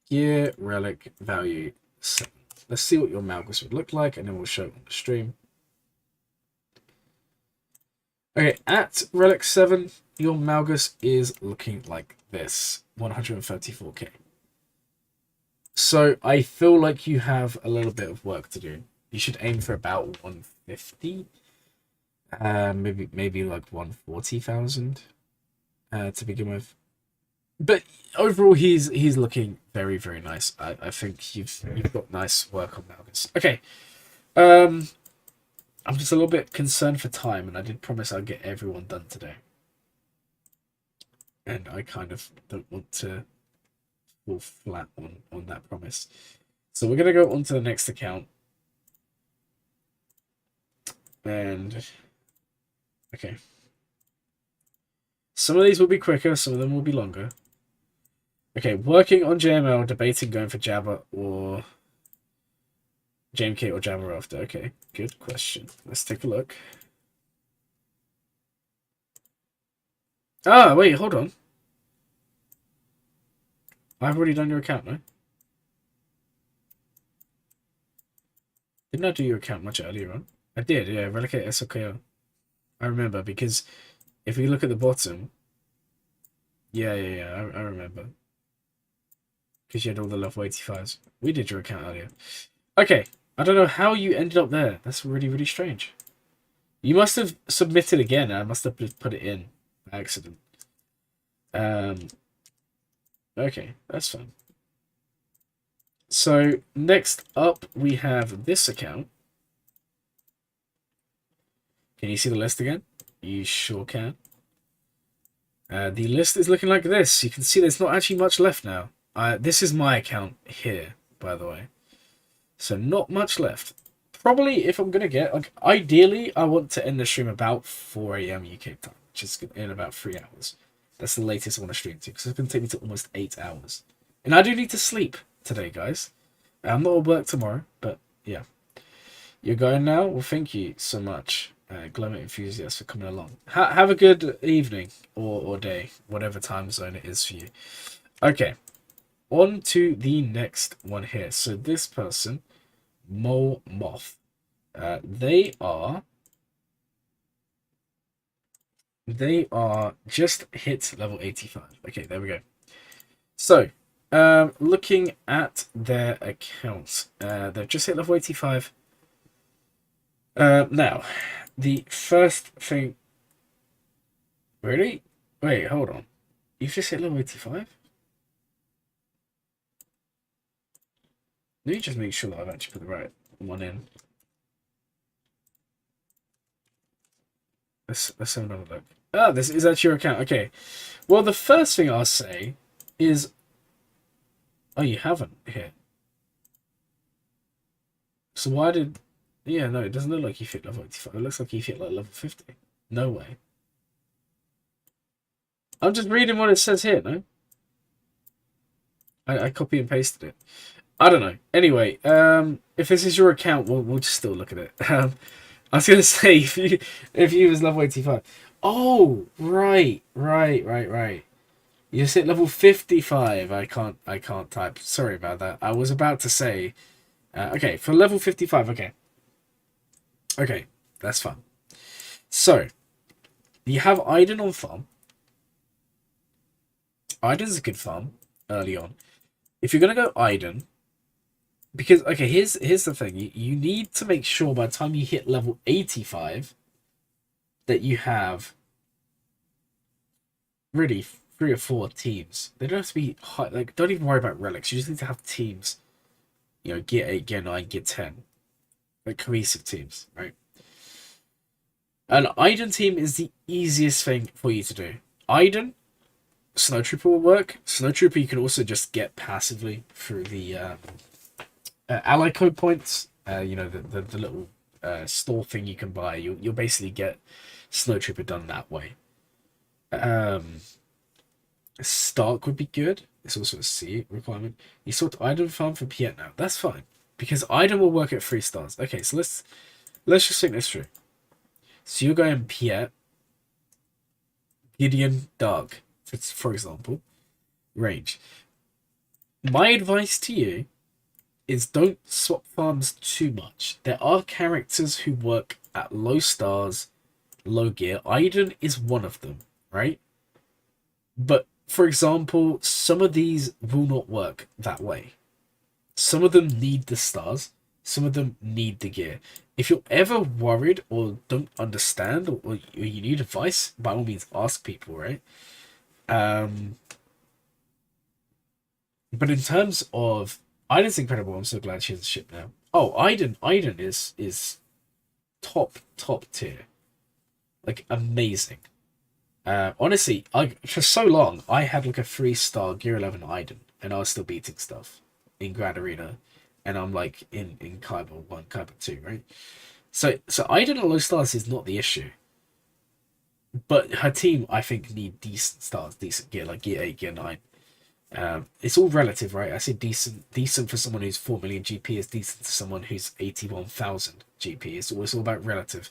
Gear relic value 7. Let's see what your Malgus would look like, and then we'll show it on the stream. Okay, at relic 7, your Malgus is looking like this. 134k. So I feel like you have a little bit of work to do. You should aim for about 150. Maybe like 140,000 to begin with. But overall, he's looking very, very nice. I think you've got nice work on Malgus. Okay. I'm just a little bit concerned for time, and I did promise I'd get everyone done today. And I kind of don't want to fall flat on that promise. So we're going to go on to the next account. And, okay. Some of these will be quicker, some of them will be longer. Okay, working on JML, debating going for Jabba or JMK or Jabba after. Okay, good question. Let's take a look. Ah, wait, hold on. I've already done your account, no? Didn't I do your account much earlier on? I did, yeah, Relicate SOKO. I remember, because if we look at the bottom... Yeah, I remember. Because you had all the level 85s. We did your account earlier. Okay, I don't know how you ended up there. That's really, really strange. You must have submitted again. I must have put it in by accident. Okay, that's fine. So, next up, we have this account. Can you see the list again? You sure can. The list is looking like this. You can see there's not actually much left now. This is my account here, by the way. So, not much left. Probably, if I'm going to get... like, ideally, I want to end the stream about 4 AM UK time, which is in about 3 hours. That's the latest I want to stream to, because it's going to take me to almost 8 hours. And I do need to sleep today, guys. I'm not at work tomorrow, but yeah. You're going now? Well, thank you so much, Glurmit enthusiast, for coming along. Have a good evening or day, whatever time zone it is for you. Okay, on to the next one here. So this person, Mole Moth, they are just hit level 85. Okay, there we go. So, looking at their account, they've just hit level 85. Now, the first thing... Really? Wait, hold on. You've just hit level 85? Let me just make sure that I've actually put the right one in. Let's have another look. Ah, this is actually your account. Okay. Well, the first thing I'll say is... Oh, you haven't hit. So why did... Yeah, no, it doesn't look like you hit level 85. It looks like you hit like level 50. No way. I'm just reading what it says here, no? I copy and pasted it. I don't know. Anyway, if this is your account, we'll just still look at it. I was going to say, if you was level 85. Oh, right. You just hit level 55. I can't type. Sorry about that. I was about to say... okay, for level 55, okay. Okay, that's fine. So, you have Iden on farm. Iden's a good farm early on. If you're going to go Iden... Because, okay, here's the thing. You need to make sure by the time you hit level 85 that you have really 3 or 4 teams. They don't have to be high, like, don't even worry about relics. You just need to have teams You know, Gear 8, Gear 9, Gear 10. Like cohesive teams, right? An Iden team is the easiest thing for you to do. Iden, Snowtrooper will work. Snowtrooper you can also just get passively through the ally code points. You know, the little store thing you can buy. You'll basically get Snowtrooper done that way. Stark would be good. It's also a C requirement. You sort Iden farm for Piet now. That's fine. Because Iden will work at 3 stars. Okay, so let's just think this through. So you're going Piet, Gideon, Dark, for example, range. My advice to you is don't swap farms too much. There are characters who work at low stars, low gear. Iden is one of them, right? But for example, some of these will not work that way. Some of them need the stars, some of them need the gear. If you're ever worried or don't understand or you need advice, by all means ask people, right? But in terms of Iden's incredible, I'm so glad she has a ship now. Oh, Iden is top tier. Like amazing. Honestly, for so long I had like a 3-star Gear 11 Iden, and I was still beating stuff in Grand Arena, and I'm like in Kyber 1, Kyber 2, right? So Iden at low stars is not the issue. But her team, I think, need decent stars, decent gear, like Gear 8, Gear 9. It's all relative, right? I say decent for someone who's 4 million GP is decent to someone who's 81,000 GP. It's all about relative.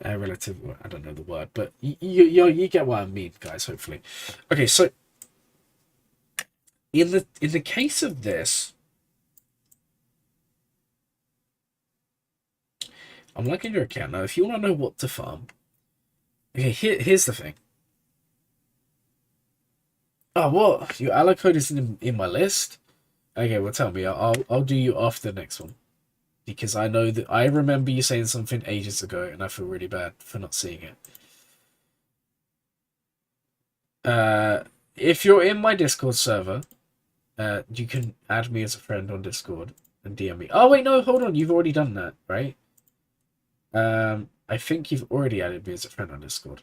Relative, I don't know the word, but you get what I mean, guys. Hopefully, okay. So in the case of this, I'm looking at your account now. If you want to know what to farm, okay. Here's the thing. Oh, what? Your ally code is in my list. Okay, well, tell me. I'll do you after the next one, because I know that I remember you saying something ages ago, and I feel really bad for not seeing it. If you're in my Discord server, you can add me as a friend on Discord and DM me. Oh wait, no, hold on. You've already done that, right? I think you've already added me as a friend on Discord.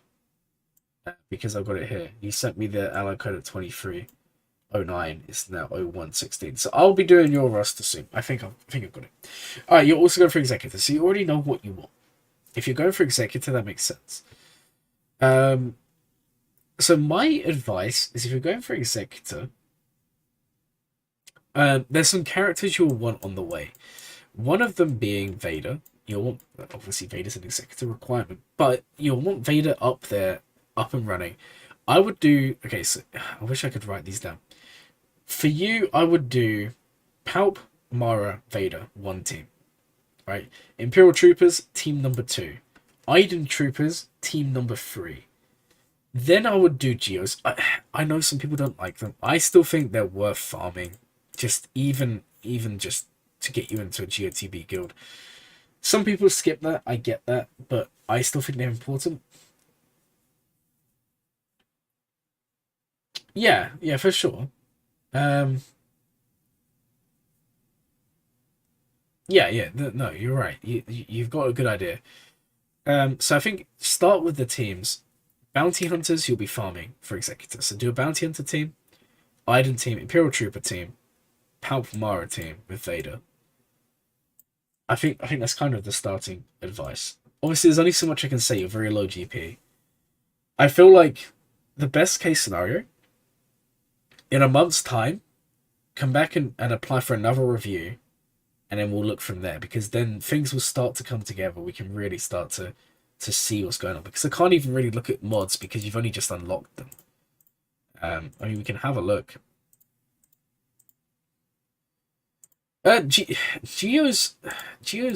Because I've got it here. You sent me the ally code at 2309. It's now 0116. So I'll be doing your roster soon. I think I've got it. Alright, you're also going for Executor, so you already know what you want. If you're going for Executor, that makes sense. So my advice is if you're going for Executor, there's some characters you'll want on the way. One of them being Vader. You'll want, obviously Vader's an Executor requirement, but you'll want Vader up there, up and running. I would do, okay, so I wish I could write these down. For you, I would do Palp, Mara, Vader, one team. Right? Imperial Troopers, team number 2. Iden Troopers, team number 3. Then I would do Geos. I know some people don't like them. I still think they're worth farming. Just even just to get you into a GOTB guild. Some people skip that, I get that, but I still think they're important. Yeah, for sure. Yeah, no, you're right. You've got a good idea. So I think start with the teams. Bounty Hunters, you'll be farming for Executor. So do a Bounty Hunter team, Iden team, Imperial Trooper team, Palp Mara team with Vader. I think that's kind of the starting advice. Obviously, there's only so much I can say. You're very low GP. I feel like the best case scenario, in a month's time, come back and apply for another review, and then we'll look from there, because then things will start to come together. We can really start to see what's going on, because I can't even really look at mods because you've only just unlocked them. I mean, we can have a look. Geos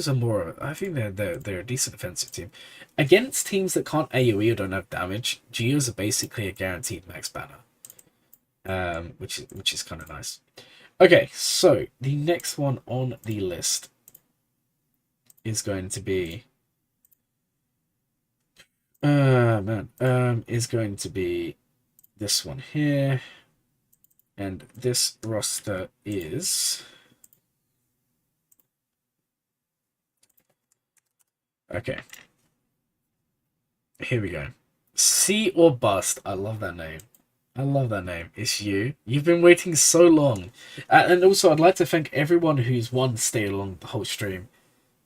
are more. I think they're a decent offensive team against teams that can't AOE or don't have damage. Geos are basically a guaranteed max banner, which is kind of nice. Okay, so the next one on the list is going to be is going to be this one here, and this roster is Okay. Here we go. See or bust. I love that name. I love that name. It's you. You've been waiting so long. And also, I'd like to thank everyone who's stayed along the whole stream.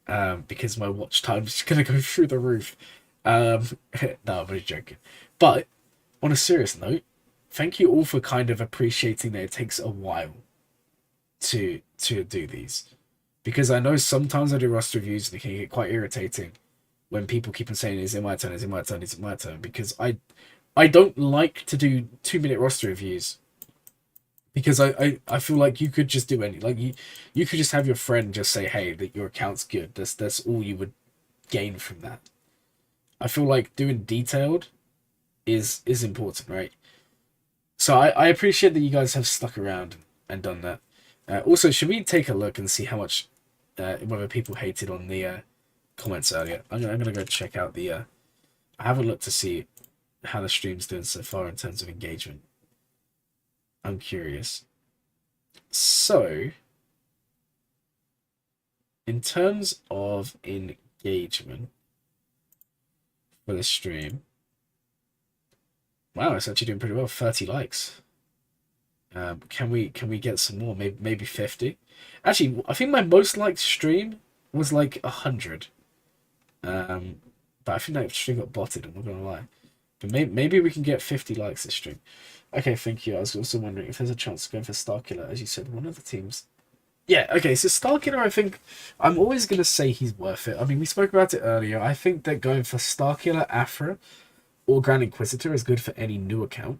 Because my watch time is going to go through the roof. No, I'm only joking. But, on a serious note, thank you all for kind of appreciating that it takes a while to do these. Because I know sometimes I do roster reviews and it can get quite irritating when people keep on saying, is it my turn, is it my turn, is it my turn? Because I don't like to do 2-minute roster reviews. Because I feel like you could just do any, like you could just have your friend just say, hey, that your account's good. That's all you would gain from that. I feel like doing detailed is important, right? So I appreciate that you guys have stuck around and done that. Also, should we take a look and see how much whether people hated on the comments earlier? I'm gonna go check out the. I haven't looked to see how the stream's doing so far in terms of engagement. I'm curious. So, in terms of engagement for the stream, wow, it's actually doing pretty well. 30 likes. Can we get some more? Maybe 50. Actually, I think my most liked stream was like 100. But I think that stream got botted. I'm not gonna lie. But maybe we can get 50 likes this stream. Okay, thank you. I was also wondering if there's a chance to go for Starkiller, as you said, one of the teams. Yeah, okay, so Starkiller, I think, I'm always going to say he's worth it. I mean, we spoke about it earlier. I think that going for Starkiller, Afra, or Grand Inquisitor is good for any new account.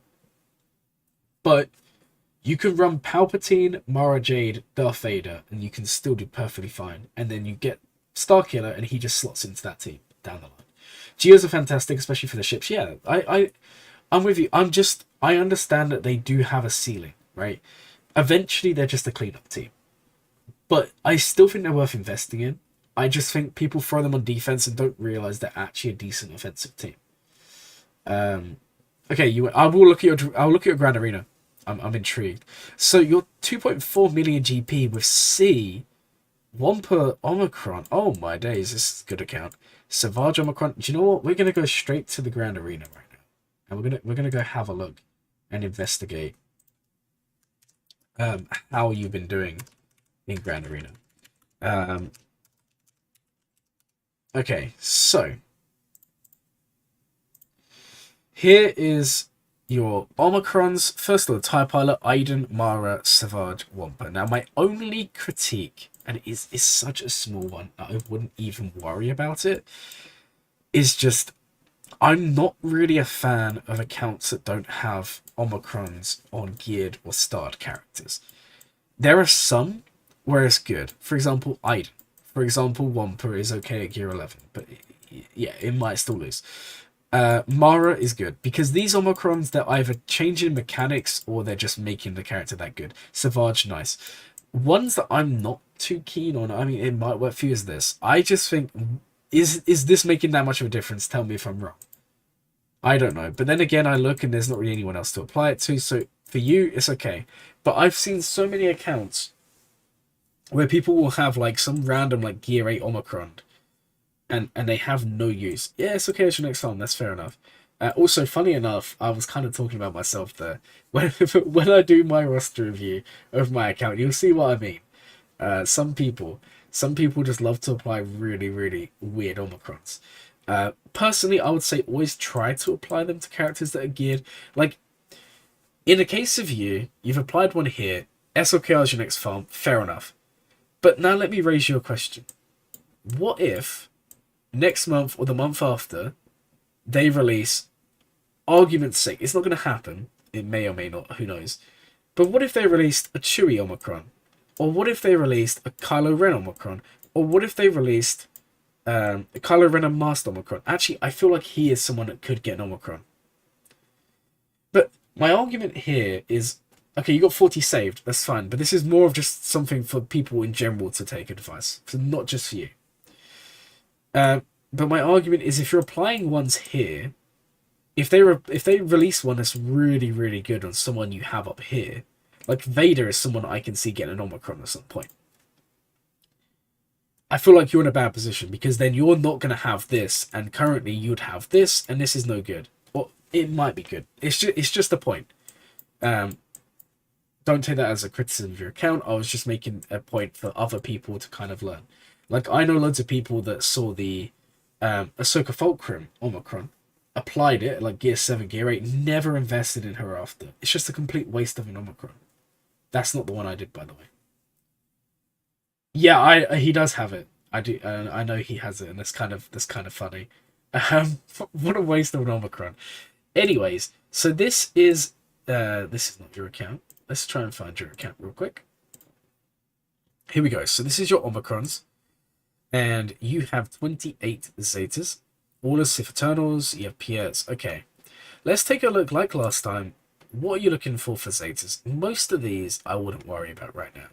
But you can run Palpatine, Mara Jade, Darth Vader, and you can still do perfectly fine. And then you get Starkiller, and he just slots into that team down the line. Geos are fantastic, especially for the ships. Yeah, I'm with you. I understand that they do have a ceiling, right? Eventually, they're just a cleanup team. But I still think they're worth investing in. I just think people throw them on defense and don't realize they're actually a decent offensive team. Okay, I'll look at your Grand Arena. I'm intrigued. So you're 2.4 million GP with C, 1 per Omicron. Oh my days, this is a good account. Savage Omicron. Do you know what? We're gonna go straight to the Grand Arena right now, and we're gonna go have a look and investigate how you've been doing in Grand Arena. Okay, so here is your Omicrons. First of all, TIE Pilot, Aiden, Mara, Savage, Wampa. Now, my only critique, and it is such a small one that I wouldn't even worry about it, is just I'm not really a fan of accounts that don't have Omicrons on geared or starred characters. There are some where it's good. For example, Aiden. For example, Wampa is okay at gear 11, but yeah, it might still lose. Mara is good because these Omicrons, they're either changing mechanics or they're just making the character that good. Savage, nice. Ones that I'm not too keen on, I mean, it might work for you as this. I just think, is this making that much of a difference? Tell me if I'm wrong. I don't know. But then again, I look and there's not really anyone else to apply it to. So for you, it's okay. But I've seen so many accounts where people will have like some random like gear 8 Omicron and they have no use. Yeah, it's okay, it's your next time. That's fair enough. Also, funny enough, I was kind of talking about myself there. When I do my roster review of my account, you'll see what I mean. Some people just love to apply really, really weird Omicrons. Personally, I would say always try to apply them to characters that are geared. Like, in the case of you, you've applied one here. SLKR is your next farm. Fair enough. But now let me raise you a question. What if next month or the month after they release, argument's sake, it's not going to happen. It may or may not. Who knows? But what if they released a Chewie Omicron? Or what if they released a Kylo Ren Omicron? Or what if they released a Kylo Ren and Master Omicron? Actually, I feel like he is someone that could get an Omicron. But my argument here is, okay, you got 40 saved, that's fine, but this is more of just something for people in general to take advice, so not just for you. But my argument is, if you're applying ones here, if they release one that's really, really good on someone you have up here, like Vader is someone I can see getting an Omicron at some point. I feel like you're in a bad position because then you're not going to have this, and currently you'd have this, and this is no good. Or it might be good. It's just a point. Don't take that as a criticism of your account. I was just making a point for other people to kind of learn. Like, I know loads of people that saw the Ahsoka Fulcrum Omicron, applied it like Gear 7, Gear 8, never invested in her after. It's just a complete waste of an Omicron. That's not the one I did, by the way. Yeah, he does have it. I do. I know he has it, and that's kind of funny. What a waste of an Omicron. Anyways, so this is not your account. Let's try and find your account real quick. Here we go. So this is your Omicrons, and you have 28 Zetas, all as Sith Eternals. You have Pierres. Okay, let's take a look. Like last time, what are you looking for Zetas? Most of these I wouldn't worry about right now.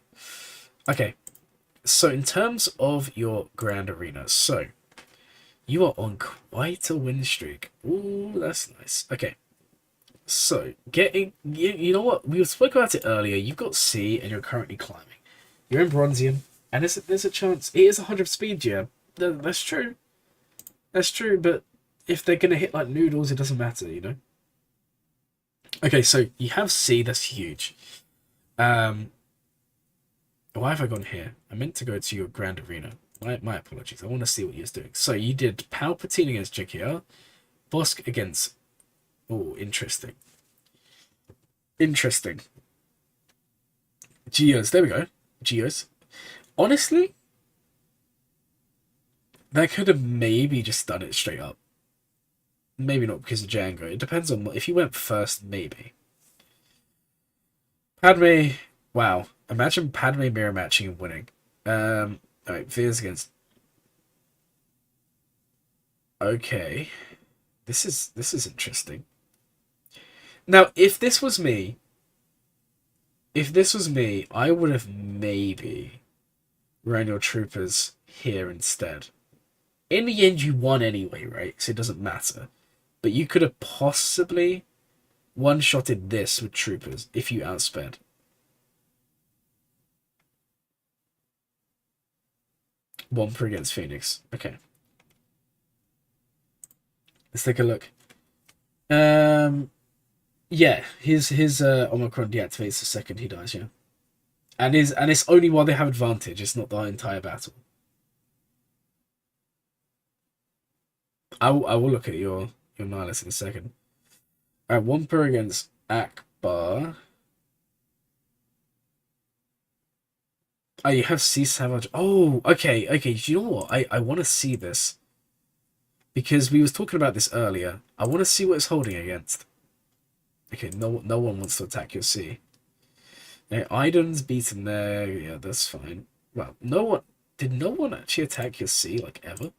Okay. So in terms of your Grand Arena, so you are on quite a win streak. Ooh, that's nice. Okay, so you know what? We spoke about it earlier. You've got C and you're currently climbing. You're in Bronzium, and there's a chance. It is 100 speed, yeah. That's true. That's true, but if they're going to hit like noodles, it doesn't matter, you know? Okay, so you have C, that's huge. Why have I gone here? I meant to go to your Grand Arena. My apologies. I want to see what you're doing. So you did Palpatine against JKR, Bosk against... Oh, interesting. Interesting. Geos. There we go. Geos. Honestly, they could have maybe just done it straight up. Maybe not because of Django. It depends on... If you went first, maybe. Padme... Wow. Imagine Padme mirror matching and winning. Alright, Veers against... Okay. This is interesting. Now, if this was me, I would have maybe ran your troopers here instead. In the end, you won anyway, right? So it doesn't matter. But you could have possibly one-shotted this with troopers if you outsped. Wampa against Phoenix. Okay. Let's take a look. Yeah, his Omicron deactivates the second he dies, yeah. And it's only while they have advantage, it's not the entire battle. I will look at your Nihilus in a second. Alright, Wampa against Akbar. Oh, you have Sea Savage. Oh, okay. Do you know what? I want to see this. Because we was talking about this earlier. I want to see what it's holding against. Okay, no one wants to attack your C. Now, Iden's beaten there. Yeah, that's fine. Well, did no one actually attack your C, like, ever?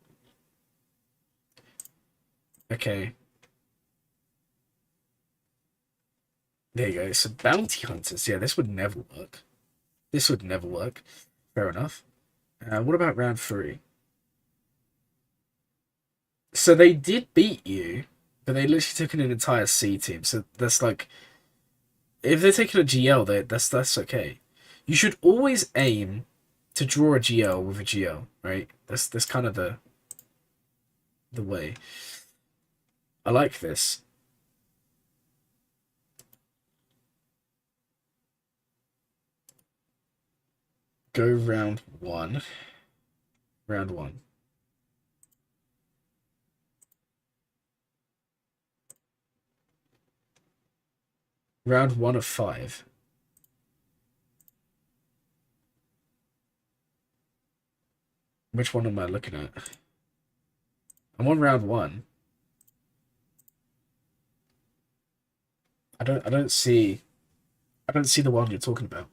Okay. There you go. So, Bounty Hunters. Yeah, this would never work. This would never work. Fair enough. What about round 3? So they did beat you, but they literally took an entire C team. So that's like, if they're taking a GL, that's okay. You should always aim to draw a GL with a GL, right? That's kind of the way. I like this. Go round 1. Round 1. Round 1 of 5. Which one am I looking at? I'm on round 1. I don't see the one you're talking about.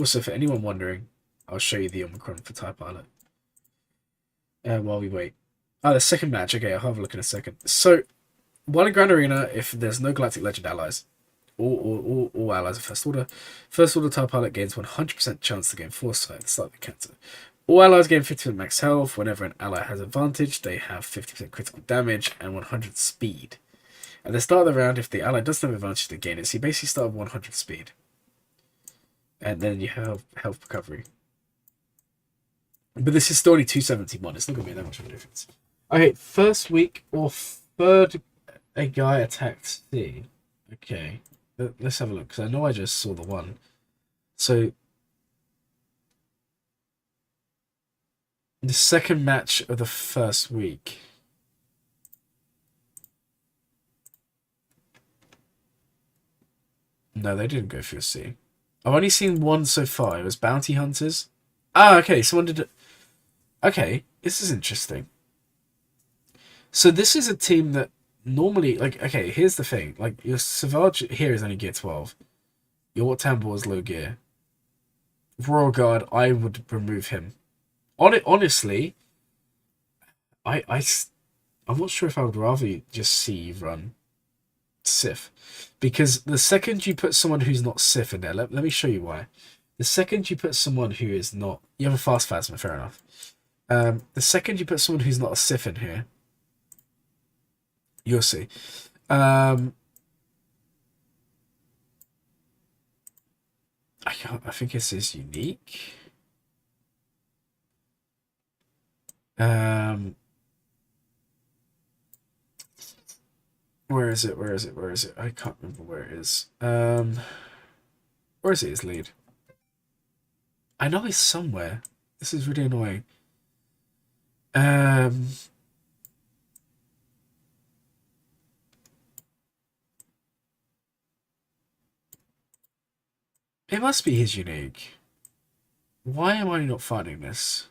Also, for anyone wondering, I'll show you the Omicron for TIE Pilot. While we wait. The second match. Okay, I'll have a look in a second. So, while in Grand Arena, if there's no Galactic Legend allies, all allies are First Order. First Order TIE Pilot gains 100% chance to gain Foresight, slightly counter. All allies gain 50% max health. Whenever an ally has advantage, they have 50% critical damage and 100 speed. At the start of the round, if the ally doesn't have advantage, they gain it. So you basically start with 100 speed. And then you have health recovery. But this is still only 271. It's not going to be that much of a difference. Okay, first week or third, a guy attacked C. Okay, let's have a look, because I know I just saw the one. So, the second match of the first week. No, they didn't go through C. I've only seen one so far. It was Bounty Hunters. Ah, okay, someone did it. Okay, this is interesting. So this is a team that normally, like, okay, here's the thing. Like, your Savage here is only gear 12. Your Tambor is low gear. Royal Guard, I would remove him. Honestly, I'm not sure if I would rather just see you run Sith. Because the second you put someone who's not Sith in there, let me show you why. The second you put someone who is not... You have a fast Phasma, fair enough. The second you put someone who's not a Sith in here, you'll see. I think this is unique. Where is it? Where is it? Where is it? I can't remember where it is. Where is it? His lead. I know he's somewhere. This is really annoying. It must be his unique. Why am I not finding this?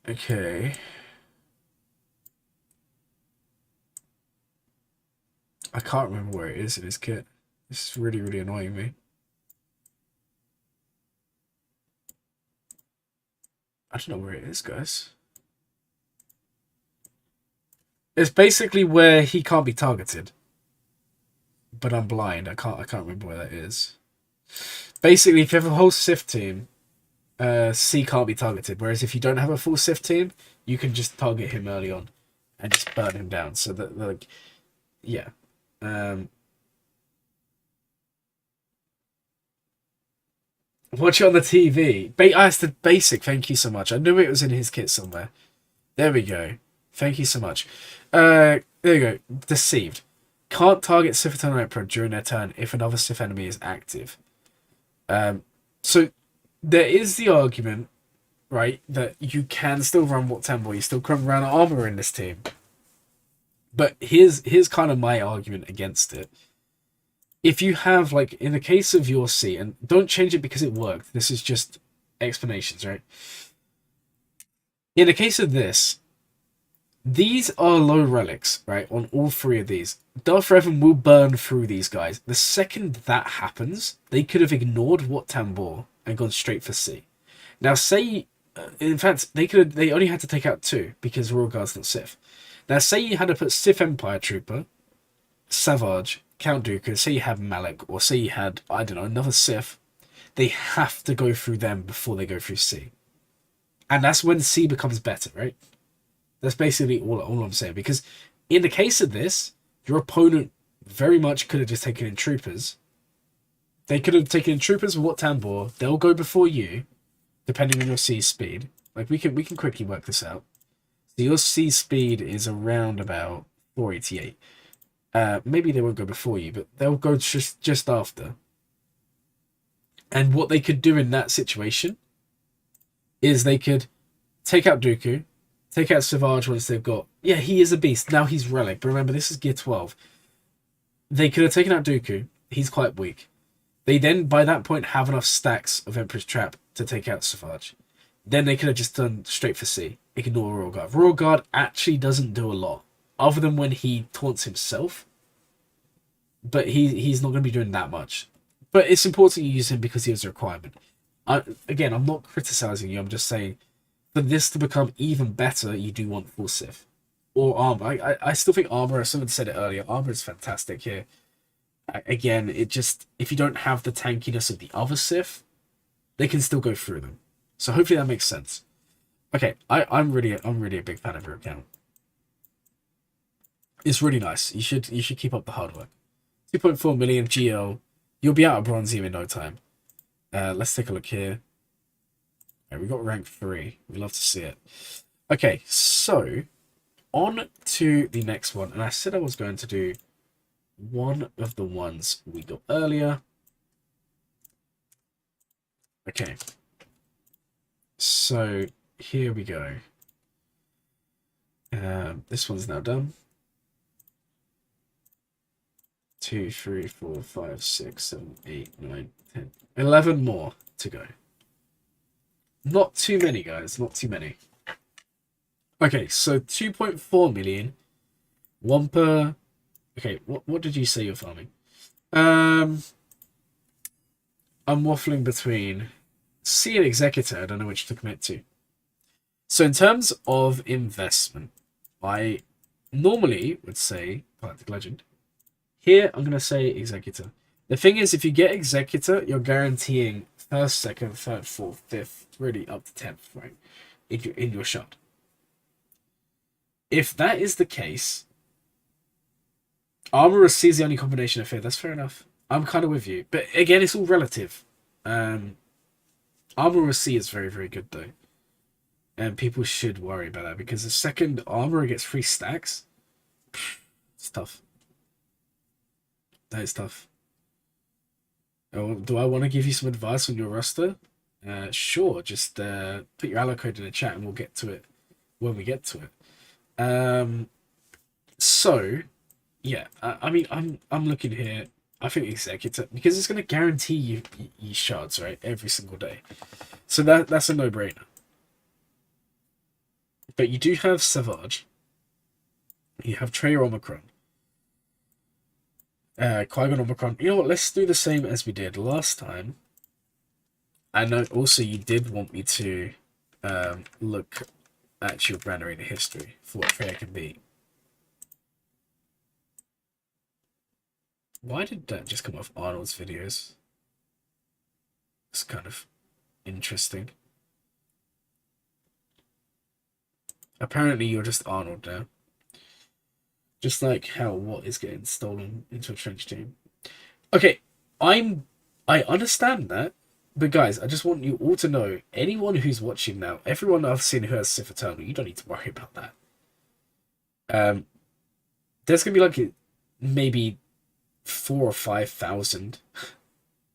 Okay. I can't remember where it is in his kit. This is really, really annoying me. I don't know where it is, guys. It's basically where he can't be targeted. But I'm blind. I can't remember where that is. Basically, if you have a whole Sith team, C can't be targeted. Whereas if you don't have a full Sith team, you can just target him early on and just burn him down. So that, like, yeah. Watch it on the TV. That's the basic. Thank you so much. I knew it was in his kit somewhere. There we go. Thank you so much. There you go. Deceived. Can't target Sith and Emperor during their turn if another Sith enemy is active. So there is the argument, right, that you can still run Wat Temple. You still can run armor in this team. But here's kind of my argument against it. If you have, like, in the case of your C, and don't change it because it worked. This is just explanations, right? In the case of this, these are low relics, right? On all three of these. Darth Revan will burn through these guys. The second that happens, they could have ignored Wat Tambor and gone straight for C. Now, say... in fact, they only had to take out 2 because Royal Guard's not Sith. Now, say you had to put Sith Empire Trooper, Savage, Count Dooku, say you had Malak, or say you had, I don't know, another Sith. They have to go through them before they go through C. And that's when C becomes better, right? That's basically all I'm saying. Because in the case of this, your opponent very much could have just taken in troopers. They could have taken in troopers with Wat Tambor. They'll go before you, depending on your C speed. Like, we can quickly work this out. So your C speed is around about 488. Maybe they won't go before you, but they'll go just after. And what they could do in that situation is they could take out Dooku, take out Savage once they've got... Yeah, he is a beast. Now he's Relic. But remember, this is Gear 12. They could have taken out Dooku. He's quite weak. They then, by that point, have enough stacks of Emperor's Trap to take out Savage. Then they could have just done straight for C. Ignore Royal Guard. Royal Guard actually doesn't do a lot, other than when he taunts himself. But he's not going to be doing that much. But it's important you use him because he has a requirement. Again, I'm not criticizing you. I'm just saying, for this to become even better, you do want full Sith. Or armor. I still think armor, as someone said it earlier, armor is fantastic here. Again, it just... If you don't have the tankiness of the other Sith, they can still go through them. So hopefully that makes sense. Okay, I'm really a big fan of your account. It's really nice. You should keep up the hard work. 2.4 million GL. You'll be out of Bronzium in no time. Let's take a look here. Okay, we got rank 3. We'd love to see it. Okay, so on to the next one. And I said I was going to do one of the ones we got earlier. Okay. So here we go. This one's now done. 2, 3, 4, 5, 6, 7, 8, 9, 10. 11 more to go. Not too many, guys. Not too many. Okay, so 2.4 million. One per... Okay, what did you say you're farming? I'm waffling between C and Executor. I don't know which to commit to. So in terms of investment, I normally would say Galactic Legend. Here, I'm going to say Executor. The thing is, if you get Executor, you're guaranteeing first, second, third, fourth, fifth, really up to 10th, right? In your shot. If that is the case, Armor C is the only combination of fear. That's fair enough. I'm kind of with you. But again, it's all relative. Armor C is very, very good, though. And people should worry about that, because the second Armor gets 3 stacks, it's tough. That is tough. Oh, do I want to give you some advice on your roster? Sure. Just put your allo code in the chat and we'll get to it when we get to it. So, yeah. I mean, I'm looking here. I think Executor, because it's going to guarantee you shards, right, every single day. So that's a no-brainer. But you do have Savage. You have Trey Omicron. Qui-Gon Omicron. You know what? Let's do the same as we did last time. I know also you did want me to look at your brand arena history for what Freya can be. Why did that just come off Arnold's videos? It's kind of interesting. Apparently you're just Arnold now. Just like how what is getting stolen into a trench team. Okay, I understand that, but guys, I just want you all to know, anyone who's watching now, everyone I've seen who has Sith Eternal, you don't need to worry about that. There's gonna be like maybe 4,000 or 5,000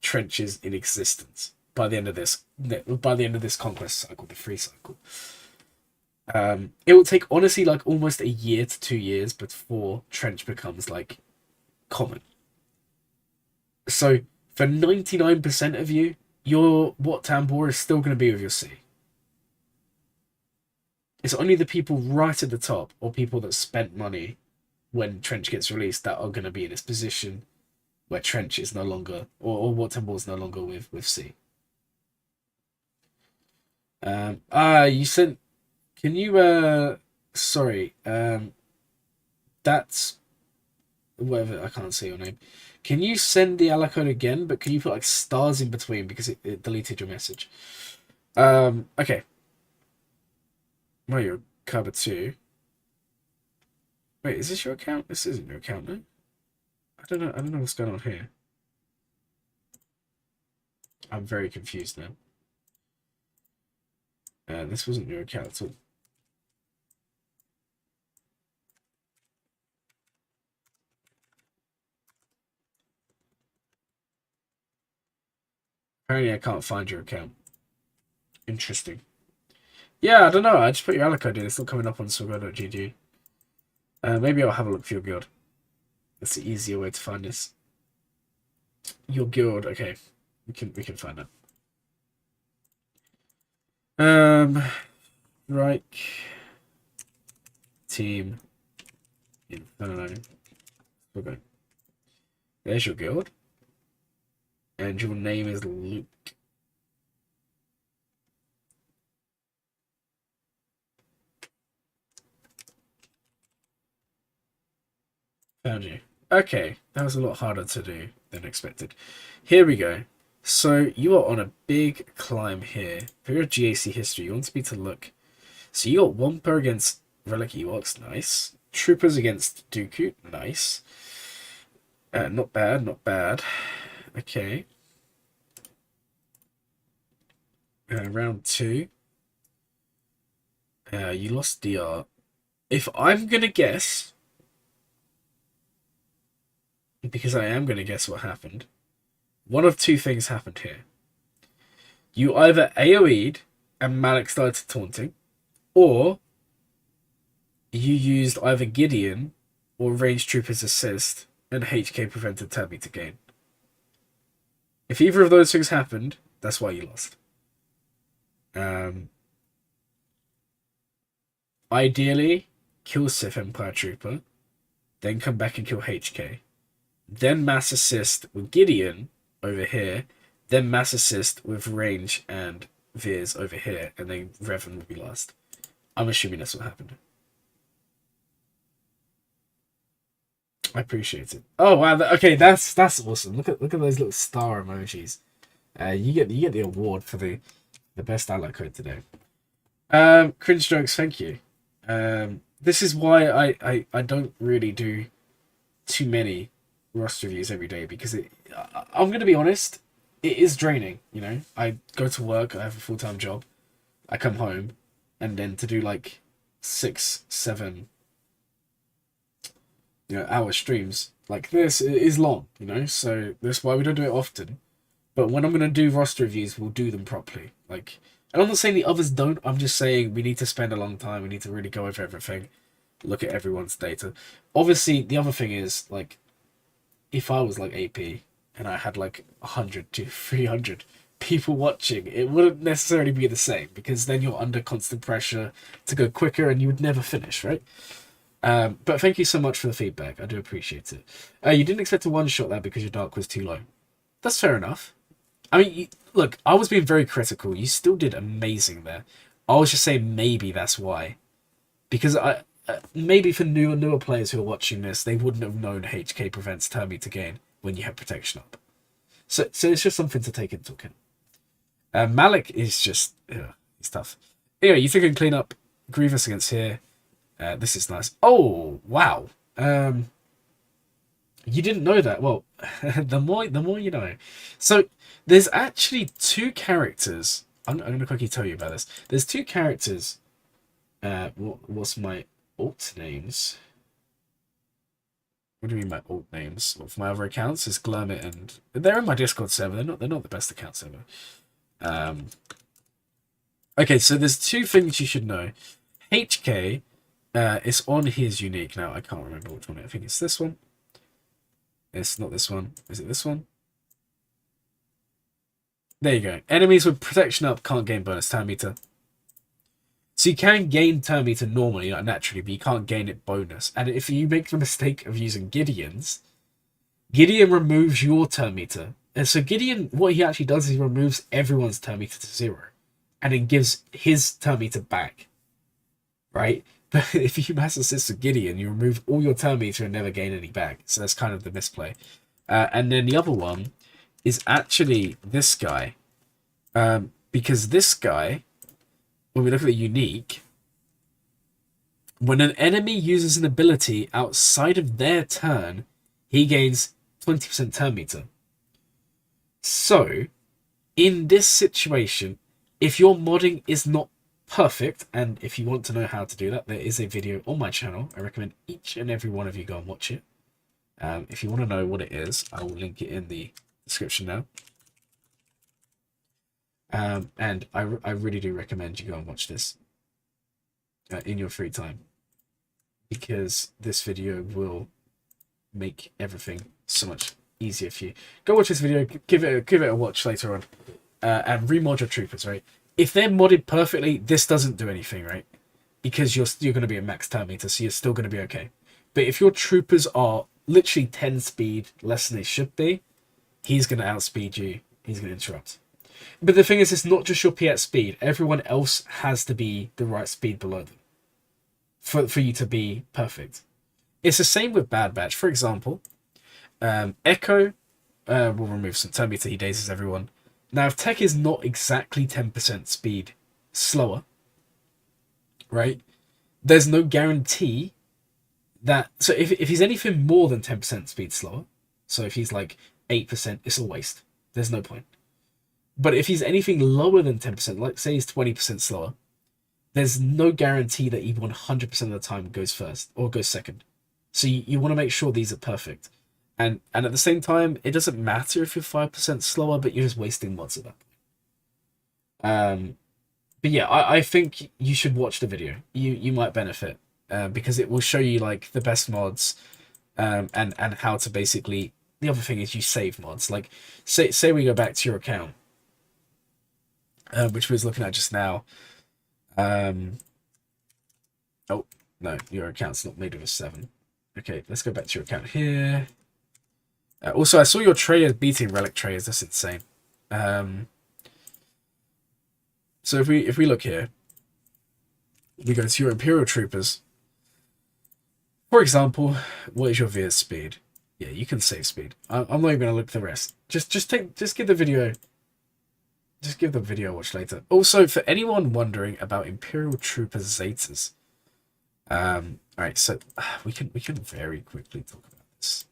trenches in existence by the end of this conquest cycle, the free cycle. It will take honestly like almost a year to 2 years before trench becomes like common. So for 99% of you, your Wat Tambor is still going to be with your C. It's only the people right at the top, or people that spent money when trench gets released, that are going to be in this position where trench is no longer, or Wat Tambor is no longer with C. You sent. Can you, sorry, that's, whatever, I can't say your name. Can you send the allo code again, but can you put, like, stars in between, because it deleted your message? Okay. Mario Cover 2. Wait, is this your account? This isn't your account, no? I don't know what's going on here. I'm very confused now. This wasn't your account at all. Apparently I can't find your account. Interesting. Yeah, I don't know. I just put your allo code in. It's not coming up on Sorgo.gg. Maybe I'll have a look for your guild. That's the easier way to find this. Your guild. Okay. We can find that. Right. Team. Inferno. Okay. There's your guild. And your name is Luke. Found you. Okay, that was a lot harder to do than expected. Here we go. So you are on a big climb here. For your GAC history, you want me to look. So you got 1 per against Relic Ewoks, nice. Troopers against Dooku. Nice. Not bad, not bad. Okay. Round 2. You lost DR. If I'm going to guess, because I am going to guess what happened, one of two things happened here. You either AoE'd and Malik started taunting, or you used either Gideon or ranged troopers assist and HK prevented turn meter gain. If either of those things happened, that's why you lost. Ideally, kill Sith Empire Trooper, then come back and kill HK. Then mass assist with Gideon over here, then mass assist with range and Veers over here, and then Revan will be last. I'm assuming that's what happened. I appreciate it. Oh wow! Okay, that's awesome. Look at those little star emojis. You get the award for the best ally code today. Cringe jokes. Thank you. This is why I don't really do too many Rust reviews every day, because I'm gonna be honest, it is draining. You know, I go to work, I have a full-time job, I come home, and then to do like 6, 7 hour streams like this is long, so that's why we don't do it often. But when I'm going to do roster reviews, we'll do them properly. And I'm not saying the others don't, I'm just saying we need to spend a long time, we need to really go over everything, look at everyone's data. Obviously, the other thing is, if I was AP and I had 100 to 300 people watching, it wouldn't necessarily be the same, because then you're under constant pressure to go quicker and you would never finish, right? But thank you so much for the feedback. I do appreciate it. You didn't expect to one-shot that because your dark was too low. That's fair enough. I mean, look, I was being very critical. You still did amazing there. I was just saying maybe that's why. Because maybe for newer players who are watching this, they wouldn't have known HK prevents turn meter gain when you have protection up. So it's just something to take into account. Malik is just... he's tough. Anyway, you think you can clean up Grievous against here. This is nice. Oh, wow. You didn't know that. Well, the more you know. So, there's actually 2 characters. I'm going to quickly tell you about this. There's 2 characters. What's my alt names? What do you mean by alt names? Well, for my other accounts, it's Glurmit, and they're in my Discord server. They're not the best accounts ever. Okay, so there's 2 things you should know. HK... it's on his unique now. I can't remember which one. I think it's this one. It's not this one. Is it this one? There you go. Enemies with protection up can't gain bonus turn meter. So you can gain turn meter normally, naturally, but you can't gain it bonus. And if you make the mistake of using Gideon's, Gideon removes your turn meter. And so Gideon, what he actually does is he removes everyone's turn meter to 0. And then gives his turn meter back. Right? But if you mass assist with Gideon, you remove all your turn meter and never gain any back. So that's kind of the misplay. And then the other one is actually this guy. Because this guy, when we look at the unique, when an enemy uses an ability outside of their turn, he gains 20% turn meter. So, in this situation, if your modding is not perfect, and if you want to know how to do that, there is a video on my channel. I recommend each and every one of you go and watch it. If you want to know what it is, I will link it in the description now. And I really do recommend you go and watch this in your free time, because this video will make everything so much easier for you. Go watch this video, give it a watch later on, and remod your troopers, right? If they're modded perfectly, this doesn't do anything, right? Because you're going to be a max turn meter, so you're still going to be okay. But if your troopers are literally 10 speed less than they should be, he's going to outspeed you. He's going to interrupt. But the thing is, it's not just your P at speed. Everyone else has to be the right speed below them for you to be perfect. It's the same with Bad Batch. For example, Echo will remove some turn meter. He dazes everyone. Now, if Tech is not exactly 10% speed slower, right, there's no guarantee that. So if he's anything more than 10% speed slower, so if he's like 8%, it's a waste. There's no point. But if he's anything lower than 10%, like say he's 20% slower, there's no guarantee that he 100% of the time goes first or goes second. So you want to make sure these are perfect. And at the same time, it doesn't matter if you're 5% slower, but you're just wasting mods at that point. But yeah, I think you should watch the video. You might benefit because it will show you like the best mods and how to basically. The other thing is you save mods. Like say we go back to your account, which we was looking at just now. Oh no, your account's not made of a 7. Okay, let's go back to your account here. Also, I saw your Treyas beating Relic Treyas. That's insane. So if we look here, we go to your Imperial Troopers. For example, what is your Veer's speed? Yeah, you can save speed. I'm not even gonna look at the rest. Just give the video. Just give the video a watch later. Also, for anyone wondering about Imperial Trooper Zetas, alright, so we can very quickly talk about this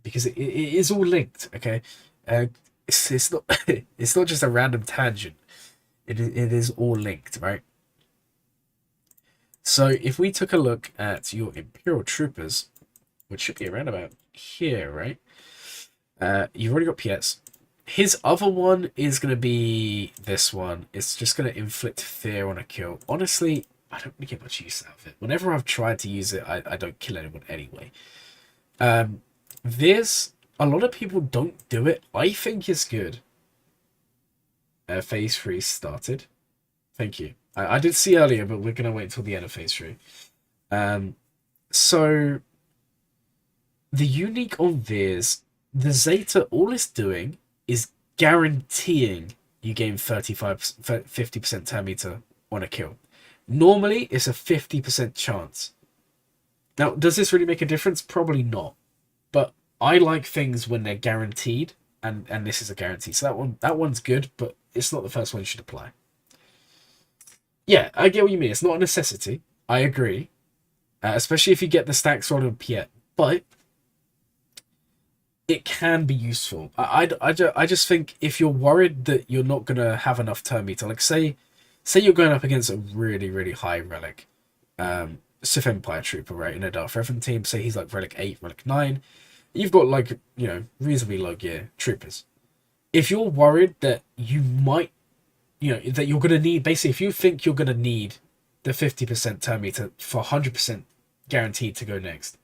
because it is all linked. Okay, it's not it's not just a random tangent. It is all linked, right? So if we took a look at your Imperial Troopers, which should be around about here, right? You've already got PS. His other one is going to be this one. It's just going to inflict fear on a kill. Honestly, I don't really get much use out of it. Whenever I've tried to use it, I don't kill anyone anyway. This, a lot of people don't do it. I think it's good. Phase 3 started. Thank you. I did see earlier, but we're going to wait until the end of Phase 3. So, the unique on Veers, the Zeta, all it's doing is guaranteeing you gain 50% turn meter on a kill. Normally, it's a 50% chance. Now, does this really make a difference? Probably not. But I like things when they're guaranteed, and this is a guarantee. So that one's good, but it's not the first one you should apply. Yeah, I get what you mean. It's not a necessity. I agree. Especially if you get the stacks on Piet. But it can be useful. I just think if you're worried that you're not going to have enough turn meter, like say you're going up against a really, really high relic, Sith Empire Trooper, right, in a Darth Revan team, say he's like relic 8, relic 9, you've got like, you know, reasonably low gear troopers. If you're worried that you might, you know, that you're going to need, basically if you think you're going to need the 50% turn meter for 100% guaranteed to go next,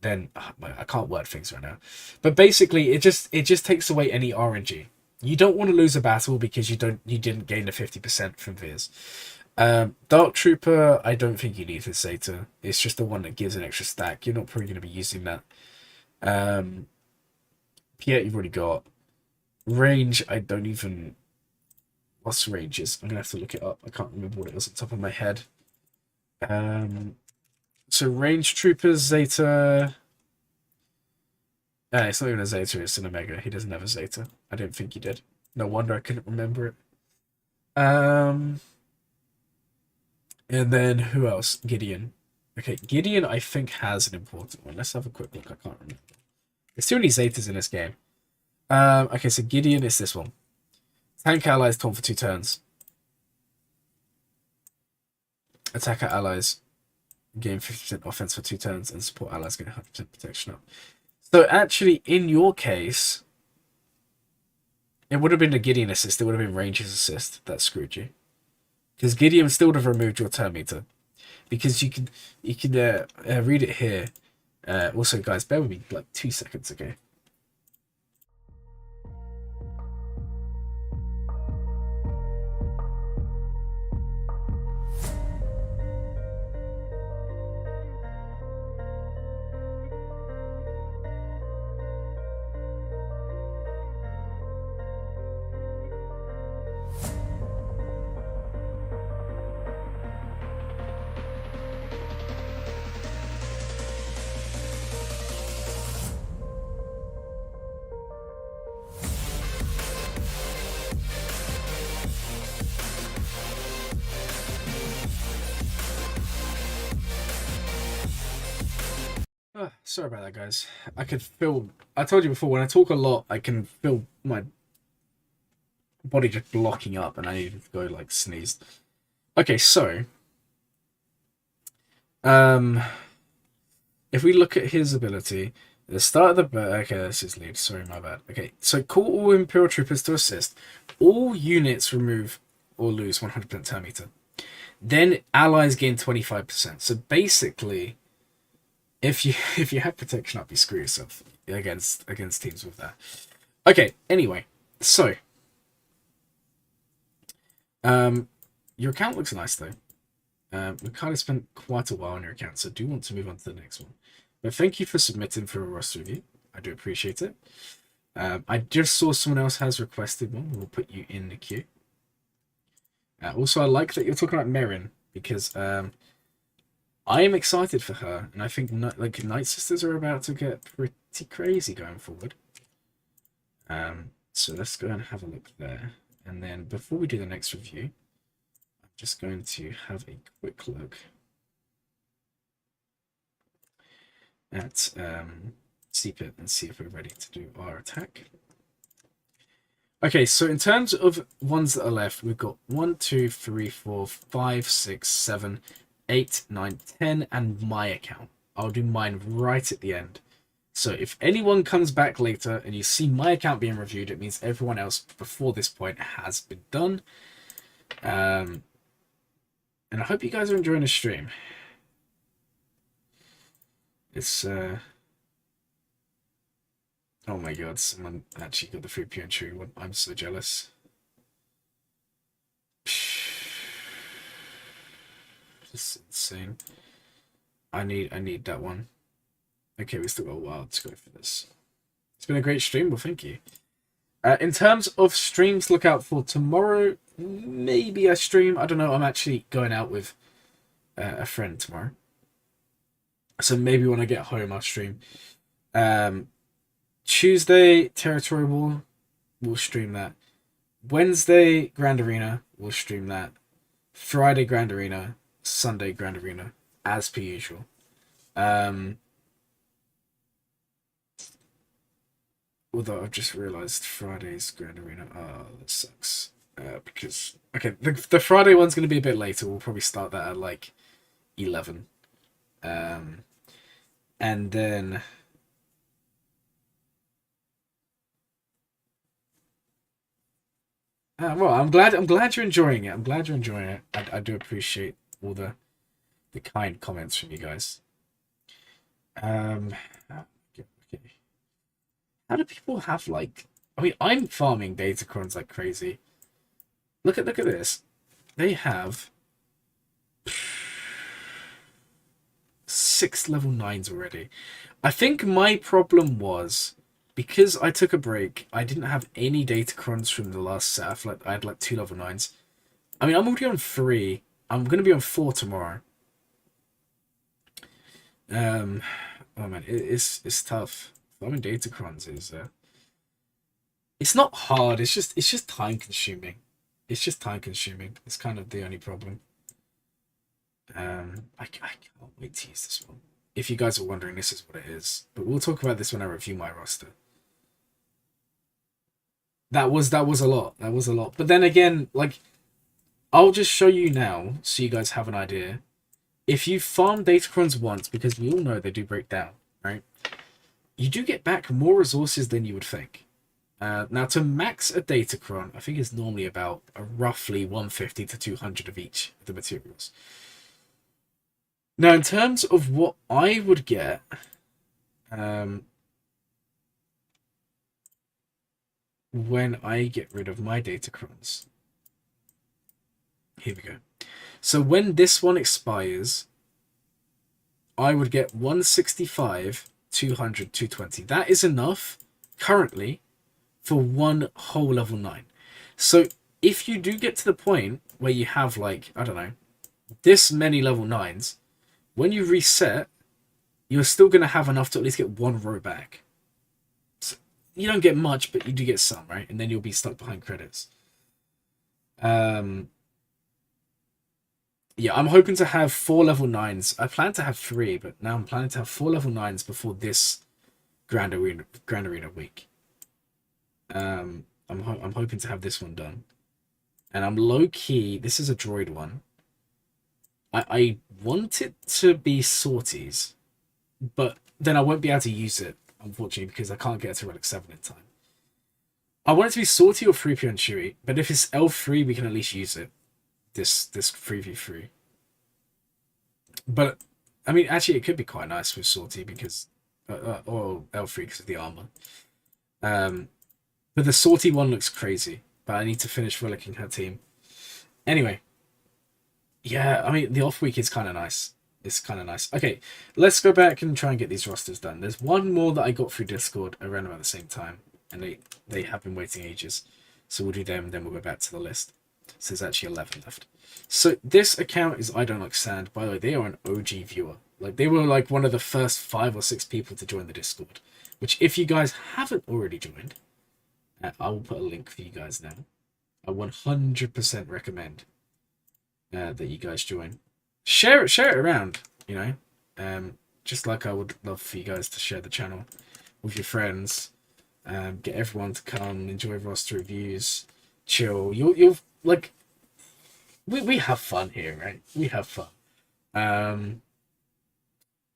then I can't word things right now, but basically it just takes away any RNG. You don't want to lose a battle because you didn't gain the 50% from Veers. Dark Trooper, I don't think you need his Zeta. It's just the one that gives an extra stack. You're not probably going to be using that. Piet, you've already got. Range, I don't even. What's ranges? I'm gonna have to look it up. I can't remember what it was at the top of my head. So range troopers, Zeta. It's not even a Zeta, it's an Omega. He doesn't have a Zeta. I didn't think he did. No wonder I couldn't remember it. And then who else? Gideon. Okay, Gideon I think has an important one. Let's have a quick look. I can't remember. There's too many Zetas in this game. Okay, so Gideon is this one. Tank allies taunt for 2 turns. Attack our allies. Gain 50% offense for 2 turns, and support allies get 100% protection up. So actually, in your case, it would have been a Gideon assist. It would have been Ranger's assist that screwed you, because Gideon still would have removed your turn meter. Because you can read it here. Also, guys, bear with me like 2 seconds, okay? Sorry about that, guys. I could feel. I told you before, when I talk a lot, I can feel my body just blocking up, and I need to go like sneeze. Okay, so um, if we look at his ability, at the start of the okay, this is lead. Sorry, my bad. Okay, so call all Imperial troopers to assist. All units remove or lose 100% turn meter. Then allies gain 25%. So basically, if you if you have protection up, you screw yourself against teams with that. Okay. Anyway, so your account looks nice though. We kind of spent quite a while on your account, so I do want to move on to the next one. But thank you for submitting for a roster review. I do appreciate it. I just saw someone else has requested one. We'll put you in the queue. Also, I like that you're talking about Merrin because I am excited for her, and I think like Night Sisters are about to get pretty crazy going forward. So let's go and have a look there, and then before we do the next review, I'm just going to have a quick look at Cpit and see if we're ready to do our attack. Okay, so in terms of ones that are left, we've got 1, 2, 3, 4, 5, 6, 7, 8, 9, 10, and my account. I'll do mine right at the end. So if anyone comes back later and you see my account being reviewed, it means everyone else before this point has been done. And I hope you guys are enjoying the stream. It's oh my god, someone actually got the free pure and true one. I'm so jealous. This is insane. I need that one. Okay, we still got a while to go for this. It's been a great stream. Well, thank you. In terms of streams, look out for tomorrow. Maybe a stream. I don't know. I'm actually going out with a friend tomorrow. So maybe when I get home, I'll stream. Tuesday, Territory War. We'll stream that. Wednesday, Grand Arena. We'll stream that. Friday, Grand Arena. Sunday, Grand Arena. As per usual. Although I've just realised Friday's Grand Arena. Oh, that sucks. Because okay, the Friday one's going to be a bit later. We'll probably start that at like 11. And then well, I'm glad you're enjoying it. I'm glad you're enjoying it. I do appreciate all the kind comments from you guys. Okay. How do people have like? I mean, I'm farming Datacrons like crazy. Look at this. They have 6 level 9s already. I think my problem was because I took a break. I didn't have any Datacrons from the last set. I had like 2 level 9s. I mean, I'm already on 3. I'm gonna be on 4 tomorrow. Oh man, it's tough. Farming Datacrons is it's not hard. It's just time consuming. It's just time consuming. It's kind of the only problem. I can't wait to use this one. If you guys are wondering, this is what it is. But we'll talk about this when I review my roster. That was a lot. That was a lot. But then again, like, I'll just show you now so you guys have an idea. If you farm Datacrons once, because we all know they do break down, right? You do get back more resources than you would think. Now, to max a Datacron, I think it's normally about roughly 150 to 200 of each of the materials. Now, in terms of what I would get, when I get rid of my Datacrons, here we go. So when this one expires, I would get 165, 200, 220. That is enough currently for one whole level 9. So if you do get to the point where you have like, I don't know, this many level 9s, when you reset, you're still going to have enough to at least get one row back. So you don't get much, but you do get some, right? And then you'll be stuck behind credits. Yeah, I'm hoping to have 4 level 9s. I plan to have 3, but now I'm planning to have 4 level 9s before this Grand Arena week. I'm hoping to have this one done. And I'm low key. This is a droid one. I want it to be sorties, but then I won't be able to use it, unfortunately, because I can't get to Relic 7 in time. I want it to be sortie or 3PO and Chewie, but if it's L3, we can at least use it. This 3v3. But I mean, actually, it could be quite nice with sortie because, or L3 because of the armor. But the sortie one looks crazy. But I need to finish relicking her team. Anyway, yeah, I mean, the off week is kind of nice. It's kind of nice. Okay, let's go back and try and get these rosters done. There's one more that I got through Discord around about the same time, and they have been waiting ages. So we'll do them, and then we'll go back to the list. So there's actually 11 left. So this account is I Don't Like Sand. By the way, they are an OG viewer. Like, they were like one of the first 5 or 6 people to join the Discord. Which, if you guys haven't already joined, I will put a link for you guys now. I 100% recommend that you guys join. Share it around, you know. Just like I would love for you guys to share the channel with your friends. Get everyone to come, enjoy roster reviews, chill. You'll like, we have fun here, right? We have fun.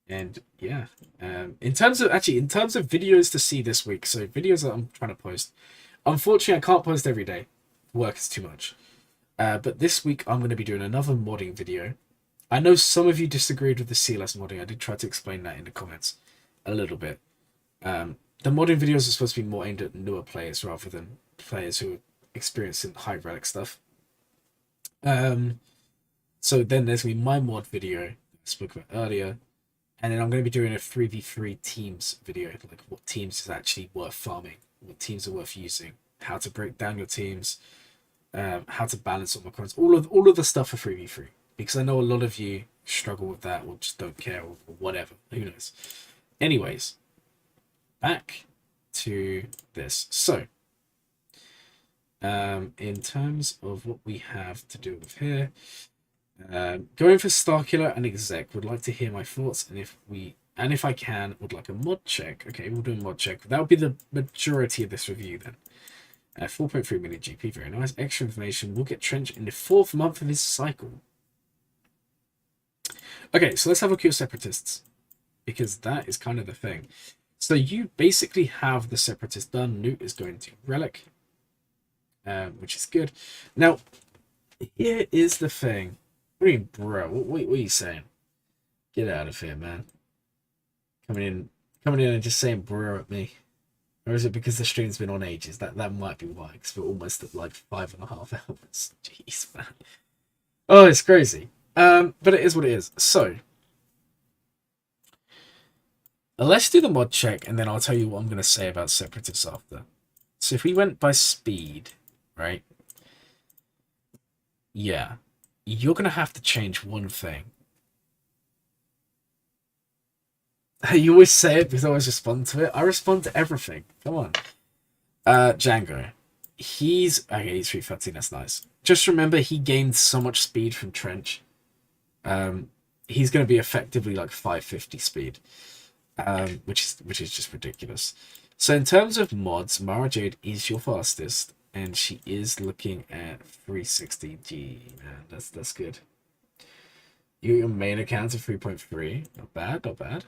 And yeah, in terms of videos to see this week, so videos that I'm trying to post, unfortunately I can't post every day. Work is too much. But this week I'm going to be doing another modding video. I know some of you disagreed with the CLS modding. I did try to explain that in the comments a little bit. The modding videos are supposed to be more aimed at newer players rather than players who are experiencing high relic stuff. So then there's going to be my mod video I spoke about earlier. And then I'm going to be doing a 3v3 teams video, like what teams is actually worth farming, what teams are worth using, how to break down your teams, how to balance all my cards, all of the stuff for 3v3. Because I know a lot of you struggle with that or just don't care or whatever. Who knows? Anyways, back to this. So, in terms of what we have to do with here, going for Starkiller and Exec, would like to hear my thoughts, and if I can, would like a mod check. Okay, we'll do a mod check. That would be the majority of this review then. 4.3 million GP, very nice. Extra information. We'll get Trench in the 4th month of his cycle. Okay, so let's have a look at your Separatists, because that is kind of the thing. So you basically have the Separatist done. Newt is going to Relic, which is good. Now, here is the thing. What do you mean, bro? What are you saying? Get out of here, man. Coming in and just saying bro at me. Or is it because the stream's been on ages? That might be why, because we're almost at like 5.5 hours. Jeez, man. Oh, it's crazy. But it is what it is. So, let's do the mod check, and then I'll tell you what I'm going to say about Separatists after. So if we went by speed, right? Yeah. You're going to have to change one thing. You always say it because I always respond to it. I respond to everything. Come on. Django. He's 313. That's nice. Just remember, he gained so much speed from Trench. He's going to be effectively like 550 speed, which is just ridiculous. So in terms of mods, Mara Jade is your fastest, and she is looking at 360 G. Man, that's good. Your main account of 3.3. Not bad, not bad.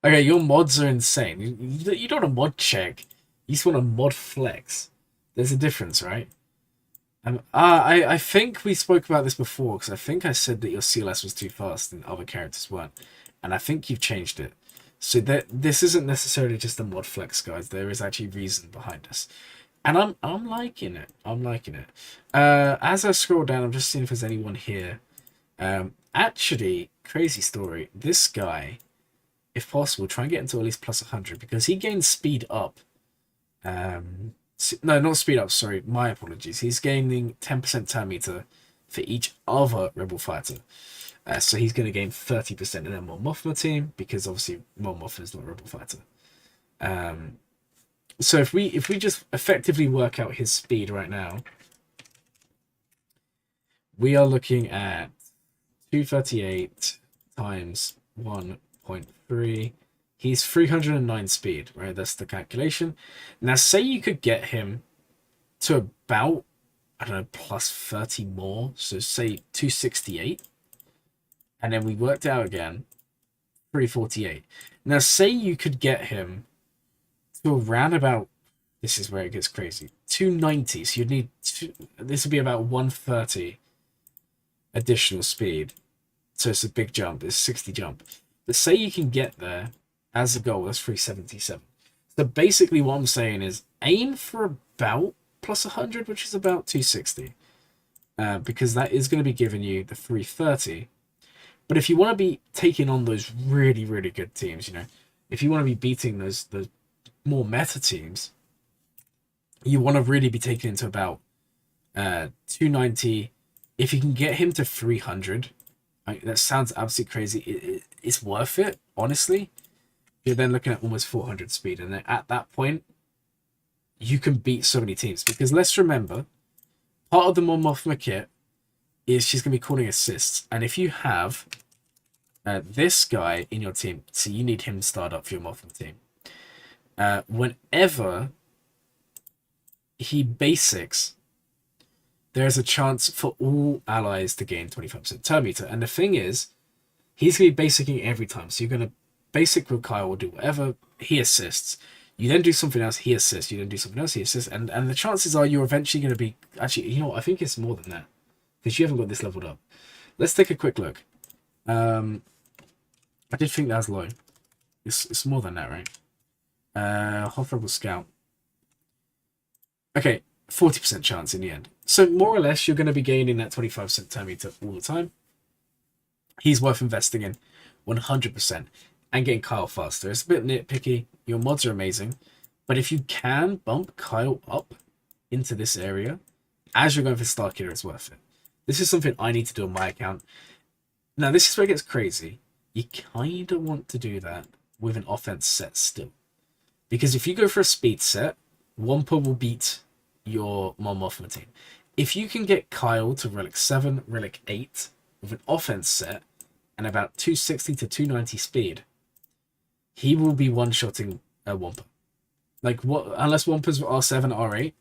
Okay, your mods are insane. You don't want a mod check. You just want a mod flex. There's a difference, right? I think we spoke about this before, because I think I said that your CLS was too fast and other characters weren't. And I think you've changed it. So this isn't necessarily just a mod flex, guys. There is actually reason behind this. And I'm liking it. I'm liking it. As I scroll down, I'm just seeing if there's anyone here. Actually, crazy story. This guy, if possible, try and get into at least plus 100, because he gains speed up. No, not speed up, sorry, my apologies. He's gaining 10% turn meter for each other Rebel fighter. So he's going to gain 30% in a Mon Mothma team, because obviously Mon Mothma is not a Rebel fighter. So if we just effectively work out his speed right now, we are looking at 238 times 1.3. He's 309 speed, right? That's the calculation. Now, say you could get him to about, I don't know, plus 30 more. So say 268. And then we worked out again, 348. Now, say you could get him to around about, this is where it gets crazy, 290. So you'd need, this would be about 130 additional speed. So it's a big jump. It's 60 jump. But say you can get there as a goal, that's 377. So basically what I'm saying is aim for about plus 100, which is about 260. Because that is going to be giving you the 330. But if you want to be taking on those really, really good teams, you know, if you want to be beating those more meta teams, you want to really be taking into about 290. If you can get him to 300, that sounds absolutely crazy. It's worth it, honestly. You're then looking at almost 400 speed, and then at that point, you can beat so many teams. Because let's remember, part of the Mon Mothma kit is she's going to be calling assists, and if you have this guy in your team, so you need him to start up for your Mothma team. Whenever he basics, there's a chance for all allies to gain 25% turn meter. And the thing is, he's going to be basicing every time. So you're going to basic with Kyle, or do whatever, he assists. You then do something else, he assists. You then do something else, he assists. And the chances are you're eventually going to be... Actually, you know what? I think it's more than that. Because you haven't got this leveled up. Let's take a quick look. I did think that was low. It's more than that, right? Half Rebel Scout. Okay, 40% chance in the end. So more or less, you're going to be gaining that 25% turn meter all the time. He's worth investing in 100% and getting Kyle faster. It's a bit nitpicky. Your mods are amazing. But if you can bump Kyle up into this area as you're going for Starkiller, it's worth it. This is something I need to do on my account. Now, this is where it gets crazy. You kind of want to do that with an offense set still. Because if you go for a speed set, Wampa will beat your Mon Mothma team. If you can get Kyle to Relic 7, Relic 8 with an offense set and about 260 to 290 speed, he will be one-shotting a Wampa. Like, what? Unless Wampas are R7, R8,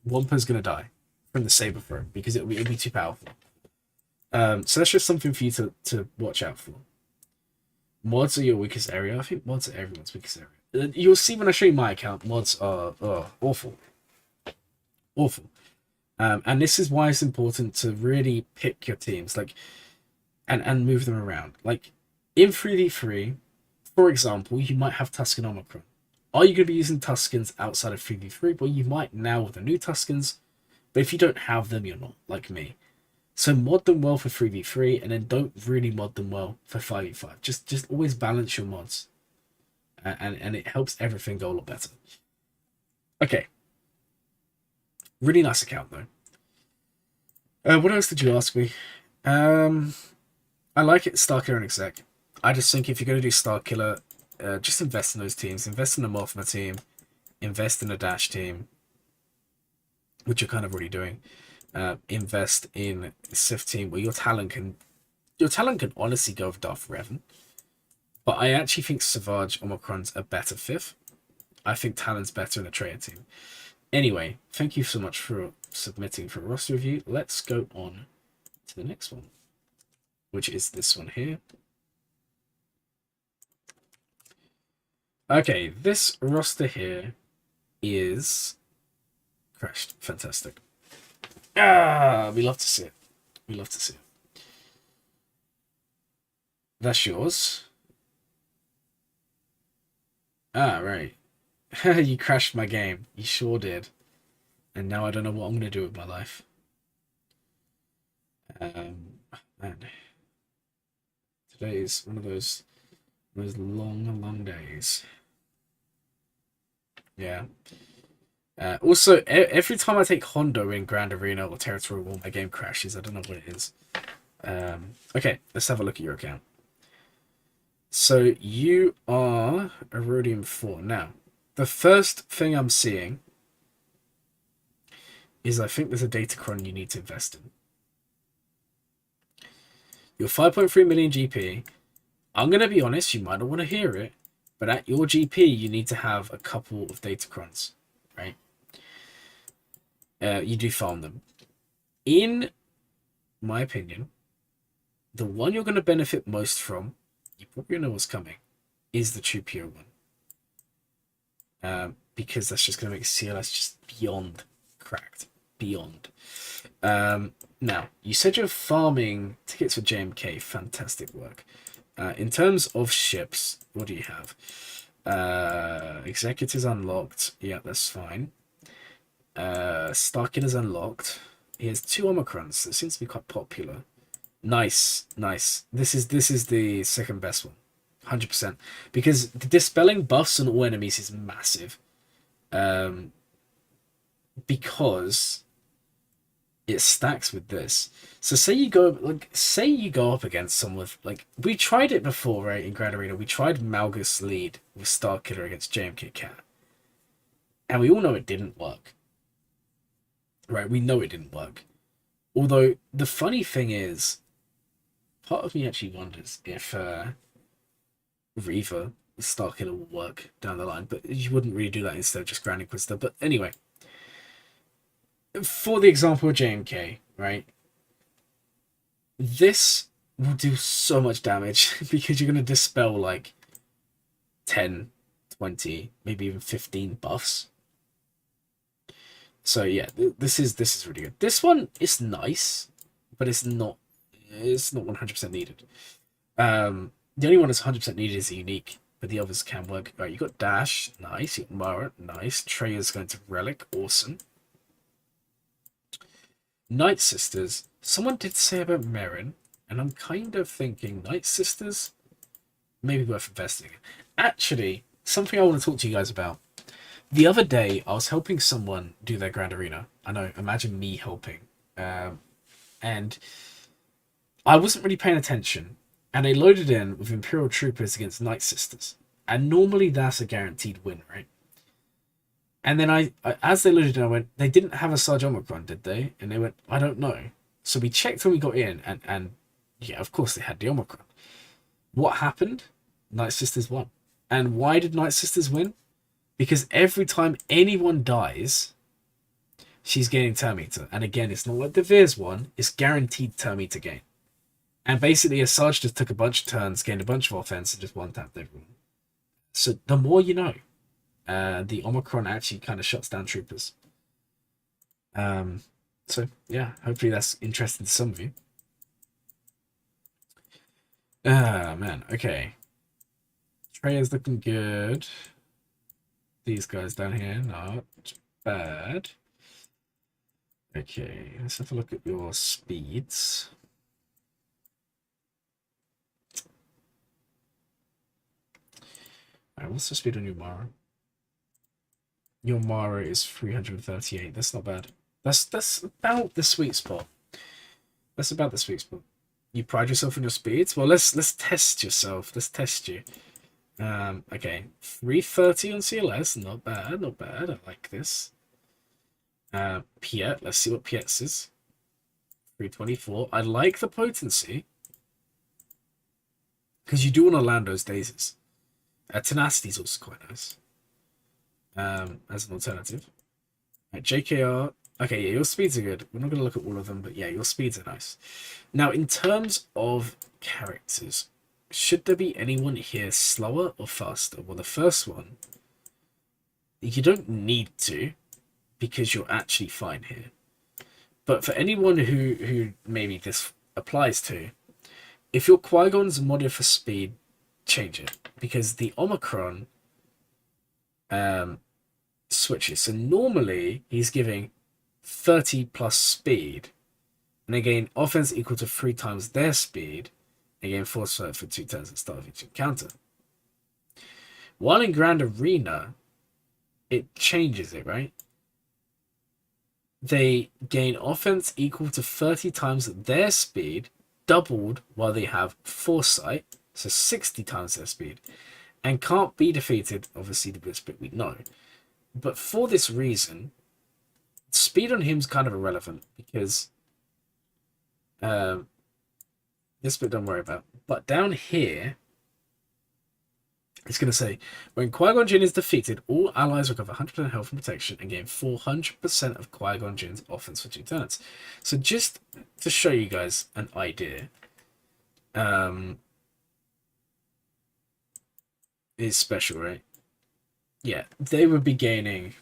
Wampa's going to die from the Saber Throw because it'll be too powerful. So that's just something for you to watch out for. Mods are your weakest area. I think mods are everyone's weakest area. You'll see when I show you my account, mods are awful. Awful. And this is why it's important to really pick your teams, like, and move them around. Like, in 3v3, for example, you might have Tusken Omicron. Are you going to be using Tuskens outside of 3v3? Well, you might now with the new Tuskens, but if you don't have them, you're not, like me. So mod them well for 3v3, and then don't really mod them well for 5v5. Just always balance your mods. And it helps everything go a lot better. Okay. Really nice account, though. What else did you ask me? I like it, Starkiller and Exec. I just think if you're going to do Starkiller, just invest in those teams. Invest in the Mothma team. Invest in the Dash team, which you're kind of already doing. Invest in Sith team, where your talent can honestly go with Darth Revan. But I actually think Savage Omicron's a better fifth. I think Talon's better in a Traitor team. Anyway, thank you so much for submitting for a roster review. Let's go on to the next one, which is this one here. Okay, this roster here is crashed. Fantastic. We love to see it. We love to see it. That's yours. Right. You crashed my game. You sure did. And now I don't know what I'm going to do with my life. Man. Today is one of those long days. Yeah. Also, every time I take Hondo in Grand Arena or Territory War, my game crashes. I don't know what it is. Okay, let's have a look at your account. So you are Erodium 4. Now, the first thing I'm seeing is I think there's a Datacron you need to invest in. You're 5.3 million GP. I'm going to be honest, you might not want to hear it, but at your GP, you need to have a couple of datacrons, right? You do farm them. In my opinion, the one you're going to benefit most from, you probably know what's coming, is the True Pure one. Because that's just going to make CLS just beyond cracked. Beyond. Now, you said you're farming tickets for JMK. Fantastic work. In terms of ships, what do you have? Executives unlocked. Yeah, that's fine. Starkiller's unlocked. He has 2 Omicrons, so it seems to be quite popular. Nice, nice. This is the second best one. 100%. Because the dispelling buffs on all enemies is massive. Because it stacks with this. So say you go up against someone with, like, we tried it before, right, in Grand Arena. We tried Malgus lead with Starkiller against JMK Cat. And we all know it didn't work. Right, we know it didn't work. Although the funny thing is, part of me actually wonders if Reaver with Starkiller will work down the line, but you wouldn't really do that instead of just Grand Inquisitor. But anyway, for the example of JMK, right? This will do so much damage because you're going to dispel like 10, 20, maybe even 15 buffs. So yeah, this is really good. This one is nice, but it's not 100% needed. The only one that's 100% needed is the unique, but the others can work. Right, you got Dash, nice. You got Mara, nice. Treya's going to Relic, awesome. Night Sisters. Someone did say about Merrin, and I'm kind of thinking Night Sisters maybe worth investing in. Actually, something I want to talk to you guys about. The other day, I was helping someone do their Grand Arena. I know, imagine me helping. And I wasn't really paying attention. And they loaded in with Imperial Troopers against Night Sisters. And normally that's a guaranteed win, right? And then I as they loaded in, I went, they didn't have a Sarge Omicron, did they? And they went, I don't know. So we checked when we got in, and yeah, of course they had the Omicron. What happened? Night Sisters won. And why did Night Sisters win? Because every time anyone dies, she's gaining turn meter. And again, it's not like the Veers one, it's guaranteed turn meter gain. And basically, a Sarge just took a bunch of turns, gained a bunch of offense, and just one-tapped everyone. So the more you know, the Omicron actually kind of shuts down troopers. So yeah, hopefully that's interesting to some of you. Man, okay. Treya's looking good. These guys down here, not bad. Okay, let's have a look at your speeds. Alright, what's the speed on your Mara? Your Mara is 338. That's not bad. That's about the sweet spot. That's about the sweet spot. You pride yourself on your speeds? Well, let's test yourself. Let's test you. Okay, 330 on CLS. Not bad, not bad. I like this. Piet. Let's see what Piet's is. 324. I like the potency. Because you do want to land those daisies. Tenacity is also quite nice. As an alternative. Right, JKR. Okay, yeah, your speeds are good. We're not going to look at all of them, but yeah, your speeds are nice. Now, in terms of characters, should there be anyone here slower or faster? Well, the first one, you don't need to, because you're actually fine here. But for anyone who maybe this applies to, if your Qui-Gon's modded for speed, change it. Because the Omicron switches. So normally, he's giving 30 plus speed, and again, offense equal to 3 times their speed, again, force fire for 2 turns at the start of each encounter. While in Grand Arena, it changes it, right? They gain offense equal to 30 times their speed, doubled while they have foresight, so 60 times their speed, and can't be defeated, obviously the bit we know. But for this reason, speed on him is kind of irrelevant, because the This bit don't worry about. But down here, it's going to say, when Qui-Gon Jinn is defeated, all allies recover 100% health and protection and gain 400% of Qui-Gon Jinn's offense for 2 turns. So just to show you guys an idea, is special, right? Yeah, they would be gaining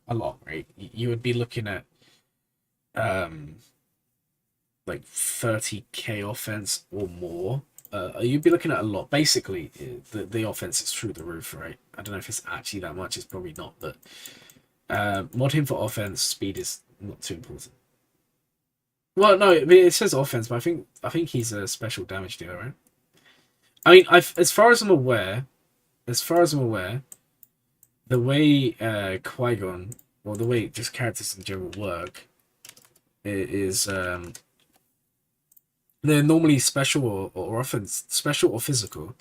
a lot, right? You would be looking at like 30k offense or more. You'd be looking at a lot. Basically, the offense is through the roof, right? I don't know if it's actually that much. It's probably not, but mod him for offense. Speed is not too important. Well, no, I mean, it says offense, but I think he's a special damage dealer, right? I mean, as far as I'm aware, the way Qui-Gon, or the way just characters in general work, is they're normally special or offense, special or physical,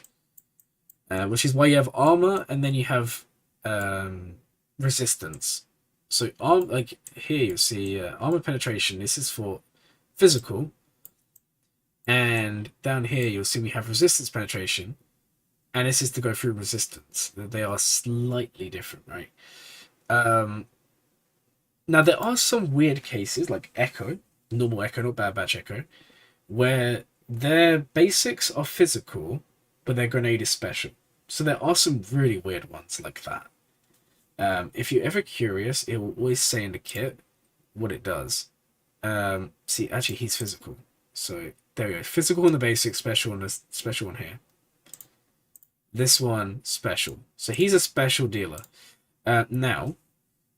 which is why you have armor and then you have resistance. So like here you see armor penetration. This is for physical, and down here you'll see we have resistance penetration, and this is to go through resistance. They are slightly different, right? Now there are some weird cases like Echo, normal Echo, not Bad Batch Echo, where their basics are physical, but their grenade is special. So there are some really weird ones like that. If you're ever curious, it will always say in the kit what it does. See, actually, he's physical. So there we go. Physical on the basic, special on the special one here. This one, special. So he's a special dealer. Now,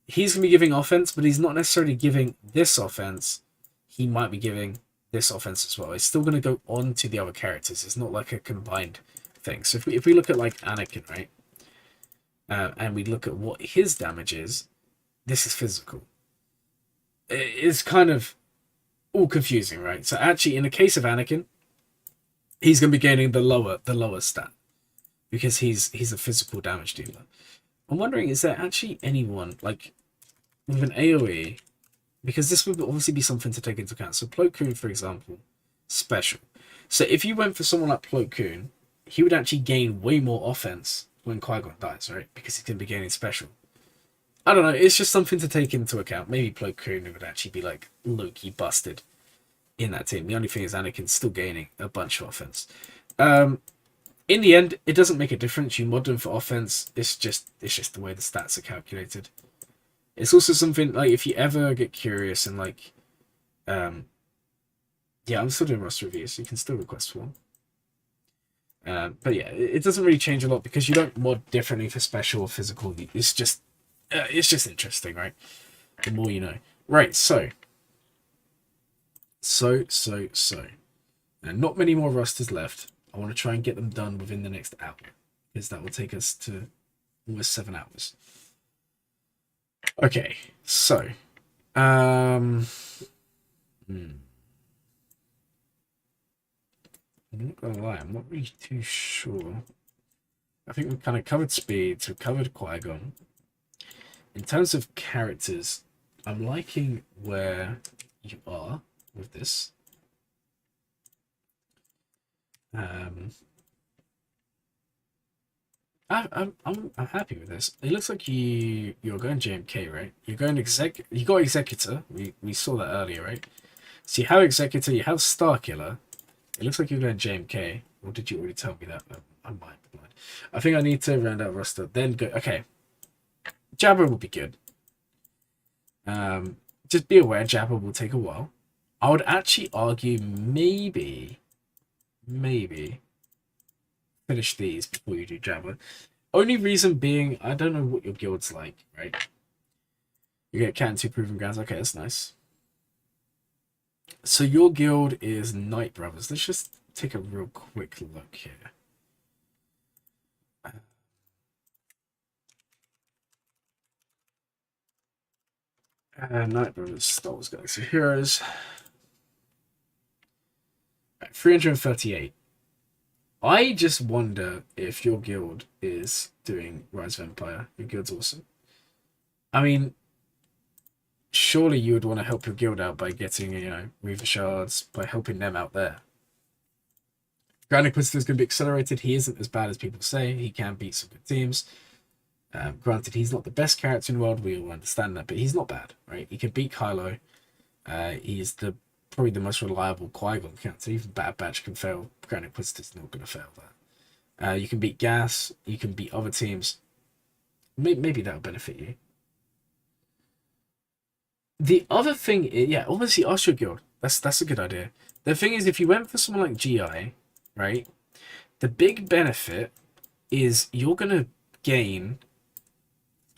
he's going to be giving offense, but he's not necessarily giving this offense. He might be giving this offense as well. It's still going to go on to the other characters. It's not like a combined thing. So if we look at like Anakin, right? And we look at what his damage is, this is physical. It's kind of all confusing, right? So actually, in the case of Anakin, he's going to be gaining the lower stat because he's a physical damage dealer. I'm wondering, is there actually anyone like with an AoE? Because this would obviously be something to take into account. So Plo Koon, for example, special. So if you went for someone like Plo Koon, he would actually gain way more offense when Qui-Gon dies, right? Because he's going to be gaining special. I don't know. It's just something to take into account. Maybe Plo Koon would actually be like low-key busted in that team. The only thing is Anakin's still gaining a bunch of offense. In the end, it doesn't make a difference. You mod them for offense. It's just the way the stats are calculated. It's also something like if you ever get curious and like, yeah, I'm still doing roster reviews, so you can still request one. But yeah, it doesn't really change a lot because you don't mod differently for special or physical. It's just interesting, right? The more you know. Right, so. And not many more rosters left. I want to try and get them done within the next hour because that will take us to almost 7 hours. Okay, so. I'm not gonna lie, I'm not really too sure. I think we've kind of covered speeds, we've covered Qui-Gon. In terms of characters, I'm liking where you are with this. I'm happy with this. It looks like you're going JMK, right? You're going you got Executor. We saw that earlier, right? So you have Executor, you have Starkiller. It looks like you're going JMK. Or did you already tell me that? I might be blind. I think I need to round out roster. Then go. Okay. Jabba will be good. Just be aware, Jabba will take a while. I would actually argue maybe finish these before you do Jabba. Only reason being, I don't know what your guild's like, right? You get Cat and 2 Proving Grounds. Okay, that's nice. So your guild is Knight Brothers. Let's just take a real quick look here. Knight Brothers, Star Wars Galaxy Heroes. 338. I just wonder if your guild is doing Rise of Empire. Your guild's awesome. I mean, surely you would want to help your guild out by getting, Reaver Shards, by helping them out there. Grand Inquisitor is going to be accelerated. He isn't as bad as people say. He can beat some good teams. Granted, he's not the best character in the world. We all understand that, but he's not bad, right? He can beat Kylo. He's probably the most reliable Qui-Gon character. Even Bad Batch can fail. Grand Inquisitor's not going to fail that. You can beat Gas. You can beat other teams. Maybe that'll benefit you. The other thing is, yeah, obviously ask your guild. That's a good idea. The thing is, if you went for someone like GI, right, the big benefit is you're going to gain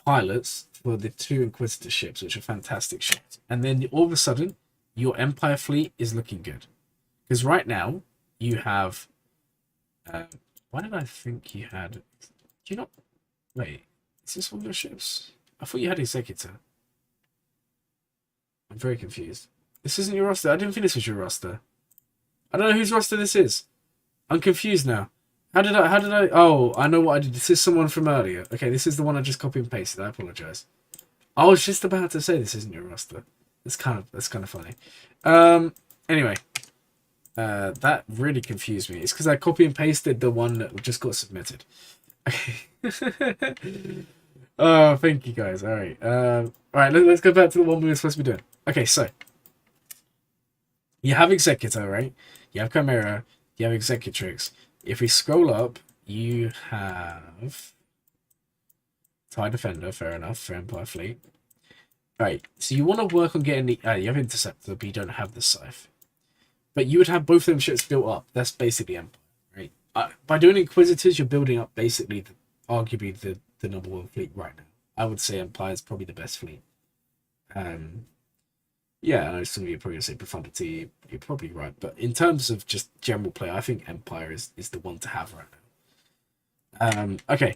pilots for the 2 Inquisitor ships, which are fantastic ships. And then all of a sudden, your Empire fleet is looking good. Because right now, you have... why did I think you had... Do you not... Wait, is this one of your ships? I thought you had Executor. I'm very confused. This isn't your roster. I didn't think this was your roster. I don't know whose roster this is. I'm confused now. How did I... Oh, I know what I did. This is someone from earlier. Okay, this is the one I just copied and pasted. I apologize. I was just about to say this isn't your roster. That's kind of funny. Anyway. That really confused me. It's because I copy and pasted the one that just got submitted. Okay. Oh, thank you guys. Alright. Alright, let's go back to the one we were supposed to be doing. Okay, so. You have Executor, right? You have Chimera. You have Executrix. If we scroll up, you have TIE Defender, fair enough, for Empire Fleet. Right, so you want to work on getting the... you have Interceptor, but you don't have the Scythe. But you would have both of them ships built up. That's basically Empire, right? By doing Inquisitors, you're building up basically, arguably, the number 1 fleet right now. I would say Empire is probably the best fleet. Yeah, I know some of you are probably going to say Profundity. You're probably right. But in terms of just general play, I think Empire is the one to have right now. Okay.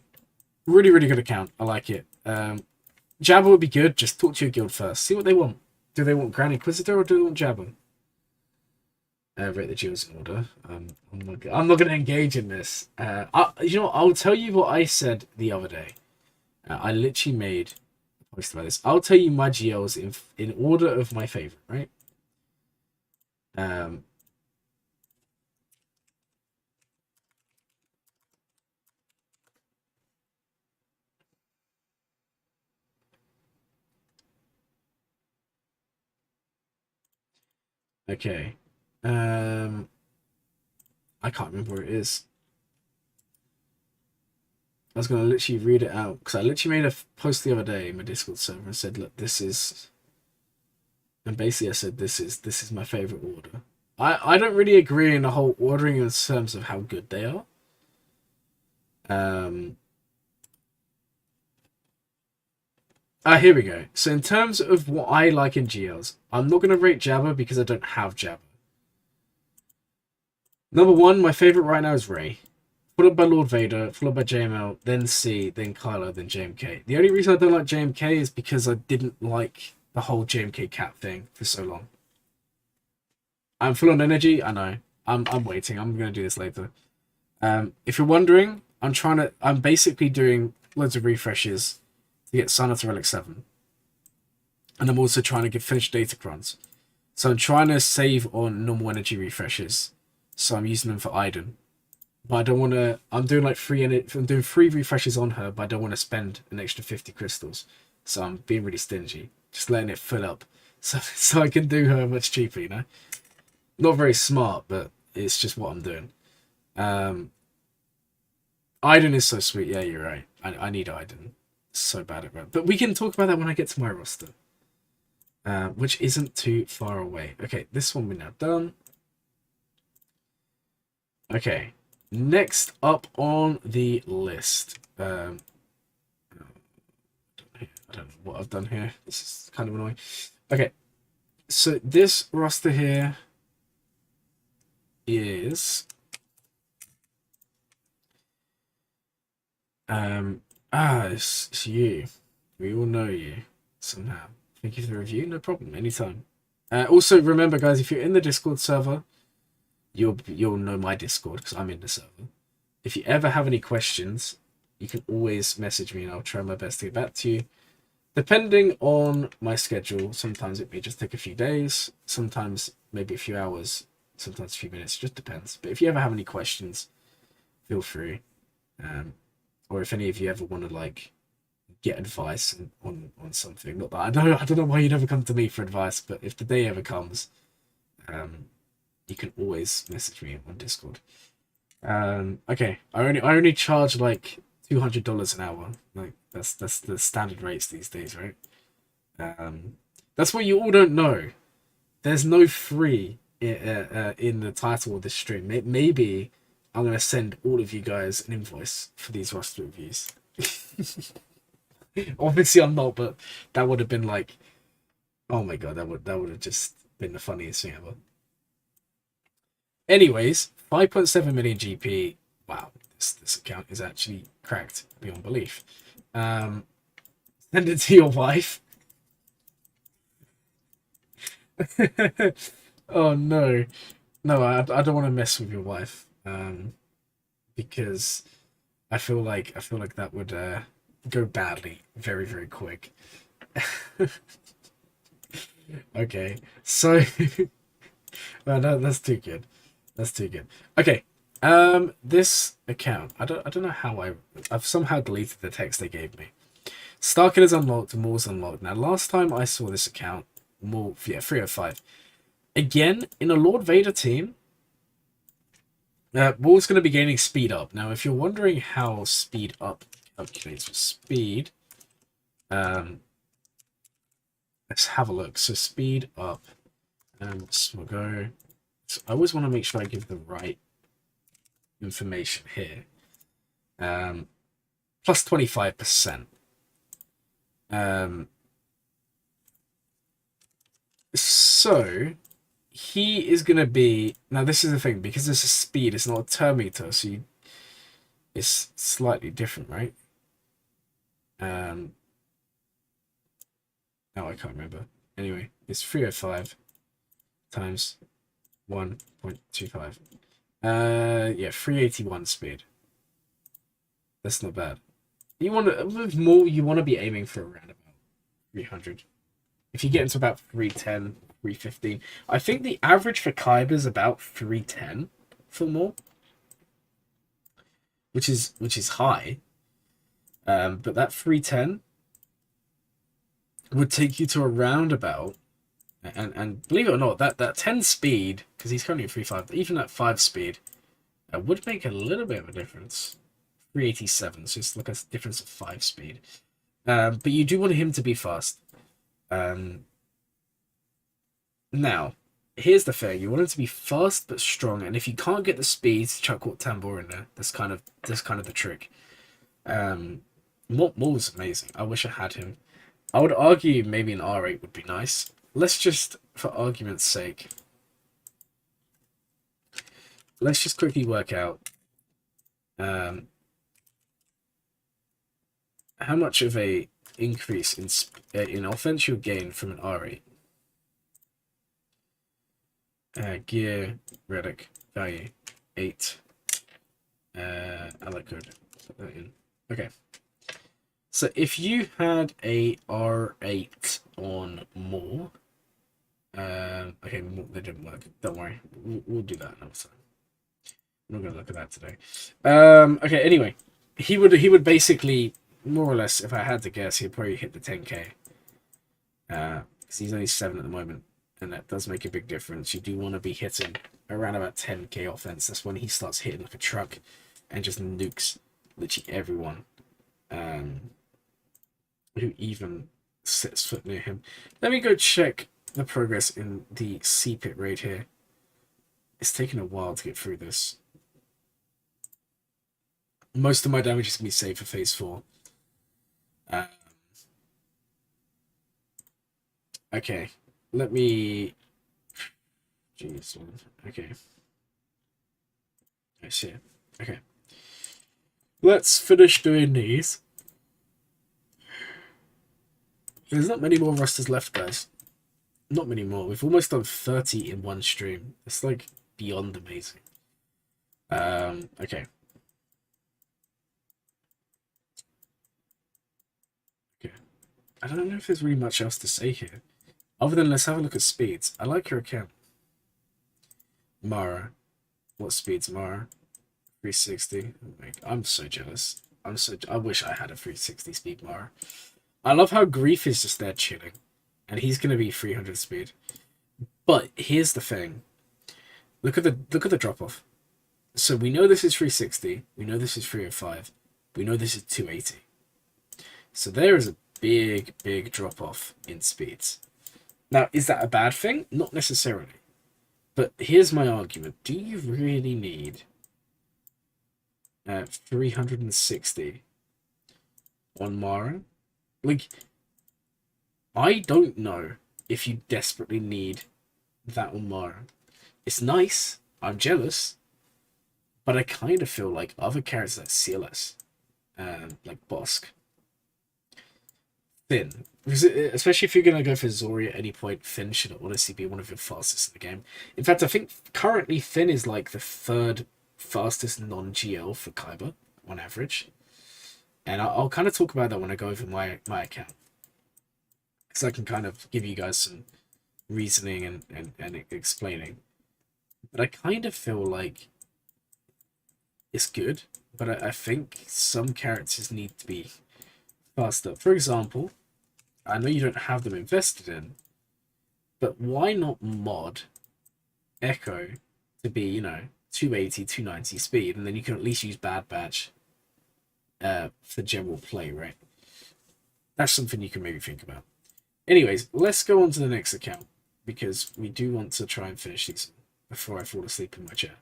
Really, really good account. I like it. Jabba would be good. Just talk to your guild first. See what they want. Do they want Grand Inquisitor or do they want Jabba? Rate the Geos in order. I'm not going to engage in this. You know what? I'll tell you what I said the other day. I literally made... about this. I'll tell you my GLs in order of my favorite, right? Okay. I can't remember where it is. I was going to literally read it out because I literally made a post the other day in my Discord server and said, look, this is... And basically I said, this is my favorite order. I don't really agree in the whole ordering in terms of how good they are. Here we go. So in terms of what I like in GLs, I'm not going to rate Jabba because I don't have Jabba. Number 1, my favorite right now is Rey. Followed by Lord Vader, followed by JML, then C, then Kylo, then JMK. The only reason I don't like JMK is because I didn't like the whole JMK cat thing for so long. I'm full on energy, I know. I'm waiting. I'm going to do this later. If you're wondering, I'm basically doing loads of refreshes to get Sign to Relic 7. And I'm also trying to finish data crons. So I'm trying to save on normal energy refreshes. So I'm using them for Iden. But I don't want to... I'm doing like I'm doing 3 refreshes on her, but I don't want to spend an extra 50 crystals. So I'm being really stingy. Just letting it fill up. So I can do her much cheaper, you know? Not very smart, but it's just what I'm doing. Iden is so sweet. Yeah, you're right. I need Iden. So bad at that. But we can talk about that when I get to my roster. Which isn't too far away. Okay, this one we're now done. Okay. Next up on the list. I don't know what I've done here. This is kind of annoying. Okay. So this roster here is... it's you. We all know you somehow. Thank you for the review. No problem. Anytime. Also, remember, guys, if you're in the Discord server, you'll know my Discord because I'm in the server. If you ever have any questions, you can always message me and I'll try my best to get back to you. Depending on my schedule, sometimes it may just take a few days, sometimes maybe a few hours, sometimes a few minutes. It just depends. But if you ever have any questions, feel free. Or if any of you ever want to like get advice on something, not that I don't know why you'd ever come to me for advice, but if the day ever comes, you can always message me on Discord. Okay, I only charge like $200 an hour. Like that's the standard rates these days, right? That's what you all don't know. There's no free in the title of this stream. Maybe I'm gonna send all of you guys an invoice for these roster reviews. Obviously, I'm not, but that would have been like, oh my god, that would have just been the funniest thing ever. Anyways, 5.7 million GP. Wow, this account is actually cracked beyond belief. Send it to your wife. Oh no, I don't want to mess with your wife. Because I feel like that would go badly very, very quick. Okay, so well, that's too good. That's too good. Okay, this account, I don't know how I've somehow deleted the text they gave me. Starkin is unlocked, Maul's unlocked. Now, last time I saw this account, Maul, yeah, 305. Again, in a Lord Vader team, Maul's going to be gaining speed up. Now, if you're wondering how speed up calculates for speed, let's have a look. So speed up, we'll go. So I always want to make sure I give the right information here. Plus 25%. So he is going to be, now this is the thing, because this is speed, it's not a turn meter, so it's slightly different, right? Now I can't remember. Anyway, it's 305 times 1.25. Yeah, 381 speed. That's not bad. You want to, with more, you want to be aiming for around about 300. If you get into about 310, 315, I think the average for Kyber is about 310 for more, which is high. But that 310 would take you to around about, and believe it or not, that 10 speed, because he's currently at 3.5, even at 5 speed, would make a little bit of a difference. 387, so it's like a difference of 5 speed. But you do want him to be fast. Now, here's the thing: you want him to be fast but strong, and if you can't get the speed, chuck what Tambor in there. That's kind of the trick. Maul's amazing. I wish I had him. I would argue maybe an R8 would be nice. Let's just, for argument's sake, let's just quickly work out how much of a increase in offense you'll gain from an R8. Gear, relic, value, 8. Allied code. Put that in. Okay. So if you had a R8 on Maul, okay, that didn't work. Don't worry, we'll do that another time. I'm not gonna look at that today. Okay. Anyway, he would basically, more or less, if I had to guess, he'd probably hit the 10k. Because he's only 7 at the moment, and that does make a big difference. You do want to be hitting around about 10k offense. That's when he starts hitting like a truck, and just nukes literally everyone. Who even sets foot near him. Let me go check the progress in the Cpit raid here. It's taking a while to get through this. Most of my damage is going to be saved for phase 4. Okay, let me... Jeez, okay. I see it. Okay. Let's finish doing these. There's not many more rosters left, guys. Not many more. We've almost done 30 in one stream. It's like beyond amazing. Okay. Okay. I don't know if there's really much else to say here. Other than let's have a look at speeds. I like your account. Mara. What speed's Mara? 360. I'm so jealous. I wish I had a 360 speed Mara. I love how Grief is just there chilling. And he's gonna be 300 speed. But here's the thing. Look at the drop off. So we know this is 360, we know this is 305, we know this is 280. So there is a big drop off in speeds. Now, is that a bad thing? Not necessarily. But here's my argument. Do you really need 360 on Mara? Like, I don't know if you desperately need that on Mara. It's nice. I'm jealous. But I kind of feel like other characters like CLS, like Bosk, Finn, especially if you're going to go for Zori at any point, Finn should honestly be one of your fastest in the game. In fact, I think currently Finn is like the third fastest non-GL for Kaiba on average. And I'll kind of talk about that when I go over my account. Because I can kind of give you guys some reasoning and explaining. But I kind of feel like it's good, but I think some characters need to be faster. For example, I know you don't have them invested in, but why not mod Echo to be, 280, 290 speed, and then you can at least use Bad Batch for general play, right? That's something you can maybe think about. Anyways, let's go on to the next account, because we do want to try and finish these before I fall asleep in my chair.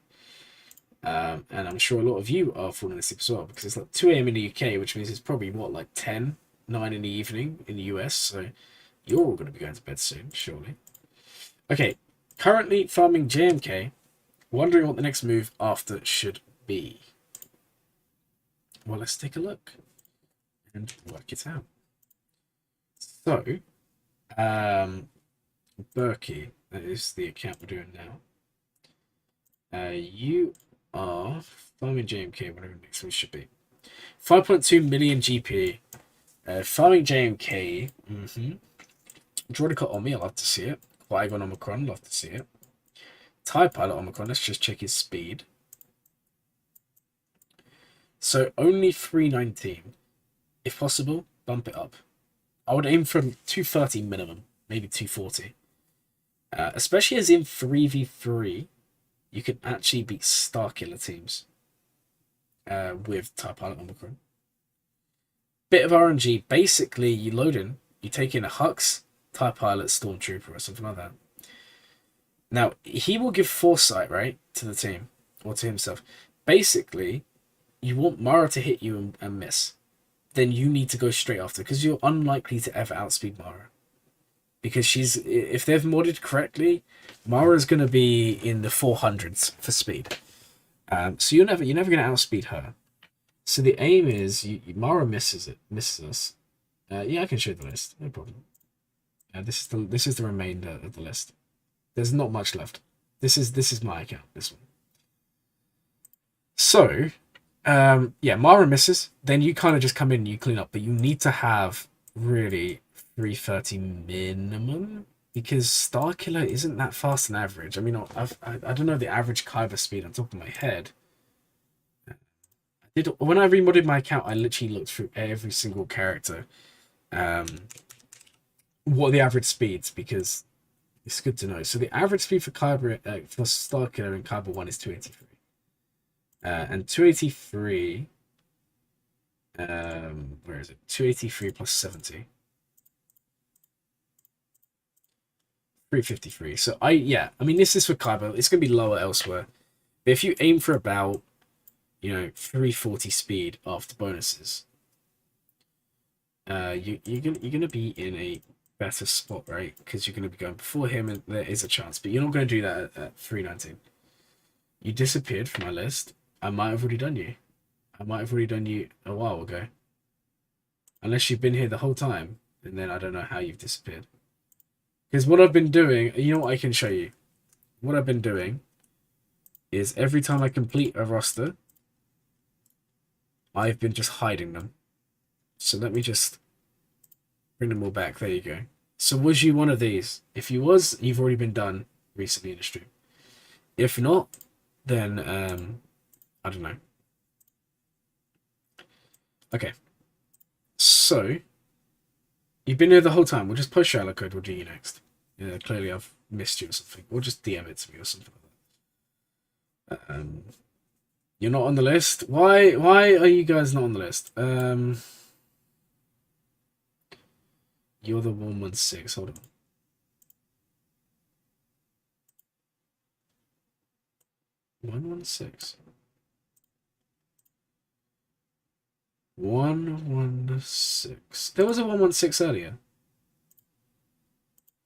And I'm sure a lot of you are falling asleep as well, because it's like 2 a.m. in the UK, which means it's probably, like 10, 9 in the evening in the US, so you're all going to be going to bed soon, surely. Okay, currently farming JMK, wondering what the next move after should be. Well, let's take a look and work it out. So, Berkey, that is the account we're doing now. You are farming JMK, whatever the next one should be. 5.2 million GP. Farming JMK. Droideka Omi, I'd love to see it. Qui-Gon Omicron, love to see it. TIE Pilot Omicron, let's just check his speed. So only 319. If possible, bump it up. I would aim for 230 minimum, maybe 240. Especially as in 3v3. You can actually beat Starkiller teams with TIE Pilot Omicron. Bit of RNG. Basically, you load in, you take in a Hux, TIE Pilot, Stormtrooper, or something like that. Now, he will give foresight, right, to the team, or to himself. Basically, you want Mara to hit you and miss. Then you need to go straight after, because you're unlikely to ever outspeed Mara. Because if they've modded correctly, Mara's going to be in the 400s for speed. So you're never going to outspeed her. So the aim is, Mara misses us. Yeah, I can show the list, no problem. This is the remainder of the list. There's not much left. This is my account, this one. So, yeah, Mara misses. Then you kind of just come in and you clean up. But you need to have really 330 minimum, because Starkiller isn't that fast on average. I mean, I don't know the average Kyber speed on top of my head. When I remodded my account, I literally looked through every single character. What are the average speeds? Because it's good to know. So the average speed for Kyber, for Starkiller in Kyber 1 is 283. And 283, where is it? 283 plus 70. 353. So I mean, this is for Kyber. It's going to be lower elsewhere. But if you aim for about, 340 speed after bonuses, you're gonna be in a better spot, right? Because you're going to be going before him, and there is a chance. But you're not going to do that at 319. You disappeared from my list. I might have already done you. I might have already done you a while ago. Unless you've been here the whole time, and then I don't know how you've disappeared. Because what I've been doing, you know what I can show you? What I've been doing is every time I complete a roster, I've been just hiding them. So let me just bring them all back. There you go. So was you one of these? If you was, you've already been done recently in the stream. If not, then I don't know. Okay, so you've been here the whole time. We'll just post your code. We'll do you next. Yeah, clearly I've missed you or something. Or just DM it to me or something like that. You're not on the list. Why are you guys not on the list? You're the 116. Hold on. One 116. 116. There was a 116 earlier.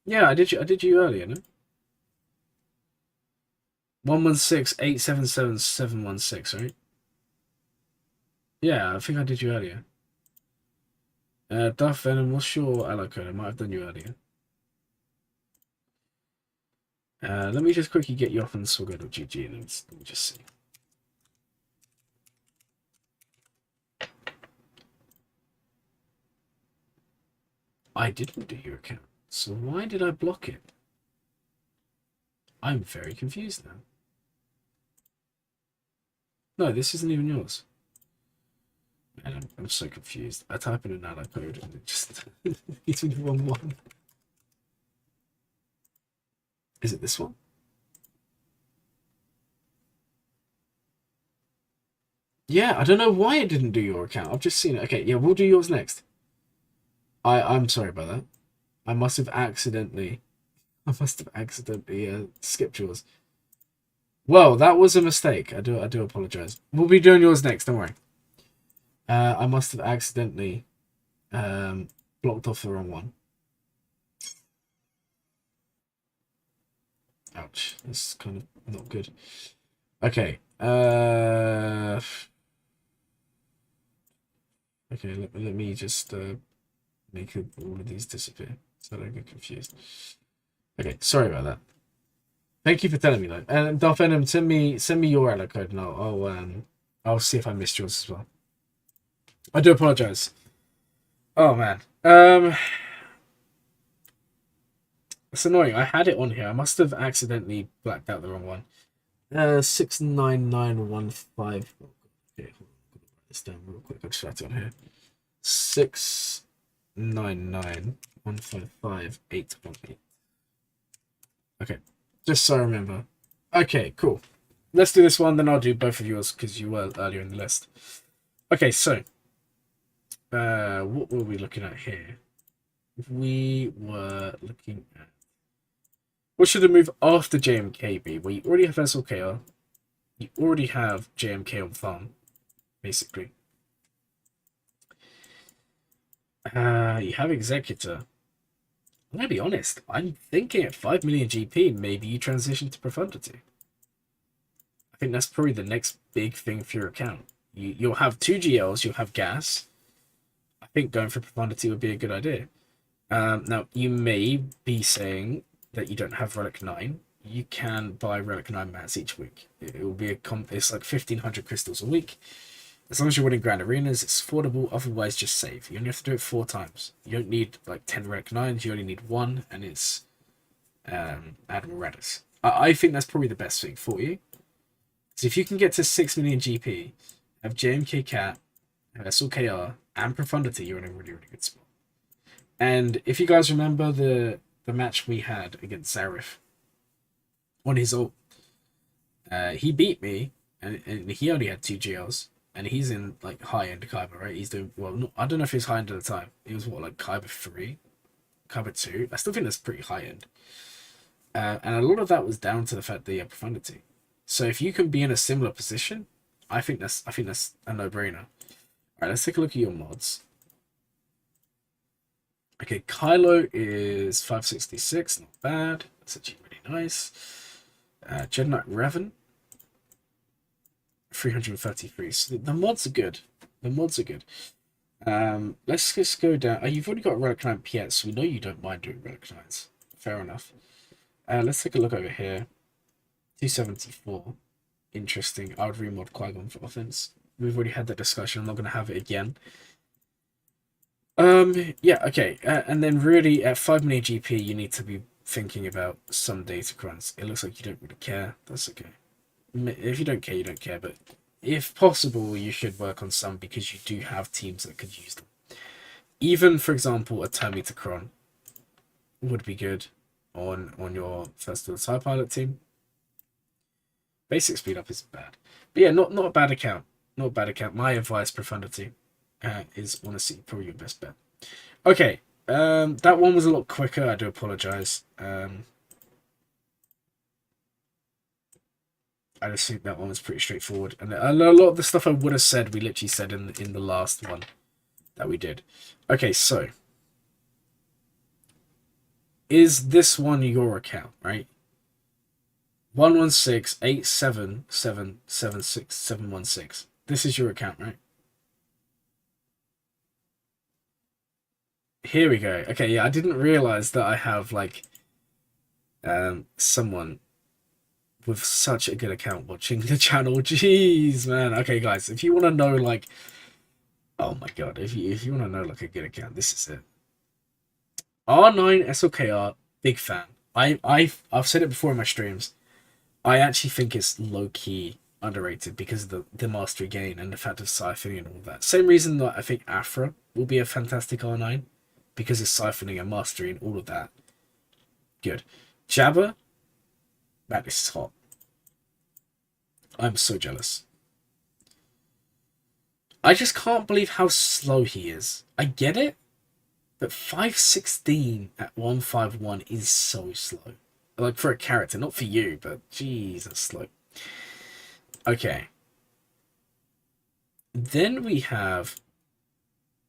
Yeah, I did you earlier, no? 116-877-716, right? Yeah, I think I did you earlier. Darth Venom, what's your ally code? I might have done you earlier. Let me just quickly get you off and we'll go to GG and let me just see. I didn't do your account, so why did I block it? I'm very confused now. No, this isn't even yours. Man, I'm so confused. I type in an ally code and it just gives me the wrong one. Is it this one? Yeah, I don't know why it didn't do your account. I've just seen it. Okay, yeah, we'll do yours next. I'm sorry about that. I must have accidentally skipped yours. Well, that was a mistake. I do apologize. We'll be doing yours next, don't worry. I must have accidentally blocked off the wrong one. Ouch. This is kind of not good. Okay. Okay, let me just make all of these disappear so I don't get confused. Okay, sorry about that. Thank you for telling me though. And Darth Venom, send me your ally code and I'll see if I missed yours as well. I do apologize. Oh man. It's annoying. I had it on here. I must have accidentally blacked out the wrong one. 69915. Okay, hold on. I'll write this down real quick. I'll just write it on here. 699155818. Okay, just so I remember. Okay, cool. Let's do this one, then I'll do both of yours because you were earlier in the list. Okay, so what were we looking at here? We were looking at what should have moved after JMK be? Well, you already have SLKR. You already have JMK on farm, basically. You have Executor. I'm gonna be honest. I'm thinking at 5 million GP, maybe you transition to Profundity. I think that's probably the next big thing for your account. You'll have 2 GLs, you'll have gas. I think going for Profundity would be a good idea. Now, you may be saying that you don't have Relic 9. You can buy Relic 9 mats each week. It will be it's like 1,500 crystals a week. As long as you're winning Grand Arenas, it's affordable. Otherwise, just save. You only have to do it 4 times. You don't need like 10 Relic 9s. You only need 1, and it's Admiral Radis. I think that's probably the best thing for you. So if you can get to 6 million GP, have JMK Cat, SLKR, and Profundity, you're in a really, really good spot. And if you guys remember the match we had against Zarif on his ult, he beat me, and he only had 2 GLs. And he's in like high-end Kyber, right? He's doing well. I don't know if he's high-end at the time. He was what, like Kyber 3, Kyber 2. I still think that's pretty high-end. And a lot of that was down to the fact that he had Profundity. So if you can be in a similar position, I think that's a no-brainer. All right, let's take a look at your mods. Okay, Kylo is 566, not bad. That's actually really nice. Jedi Knight Revan. 333. So the mods are good. The mods are good. Let's just go down. You've already got Relic 9 PS, so we know you don't mind doing Relic 9s. Fair enough. Let's take a look over here. 274. Interesting. I would remod Qui-Gon for offense. We've already had that discussion. I'm not going to have it again. Yeah, okay. And then really at 5 million GP, you need to be thinking about some Datacrons. It looks like you don't really care. That's okay. If you don't care, you don't care. But if possible, you should work on some because you do have teams that could use them. Even, for example, a Timecodes would be good on your first of the TIE pilot team. Basic speed up isn't bad. But yeah, not a bad account. Not a bad account. My advice, Profundity, is honestly probably your best bet. Okay, that one was a lot quicker. I do apologize. I just think that one was pretty straightforward, and a lot of the stuff I would have said, we literally said in the last one that we did. Okay, so is this one your account, right? 11687776716. This is your account, right? Here we go. Okay, yeah, I didn't realize that I have like someone with such a good account watching the channel. Jeez, man. Okay, guys, if you want to know, like, oh my god, if you want to know like a good account, this is it. R9 SLKR, big fan. I've said it before in my streams. I actually think it's low key underrated because of the mastery gain and the fact of siphoning and all that. Same reason that I think Afra will be a fantastic R9 because it's siphoning and mastery and all of that. Good. Jabba, man, this is hot. I'm so jealous. I just can't believe how slow he is. I get it, but 516 at 151 is so slow. Like, for a character, not for you, but jeez, that's slow. Okay. Then we have...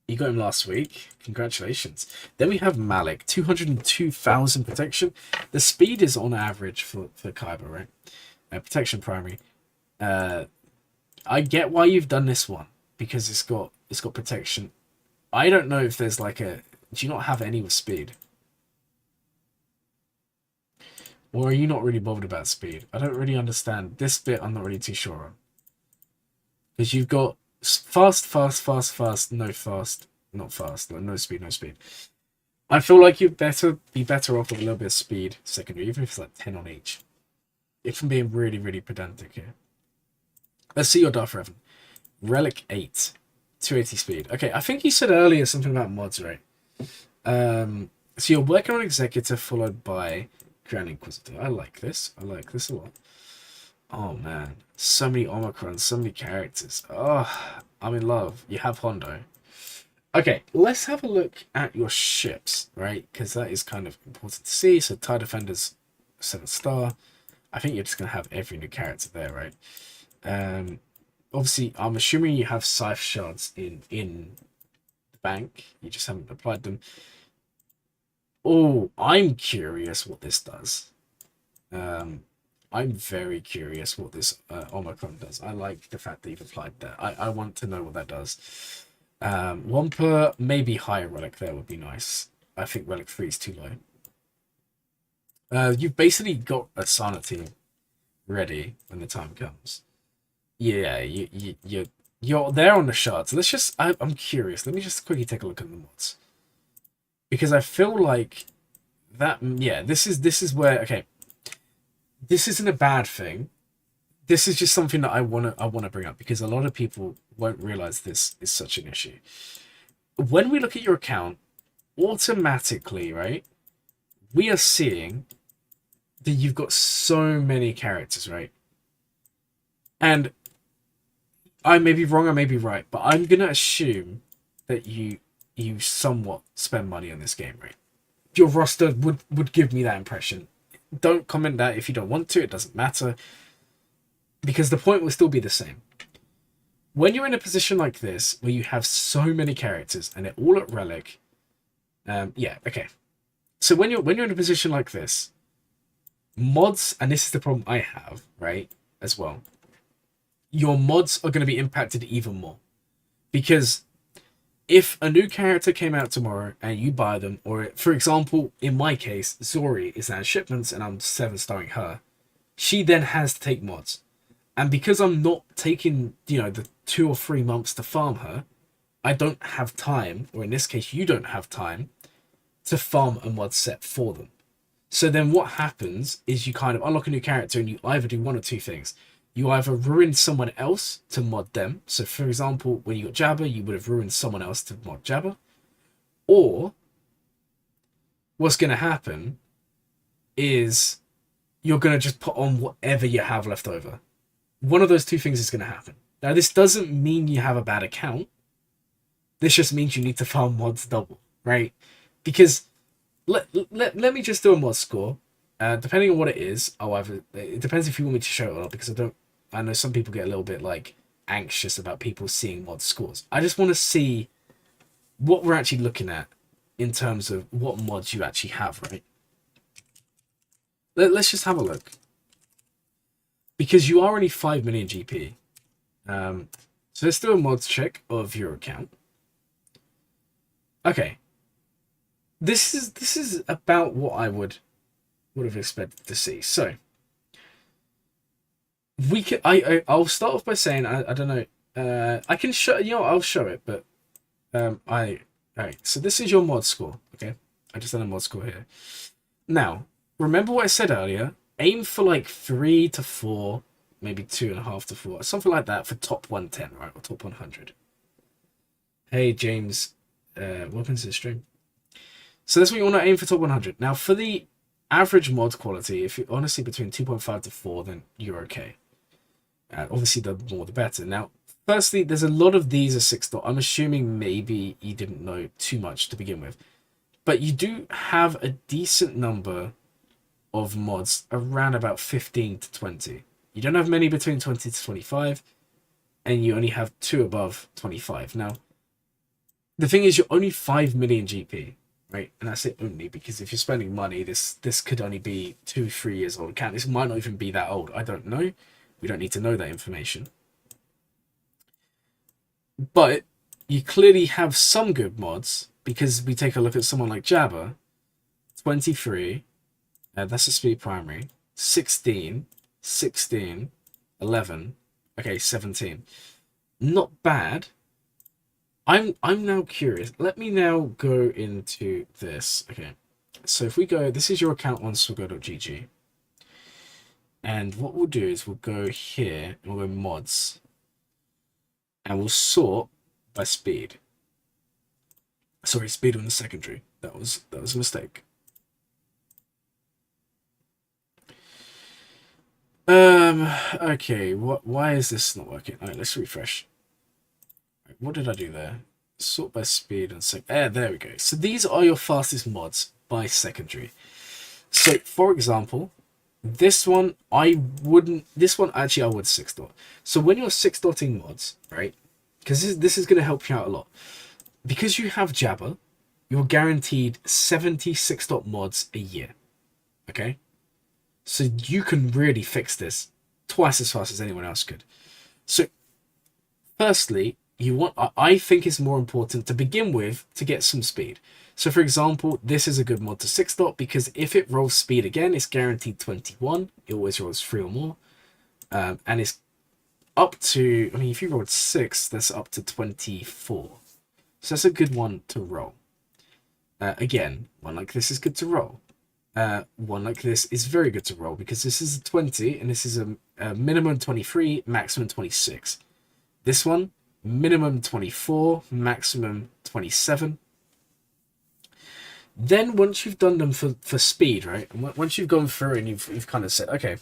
You got him last week. Congratulations. Then we have Malik. 202,000 protection. The speed is on average for Kyber, right? Protection primary. I get why you've done this one. Because it's got protection. I don't know if there's like a... Do you not have any with speed? Or are you not really bothered about speed? I don't really understand. This bit I'm not really too sure on. Because you've got fast, no fast, not fast, no speed, no speed. I feel like you'd be better off with a little bit of speed secondary, even if it's like 10 on each. If I'm being really, really pedantic here. Let's see your Darth Revan. Relic 8. 280 speed. Okay, I think you said earlier something about mods, right? So you're working on Executor followed by Grand Inquisitor. I like this. I like this a lot. Oh, man. So many Omicrons, so many characters. Oh, I'm in love. You have Hondo. Okay, let's have a look at your ships, right? Because that is kind of important to see. So TIE Defenders, 7-star. I think you're just going to have every new character there, right? Obviously, I'm assuming you have Scythe Shards in the bank. You just haven't applied them. Oh, I'm curious what this does. I'm very curious what this Omicron does. I like the fact that you've applied that. I want to know what that does. One per, maybe higher relic there would be nice. I think relic 3 is too low. You've basically got a Sana team ready when the time comes. Yeah, you're there on the shards. Let's just... I'm curious. Let me just quickly take a look at the mods. Because I feel like that... Yeah, this is where... Okay. This isn't a bad thing. This is just something that I wanna bring up. Because a lot of people won't realize this is such an issue. When we look at your account, automatically, right? We are seeing that you've got so many characters, right? And I may be wrong, I may be right, but I'm going to assume that you somewhat spend money on this game, right? Your roster would give me that impression. Don't comment that if you don't want to, it doesn't matter. Because the point will still be the same. When you're in a position like this, where you have so many characters, and they're all at Relic... yeah, okay. So when you're in a position like this, mods, and this is the problem I have, right, as well... Your mods are going to be impacted even more. Because if a new character came out tomorrow and you buy them, or for example, in my case, Zori is now in shipments and I'm 7-starring her, she then has to take mods. And because I'm not taking, the 2 or 3 months to farm her, I don't have time, or in this case, you don't have time, to farm a mod set for them. So then what happens is you kind of unlock a new character and you either do one or two things. You either ruin someone else to mod them. So for example, when you got Jabba, you would have ruined someone else to mod Jabba. Or what's going to happen is you're going to just put on whatever you have left over. One of those two things is going to happen. Now, this doesn't mean you have a bad account. This just means you need to farm mods double, right? Because let me just do a mod score. Depending on what it is, it depends if you want me to show it or not, because I know some people get a little bit like anxious about people seeing mod scores. I just want to see what we're actually looking at in terms of what mods you actually have, right? Let's just have a look. Because you are only 5 million GP. So let's do a mods check of your account. Okay. This is about what I would have expected to see. So we can I'll start off by saying I don't know. I can show I'll show it, but alright, so this is your mod score, okay? I just done a mod score here. Now, remember what I said earlier? Aim for like 3 to 4, maybe 2.5 to 4, something like that for top 110, right? Or top 100. Hey James, welcome to the stream. So that's what you want to aim for, top 100. Now for the average mod quality, if you're honestly between 2.5 to 4, then you're okay. Obviously the more the better. Now, firstly, there's a lot of these are 6 dot. I'm assuming maybe you didn't know too much to begin with. But you do have a decent number of mods around about 15 to 20. You don't have many between 20 to 25, and you only have 2 above 25. Now, the thing is, you're only 5 million GP, right? And that's it only, because if you're spending money, this could only be 2-3 years old. This might not even be that old. I don't know. We don't need to know that information. But you clearly have some good mods, because we take a look at someone like Jabba, 23, that's a speed primary, 16, 16, 11, okay, 17. Not bad. I'm now curious. Let me now go into this. Okay, so if we go, this is your account on swgo.gg. And what we'll do is we'll go here and we'll go mods. And we'll sort by speed. Sorry, speed on the secondary. That was a mistake. Okay, why is this not working? Alright, let's refresh. What did I do there? Sort by speed and there we go. So these are your fastest mods by secondary. So for example, this one I would 6 dot. So when you're 6 dotting mods, right? Because this is going to help you out a lot. Because you have Jabba, you're guaranteed 76 dot mods a year. Okay? So you can really fix this twice as fast as anyone else could. So firstly, I think it's more important to begin with to get some speed. So for example, this is a good mod to 6 dot, because if it rolls speed again, it's guaranteed 21. It always rolls 3 or more. And it's up to, I mean, if you rolled 6, that's up to 24. So that's a good one to roll. Again, one like this is good to roll. One like this is very good to roll, because this is a 20 and this is a minimum 23, maximum 26. This one, minimum 24, maximum 27. Then once you've done them for speed, right? And once you've gone through and you've kind of said, okay,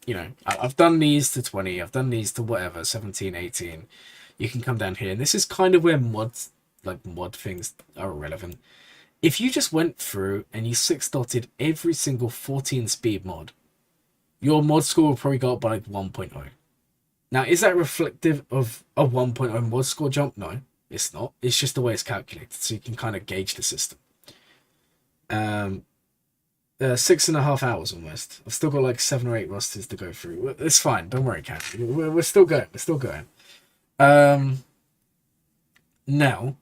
you know, I've done these to 20, I've done these to whatever, 17, 18. You can come down here, and this is kind of where mod things are irrelevant. If you just went through and you 6-dotted every single 14 speed mod, your mod score will probably go up by like 1.0. Now, is that reflective of a 1.0 mod score jump? No, it's not. It's just the way it's calculated, so you can kind of gauge the system. 6.5 hours almost. I've still got like 7 or 8 rosters to go through. It's fine. Don't worry, Cat. We're still going. We're still going. Now,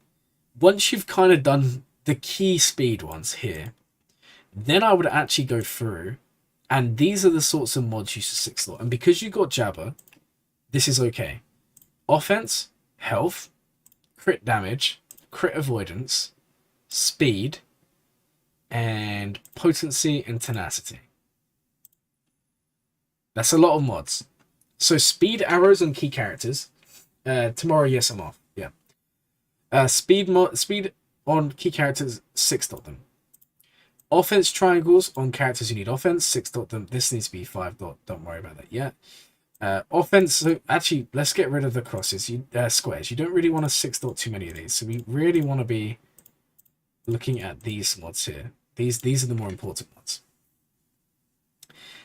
once you've kind of done the key speed ones here, then I would actually go through, and these are the sorts of mods you should 6-dot. And because you got Jabba, this is okay. Offense, health, crit damage, crit avoidance, speed, and potency and tenacity. That's a lot of mods. So speed arrows on key characters. Tomorrow, yes, I'm off. Yeah. Speed on key characters, 6 dot them. Offense triangles on characters who need offense, 6 dot them. This needs to be 5 dot. Don't worry about that yet. Offense. So actually, let's get rid of the crosses. Squares. You don't really want to 6 dot too many of these. So we really want to be looking at these mods here. These are the more important ones.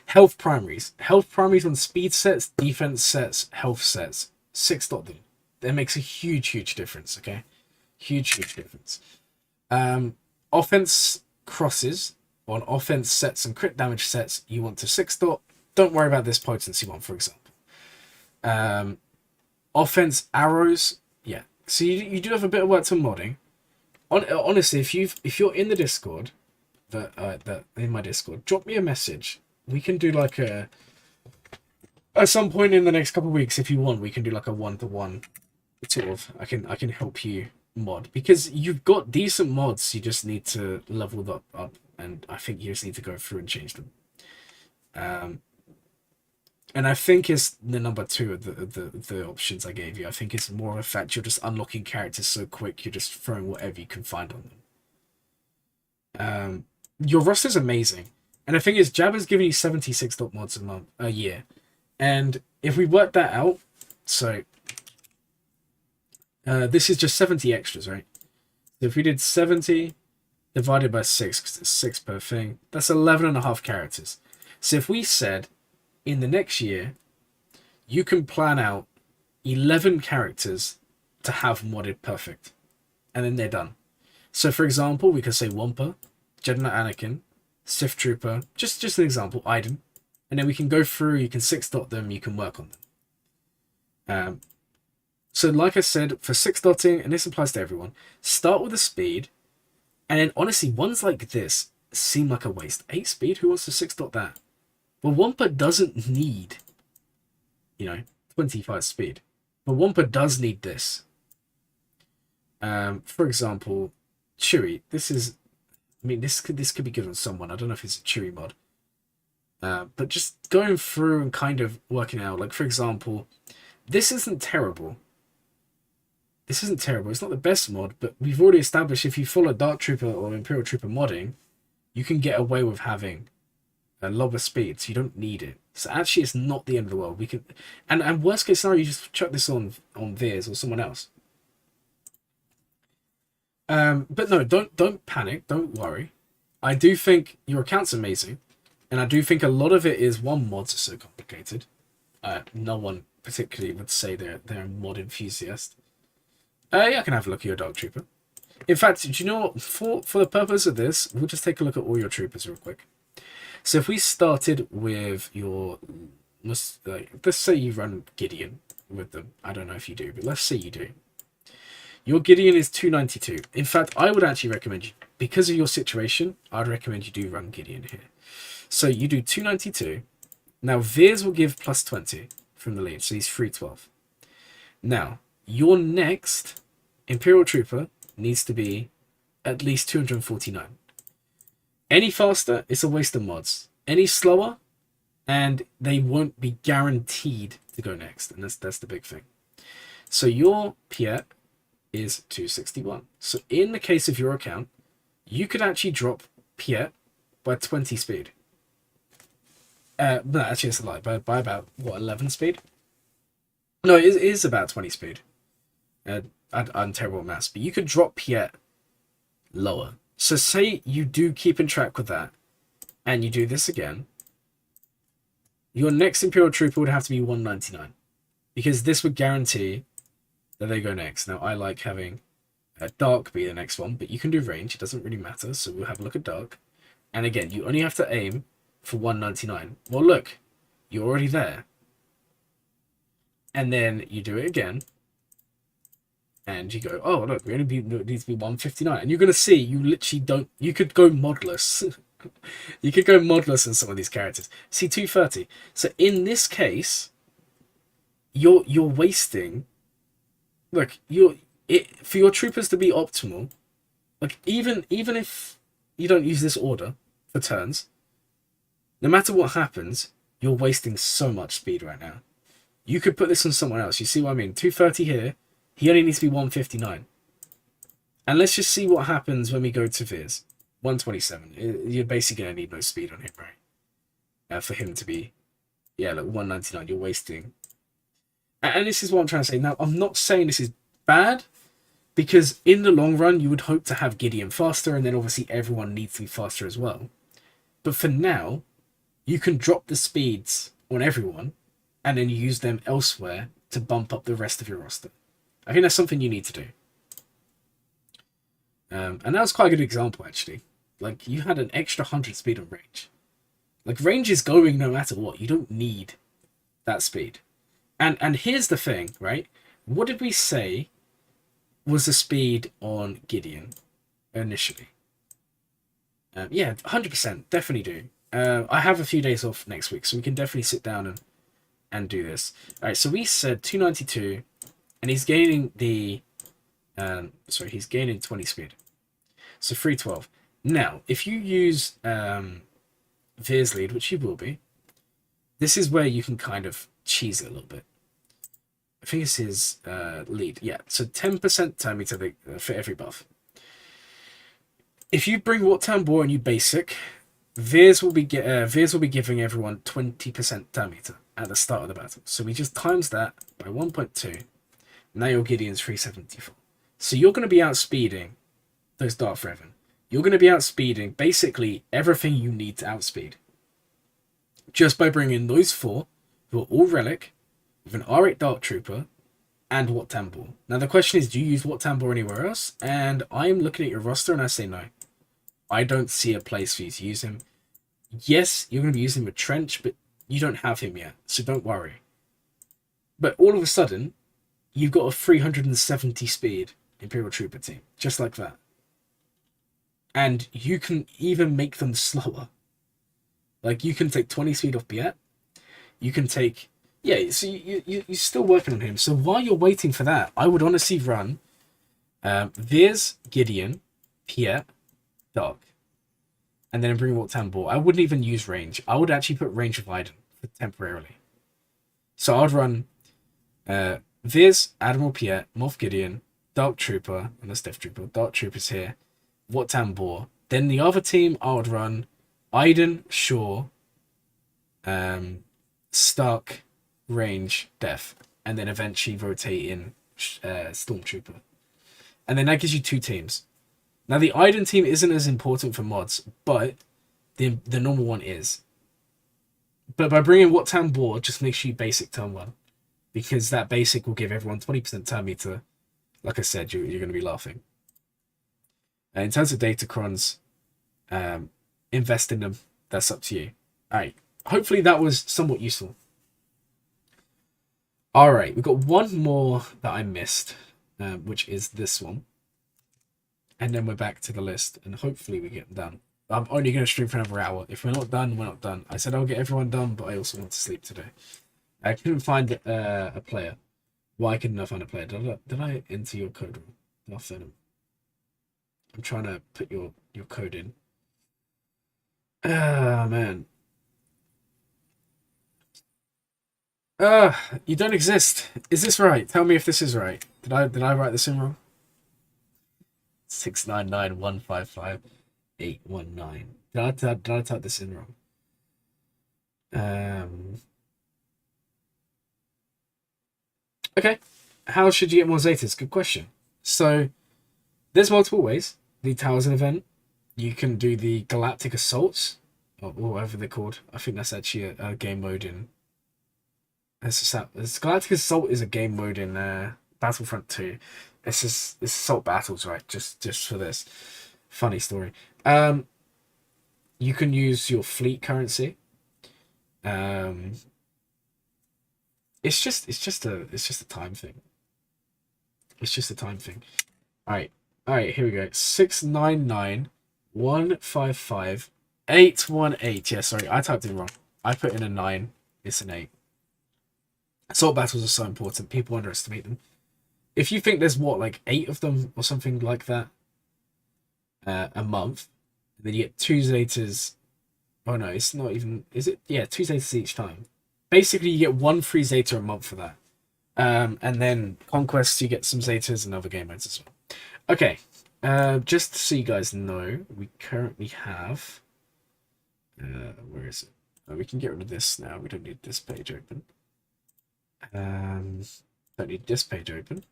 Health primaries. Health primaries on speed sets, defense sets, health sets. 6 dot them. That makes a huge difference. Okay, huge difference. Offense crosses on offense sets and crit damage sets. You want to 6 dot. Don't worry about this potency one, for example. Offense arrows. Yeah. So you do have a bit of work to modding. Honestly, if you're in the Discord, in my Discord, drop me a message. We can do like at some point in the next couple of weeks, if you want, we can do like a 1-to-1 sort of. I can help you mod, because you've got decent mods. You just need to level them up, and I think you just need to go through and change them. And I think it's the number 2 of the options I gave you. I think it's more of a fact you're just unlocking characters so quick, you're just throwing whatever you can find on them. Your roster's amazing. And the thing is, Jabba's giving you 76 dot mods a year. And if we work that out, so this is just 70 extras, right? So if we did 70 divided by 6, because it's 6 per thing, that's 11.5 characters. So if we said, in the next year, you can plan out 11 characters to have modded perfect. And then they're done. So for example, we could say Wampa, Jedi Knight Anakin, Sith Trooper, just an example, Iden. And then we can go through, you can 6 dot them, you can work on them. So like I said, for 6 dotting, and this applies to everyone, start with the speed. And then honestly, ones like this seem like a waste. 8 speed, who wants to 6 dot that? Well, Wampa doesn't need, 25 speed. But Wampa does need this. For example, Chewie. This could be good on someone. I don't know if it's a Chewie mod. But just going through and kind of working out, like, for example, this isn't terrible. It's not the best mod, but we've already established if you follow Dark Trooper or Imperial Trooper modding, you can get away with having a lower speed, so you don't need it. So actually, it's not the end of the world. We can, and worst case scenario, you just chuck this on Veers or someone else. But no, don't panic, don't worry. I do think your account's amazing, and I do think a lot of it is mods are so complicated. No one particularly would say they're a mod enthusiast. Yeah, I can have a look at your Dark Trooper. In fact, do you know what? For the purpose of this, we'll just take a look at all your troopers real quick. So if we started with your, let's say you run Gideon with them. I don't know if you do, but let's say you do. Your Gideon is 292. In fact, I would actually recommend you, because of your situation, I'd recommend you do run Gideon here. So you do 292. Now, Veers will give plus 20 from the lead, so he's 312. Now, your next Imperial Trooper needs to be at least 249. Any faster, it's a waste of mods. Any slower, and they won't be guaranteed to go next, and that's the big thing. So your Piet is 261. So in the case of your account, you could actually drop Piet by 20 speed. No, actually it's a lie. By about, 11 speed? No, it is about 20 speed. I'm terrible at maths, but you could drop Piet lower. So say you do keeping track with that, and you do this again, your next Imperial Trooper would have to be 199, because this would guarantee that they go next. Now, I like having Dark be the next one, but you can do range. It doesn't really matter, so we'll have a look at Dark. And again, you only have to aim for 199. Well, look, you're already there. And then you do it again. And you go, oh, look, we only need to be 159. And you're going to see, you literally don't... You could go modless. You could go modless in some of these characters. See, 230. So in this case, you're wasting... Look, for your troopers to be optimal, like, even if use this order for turns, no matter what happens, you're wasting so much speed right now. You could put this on someone else. You see what I mean? 230 here. He only needs to be 159. And let's just see what happens when we go to Viz. 127. You're basically going to need no speed on him, right? For him to be, yeah, like 199. You're wasting. And this is what I'm trying to say. Now, I'm not saying this is bad, because in the long run, you would hope to have Gideon faster, and then obviously everyone needs to be faster as well. But for now, you can drop the speeds on everyone, and then use them elsewhere to bump up the rest of your roster. I think that's something you need to do. And that was quite a good example, actually. Like, you had an extra 100 speed on range. Like, range is going no matter what. You don't need that speed. And here's the thing, right? What did we say was the speed on Gideon initially? Yeah, 100%. Definitely do. I have a few days off next week, so we can definitely sit down and do this. All right, so we said 292, and he's gaining the... he's gaining 20 speed. So 312. Now, if you use Veer's lead, which you will be, this is where you can kind of cheese it a little bit. I think it's his lead. Yeah, so 10% time meter for every buff. If you bring What Tambor and you basic, Veers will be giving everyone 20% time meter at the start of the battle. So we just times that by 1.2. Now your Gideon's 374. So you're going to be outspeeding those Dark Revan. You're going to be outspeeding basically everything you need to outspeed. Just by bringing those four, who are all Relic, with an R8 Dark Trooper, and Wat Tambor. Now the question is, do you use Wat Tambor anywhere else? And I'm looking at your roster and I say no. I don't see a place for you to use him. Yes, you're going to be using him with Trench, but you don't have him yet, so don't worry. But all of a sudden, you've got a 370 speed Imperial Trooper team, just like that. And you can even make them slower. Like, you can take 20 speed off Piet. You can take... Yeah, so you're still working on him. So while you're waiting for that, I would honestly run Veers, Gideon, Piet, Dark. And then bring Wat Tambor. I wouldn't even use range. I would actually put range of Iden temporarily. So I'd run Veers, Admiral Piet, Moff Gideon, Dark Trooper, and the Death Trooper. Dark Trooper's here. Wat Tambor. Then the other team, I would run Iden, Shaw, Stark, Range, Death, and then eventually rotate in Stormtrooper. And then that gives you two teams. Now the Iden team isn't as important for mods, but the normal one is. But by bringing Wat Tambor, just make sure you basic turn 1. Because that basic will give everyone 20% turn meter. Like I said, you're going to be laughing. In terms of Datacrons, invest in them. That's up to you. Alright. Hopefully that was somewhat useful. Alright, we've got one more that I missed, which is this one. And then we're back to the list, and hopefully we get done. I'm only going to stream for another hour. If we're not done, we're not done. I said I'll get everyone done, but I also want to sleep today. I couldn't find a player. Why couldn't I find a player? Did I enter your code wrong? I'll find him. I'm trying to put your code in. Ah, man. You don't exist. Is this right? Tell me if this is right. Did I write this in wrong? 699155819. Did I type this in wrong? Okay. How should you get more Zetas? Good question. So there's multiple ways. The Towers event. You can do the Galactic Assaults, or whatever they're called. I think that's actually a game mode in. Galactic Assault is a game mode in Battlefront 2. It's assault battles, right? Just for this funny story. You can use your fleet currency. It's just a time thing. It's just a time thing. All right, here we go. 699155818. Yeah, sorry, I typed it wrong. I put in a 9. It's an 8. Assault battles are so important. People underestimate them. If you think there's like 8 of them or something like that a month, Then you get 2 Zetas. Oh no, it's not even. Is it? Yeah, 2 Zetas each time. Basically, you get 1 free Zeta a month for that. And then Conquest, you get some Zetas and other game modes as well. Okay, just so you guys know, we currently have. Where is it? Oh, we can get rid of this now. We don't need this page open. Don't need this page open.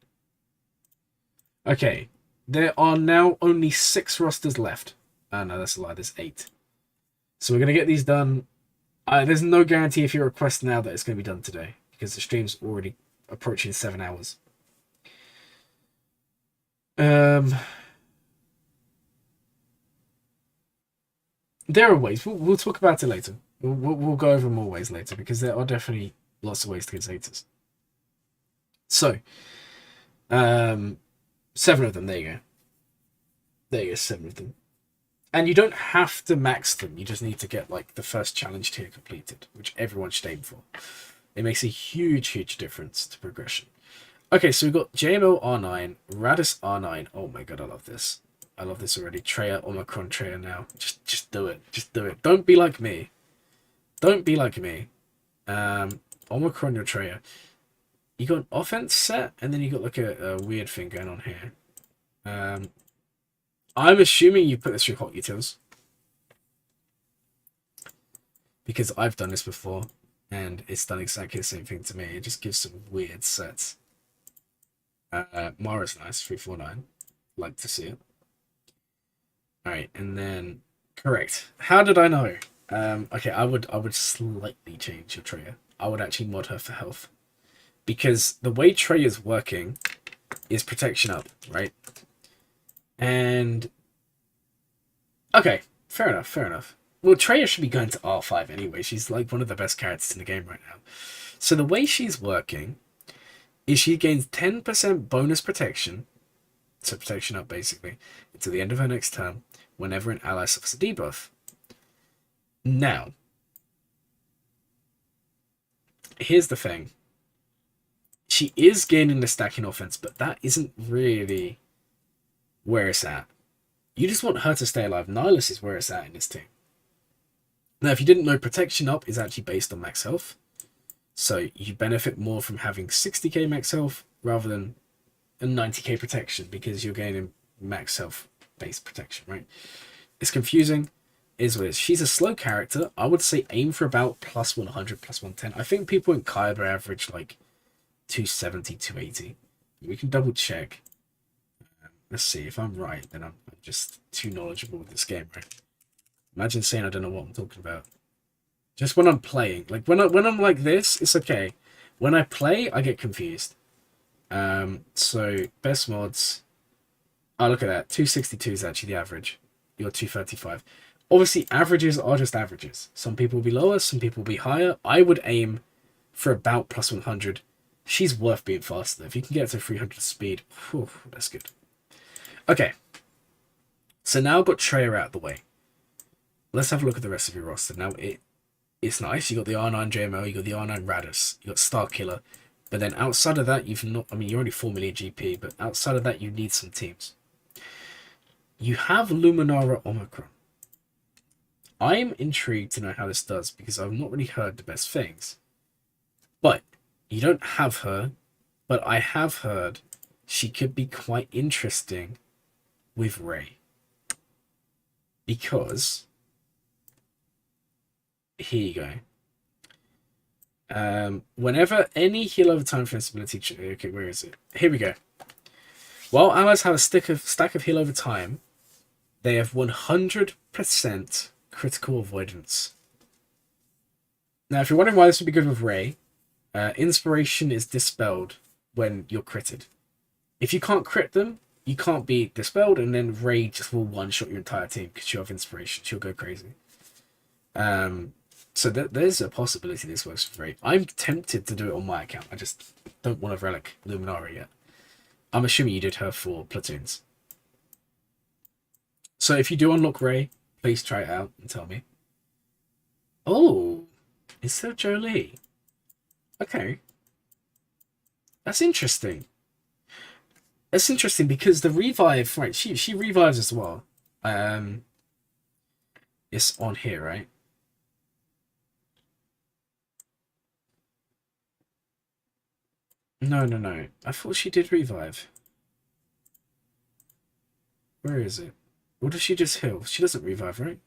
Okay, there are now only 6 rosters left. Oh no, that's a lie. There's 8. So we're gonna get these done. There's no guarantee if you request now that it's gonna be done today because the stream's already approaching 7 hours. There are ways. We'll talk about it later. We'll go over more ways later because there are definitely lots of ways to get Zetas. So, 7 of them. There you go. There you go, 7 of them. And you don't have to max them. You just need to get like the first challenge tier completed, which everyone should aim for. It makes a huge, huge difference to progression. Okay, so we've got JMO R9, Radis R9. Oh my god, I love this. I love this already. Treya, Omicron Treya now. Just do it. Just do it. Don't be like me. Don't be like me. Omicron your Treya. You got an offense set, and then you got like a weird thing going on here. I'm assuming you put this through hot utils. Because I've done this before, and it's done exactly the same thing to me. It just gives some weird sets. Mara's nice, 349. Like to see it. Alright, and then correct. How did I know? Okay, I would slightly change your Treya. I would actually mod her for health. Because the way Treya is working is protection up, right? And okay, fair enough, fair enough. Well, Treya should be going to R5 anyway. She's like one of the best characters in the game right now. So the way she's working is she gains 10% bonus protection, so protection up basically, until the end of her next turn, whenever an ally suffers a debuff. Now, here's the thing. She is gaining the stacking offense, but that isn't really where it's at. You just want her to stay alive. Nihilus is where it's at in this team. Now, if you didn't know, protection up is actually based on max health. So you benefit more from having 60k max health rather than a 90k protection because you're gaining max health based protection, right? It's confusing. Is what it is. She's a slow character. I would say aim for about plus 100, plus 110. I think people in Kyber average like 270, 280. We can double check. Let's see. If I'm right, then I'm just too knowledgeable with this game, right? Imagine saying I don't know what I'm talking about. Just when I'm playing. Like, when I'm like this, it's okay. When I play, I get confused. So, best mods. Oh, look at that. 262 is actually the average. You're 235. Obviously, averages are just averages. Some people will be lower, some people will be higher. I would aim for about plus 100. She's worth being faster. If you can get to 300 speed, whew, that's good. Okay. So now I've got Treya out of the way. Let's have a look at the rest of your roster. Now, it's nice. You got the R9 JML, you got the R9 Radis, you got Starkiller. But then outside of that, you've not... I mean, you're only 4 million GP, but outside of that, you need some teams. You have Luminara Omicron. I'm intrigued to know how this does because I've not really heard the best things. But you don't have her, but I have heard she could be quite interesting with Rey. Because here you go. Whenever any heal over time for instability... Okay, where is it? Here we go. While allies have a stack of heal over time, they have 100% critical avoidance. Now, if you're wondering why this would be good with Rey, inspiration is dispelled when you're critted. If you can't crit them, you can't be dispelled, and then Rey just will one-shot your entire team because you have inspiration. She'll go crazy. So there's a possibility this works with Rey. I'm tempted to do it on my account. I just don't want to relic Luminara yet. I'm assuming you did her for platoons. So if you do unlock Rey, please try it out and tell me. Oh, instead of Jolie. Okay. That's interesting. That's interesting because the revive, right, she revives as well. It's on here, right? No, no, no. I thought she did revive. Where is it? Or does she just heal? She doesn't revive, right?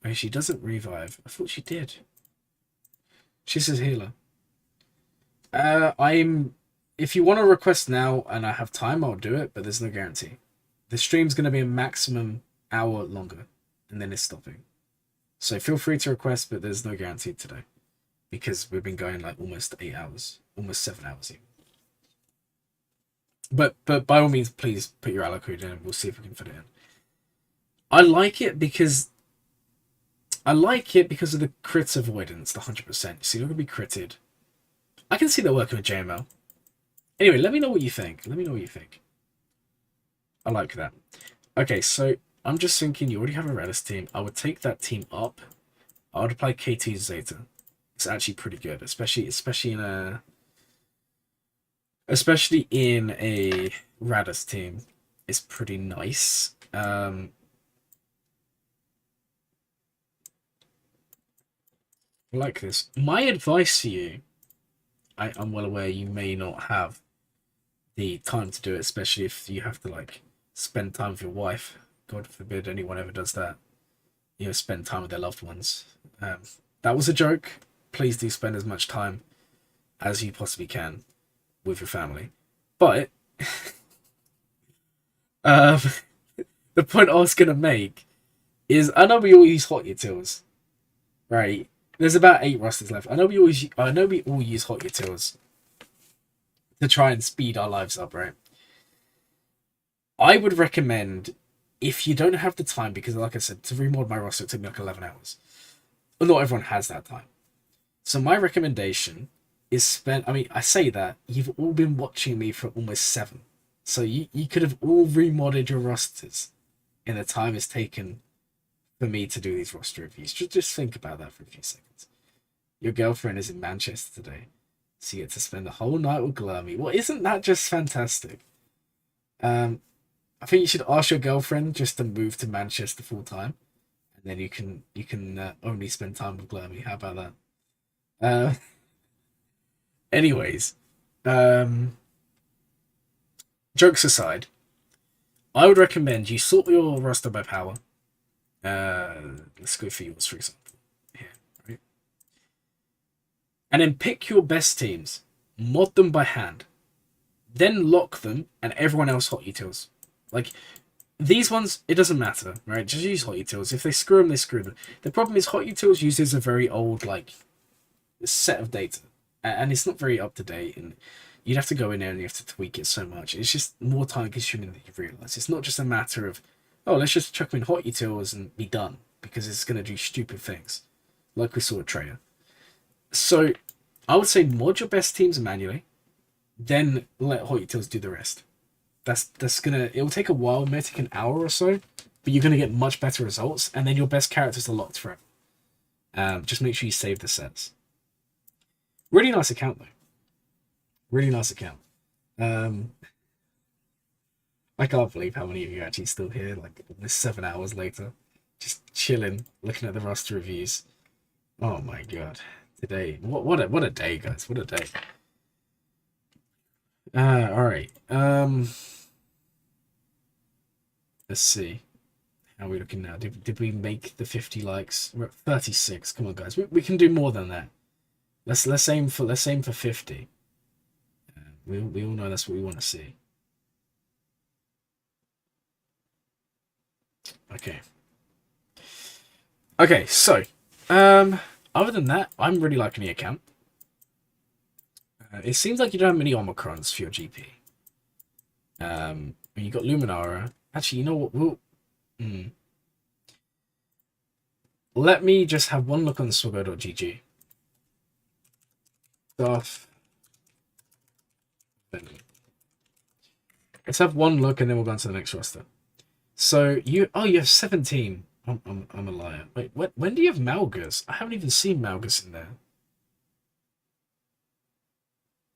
Oh, she doesn't revive. I thought she did. She says healer. I'm... If you want to request now and I have time, I'll do it, but there's no guarantee. The stream's going to be a maximum hour longer, and then it's stopping. So feel free to request, but there's no guarantee today. Because we've been going like almost 8 hours. Almost 7 hours even. But by all means, please put your allo code in and we'll see if we can fit it in. I like it because of the crit avoidance, the 100%. So you're going to be critted. I can see that working with JML. Anyway, let me know what you think. I like that. Okay, so I'm just thinking you already have a Redis team. I would take that team up. I would apply KT Zeta. It's actually pretty good, especially in a Radis team. It's pretty nice. Like this. My advice to you, I'm well aware you may not have the time to do it, especially if you have to like spend time with your wife. God forbid anyone ever does that. You know, spend time with their loved ones. That was a joke. Please do spend as much time as you possibly can with your family. But the point I was gonna make is I know we all use hot utils, right? There's about 8 rosters left. I know we all use hot utils to try and speed our lives up, right? I would recommend, if you don't have the time, because like I said, to remod my roster, it took me like 11 hours. But not everyone has that time. So my recommendation is spend... I mean, I say that, you've all been watching me for almost 7. So you could have all remodded your rosters in the time it's taken for me to do these roster reviews. Just think about that for a few seconds. Your girlfriend is in Manchester today, so you get to spend the whole night with Glurmit. Well, isn't that just fantastic? I think you should ask your girlfriend just to move to Manchester full time, and then you can only spend time with Glurmit. How about that? Anyways, jokes aside, I would recommend you sort your roster by power. Let's go for yours, for example. Here, right? And then pick your best teams, mod them by hand, then lock them, and everyone else hot utils. Like, these ones, it doesn't matter, right? Just use hot utils. If they screw them, they screw them. The problem is hot utils uses a very old, like, set of data, and it's not very up to date, and you'd have to go in there and you have to tweak it so much. It's just more time consuming than you realize. It's not just a matter of, oh, let's just chuck them in hot utils and be done, because it's going to do stupid things, like we saw with Treya. So I would say mod your best teams manually, then let hot utils do the rest. It'll take a while, it may take an hour or so, but you're gonna get much better results, and then your best characters are locked forever. Just make sure you save the sets. Really nice account though. Really nice account. I can't believe how many of you are actually still here, like almost 7 hours later, just chilling, looking at the roster reviews. Oh my god. Today, what a day, guys. What a day. Alright. Let's see. How are we looking now? Did we make the 50 likes? We're at 36. Come on, guys. We can do more than that. Let's aim for 50. We all know that's what we want to see. Okay. Okay, so other than that, I'm really liking the account. It seems like you don't have many Omicrons for your GP. You got Luminara. Actually, you know what? Let me just have one look on Swaggo.gg. Stuff. Let's have one look and then we'll go on to the next roster. So you have 17. I'm a liar. Wait, when do you have Malgus? I haven't even seen Malgus in there.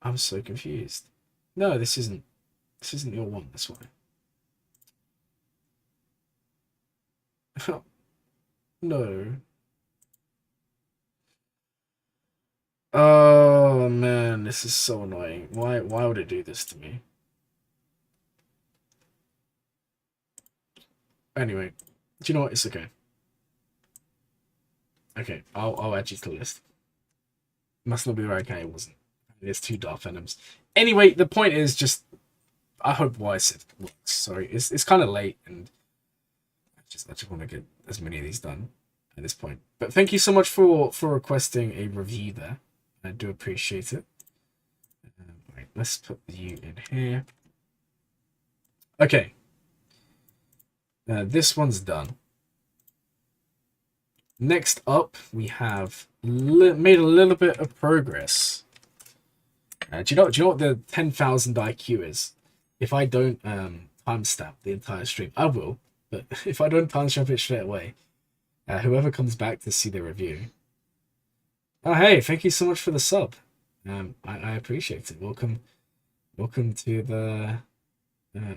I'm so confused. No, this isn't your one, that's why. No. Oh man, this is so annoying. Why would it do this to me? Anyway, do you know what? It's okay. Okay, I'll add you to the list. Must not be right. Okay, it wasn't. There's 2 Dark Venoms. Anyway, the point is just I hope Wise works. Sorry, it's kind of late, and I just want to get as many of these done at this point. But thank you so much for requesting a review there. I do appreciate it. Right, let's put you in here. Okay. This one's done. Next up, we have made a little bit of progress. Do you know what the 10,000 IQ is? If I don't timestamp the entire stream, I will. But if I don't timestamp it straight away, whoever comes back to see the review. Oh, hey! Thank you so much for the sub. I appreciate it. Welcome to the.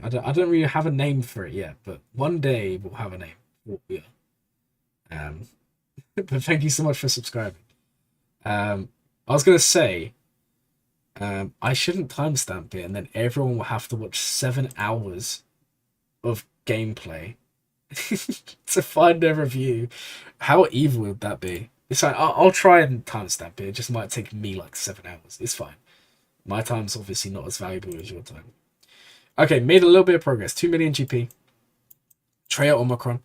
I don't really have a name for it yet, but one day we'll have a name. Yeah. But thank you so much for subscribing. I was gonna say, I shouldn't timestamp it, and then everyone will have to watch 7 hours of gameplay to find a review. How evil would that be? It's like I'll try and timestamp it. It just might take me like 7 hours. It's fine. My time's obviously not as valuable as your time. Okay, made a little bit of progress. 2 million GP. Treya Omicron.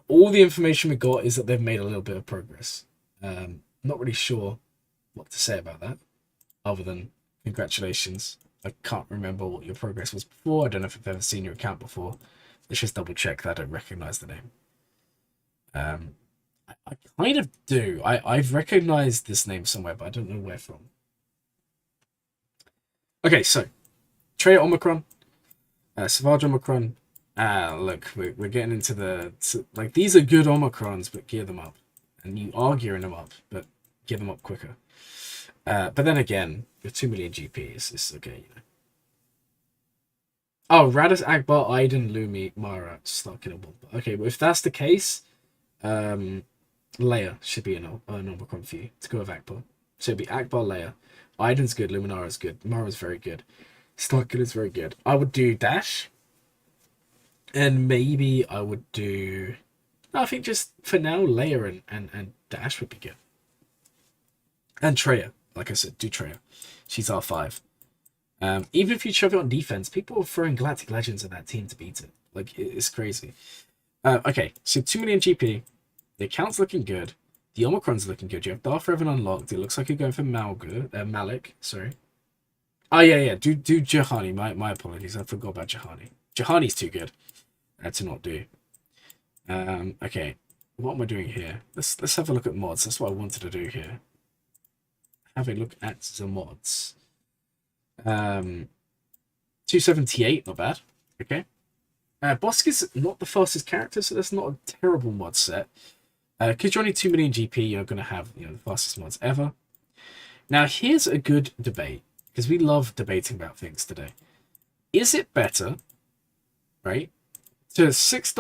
All the information we got is that they've made a little bit of progress. Not really sure what to say about that, other than congratulations. I can't remember what your progress was before. I don't know if I've ever seen your account before. Let's just double check that I don't recognize the name. I kind of do. I've recognized this name somewhere, but I don't know where from. Okay, so Treya Omicron, Savage Omicron. Look, we're getting into like these are good Omicrons, but gear them up, and you are gearing them up, but gear them up quicker. But then again, with 2 million GP, it's okay, you know. Oh, Radis, Akbar, Aiden, Lumi, Mara, stuck in a bomb. Okay, well, if that's the case, Leia should be an Omicron for you to go with Akbar. So it'd be Akbar, Leia. Aiden's good, Luminara's good, Mara's very good. Starkid is very good. I would do Dash. And maybe I would do... I think just for now, Leia and Dash would be good. And Treya. Like I said, do Treya. She's R5. Even if you shove it on defense, people are throwing Galactic Legends in that team to beat it. Like, it's crazy. Okay, so 2 million GP. The account's looking good. The Omicron's looking good. You have Darth Revan unlocked. It looks like you're going for Malik. Sorry. Oh, yeah. Do Jahani. My apologies. I forgot about Jahani. Jahani's too good to not do. Okay. What am I doing here? Let's have a look at mods. That's what I wanted to do here. Have a look at the mods. 278, not bad. Okay. Bosk is not the fastest character, so that's not a terrible mod set. Because you're only 2 million GP, you're going to have the fastest mods ever. Now, here's a good debate, because we love debating about things today. Is it better, right, to 6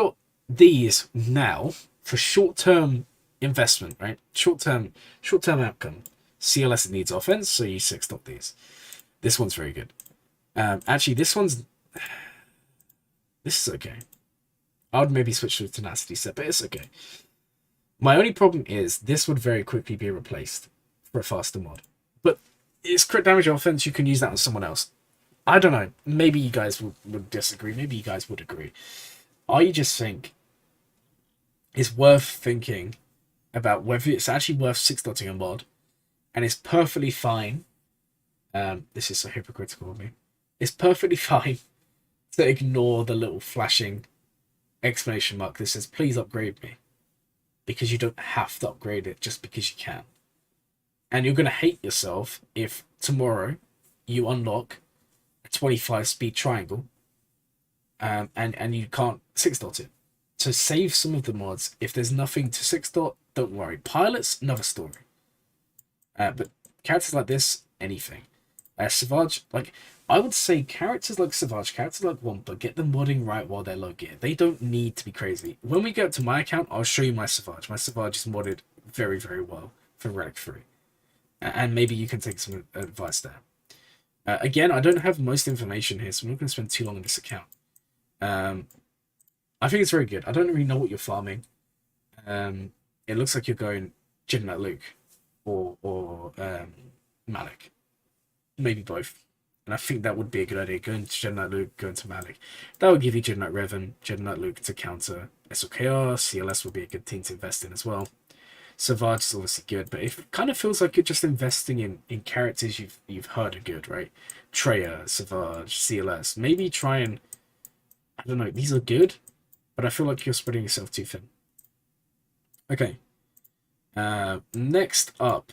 these now for short-term investment, right? Short-term outcome. CLS needs offense, so you 6 these. This one's very good. Actually, this is okay. I would maybe switch to a tenacity set, but it's okay. My only problem is this would very quickly be replaced for a faster mod. But it's crit damage offense, you can use that on someone else. I don't know. Maybe you guys would disagree. Maybe you guys would agree. I just think it's worth thinking about whether it's actually worth 6-dotting a mod. And it's perfectly fine. This is so hypocritical of me. It's perfectly fine to ignore the little flashing exclamation mark that says, please upgrade me. Because you don't have to upgrade it just because you can. And you're going to hate yourself if tomorrow you unlock a 25 speed triangle and you can't 6-dot it. So save some of the mods. If there's nothing to 6-dot, don't worry. Pilots, another story. But characters like this, anything. Savage, like, I would say characters like Savage, characters like Wampa, get the modding right while they're low gear. They don't need to be crazy. When we get to my account, I'll show you my Savage. My Savage is modded very, very well for Relic 3. And maybe you can take some advice there. Again, I don't have most information here, so I'm not going to spend too long on this account. I think it's very good. I don't really know what you're farming. It looks like you're going Jedi Knight Luke or Malik. Maybe both. And I think that would be a good idea. Going to Jedi Knight Luke, going to Malik. That would give you Jedi Knight Revan, Jedi Knight Luke to counter SOKR. CLS would be a good team to invest in as well. Savage is obviously good, but it kind of feels like you're just investing in characters you've heard are good, right? Treya, Savage, CLS. Maybe try and, I don't know, these are good, but I feel like you're spreading yourself too thin. Okay. Next up,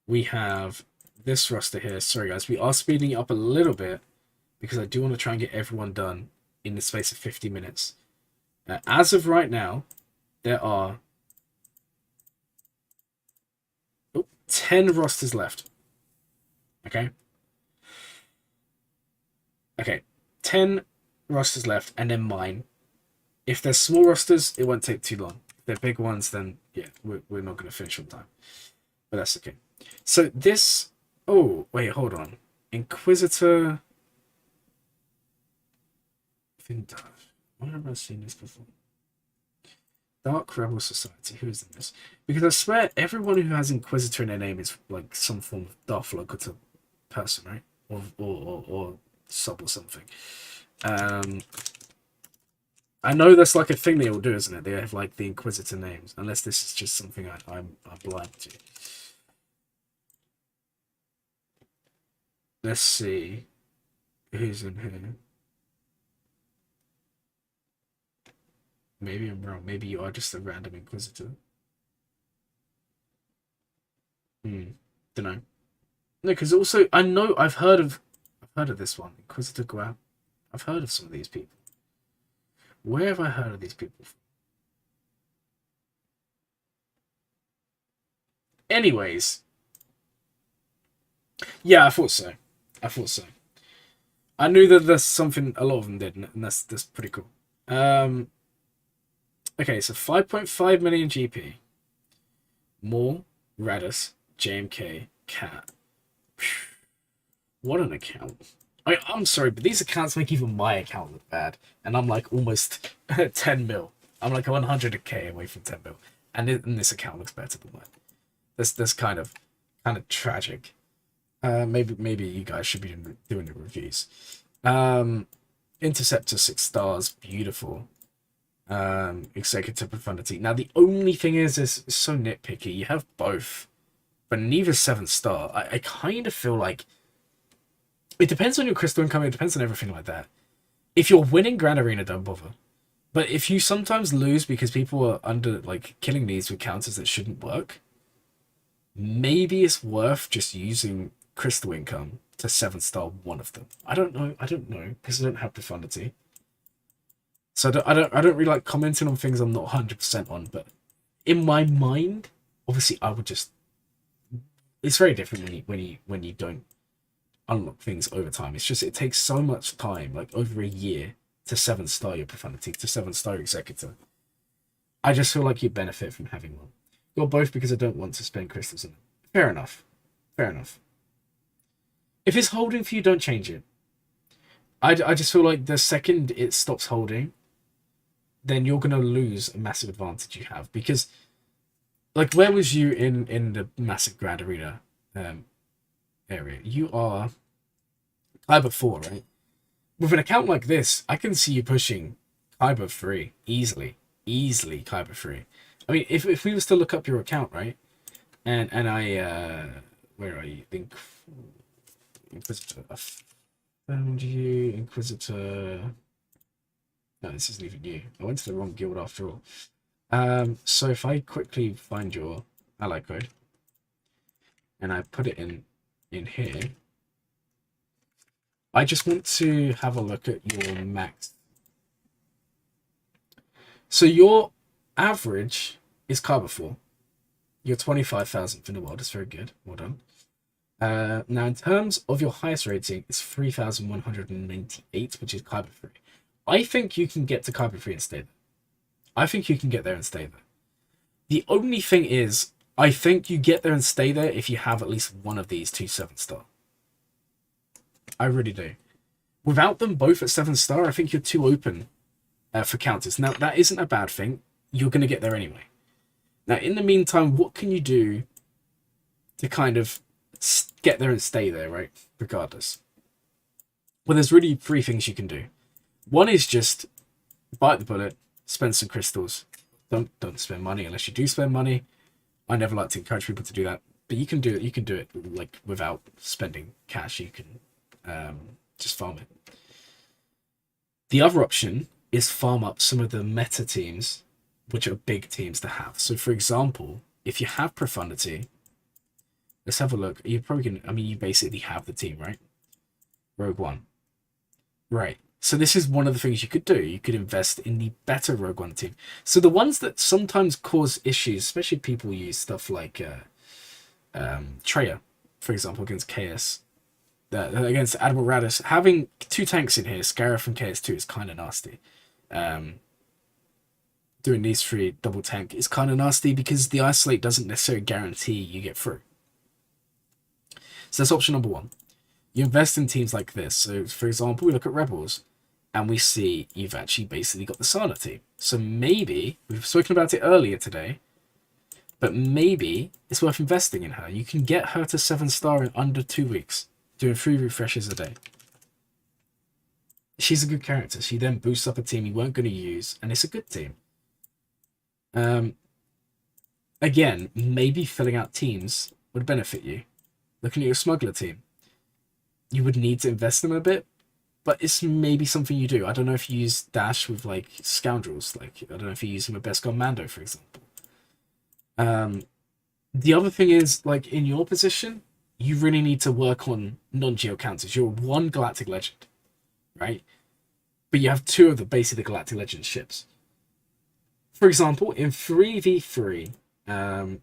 we have this roster here. Sorry, guys. We are speeding it up a little bit because I do want to try and get everyone done in the space of 50 minutes. As of right now, there are 10 rosters left. Okay? Okay. 10 rosters left, and then mine. If they're small rosters, it won't take too long. If they're big ones, then yeah, we're not going to finish on time. But that's okay. So this... Oh, wait, hold on. Inquisitor... Vintage. Where have I seen this before? Dark Rebel Society. Who is in this? Because I swear everyone who has Inquisitor in their name is like some form of Darth Locator person, right? Or sub or something. I know that's like a thing they all do, isn't it? They have like the Inquisitor names. Unless this is just something I'm blind to. Let's see who's in here. Maybe I'm wrong. Maybe you are just a random Inquisitor. Don't know. No, because also I know I've heard of this one, Inquisitor Guam. I've heard of some of these people. Where have I heard of these people from? Anyways. Yeah, I thought so. I knew that there's something a lot of them did, and that's pretty cool. Okay, so 5.5 million GP. More Radis, JMK, Cat. What an account. I'm sorry, but these accounts make even my account look bad. And I'm like almost 10 mil. I'm like 100k away from 10 mil. And this account looks better than mine. That's kind of tragic. Maybe you guys should be doing the reviews. Interceptor 6 stars, beautiful. Executive Profundity. Now the only thing is it's so nitpicky. You have both, but neither 7-star. I kind of feel like it depends on your crystal income. It depends on everything like that. If you're winning Grand Arena, don't bother. But if you sometimes lose because people are under killing these with counters that shouldn't work, maybe it's worth just using crystal income to 7-star one of them. I don't know because I don't have Profundity. So I don't really like commenting on things I'm not 100% on, but in my mind, obviously I would just. It's very different when you don't unlock things over time. It's just it takes so much time, like over a year, to 7-star your Profundity, to 7-star your Executor. I just feel like you benefit from having one. Or both because I don't want to spend crystals in them. Fair enough. If it's holding for you, don't change it. I just feel like the second it stops holding, then you're going to lose a massive advantage you have. Because, where was you in the massive Grand Arena area? You are Kyber 4, right? With an account like this, I can see you pushing Kyber 3 easily. Easily Kyber 3. I mean, if we was to look up your account, right? And I, where are you? Inquisitor. I found you, Inquisitor. No, this isn't even you. I went to the wrong guild after all. So if I quickly find your ally code and I put it in here, I just want to have a look at your max. So your average is Kyber 4. You're 25,000th in the world. It's very good. Well done. Now, in terms of your highest rating, it's 3,198, which is Kyber free. I think you can get to Kyber free and stay there. I think you can get there and stay there. The only thing is, I think you get there and stay there if you have at least one of these 2 7-star. I really do. Without them both at 7-star, I think you're too open for counters. Now, that isn't a bad thing. You're going to get there anyway. Now, in the meantime, what can you do to kind of get there and stay there, right? Regardless. Well, there's really 3 things you can do. One is just bite the bullet, spend some crystals. Don't spend money unless you do spend money. I never like to encourage people to do that, but you can do it. You can do it like without spending cash. You can just farm it. The other option is farm up some of the meta teams, which are big teams to have. So, for example, if you have Profundity, let's have a look. You probably can. I mean, you basically have the team, right? Rogue One, right? So this is one of the things you could do. You could invest in the better Rogue One team. So the ones that sometimes cause issues, especially people use stuff like Treya, for example, against KS, against Admiral Radis. Having 2 tanks in here, Scarif and KS2, is kind of nasty. Doing these 3 double tank is kind of nasty because the isolate doesn't necessarily guarantee you get through. So that's option number 1. You invest in teams like this. So, for example, we look at Rebels, and we see you've actually basically got the Sana team. So maybe, we've spoken about it earlier today, but maybe it's worth investing in her. You can get her to 7-star in under 2 weeks, doing 3 refreshes a day. She's a good character. She then boosts up a team you weren't going to use, and it's a good team. Again, maybe filling out teams would benefit you. Looking at your smuggler team, you would need to invest in them a bit, but it's maybe something you do. I don't know if you use Dash with like scoundrels. Like, I don't know if you use him with Best God Mando, for example. The other thing is, like, in your position, you really need to work on non-geo counters. You're 1 Galactic Legend, right? But you have 2 of the basically Galactic Legend ships. For example, in 3v3, right?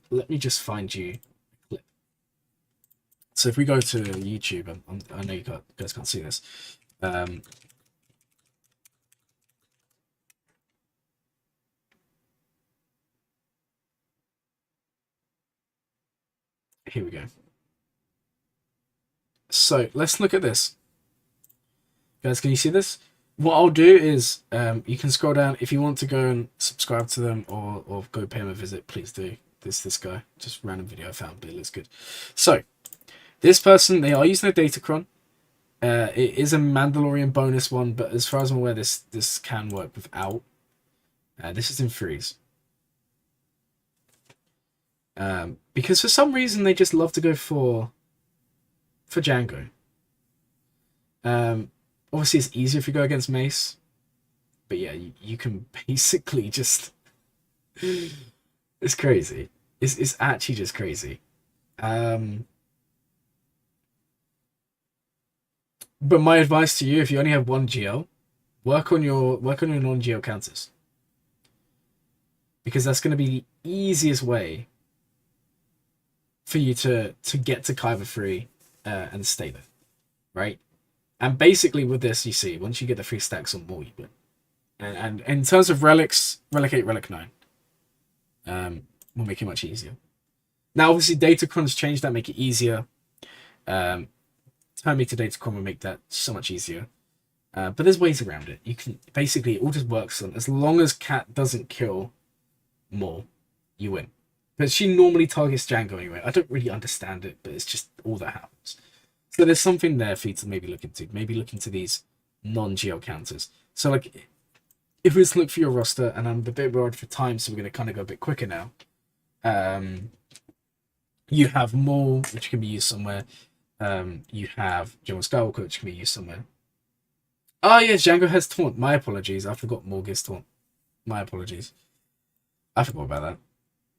Let me just find you a clip. So if we go to YouTube, I know you guys can't see this. Here we go. So let's look at this. Guys, can you see this? What I'll do is you can scroll down. If you want to go and subscribe to them or go pay them a visit, please do. This guy, just random video I found, but it looks good. So this person, they are using a Datacron. It is a Mandalorian bonus one, but as far as I'm aware, this can work without. This is in freeze. Because for some reason they just love to go for Django. Obviously it's easier if you go against Mace, but yeah, you can basically just it's crazy. It's actually just crazy. But my advice to you, if you only have 1 GL, work on your non-GL counters, because that's going to be the easiest way for you to get to Kyber free and stay there, right? And basically with this, you see, once you get the 3 stacks or more, you win. And in terms of relics, Relic 8, Relic 9 will make it much easier. Now, obviously, Datacron's changed that, make it easier. Turn me to Datacron will make that so much easier. But there's ways around it. You can basically, it all just works on, as long as Cat doesn't kill more, you win. But she normally targets Django anyway. I don't really understand it, but it's just all that happens. So there's something there for you to maybe look into. Maybe look into these non-geo counters. So like, if we just look for your roster, and I'm a bit worried for time, so we're going to kind of go a bit quicker now. You have Maul, which can be used somewhere. You have General Skywalker, which can be used somewhere. Oh yeah, Django has Taunt. My apologies. I forgot Maul gets Taunt. My apologies. I forgot about that.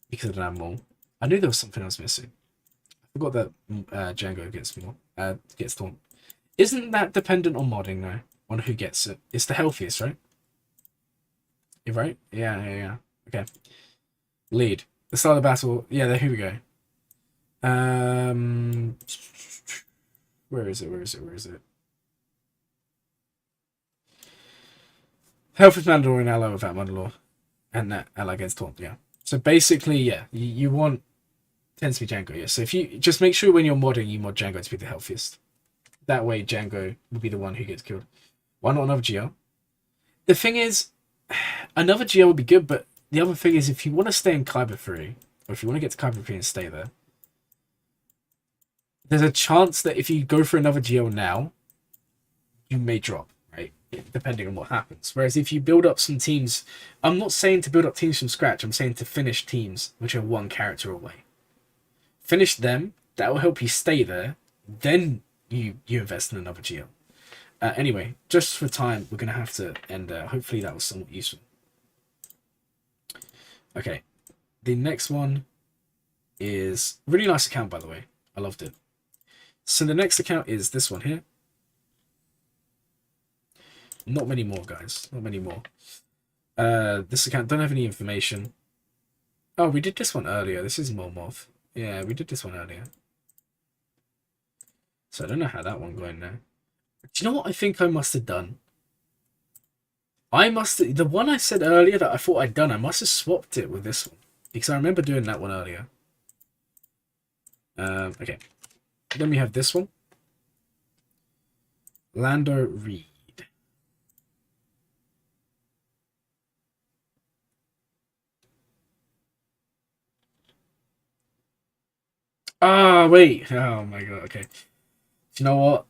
Because I don't have Maul. I knew there was something else missing. I forgot that Django gets Maul. Gets Taunt. Isn't that dependent on modding though? On who gets it? It's the healthiest, right? You're right? Yeah. Okay. Lead. The start of the battle. Yeah, there. Here we go. Where is it? Where is it? Where is it? Health with Mandalore and ally without Mandalore. And that ally against Taunt, yeah. So basically, yeah, you want tends to be Django, yeah. So if you just make sure when you're modding, you mod Django to be the healthiest. That way, Django will be the one who gets killed. Why not another GL? The thing is, another GL would be good, but the other thing is, if you want to stay in Kyber 3, or if you want to get to Kyber 3 and stay there, there's a chance that if you go for another GL now, you may drop, right? Depending on what happens. Whereas if you build up some teams, I'm not saying to build up teams from scratch, I'm saying to finish teams which are one character away. Finish them, that will help you stay there, then you invest in another GL. Anyway, just for time, we're going to have to end there. Hopefully that was somewhat useful. Okay, the next one is really nice account, by the way. I loved it. So the next account is this one here. Not many more, guys. Not many more. This account don't have any information. Oh, we did this one earlier. This is Molmoth. Yeah, we did this one earlier. So I don't know how that one going now. Do you know what I think I must have done? The one I said earlier that I thought I'd done, I must have swapped it with this one. Because I remember doing that one earlier. Okay. Then we have this one. Lando Reed. Ah, wait. Oh my god, okay. Do you know what?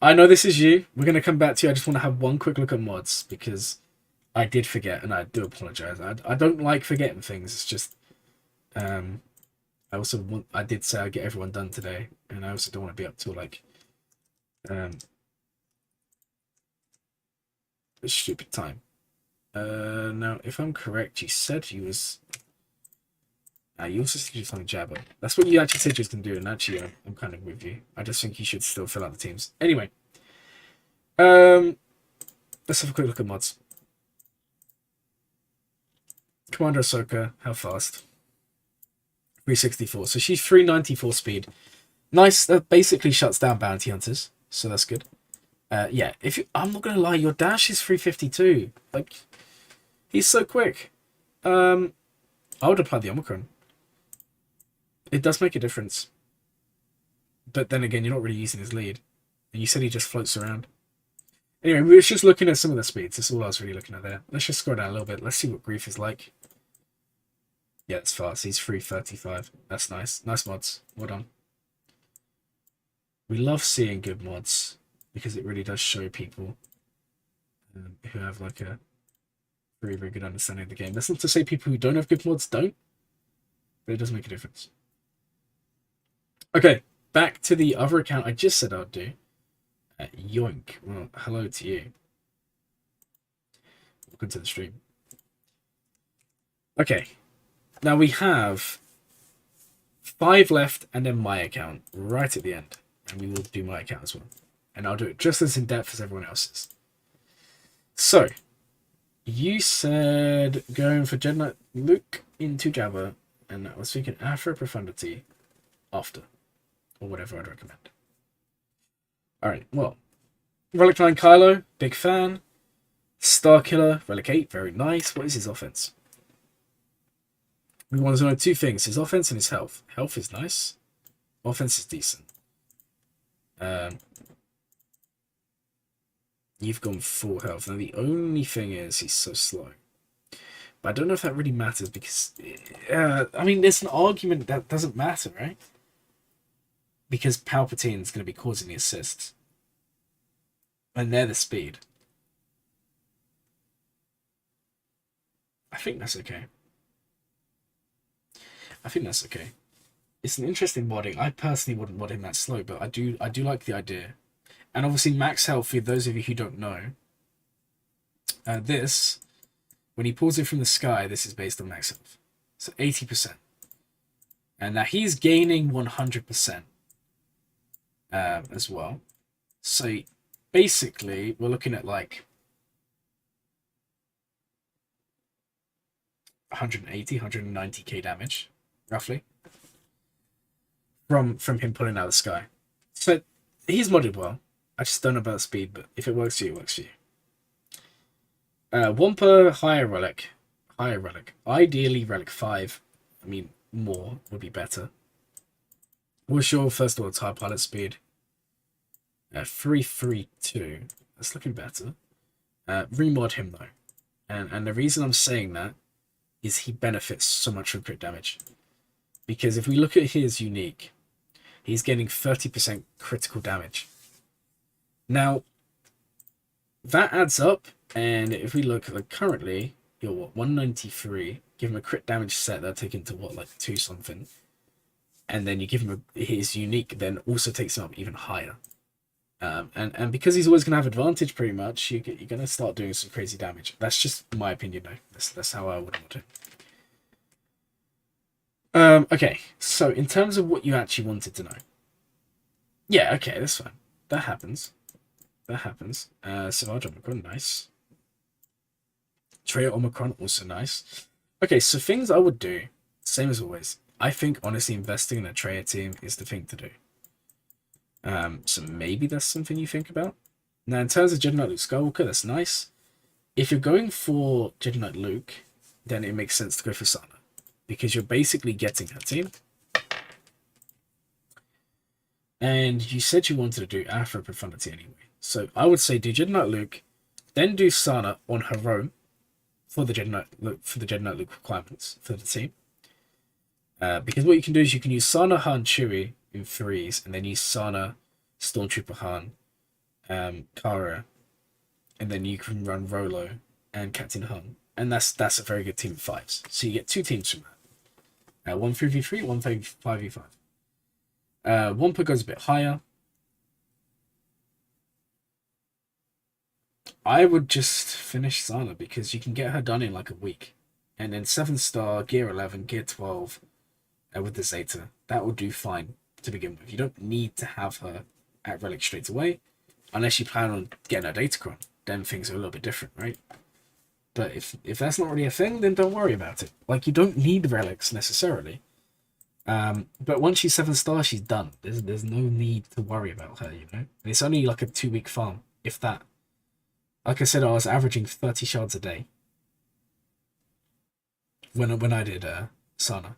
I know this is you. We're going to come back to you. I just want to have one quick look at mods because I did forget and I do apologize. I don't like forgetting things. It's just I did say I'd get everyone done today and I also don't want to be up till like a stupid time. Now if I'm correct, you said you was you also said you was on Jabba. That's what you actually said you was going to do, and actually I'm kind of with you. I just think you should still fill out the teams. Anyway, let's have a quick look at mods. Commander Ahsoka, how fast? 364. So she's 394 speed. Nice. That basically shuts down bounty hunters, so that's good. Yeah, I'm not gonna lie, your dash is 352. Like, he's so quick. I would apply the Omicron. It does make a difference. But then again, you're not really using his lead. And you said he just floats around. Anyway, we were just looking at some of the speeds. That's all I was really looking at there. Let's just scroll down a little bit. Let's see what Grief is like. Yeah, it's fast. He's 335. That's nice. Nice mods. Well done. We love seeing good mods because it really does show people who have like a very, very good understanding of the game. That's not to say people who don't have good mods don't, but it does make a difference. Okay, back to the other account I just said I'd do. Yoink. Well, hello to you. Welcome to the stream. Okay, now we have 5 left and then my account right at the end. And we will do my account as well. And I'll do it just as in depth as everyone else's. So, you said going for Jedi Knight Luke into Jabba, and I was thinking Afro Profundity after, or whatever I'd recommend. Alright, well, Relic 9 Kylo, big fan. Starkiller, Relic 8, very nice. What is his offense? We want to know 2 things, his offense and his health. Health is nice. Offense is decent. You've gone full health. Now, the only thing is he's so slow. But I don't know if that really matters because, I mean, there's an argument that doesn't matter, right? Because Palpatine's going to be causing the assists. And they're the speed. I think that's okay. I think that's okay. It's an interesting modding. I personally wouldn't mod him that slow, but I do like the idea. And obviously max health, for those of you who don't know, this, when he pulls it from the sky, this is based on max health. So 80%. And now he's gaining 100% as well. So basically, we're looking at like, 180, 190k damage, roughly, from him pulling out of the sky. So he's modded well. I just don't know about speed, but if it works for you, it works for you. One per higher relic. Higher relic. Ideally, relic 5. I mean, more would be better. What's your first order TIE pilot speed? 332. That's looking better. Remod him though. And the reason I'm saying that is he benefits so much from crit damage. Because if we look at his unique, he's getting 30% critical damage. Now, that adds up, and if we look like currently, you're what, 193, give him a crit damage set, that'll take him to what, like 2 something. And then you give him his unique, then also takes him up even higher. And because he's always going to have advantage pretty much, you're going to start doing some crazy damage. That's just my opinion though. That's how I would want to. Okay, so in terms of what you actually wanted to know. Yeah, okay, that's fine. That happens. That happens. Savage Omicron, nice. Trey Omicron, also nice. Okay, so things I would do, same as always. I think, honestly, investing in a Treya team is the thing to do. So maybe that's something you think about. Now, in terms of Jedi Knight Luke Skywalker, that's nice. If you're going for Jedi Knight Luke, then it makes sense to go for Sana. Because you're basically getting her team. And you said you wanted to do Afro Profundity anyway. So I would say do Jedi Knight Luke, then do Sana on her own for the Jedi Knight Luke requirements for the team. Because what you can do is you can use Sana, Han, Chewie in 3s, and then use Sana, Stormtrooper Han, Kara, and then you can run Rolo and Captain Han, and that's a very good team of 5s. So you get 2 teams from that. 1 3v3, 1 5v5. Wampa goes a bit higher. I would just finish Sana because you can get her done in like a week, and then 7-star, Gear 11, Gear 12, with the Zeta, that will do fine to begin with. You don't need to have her at Relic straight away, unless you plan on getting her Datacron. Then things are a little bit different, right? But if that's not really a thing, then don't worry about it. Like, you don't need Relics necessarily. But once she's 7-star, she's done. There's no need to worry about her, you know? And it's only like a 2-week farm, if that. Like I said, I was averaging 30 shards a day when I did Sana.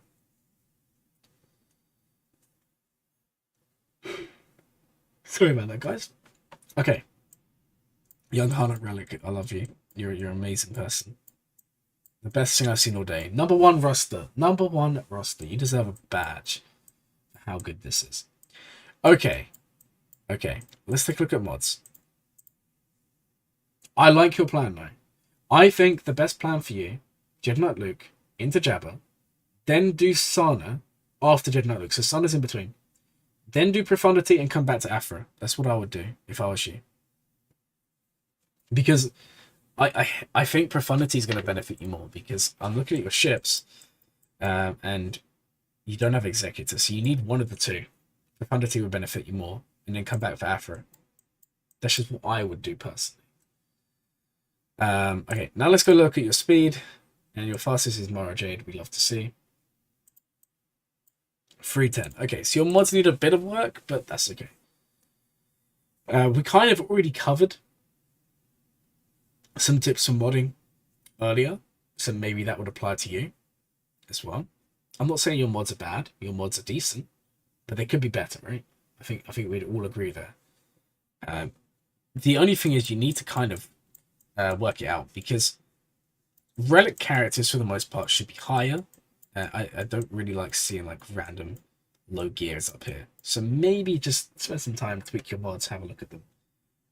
Sorry about that, guys. Okay. Young Harnett Relic, I love you. You're an amazing person. The best thing I've seen all day. Number 1 roster. Number 1 roster. You deserve a badge for how good this is. Okay. Okay. Let's take a look at mods. I like your plan, though. I think the best plan for you, Jedi Knight Luke into Jabba, then do Sana after Jedi Knight Luke. So Sana's in between. Then do Profundity and come back to Afra. That's what I would do if I was you. Because I think Profundity is going to benefit you more, because I'm looking at your ships and you don't have Executor, so you need one of the 2. Profundity would benefit you more, and then come back for Afra. That's just what I would do personally. Okay, now let's go look at your speed. And your fastest is Mara Jade, we love to see. 310. Okay, so your mods need a bit of work, but that's okay. We kind of already covered some tips for modding earlier, so maybe that would apply to you as well. I'm not saying your mods are bad, your mods are decent, but they could be better, right? I think we'd all agree there. The only thing is you need to kind of work it out, because relic characters for the most part should be higher. I don't really like seeing like random low gears up here, so maybe just spend some time, tweak your mods, have a look at them.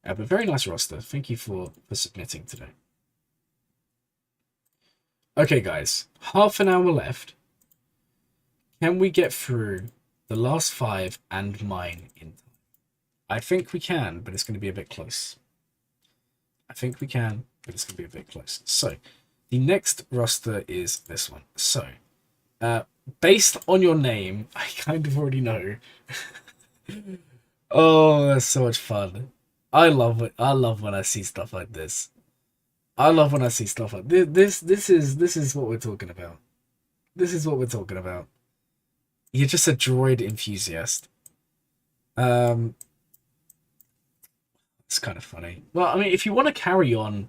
But very nice roster. Thank you for submitting today. Okay, guys. Half an hour left. Can we get through the last 5 and mine in time? I think we can, but it's going to be a bit close. I think we can, but it's going to be a bit close. So, the next roster is this one. So, based on your name, I kind of already know. Oh, that's so much fun. I love it. I love when I see stuff like this. I love when I see stuff like this is what we're talking about. This is what we're talking about. You're just a droid enthusiast. Um, it's kind of funny. Well, I mean, if you want to carry on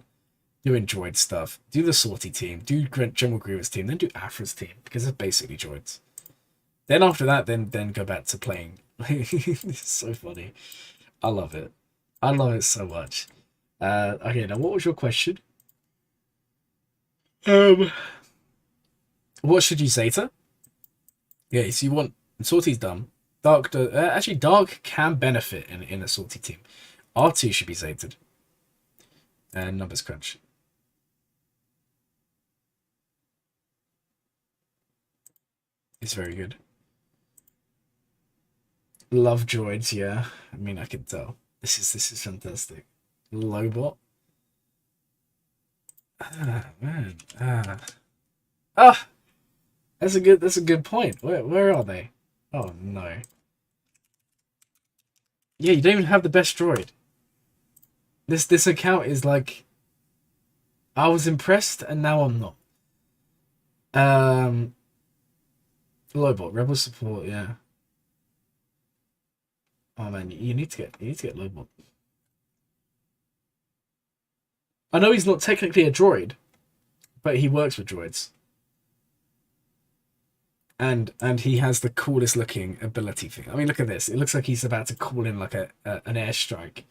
doing droid stuff, do the Sortie team, do General Grievous team, then do Afra's team because they're basically droids. Then after that, then go back to playing. It's so funny. I love it. I love it so much. Okay, now what was your question? Um, what should you say to? Yeah, so you want Sortie's dumb. Actually, Dark can benefit in a Sortie team. R2 should be Zated. And numbers crunch. It's very good. Love droids, yeah. I mean, I can tell. This is fantastic. Lobot. Ah, man. Ah, that's a good point. Where are they? Oh no. Yeah, you don't even have the best droid. This account is like I was impressed and now I'm not. Um Lobot, Rebel support, yeah. Oh man, you need to get Lobot. I know he's not technically a droid, but he works with droids. And he has the coolest looking ability thing. I mean, look at this. It looks like he's about to call in like an airstrike.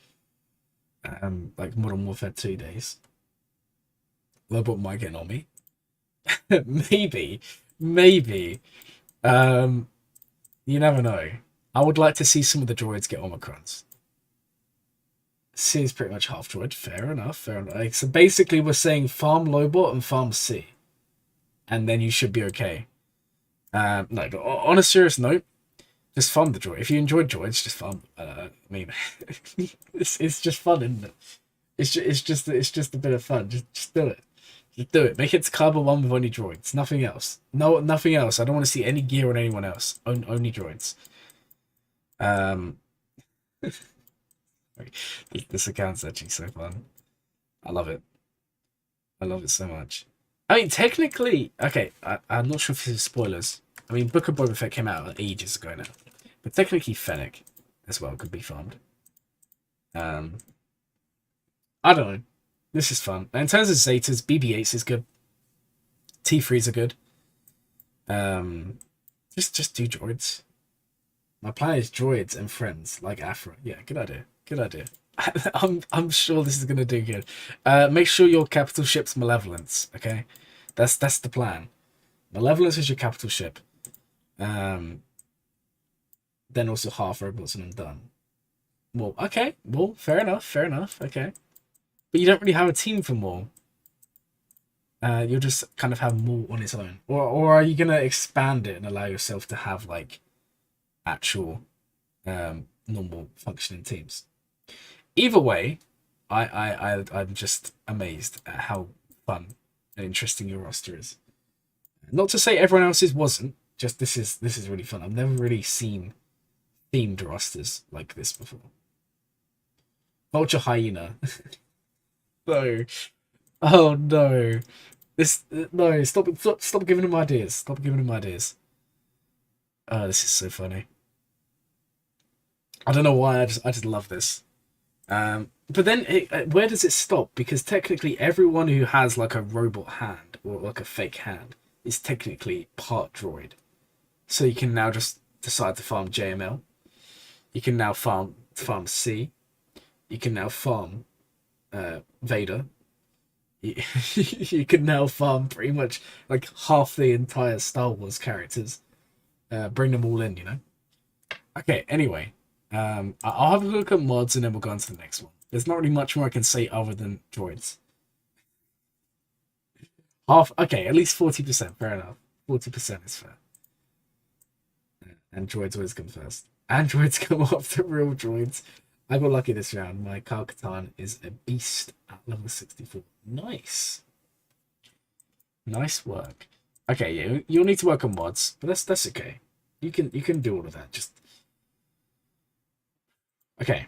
Like Modern Warfare 2 days. Lobot might get on me. Maybe. Um, you never know. I would like to see some of the droids get Omicrons. C is pretty much half droid. Fair enough. Like, so basically, we're saying farm Lobot and farm C, and then you should be okay. No, but on a serious note, just farm the droid. If you enjoy droids, just farm. I mean, it's just fun, isn't it? It's just a bit of fun. Just do it. Just do it. Make it to Carbon 1 with only droids. Nothing else. No, nothing else. I don't want to see any gear on anyone else. Only droids. Um, this account's actually so fun. I love it. I love it so much. I mean, technically, okay, I'm not sure if this is spoilers. I mean, Book of Boba Fett came out ages ago now. But technically, Fennec as well could be farmed. I don't know. This is fun. And in terms of Zetas, BB-8s is good. T3s are good. Just do droids. My plan is droids and friends like Afra. Yeah, good idea. Good idea. I'm sure this is gonna do good. Make sure your capital ship's Malevolence. Okay, that's the plan. Malevolence is your capital ship. Then also half robots and I'm done. Well, okay. Well, fair enough. Fair enough. Okay, but you don't really have a team for more. You'll just kind of have more on its own, or are you gonna expand it and allow yourself to have like actual normal functioning teams? Either way, I'm just amazed at how fun and interesting your roster is. Not to say everyone else's wasn't. Just this is really fun. I've never really seen themed rosters like this before. Vulture Hyena. No. Oh no. No. Stop giving him ideas. Stop giving him ideas. Oh, this is so funny. I don't know why. I just love this. But then where does it stop? Because technically everyone who has like a robot hand or like a fake hand is technically part droid. So you can now just decide to farm JML. You can now farm C. You can now farm Vader. You can now farm pretty much like half the entire Star Wars characters. Bring them all in, you know? Okay, anyway. I'll have a look at mods and then we'll go on to the next one. There's not really much more I can say other than droids. Okay, at least 40%, fair enough. 40% is fair. And droids always come first. Androids come after real droids. I got lucky this round. My Kyle Katarn is a beast at level 64. Nice. Nice work. Okay, yeah, you'll need to work on mods, but that's okay. You can do all of that. Just okay.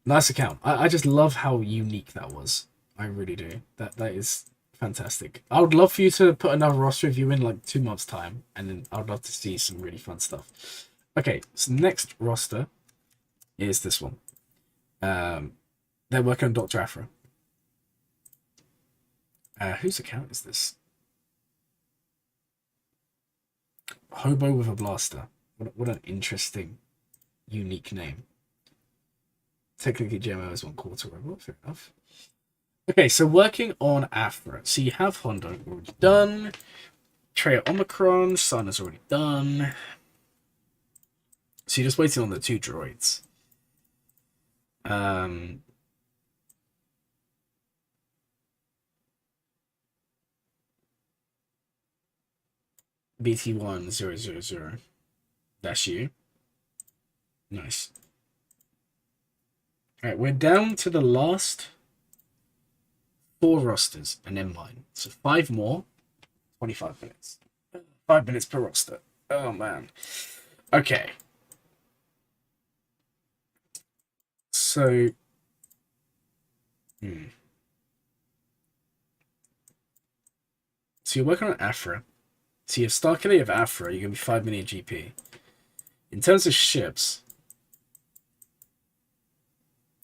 Nice account. I just love how unique that was. I really do. That is fantastic. I would love for you to put another roster review in like 2 months time, and then I would love to see some really fun stuff. Okay, so next roster is this one. They're working on Dr. Afra. Whose account is this? Hobo with a blaster. What an interesting, unique name. Technically, GMO is 1/4 robot. Fair enough. Okay, so working on Afra. So you have Hondo already done. Trey Omicron, Sun is already done. So you're just waiting on the 2 droids. BT1000. That's you. Nice. Alright, we're down to the last 4 rosters and then mine. So 5 more, 25 minutes. 5 minutes per roster. Oh man. Okay. So So you're working on Afra. So you have Starkiller of Afra, you're gonna be 5 million GP. In terms of ships,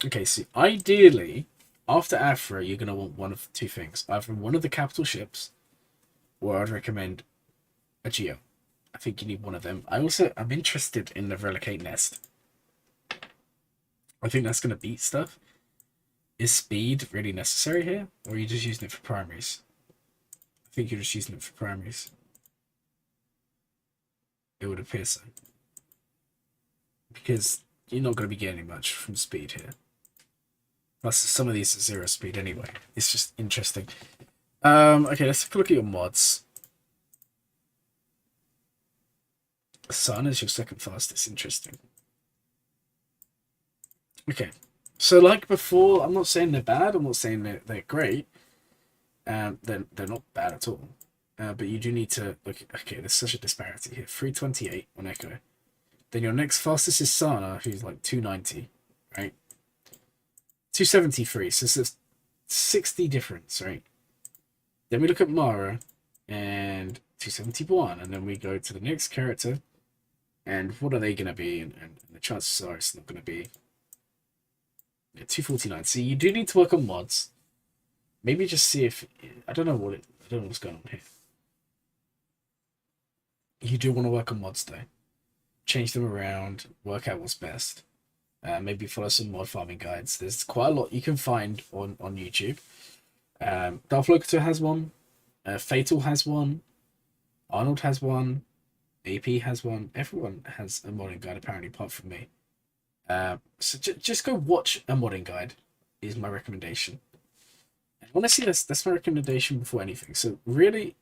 okay, so ideally, after Afra, you're going to want one of 2 things. Either one of the capital ships, or I'd recommend a Geo. I think you need one of them. I'm interested in the Relicate Nest. I think that's going to beat stuff. Is speed really necessary here? Or are you just using it for primaries? I think you're just using it for primaries. It would appear so. Because you're not going to be getting much from speed here. Plus, some of these are 0 speed anyway. It's just interesting. Okay, let's take a look at your mods. Sun is your 2nd fastest. Interesting. Okay, so like before, I'm not saying they're bad. I'm not saying they're great. They're not bad at all. But you do need to look. Okay, there's such a disparity here. 328 on Echo. Then your next fastest is Sana, who's like 290, right? 273, so it's a 60 difference, right? Then we look at Mara, and 271, and then we go to the next character, and what are they going to be? And the chances are it's not going to be 249. So you do need to work on mods. Maybe just see if I don't know what's going on here. You do want to work on mods though. Change them around, work out what's best. Maybe follow some mod farming guides. There's quite a lot you can find on YouTube. Darth Locator has one. Fatal has one. Arnold has one. AP has one. Everyone has a modding guide apparently, apart from me. So just go watch a modding guide is my recommendation. And honestly, that's my recommendation before anything. So really,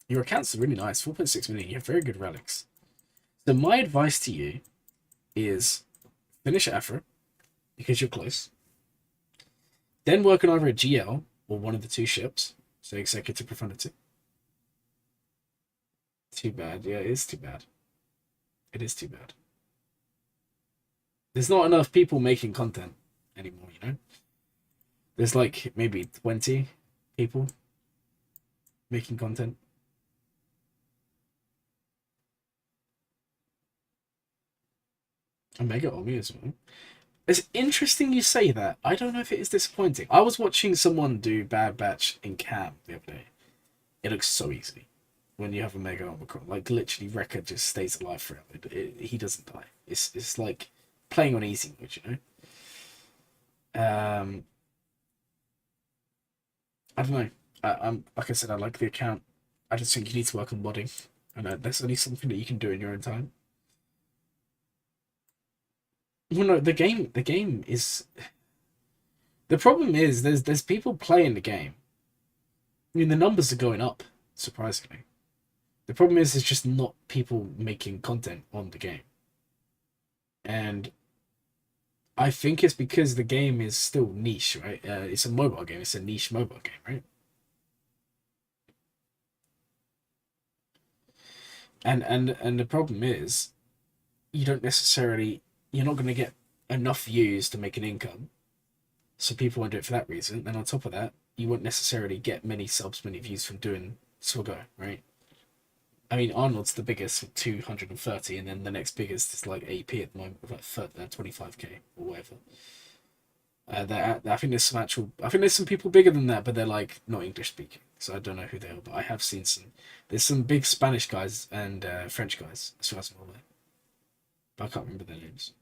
your accounts are really nice. 4.6 million. You have very good relics. So my advice to you is finish Afra because you're close. Then work on either a GL or one of the 2 ships. So Executive Profundity. Too bad. Yeah, it is too bad. It is too bad. There's not enough people making content anymore, you know? There's like maybe 20 people making content. Omega Omi as well. It's interesting you say that. I don't know if it is disappointing. I was watching someone do Bad Batch in cam the other day. It looks so easy when you have Omega Omicron. Like literally, Wrecker just stays alive forever. He doesn't die. It's like playing on easy mode, you know. I don't know. I'm like I said, I like the account. I just think you need to work on modding, and that's only something that you can do in your own time. Well, no, the game is. The problem is there's people playing the game. I mean, the numbers are going up, surprisingly. The problem is there's just not people making content on the game. And I think it's because the game is still niche, right? It's a mobile game. It's a niche mobile game, right? And the problem is you're not going to get enough views to make an income. so people won't do it for that reason. And on top of that, you won't necessarily get many subs, many views from doing Swaggo, right? I mean, Arnold's the biggest with 230, and then the next biggest is like AP at the moment with like 25k or whatever. I think there's some people bigger than that, but they're like not English speaking, so I don't know who they are. But I have seen some. There's some big Spanish guys and French guys as far as I'm aware, but I can't remember their names.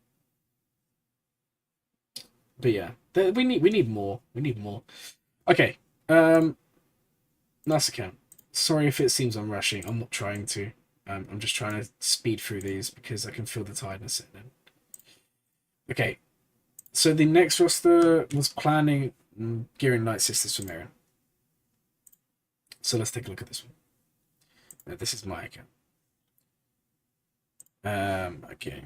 But yeah, we need more. We need more. Okay. Nice account. Sorry if it seems I'm rushing. I'm not trying to. I'm just trying to speed through these because I can feel the tiredness setting in. Okay. So the next roster was planning gearing Night Sisters for Miriam. So let's take a look at this one. Now, this is my account. Okay.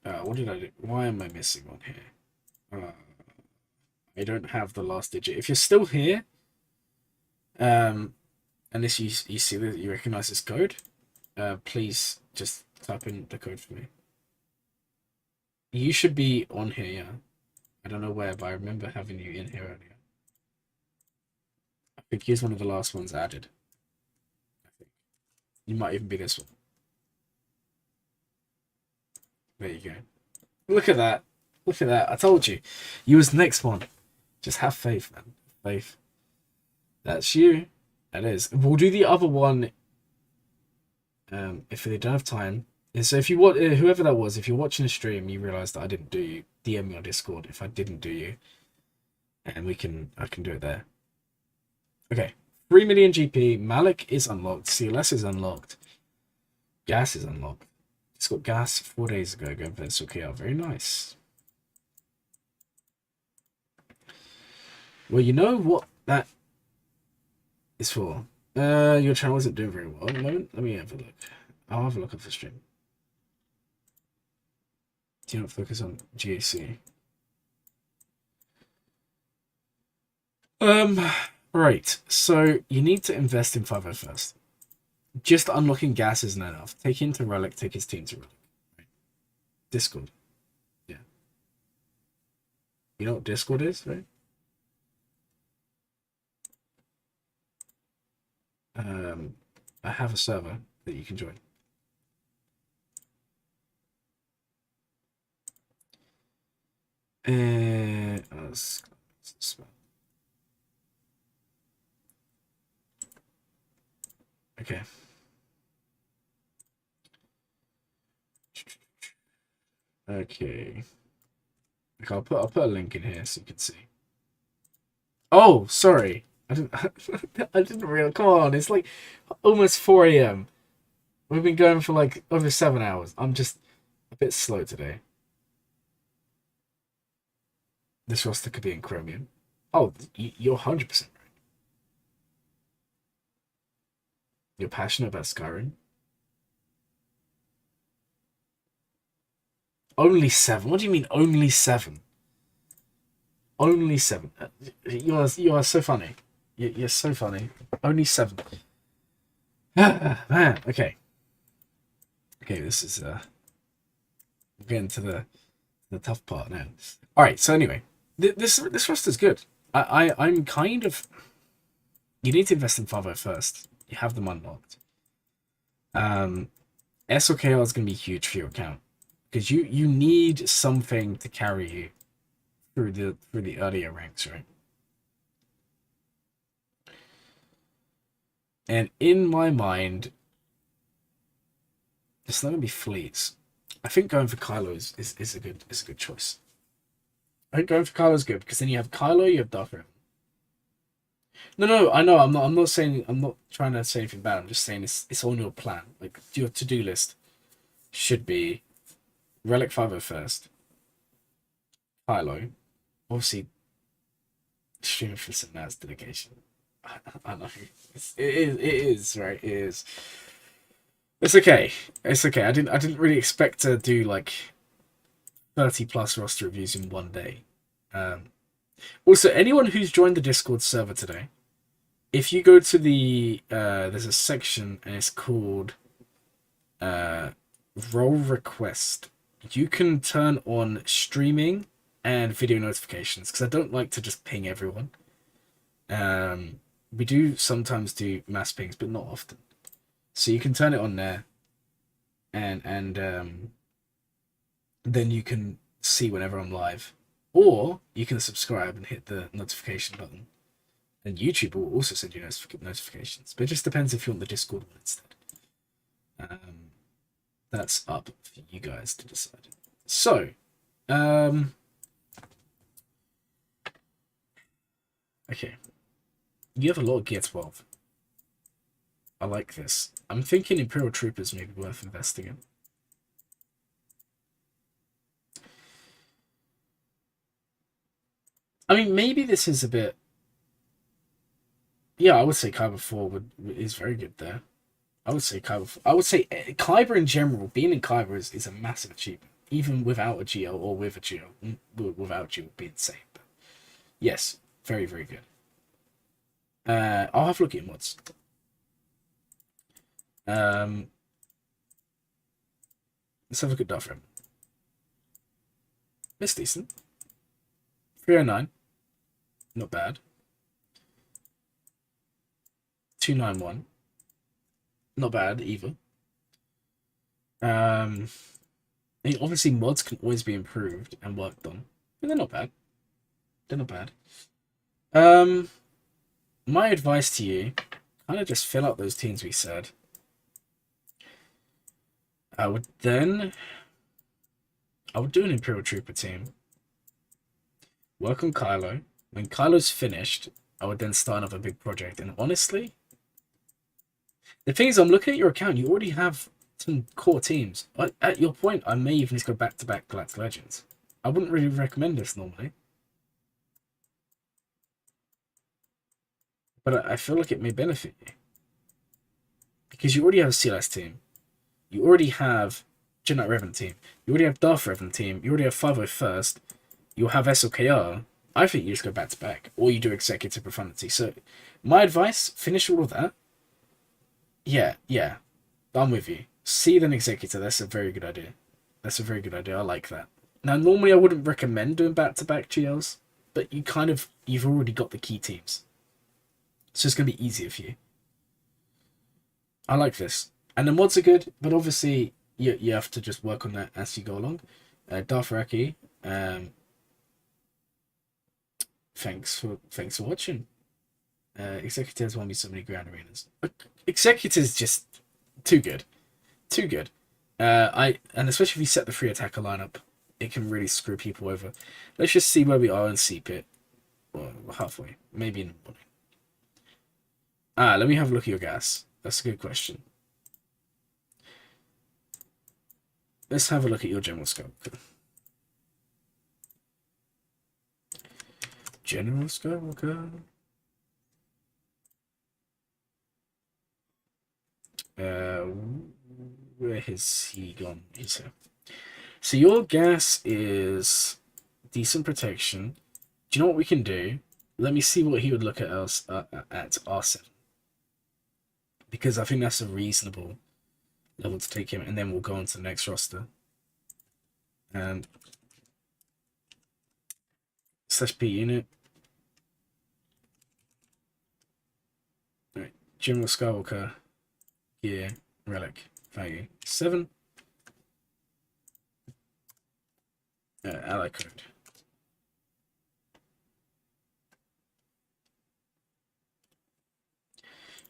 What did I do? Why am I missing one here? I don't have the last digit. If you're still here, and this you see that you recognize this code, please just type in the code for me. You should be on here, yeah. I don't know where, but I remember having you in here earlier. I think he's one of the last ones added. I think you might even be this one. There you go. Look at that. Look at that. I told you. You was the next one. Just have faith, man. Faith. That's you. That is. We'll do the other one if they don't have time. So if you want, whoever that was, if you're watching the stream, you realise that I didn't do you, DM me on Discord if I didn't do you, and I can do it there. Okay, 3 million GP. Malik is unlocked. CLS is unlocked. Gas is unlocked. It's got gas 4 days ago. Go for this. Okay, very nice. Well, you know what that is for. Your channel isn't doing very well at the moment. Let me have a look. I'll have a look at the stream. Do not focus on GAC. Right. So you need to invest in 50 first. Just unlocking gas isn't enough. Take him to Relic. Take his team to Relic. Right. Discord. Yeah. You know what Discord is, right? I have a server that you can join. Okay. Okay. Okay, I'll put a link in here so you can see. Oh, sorry. I didn't realize. Come on, it's like almost 4 a.m. We've been going for like over 7 hours. I'm just a bit slow today. This roster could be in Chromium. Oh, you're 100% right. You're passionate about Skyrim? Only 7? What do you mean only 7? Only 7. You are so funny. You're so funny. Only 7. Man, okay. Okay, this is we're getting to the tough part now. Alright, so anyway. This roster's good. I'm kind of... You need to invest in 50 first. You have them unlocked. SOKR is going to be huge for your account. Because you need something to carry you through the earlier ranks, right? And in my mind, it's not going to be fleets. I think going for Kylo is a good choice. I think going for Kylo is good because then you have Kylo, you have Darth Revan. No, I know. I'm not saying. I'm not trying to say anything bad. I'm just saying it's on your plan. Like your to-do list should be Relic 50 first. Kylo, obviously. Stream for some Naz delegation. I know it is right. It is. It's okay. It's okay. I didn't really expect to do like 30+ roster reviews in one day. Also, anyone who's joined the Discord server today, if you go to the there's a section and it's called role request you can turn on streaming and video notifications, because I don't like to just ping everyone. We do sometimes do mass pings, but not often. So you can turn it on there, and then you can see whenever I'm live, or you can subscribe and hit the notification button. And YouTube will also send you notifications, but it just depends if you want the Discord one instead. That's up for you guys to decide. So, okay, you have a lot of Gear 12. I like this. I'm thinking Imperial Troopers may be worth investing in. I mean, maybe this is a bit... Yeah, I would say Kyber 4 is very good there. I would say Kyber in general, being in Kyber is a massive achievement. Even without a GL or with a GL. Without GL would be insane. But yes, very, very good. I'll have a look at your mods. Let's have a look at Darth Vader. It's decent. 309. Not bad. 291. Not bad either. I mean, obviously mods can always be improved and worked on, but they're not bad. They're not bad. My advice to you, kind of just fill out those teams we said. I would do an Imperial Trooper team. Work on Kylo. When Kylo's finished, I would then start another big project. And honestly, the thing is, I'm looking at your account. You already have some core teams. At your point, I may even just go back-to-back Galactic Legends. I wouldn't really recommend this normally. But I feel like it may benefit you. Because you already have a CLS team. You already have Jedi Revenant team. You already have Darth Revenant team. You already have 501st. You'll have SLKR. I think you just go back-to-back. Or you do Executive Profundity. So, my advice, finish all of that. Yeah. I'm with you. See then Executor. That's a very good idea. I like that. Now, normally I wouldn't recommend doing back-to-back GLs, but you've already got the key teams. So it's going to be easier for you. I like this. And the mods are good, but obviously you have to just work on that as you go along. Darth Raki, thanks for watching. Executors won me so many grand arenas. Executors just too good. And especially if you set the free attacker lineup, it can really screw people over. Let's just see where we are in Cpit. Well, we're halfway, maybe in the morning. Let me have a look at your gas. That's a good question. Let's have a look at your General Skywalker. General Skywalker. Where has he gone? He's here. So your gas is decent protection. Do you know what we can do? Let me see what he would look at us at R7. Because I think that's a reasonable level to take him, and then we'll go on to the next roster. /P unit. Alright, General Skywalker. Yeah, relic value 7. Ally code.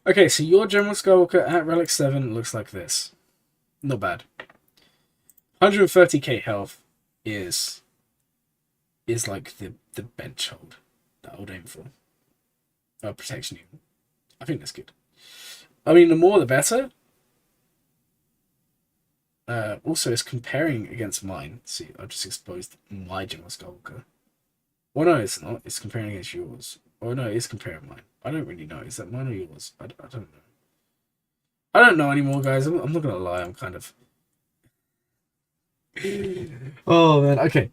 Okay, so your General Skywalker at relic 7 looks like this. Not bad. 130k health is like the bench hold that I would aim for. Protection even. I think that's good. I mean, the more the better. Also, it's comparing against mine. See, I've just exposed my General Skywalker. Well, no, it's not. It's comparing against yours. Oh, no, it's comparing mine. I don't really know. Is that mine or yours? I don't know. I don't know anymore, guys. I'm not going to lie. I'm kind of... Oh, man. Okay.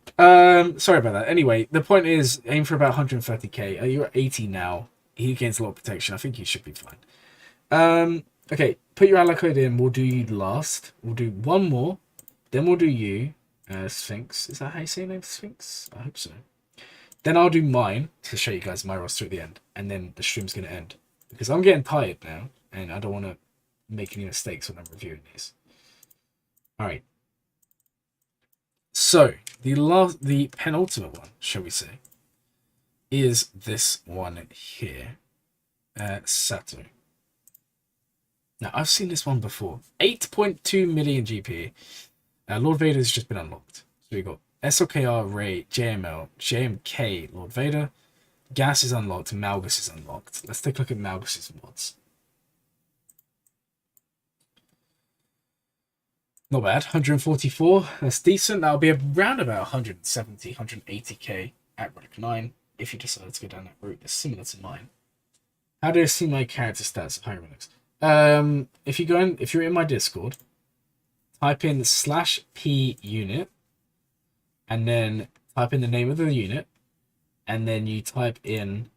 Sorry about that. Anyway, the point is, aim for about 130k. You're at 80 now. He gains a lot of protection. I think he should be fine. Okay. Put your ally code in. We'll do you last. We'll do one more. Then we'll do you. Sphinx. Is that how you say your name, Sphinx? I hope so. Then I'll do mine to show you guys my roster at the end, and then the stream's gonna end because I'm getting tired now, and I don't want to make any mistakes when I'm reviewing these. All right. So the penultimate one, shall we say, is this one here, Sato. Now I've seen this one before. 8.2 million GP. Lord Vader has just been unlocked. So we got SLKR, Ray, JML, JMK, Lord Vader. Gas is unlocked, Malgus is unlocked. Let's take a look at Malgus's mods. Not bad, 144. That's decent. That'll be around about 170, 180k at rank 9 if you decide to go down that route. That's similar to mine. How do I see my character stats? If you're in my Discord, type in /p unit, and then type in the name of the unit, and then you type in,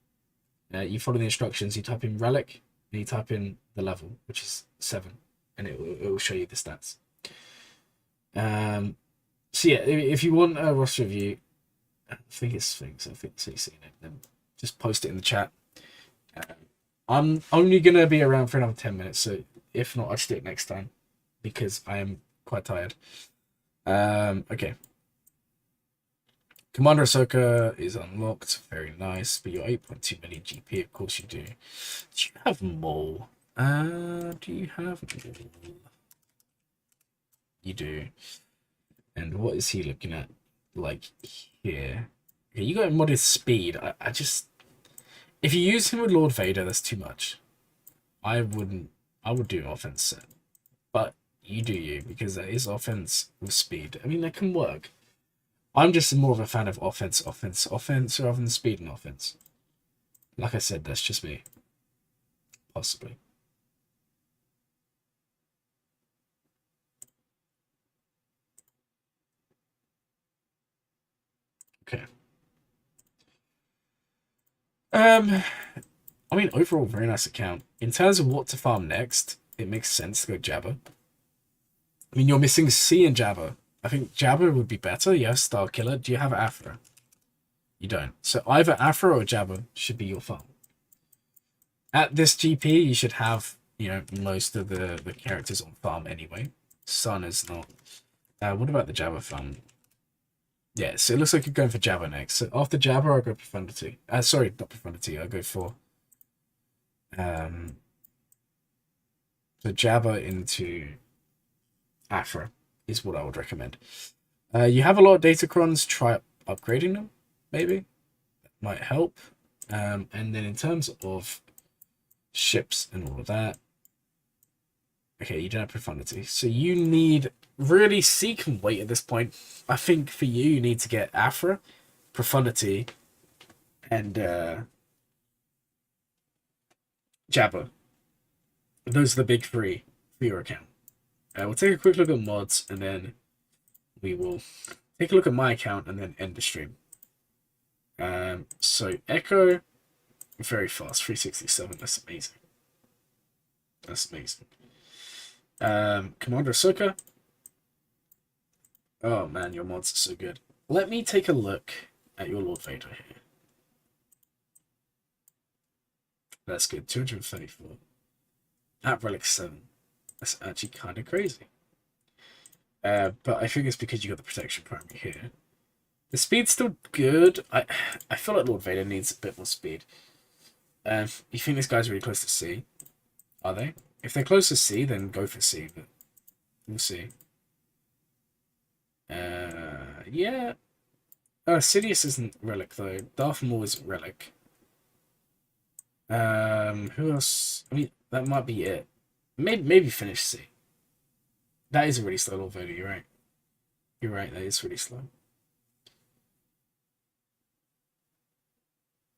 you follow the instructions. You type in relic, and you type in the level, which is 7, and it will show you the stats. So yeah, if you want a roster review, I think it's Sphinx. I think so. You've seen it. Then just post it in the chat. I'm only gonna be around for another 10 minutes, so if not, I'll just do it next time because I am quite tired. Okay. Commander Ahsoka is unlocked. Very nice. But you're 8.2 million GP, of course you do. Do you have Maul? Do you have Maul? You do. And what is he looking at? Like here. Okay, you got modded speed. I just, if you use him with Lord Vader, that's too much. I would do offense set. But you do you, because that is offense with speed. I mean, that can work. I'm just more of a fan of offense rather than speed and offense. Like I said, that's just me. Possibly. Okay. I mean, overall, very nice account. In terms of what to farm next, it makes sense to go Jabba. I mean, you're missing C and Jabba. I think Jabba would be better. You have Star Killer. Do you have Afra? You don't. So either Afra or Jabba should be your farm. At this GP, you should have, you know, most of the characters on farm anyway. Sun is not. What about the Jabba farm? Yeah, so it looks like you're going for Jabba next. So after Jabba, I'll go Profundity. Sorry, not Profundity. I'll go for so Jabba into Afra is what I would recommend. You have a lot of Datacrons. Try upgrading them, maybe. That might help. And then in terms of ships and all of that, okay, you don't have Profundity. So you need, really, C can wait at this point. I think for you, you need to get Afra, Profundity, and Jabba. Those are the big 3 for your account. We'll take a quick look at mods, and then we will take a look at my account and then end the stream. So Echo, very fast, 367. That's amazing. That's amazing. Commander Ahsoka. Oh man, your mods are so good. Let me take a look at your Lord Vader here. That's good. 234. At Relic 7. That's actually kind of crazy. But I think it's because you got the protection primary here. The speed's still good. I feel like Lord Vader needs a bit more speed. You think this guy's really close to C? Are they? If they're close to C, then go for C. But we'll see. Yeah. Sidious isn't Relic though. Darth Maul isn't Relic. Who else? I mean, that might be it. Maybe finish C. That is a really slow Lord Vader, you're right. You're right, that is really slow.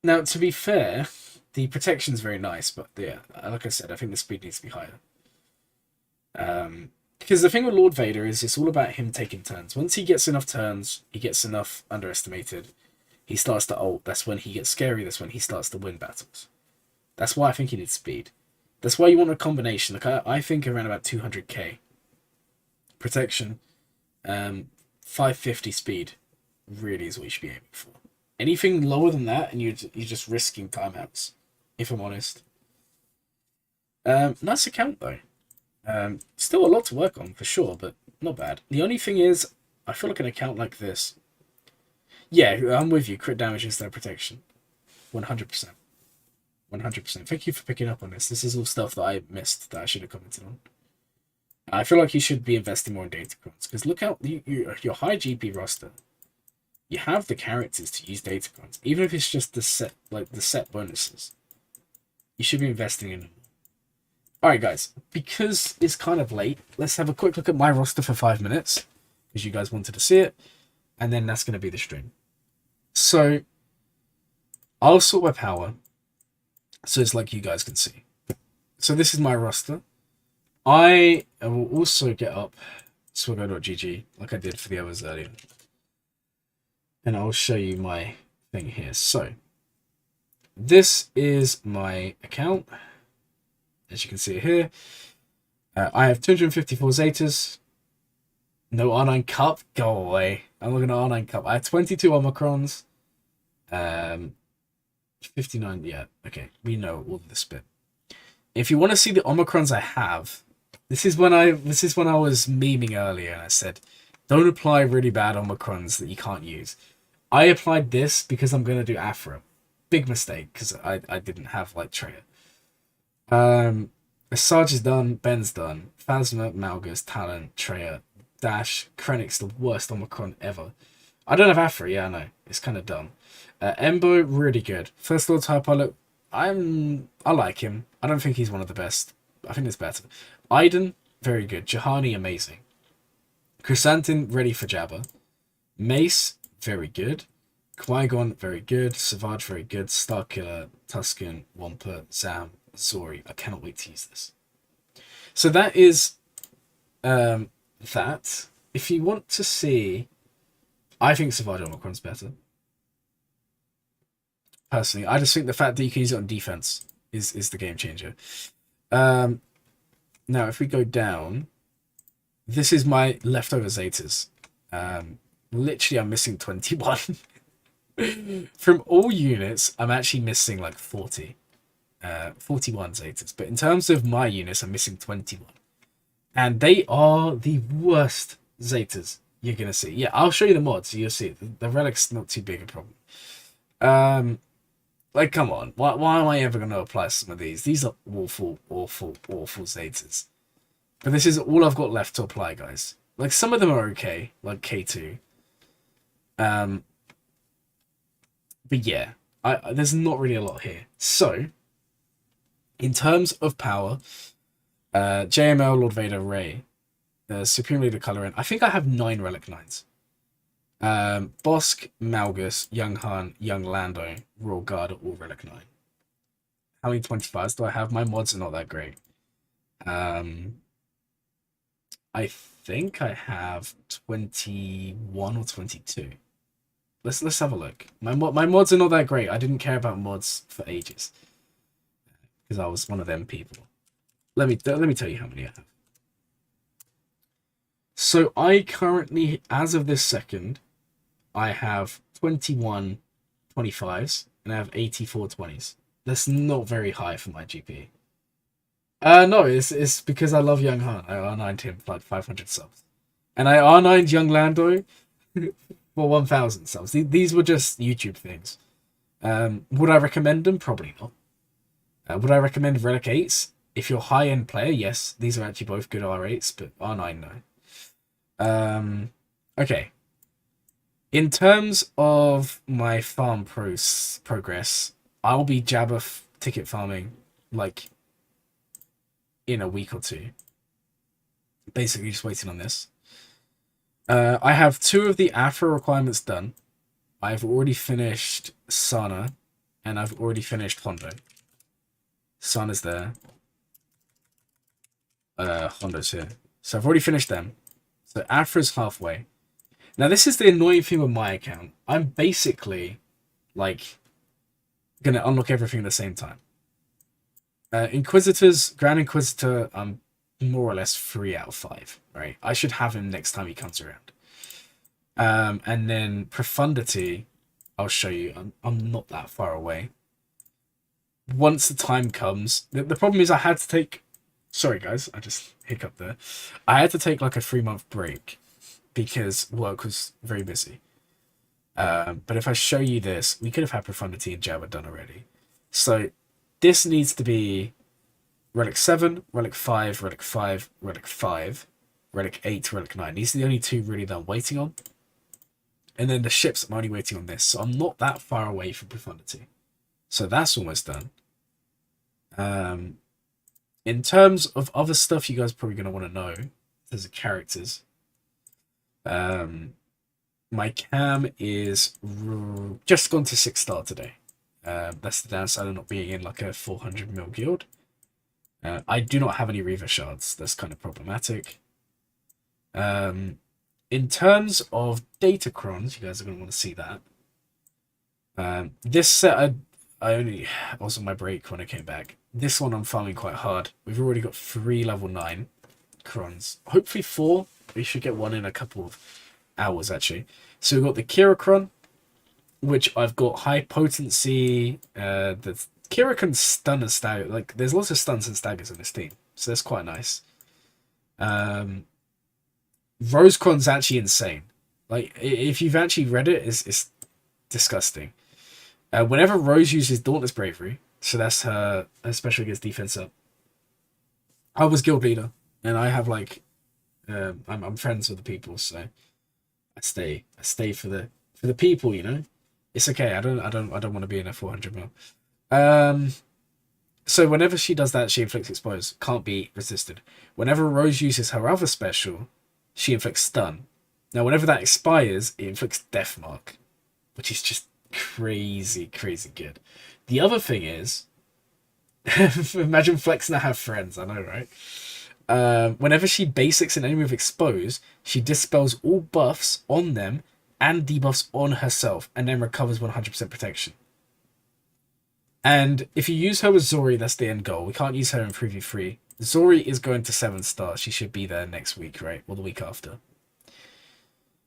Now, to be fair, the protection's very nice, but yeah, like I said, I think the speed needs to be higher. Because the thing with Lord Vader is it's all about him taking turns. Once he gets enough turns, he gets enough underestimated, he starts to ult. That's when he gets scary, that's when he starts to win battles. That's why I think he needs speed. That's why you want a combination. Like I think around about 200k protection, 550 speed really is what you should be aiming for. Anything lower than that, and you're just risking timeouts, if I'm honest. Nice account, though. Still a lot to work on, for sure, but not bad. The only thing is, I feel like an account like this... Yeah, I'm with you. Crit damage instead of protection. 100%. 100%. Thank you for picking up on this. This is all stuff that I missed that I should have commented on. I feel like you should be investing more in Datacrons, because look out, your high GP roster. You have the characters to use Datacrons, even if it's just the set bonuses. You should be investing in them. Alright guys, because it's kind of late, let's have a quick look at my roster for 5 minutes, because you guys wanted to see it, and then that's going to be the stream. So, I'll sort my power, so it's like you guys can see. So this is my roster. I will also get up swaggo.gg, like I did for the others earlier. And I'll show you my thing here. So, this is my account. As you can see here. I have 254 Zetas. No R9 Cup. Go away. I'm looking at R9 Cup. I have 22 Omicrons. 59. Yeah, okay. We know all of this bit. If you want to see the Omicrons I have, this is when I was memeing earlier and I said, don't apply really bad Omicrons that you can't use. I applied this because I'm going to do Afro. Big mistake, because I didn't have, like, Treya. Sarge is done, Ben's done, Phasma, Malgus, Talon, Treya, Dash, Krennic's the worst Omicron ever. I don't have Afro, yeah, I know. It's kind of dumb. Embo, really good. First Lord Type Pilot, I like him. I don't think he's one of the best. I think there's better. Aiden, very good. Jahani, amazing. Chrysanthemum, ready for Jabba. Mace, very good. Qui-Gon, very good. Savage, very good. Starkiller, Tusken, Wampa, Zam, Zori. I cannot wait to use this. So that is that. If you want to see, I think Savage Omicron's better. Personally, I just think the fact that you can use it on defense is the game changer. Now, if we go down, this is my leftover Zetas. Literally, I'm missing 21. From all units, I'm actually missing like 40. 41 Zetas. But in terms of my units, I'm missing 21. And they are the worst Zetas you're going to see. Yeah, I'll show you the mods. You'll see. The Relic's not too big a problem. Like, come on. Why am I ever going to apply some of these? These are awful, awful, awful Zetas. But this is all I've got left to apply, guys. Like, some of them are okay. Like K2. But yeah. There's not really a lot here. So, in terms of power, JML, Lord Vader, Rey, Supreme Leader Colorin, I think I have 9 Relic 9s. Bosk, Malgus, Young Han, Young Lando, Royal Guard are all Relic 9. How many 25s do I have? My mods are not that great. I think I have 21 or 22. Let's have a look. My mods are not that great. I didn't care about mods for ages because I was one of them people. Let me tell you how many I have. So I currently, as of this second, I have 21 25s and I have 84 20s. That's not very high for my GP. No, it's because I love Young Han. I R9'd him for like 500 subs. And I R9'd Young Lando for 1,000 subs. These were just YouTube things. Would I recommend them? Probably not. Would I recommend Relic 8s? If you're a high-end player, yes. These are actually both good R8s, but R9, no. Okay. In terms of my farm progress, I'll be Jabba ticket farming, like, in a week or two. Basically, just waiting on this. I have 2 of the Afro requirements done. I've already finished Sana, and I've already finished Hondo. Sana's there. Hondo's here. So I've already finished them. So Afra's halfway. Now, this is the annoying thing with my account. I'm basically, like, going to unlock everything at the same time. Inquisitors, Grand Inquisitor, I'm more or less 3 out of 5, right? I should have him next time he comes around. And then profundity, I'll show you. I'm not that far away. Once the time comes, the problem is I had to take. Sorry, guys, I just hiccuped there. I had to take like a 3-month break because work was very busy. But if I show you this, we could have had profundity and Jabba done already. So this needs to be Relic 7, Relic 5, Relic 5, Relic 5, Relic 8, Relic 9. These are the only two really that I'm waiting on. And then the ships, I'm only waiting on this. So I'm not that far away from profundity. So that's almost done. In terms of other stuff you guys are probably going to want to know, there's the characters. My cam is just gone to 6-star today. That's the downside of not being in like a 400 mil guild. I do not have any Reaver shards. That's kind of problematic. In terms of datacrons, you guys are going to want to see that. This set, I only was on my break when I came back. This one I'm farming quite hard. We've already got 3 level 9 crons. Hopefully 4. We should get one in a couple of hours, actually. So we've got the Kira cron, which I've got high potency. The Kira can stun and stagger. Like, there's lots of stuns and staggers in this team. So that's quite nice. Rose cron's actually insane. Like, if you've actually read it, it's disgusting. Whenever Rose uses Dauntless Bravery, so that's her special against defense up. I was guild leader, and I have like, I'm friends with the people, so I stay for the people, you know. It's okay. I don't want to be in a 400 mil. So whenever she does that, she inflicts expose. Can't be resisted. Whenever Rose uses her other special, she inflicts stun. Now, whenever that expires, it inflicts death mark, which is just crazy good. The other thing is, imagine Flex and I have friends. I know, right? Whenever she basics an enemy with expose, she dispels all buffs on them and debuffs on herself, and then recovers 100% protection. And if you use her with Zori, that's the end goal. We can't use her in 3v3. Zori is going to 7-star. She should be there next week, right? Or the week after.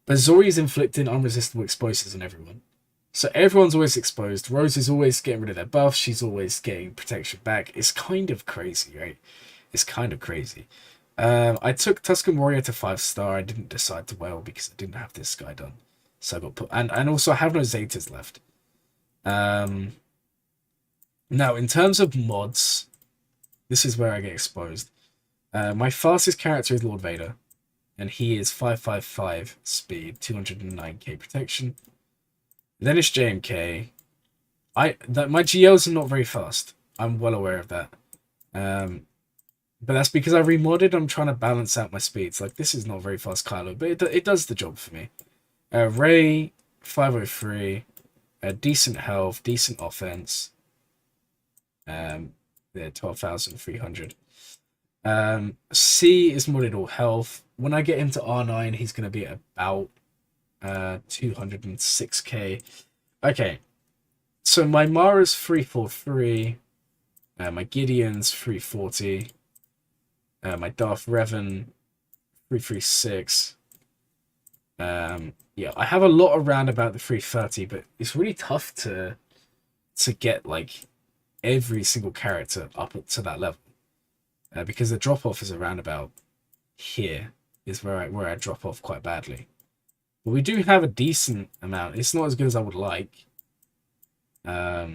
But Zori is inflicting unresistible explosives on everyone. So everyone's always exposed. Rose is always getting rid of their buffs. She's always getting protection back. It's kind of crazy, right? It's kind of crazy. I took Tusken Warrior to 5-star. I didn't decide to well because I didn't have this guy done. So I got put... And also I have no Zetas left. Now, in terms of mods, this is where I get exposed. My fastest character is Lord Vader. And he is 555 speed, 209k protection. Then it's JMK. My GLs are not very fast. I'm well aware of that. But that's because I remodded. I'm trying to balance out my speeds. Like, this is not very fast Kylo, but it does the job for me. Rey, 503. Decent health, decent offense. Yeah, 12,300. C is modded all health. When I get him to R9, he's going to be at about 206k. Okay, so my Mara's 343. My Gideon's 340. My Darth Revan 336. Yeah, I have a lot around about the 330, but it's really tough to get like every single character up to that level, because the drop off is around about here is where I drop off quite badly. But we do have a decent amount. It's not as good as I would like, but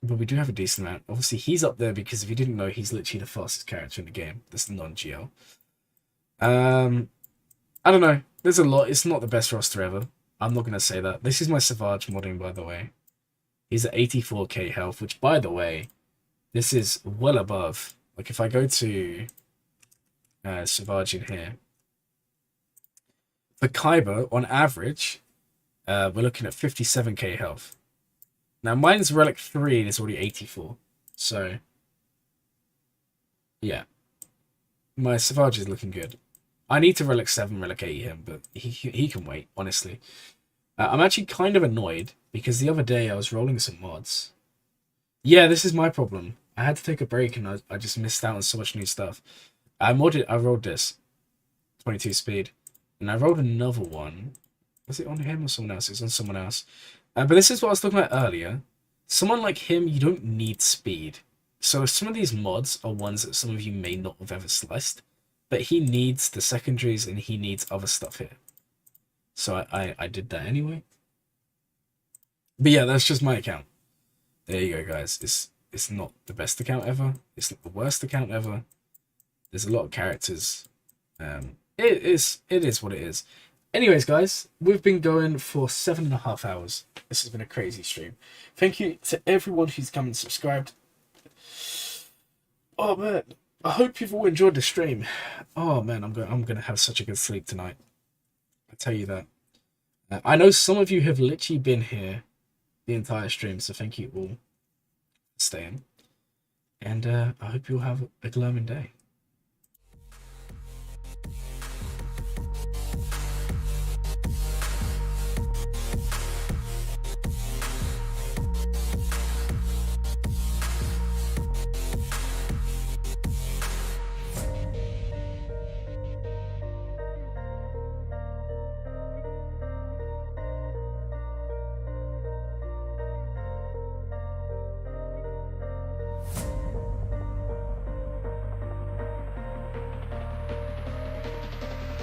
we do have a decent amount. Obviously, he's up there because if you didn't know, he's literally the fastest character in the game. That's non-GL. I don't know. There's a lot. It's not the best roster ever. I'm not going to say that. This is my Savage modding, by the way. He's at 84k health, which, by the way, this is well above. Like, if I go to Savage in here, for Kyber, on average, we're looking at 57k health. Now, mine's Relic 3 and it's already 84. So, yeah. My Savage is looking good. I need to Relic 7, Relic 8 him, but he can wait, honestly. I'm actually kind of annoyed because the other day I was rolling some mods. Yeah, this is my problem. I had to take a break and I just missed out on so much new stuff. I rolled this. 22 speed. And I rolled another one. Was it on him or someone else? It's on someone else. But this is what I was talking about earlier. Someone like him, you don't need speed. So some of these mods are ones that some of you may not have ever sliced. But he needs the secondaries and he needs other stuff here. So I did that anyway. But yeah, that's just my account. There you go, guys. It's not the best account ever. It's not the worst account ever. There's a lot of characters. It is what it is. Anyways, guys, we've been going for 7.5 hours. This has been a crazy stream. Thank you to everyone who's come and subscribed. Oh man, I hope you've all enjoyed the stream. Oh man, I'm gonna have such a good sleep tonight. I tell you that. I know some of you have literally been here the entire stream, so thank you all for staying. And I hope you'll have a glowing day.